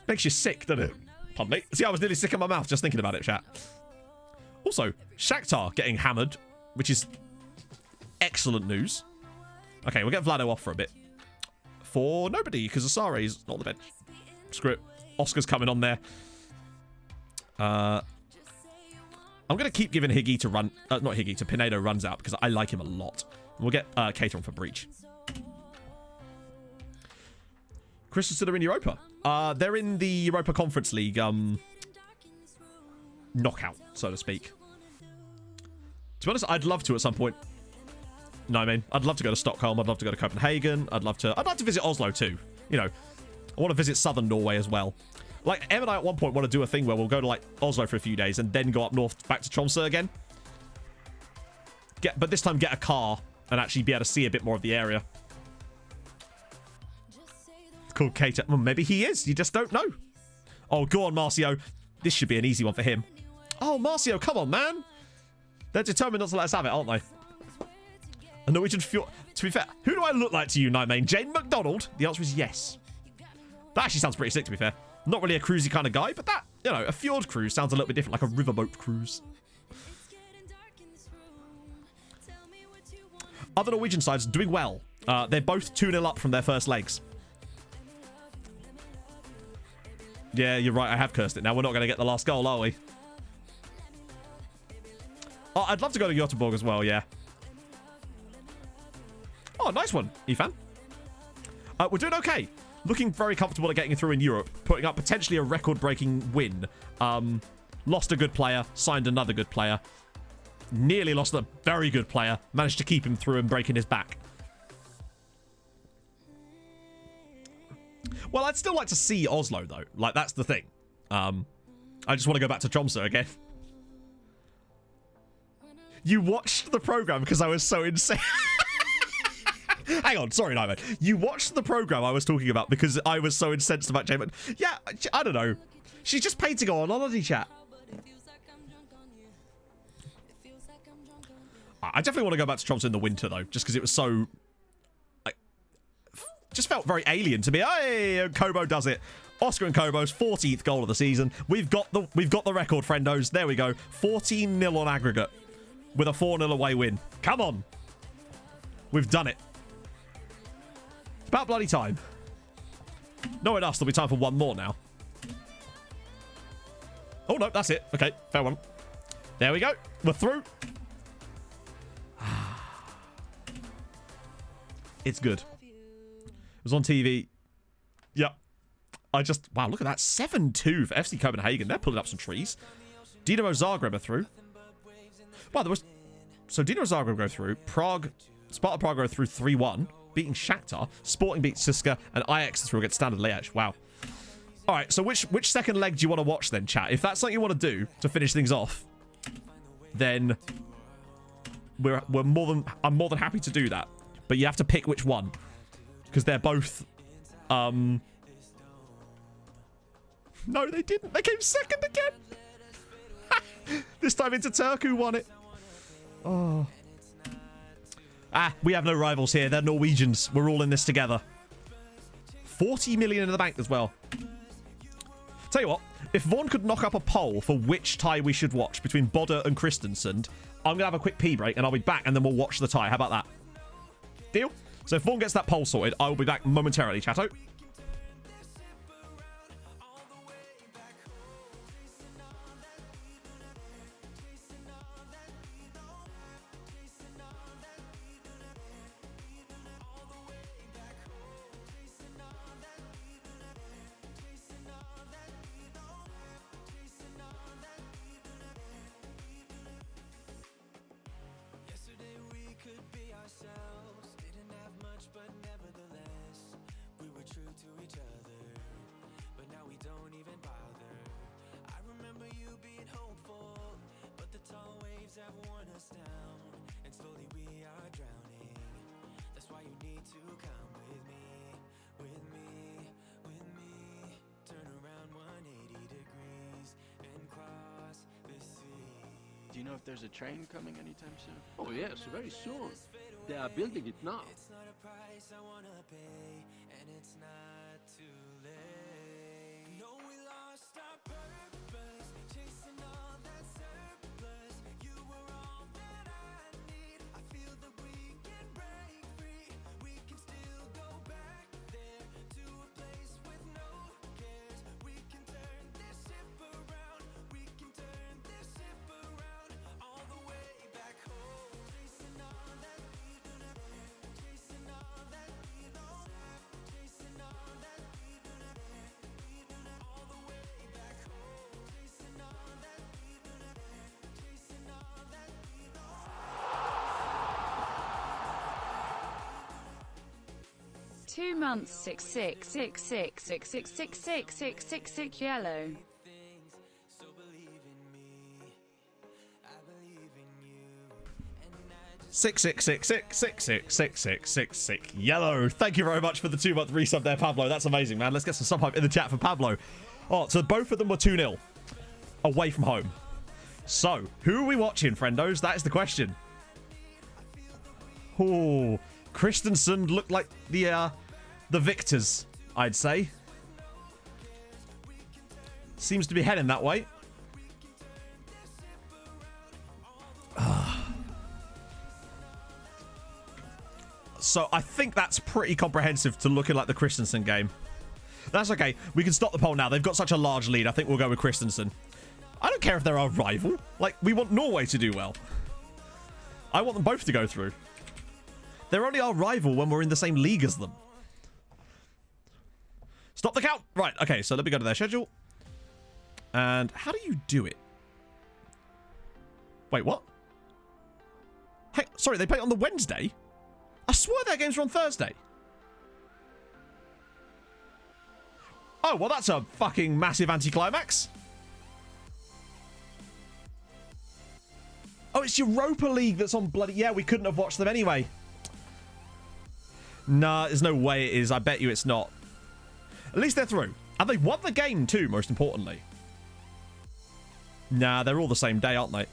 Makes you sick, doesn't it? Pardon me. See, I was nearly sick in my mouth just thinking about it, chat. Also, Shakhtar getting hammered, which is excellent news. Okay, we'll get Vlado off for a bit. For nobody, because Asare's not on the bench. Screw it. Oscar's coming on there. I'm going to keep giving Higgy to run... not Higgy, to Pinedo runs out, because I like him a lot. We'll get Cater on for Breach. Crystal still are in Europa. They're in the Europa Conference League knockout, so to speak. To be honest, I'd love to at some point. No, I mean, I'd love to go to Stockholm. I'd love to go to Copenhagen. I'd like to visit Oslo too. You know, I want to visit southern Norway as well. Like, Em and I at one point want to do a thing where we'll go to, like, Oslo for a few days and then go up north back to Tromsø again. But this time get a car and actually be able to see a bit more of the area. It's called Cater. Well, maybe he is. You just don't know. Oh, go on, Marcio. This should be an easy one for him. Oh, Marcio, come on, man. They're determined not to let us have it, aren't they? A Norwegian fuel... To be fair, who do I look like to you, Nightmane? Jane McDonald? The answer is yes. That actually sounds pretty sick, to be fair. Not really a cruisy kind of guy, but that, you know, a fjord cruise sounds a little bit different, like a riverboat cruise. Other Norwegian sides doing well. They're both 2-0 up from their first legs. Yeah, you're right. I have cursed it now. We're not going to get the last goal, are we? Oh, I'd love to go to Göteborg as well, yeah. Oh, nice one, Ethan. We're doing okay. Looking very comfortable at getting through in Europe. Putting up potentially a record-breaking win. Lost a good player. Signed another good player. Nearly lost a very good player. Managed to keep him through and breaking his back. Well, I'd still like to see Oslo, though. Like, that's the thing. I just want to go back to Tromso again. You watched the program because I was so insane. Hang on, sorry, Nightmare. You watched the program I was talking about because I was so incensed about Jane. Yeah, I don't know. She's just paid to go on holiday, chat. I definitely want to go back to Tromso in the winter, though, just because it was so... just felt very alien to me. Hey, Kobo does it. Oscar and Kobo's 14th goal of the season. We've got the record, friendos. There we go. 14-0 on aggregate with a 4-0 away win. Come on. We've done it. It's about bloody time. Knowing us, there'll be time for one more now. Oh, no, that's it. Okay, fair one. There we go. We're through. It's good. It was on TV. Yep. Wow, look at that. 7-2 for FC Copenhagen. They're pulling up some trees. Dinamo Zagreb are through. Wow, so Dinamo Zagreb go through. Sparta Prague go through 3-1. Beating Shakhtar. Sporting beats Siska. And Ajax through against Standard Liège. Wow. Alright, so which second leg do you want to watch then, chat? If that's something you want to do to finish things off, then I'm more than happy to do that. But you have to pick which one. Because they're both... No, they didn't. They came second again. This time into Turku won it. Oh. We have no rivals here. They're Norwegians. We're all in this together. 40 million in the bank as well. Tell you what, if Vaughn could knock up a poll for which tie we should watch between Bodder and Christensen, I'm going to have a quick pee break and I'll be back and then we'll watch the tie. How about that? Deal? So if Vaughn gets that poll sorted, I will be back momentarily, chatto. Do you know if there's a train coming anytime soon? Oh yes, very soon. They are building it now. price I wanna pay, and it's not too late. No, we lost our purpose, chasing all that surplus. You were all that I need. I feel that we can break free. We can still go back there to a place with no cares. We can turn this ship around. We can turn this ship around all the way back home. Chasing all that we do not care. Chasing all that we don't have. Chasing all that we do not care. We do not all the way back home. Chasing all that we do not care. Chasing all that we don't have. 2 months 66666666666 yellow. So believe in me. I believe in you. And I just 666666666 yellow. Thank you very much for the 2-month resub there, Pablo. That's amazing, man. Let's get some sub hype in the chat for Pablo. Oh, so both of them were 2-0 away from home. So, who are we watching, friendos? That is the question. Oh, Christensen looked like the victors, I'd say. Seems to be heading that way. So I think that's pretty comprehensive to looking like the Christensen game. That's okay. We can stop the poll now. They've got such a large lead. I think we'll go with Christensen. I don't care if they're our rival. Like, we want Norway to do well. I want them both to go through. They're only our rival when we're in the same league as them. Stop the count. Right, okay, so let me go to their schedule. And how do you do it? Wait, what? Hey, sorry, they play on the Wednesday? I swear their games are on Thursday. Oh, well, that's a fucking massive anticlimax. Oh, it's Europa League that's on bloody... Yeah, we couldn't have watched them anyway. Nah, there's no way it is. I bet you it's not. At least they're through. And they won the game too, most importantly. Nah, they're all the same day, aren't they?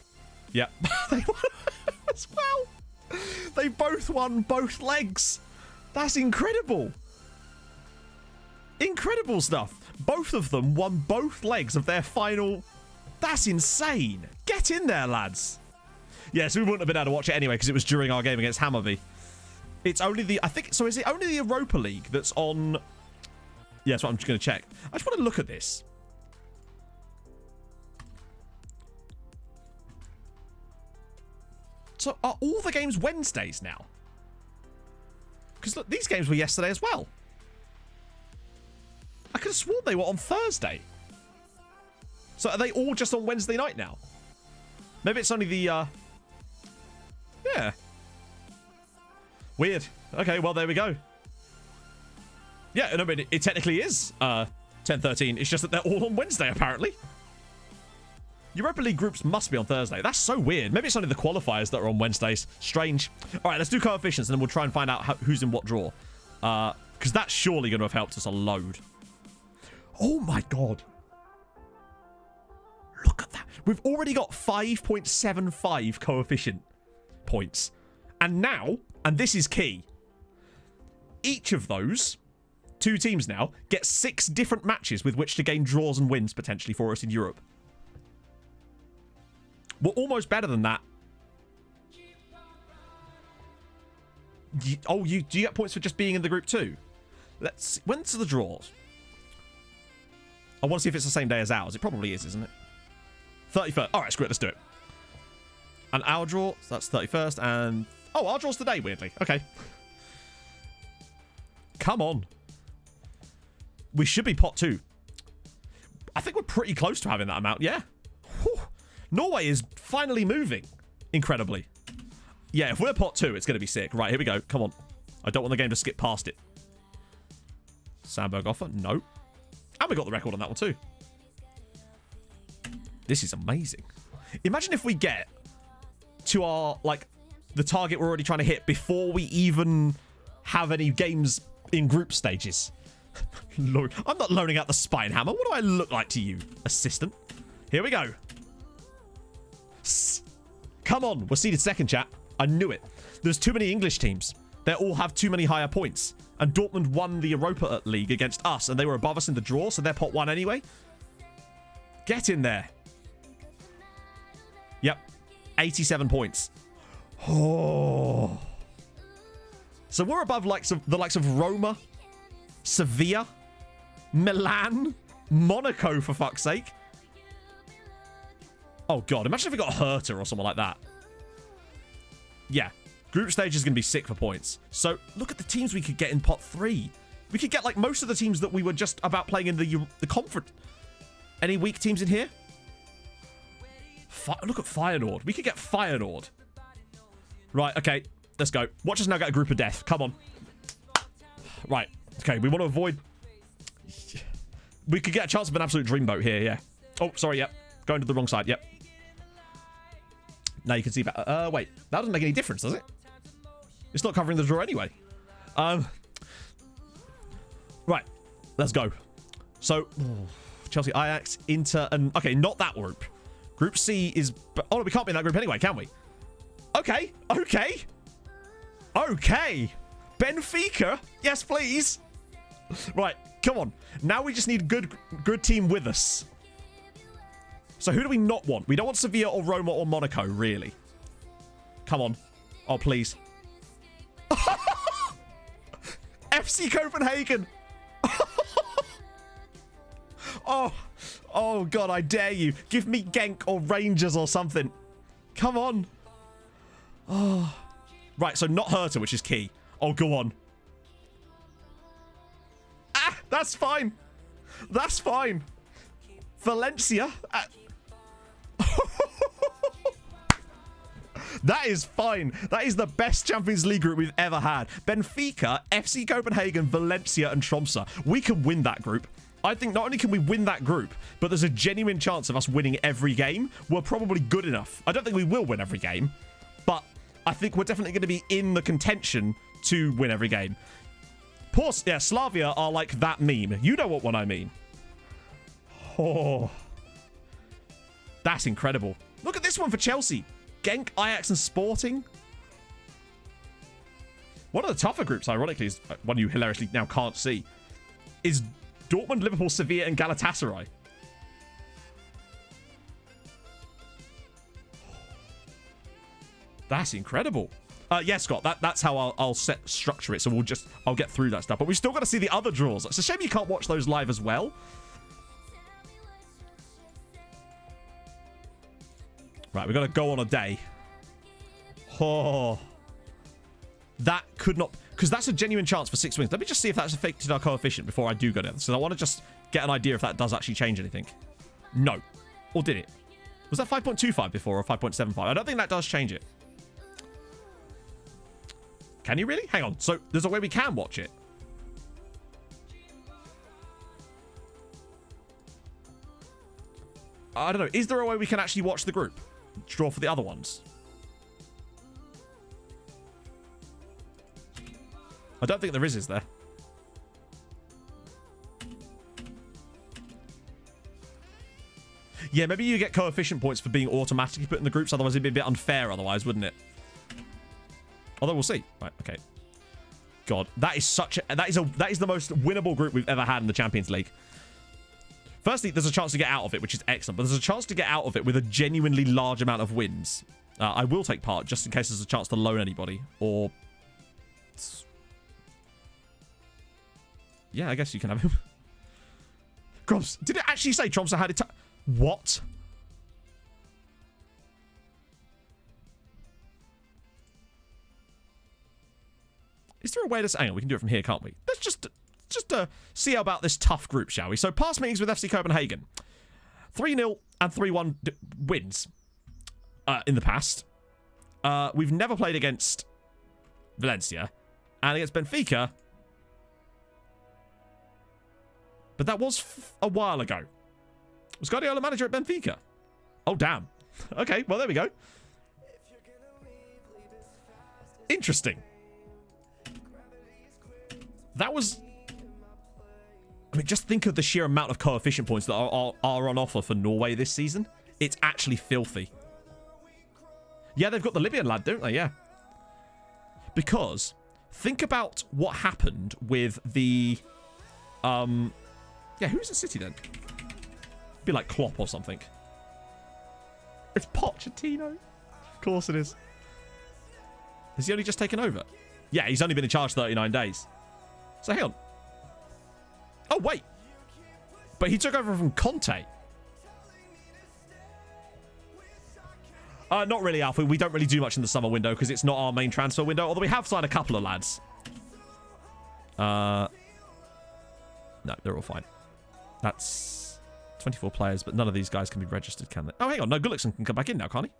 Yep. They won as well. They both won both legs. That's incredible. Incredible stuff. Both of them won both legs of their final... That's insane. Get in there, lads. Yeah, so we wouldn't have been able to watch it anyway because it was during our game against Hammarby. It's only the... I think... So is it only the Europa League that's on... Yeah, that's what I'm just going to check. I just want to look at this. So are all the games Wednesdays now? Because look, these games were yesterday as well. I could have sworn they were on Thursday. So are they all just on Wednesday night now? Maybe it's only the... Yeah. Weird. Okay, well, there we go. Yeah, no, but it technically is 10-13. It's just that they're all on Wednesday, apparently. Europa League groups must be on Thursday. That's so weird. Maybe it's only the qualifiers that are on Wednesdays. Strange. All right, let's do coefficients, and then we'll try and find out who's in what draw. Because that's surely going to have helped us a load. Oh, my God. Look at that. We've already got 5.75 coefficient points. And now, and this is key, each of those... 2 teams now get 6 different matches with which to gain draws and wins potentially for us in Europe. We're almost better than that. Do you get points for just being in the group too? Let's see. When's the draws? I want to see if it's the same day as ours. It probably is, isn't it? 31st. All right, screw it. Let's do it. And our draw, so that's 31st. And oh, our draw's today, weirdly. Okay. Come on. We should be pot 2. I think we're pretty close to having that amount. Yeah. Whew. Norway is finally moving. Incredibly. Yeah, if we're pot 2, it's going to be sick. Right, here we go. Come on. I don't want the game to skip past it. Sandberg offer? No. And we got the record on that one too. This is amazing. Imagine if we get to our, like, the target we're already trying to hit before we even have any games in group stages. Lord, I'm not loaning out the spine hammer. What do I look like to you, assistant? Here we go. Come on. We're seeded second, chat. I knew it. There's too many English teams. They all have too many higher points. And Dortmund won the Europa League against us, and they were above us in the draw, so they're pot 1 anyway. Get in there. Yep. 87 points. Oh. So we're above the likes of Roma, Sevilla, Milan, Monaco, for fuck's sake. Oh, God. Imagine if we got Hertha or someone like that. Yeah. Group stage is going to be sick for points. So, look at the teams we could get in pot 3. We could get, like, most of the teams that we were just about playing in the conference. Any weak teams in here? Look at Feyenoord. We could get Feyenoord. Right, okay. Let's go. Watch us now get a group of death. Come on. Right. Okay, we want to avoid... We could get a chance of an absolute dreamboat here, yeah. Oh, sorry, yep. Going to the wrong side, yep. Now you can see... wait. That doesn't make any difference, does it? It's not covering the draw anyway. Right. Let's go. So, Chelsea, Ajax, Inter, and... Okay, not that group. Group C is... Oh, no, we can't be in that group anyway, can we? Okay. Okay. Okay. Benfica? Yes, please. Right. Come on. Now we just need good team with us. So who do we not want? We don't want Sevilla or Roma or Monaco, really. Come on. Oh, please. FC Copenhagen. Oh, God, I dare you. Give me Genk or Rangers or something. Come on. Oh. Right, so not Hertha, which is key. Oh, go on. Ah, that's fine. That's fine. Valencia. That is fine. That is the best Champions League group we've ever had. Benfica, FC Copenhagen, Valencia, and Tromso. We can win that group. I think not only can we win that group, but there's a genuine chance of us winning every game. We're probably good enough. I don't think we will win every game, but I think we're definitely going to be in the contention to win every game. Yeah, Slavia are like that meme. You know what one I mean. Oh. That's incredible. Look at this one for Chelsea. Genk, Ajax, and Sporting. One of the tougher groups, ironically, is one you hilariously now can't see, is Dortmund, Liverpool, Sevilla, and Galatasaray. That's incredible. Yeah, Scott, that's how I'll structure it. So I'll get through that stuff. But we've still got to see the other draws. It's a shame you can't watch those live as well. Right, we've got to go on a day. Oh. That could not... Because that's a genuine chance for 6 wins. Let me just see if that's affected our coefficient before I do go down. So I want to just get an idea if that does actually change anything. No. Or did it? Was that 5.25 before or 5.75? I don't think that does change it. Can you really? Hang on. So there's a way we can watch it. I don't know. Is there a way we can actually watch the group? Draw for the other ones? I don't think there is there? Yeah, maybe you get coefficient points for being automatically put in the groups. Otherwise, it'd be a bit unfair otherwise, wouldn't it? Although we'll see. Right, okay. God, that is the most winnable group we've ever had in the Champions League. Firstly, there's a chance to get out of it, which is excellent. But there's a chance to get out of it with a genuinely large amount of wins. I will take part just in case there's a chance to loan anybody. Or... Yeah, I guess you can have him. Grumps, did it actually say Tromso had it? What? Is there a way to... Hang on, we can do it from here, can't we? Let's just see about this tough group, shall we? So, past meetings with FC Copenhagen. 3-0 and 3-1 wins in the past. We've never played against Valencia. And against Benfica. But that was a while ago. Was Guardiola manager at Benfica? Oh, damn. Okay, well, there we go. Interesting. That was... I mean, just think of the sheer amount of coefficient points that are on offer for Norway this season. It's actually filthy. Yeah, they've got the Libyan lad, don't they? Yeah. Because think about what happened with the... Yeah, who's the city then? Be like Klopp or something. It's Pochettino. Of course it is. Has he only just taken over? Yeah, he's only been in charge 39 days. So hang on. Oh, wait. But he took over from Conte. Not really, Alfie. We don't really do much in the summer window because it's not our main transfer window. Although we have signed a couple of lads. No, they're all fine. That's 24 players, but none of these guys can be registered, can they? Oh, hang on. No, Gullickson can come back in now, can't he?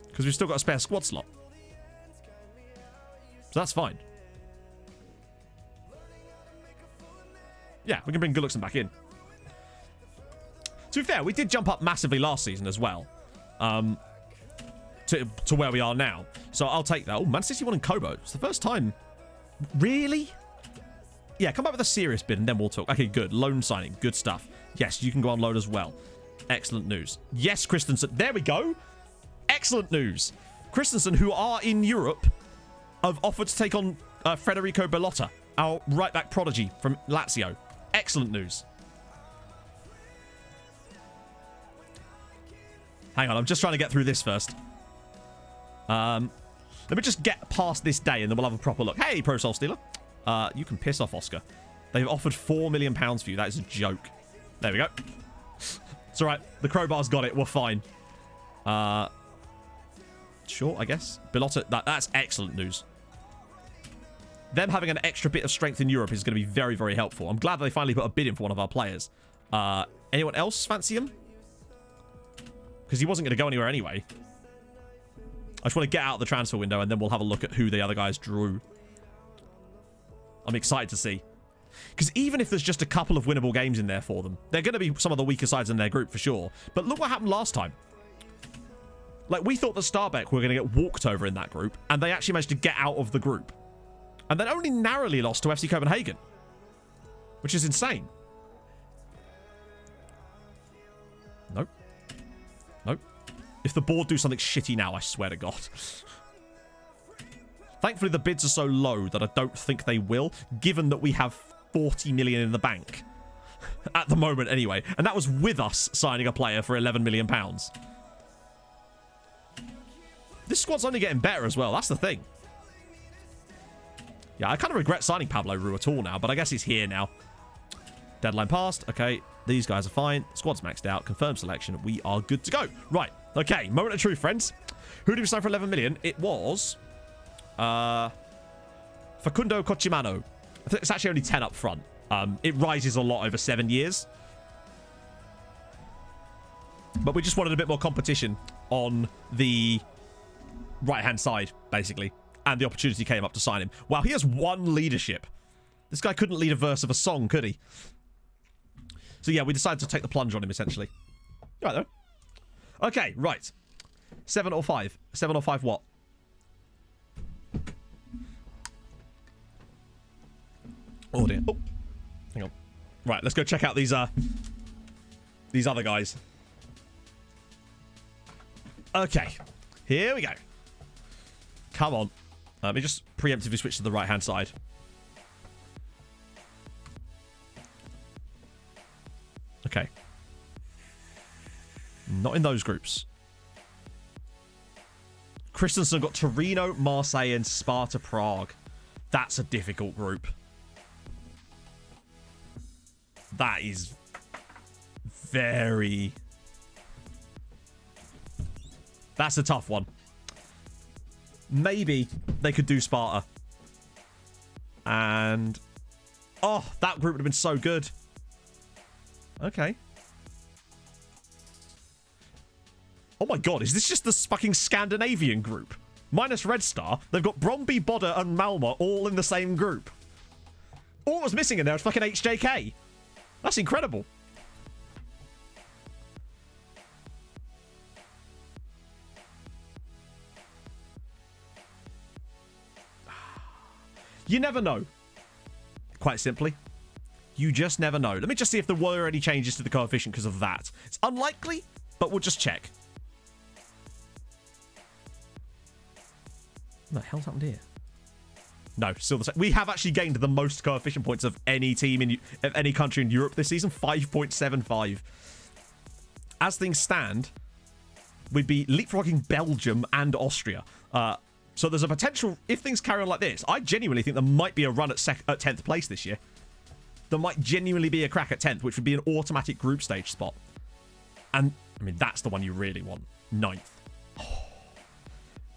Because we've still got a spare squad slot. So that's fine. Yeah, we can bring Gullickson back in. To be fair, we did jump up massively last season as well. To where we are now. So I'll take that. Oh, Man City won in Kobo. It's the first time. Really? Yeah, come back with a serious bid and then we'll talk. Okay, good. Loan signing. Good stuff. Yes, you can go on loan as well. Excellent news. Yes, Christensen. There we go. Excellent news. Christensen, who are in Europe, have offered to take on Federico Bellotta, our right-back prodigy from Lazio. Excellent news. Hang on, I'm just trying to get through this first. Let me just get past this day and then we'll have a proper look. Hey, Pro Soul Stealer. You can piss off, Oscar. They've offered £4 million for you. That is a joke. There we go. It's all right. The crowbar's got it. We're fine. Sure, I guess. Bellotta, that's excellent news. Them having an extra bit of strength in Europe is going to be very, very helpful. I'm glad they finally put a bid in for one of our players. Anyone else fancy him? Because he wasn't going to go anywhere anyway. I just want to get out of the transfer window and then we'll have a look at who the other guys drew. I'm excited to see. Because even if there's just a couple of winnable games in there for them, they're going to be some of the weaker sides in their group for sure. But look what happened last time. Like, we thought that Starbek were going to get walked over in that group, and they actually managed to get out of the group. And then only narrowly lost to FC Copenhagen, which is insane. Nope. Nope. If the board do something shitty now, I swear to God. Thankfully, the bids are so low that I don't think they will, given that we have 40 million in the bank. At the moment, anyway. And that was with us signing a player for £11 million. This squad's only getting better as well. That's the thing. Yeah, I kind of regret signing Pablo Rue at all now, but I guess he's here now. Deadline passed. Okay, these guys are fine. Squad's maxed out. Confirmed selection. We are good to go. Right. Okay, moment of truth, friends. Who did we sign for 11 million? It was... Facundo Cochimano. I think it's actually only 10 up front. It rises a lot over 7 years. But we just wanted a bit more competition on the right-hand side, basically. And the opportunity came up to sign him. Wow, he has one leadership. This guy couldn't lead a verse of a song, could he? So yeah, we decided to take the plunge on him, essentially. Right, though. Okay, right. 7 or 5. 7 or 5 what? Oh, dear. Oh, hang on. Right, let's go check out these other guys. Okay, here we go. Come on. Let me just preemptively switch to the right-hand side. Okay. Not in those groups. Christensen got Torino, Marseille, and Sparta Prague. That's a difficult group. That is very... That's a tough one. Maybe they could do Sparta. And... Oh, that group would have been so good. Okay. Oh my god, is this just the fucking Scandinavian group? Minus Red Star, they've got Brøndby, Bodø, and Malmö all in the same group. All that's missing in there is fucking HJK. That's incredible. You never know. Quite simply. You just never know. Let me just see if there were any changes to the coefficient because of that. It's unlikely, but we'll just check. What the hell's happened here? No, still the same. We have actually gained the most coefficient points of any team of any country in Europe this season, 5.75. As things stand, we'd be leapfrogging Belgium and Austria. So there's a potential, if things carry on like this, I genuinely think there might be a run at 10th place this year. There might genuinely be a crack at 10th, which would be an automatic group stage spot. And, I mean, that's the one you really want. 9th. Oh.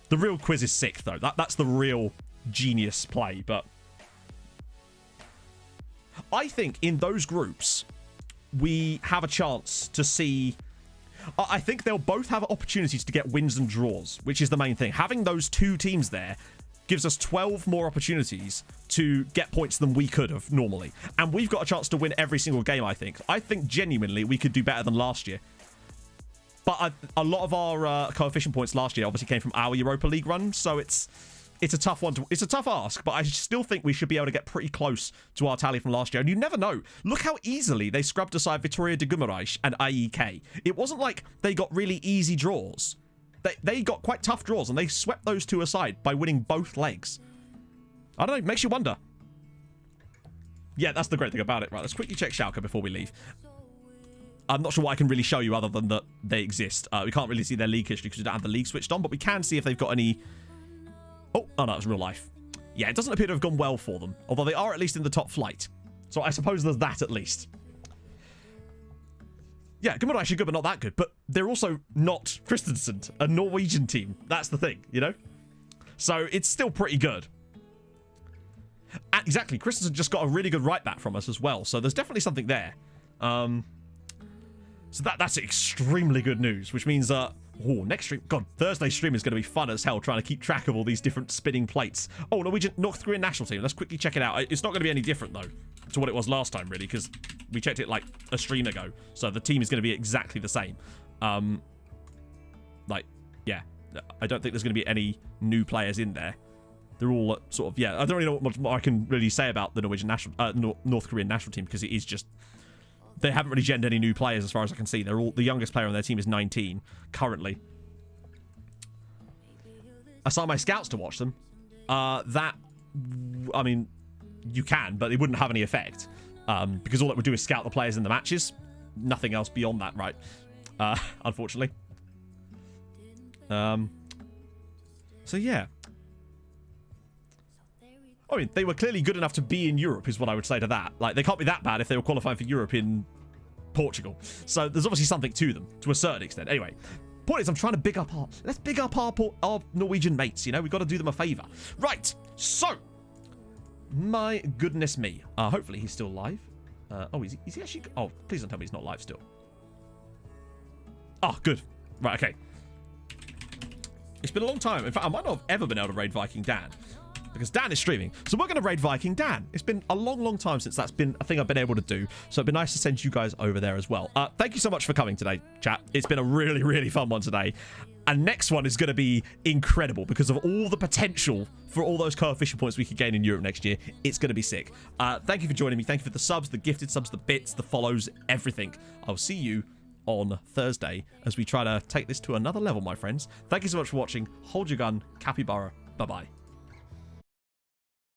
The real quiz is 6th, though. That's the real genius play, but I think in those groups, we have a chance to see... I think they'll both have opportunities to get wins and draws, which is the main thing. Having those two teams there gives us 12 more opportunities to get points than we could have normally. And we've got a chance to win every single game, I think. I think genuinely we could do better than last year. But a lot of our coefficient points last year obviously came from our Europa League run, so it's a tough one. It's a tough ask, but I still think we should be able to get pretty close to our tally from last year. And you never know. Look how easily they scrubbed aside Vitória de Guimarães and IEK. It wasn't like they got really easy draws. They got quite tough draws, and they swept those two aside by winning both legs. I don't know. Makes you wonder. Yeah, that's the great thing about it. Right, let's quickly check Schalke before we leave. I'm not sure what I can really show you other than that they exist. We can't really see their league history because we don't have the league switched on, but we can see if they've got any... Oh, no, it's real life. Yeah, it doesn't appear to have gone well for them, although they are at least in the top flight. So I suppose there's that at least. Yeah, Guimarães are good, but not that good. But they're also not Kristiansand, a Norwegian team. That's the thing, you know? So it's still pretty good. And exactly, Kristiansand just got a really good right back from us as well. So there's definitely something there. So that's extremely good news, which means... next stream. God, Thursday's stream is going to be fun as hell trying to keep track of all these different spinning plates. Oh, North Korean national team. Let's quickly check it out. It's not going to be any different, though, to what it was last time, really, because we checked it like a stream ago. So the team is going to be exactly the same. Yeah. I don't think there's going to be any new players in there. They're all sort of, yeah. I don't really know what much more I can really say about the North Korean national team, because it is just... They haven't really gendered any new players as far as I can see. They're all, the youngest player on their team is 19 currently. I saw my scouts to watch them. I mean, you can, but it wouldn't have any effect. Because all it would do is scout the players in the matches. Nothing else beyond that, right? Unfortunately. So yeah. I mean, they were clearly good enough to be in Europe, is what I would say to that. Like, they can't be that bad if they were qualifying for Europe in Portugal. So there's obviously something to them, to a certain extent. Anyway, point is, I'm trying to big up let's big up our Norwegian mates, you know? We've got to do them a favour. Right, so, my goodness me. Hopefully he's still live. Is he actually... Oh, please don't tell me he's not live still. Oh, good. Right, okay. It's been a long time. In fact, I might not have ever been able to raid Viking Dan, because Dan is streaming. So we're going to raid Viking Dan. It's been a long, long time since that's been a thing I've been able to do. So it'd be nice to send you guys over there as well. Thank you so much for coming today, chat. It's been a really, really fun one today. And next one is going to be incredible because of all the potential for all those coefficient points we could gain in Europe next year. It's going to be sick. Thank you for joining me. Thank you for the subs, the gifted subs, the bits, the follows, everything. I'll see you on Thursday as we try to take this to another level, my friends. Thank you so much for watching. Hold your gun. Capybara. Bye-bye.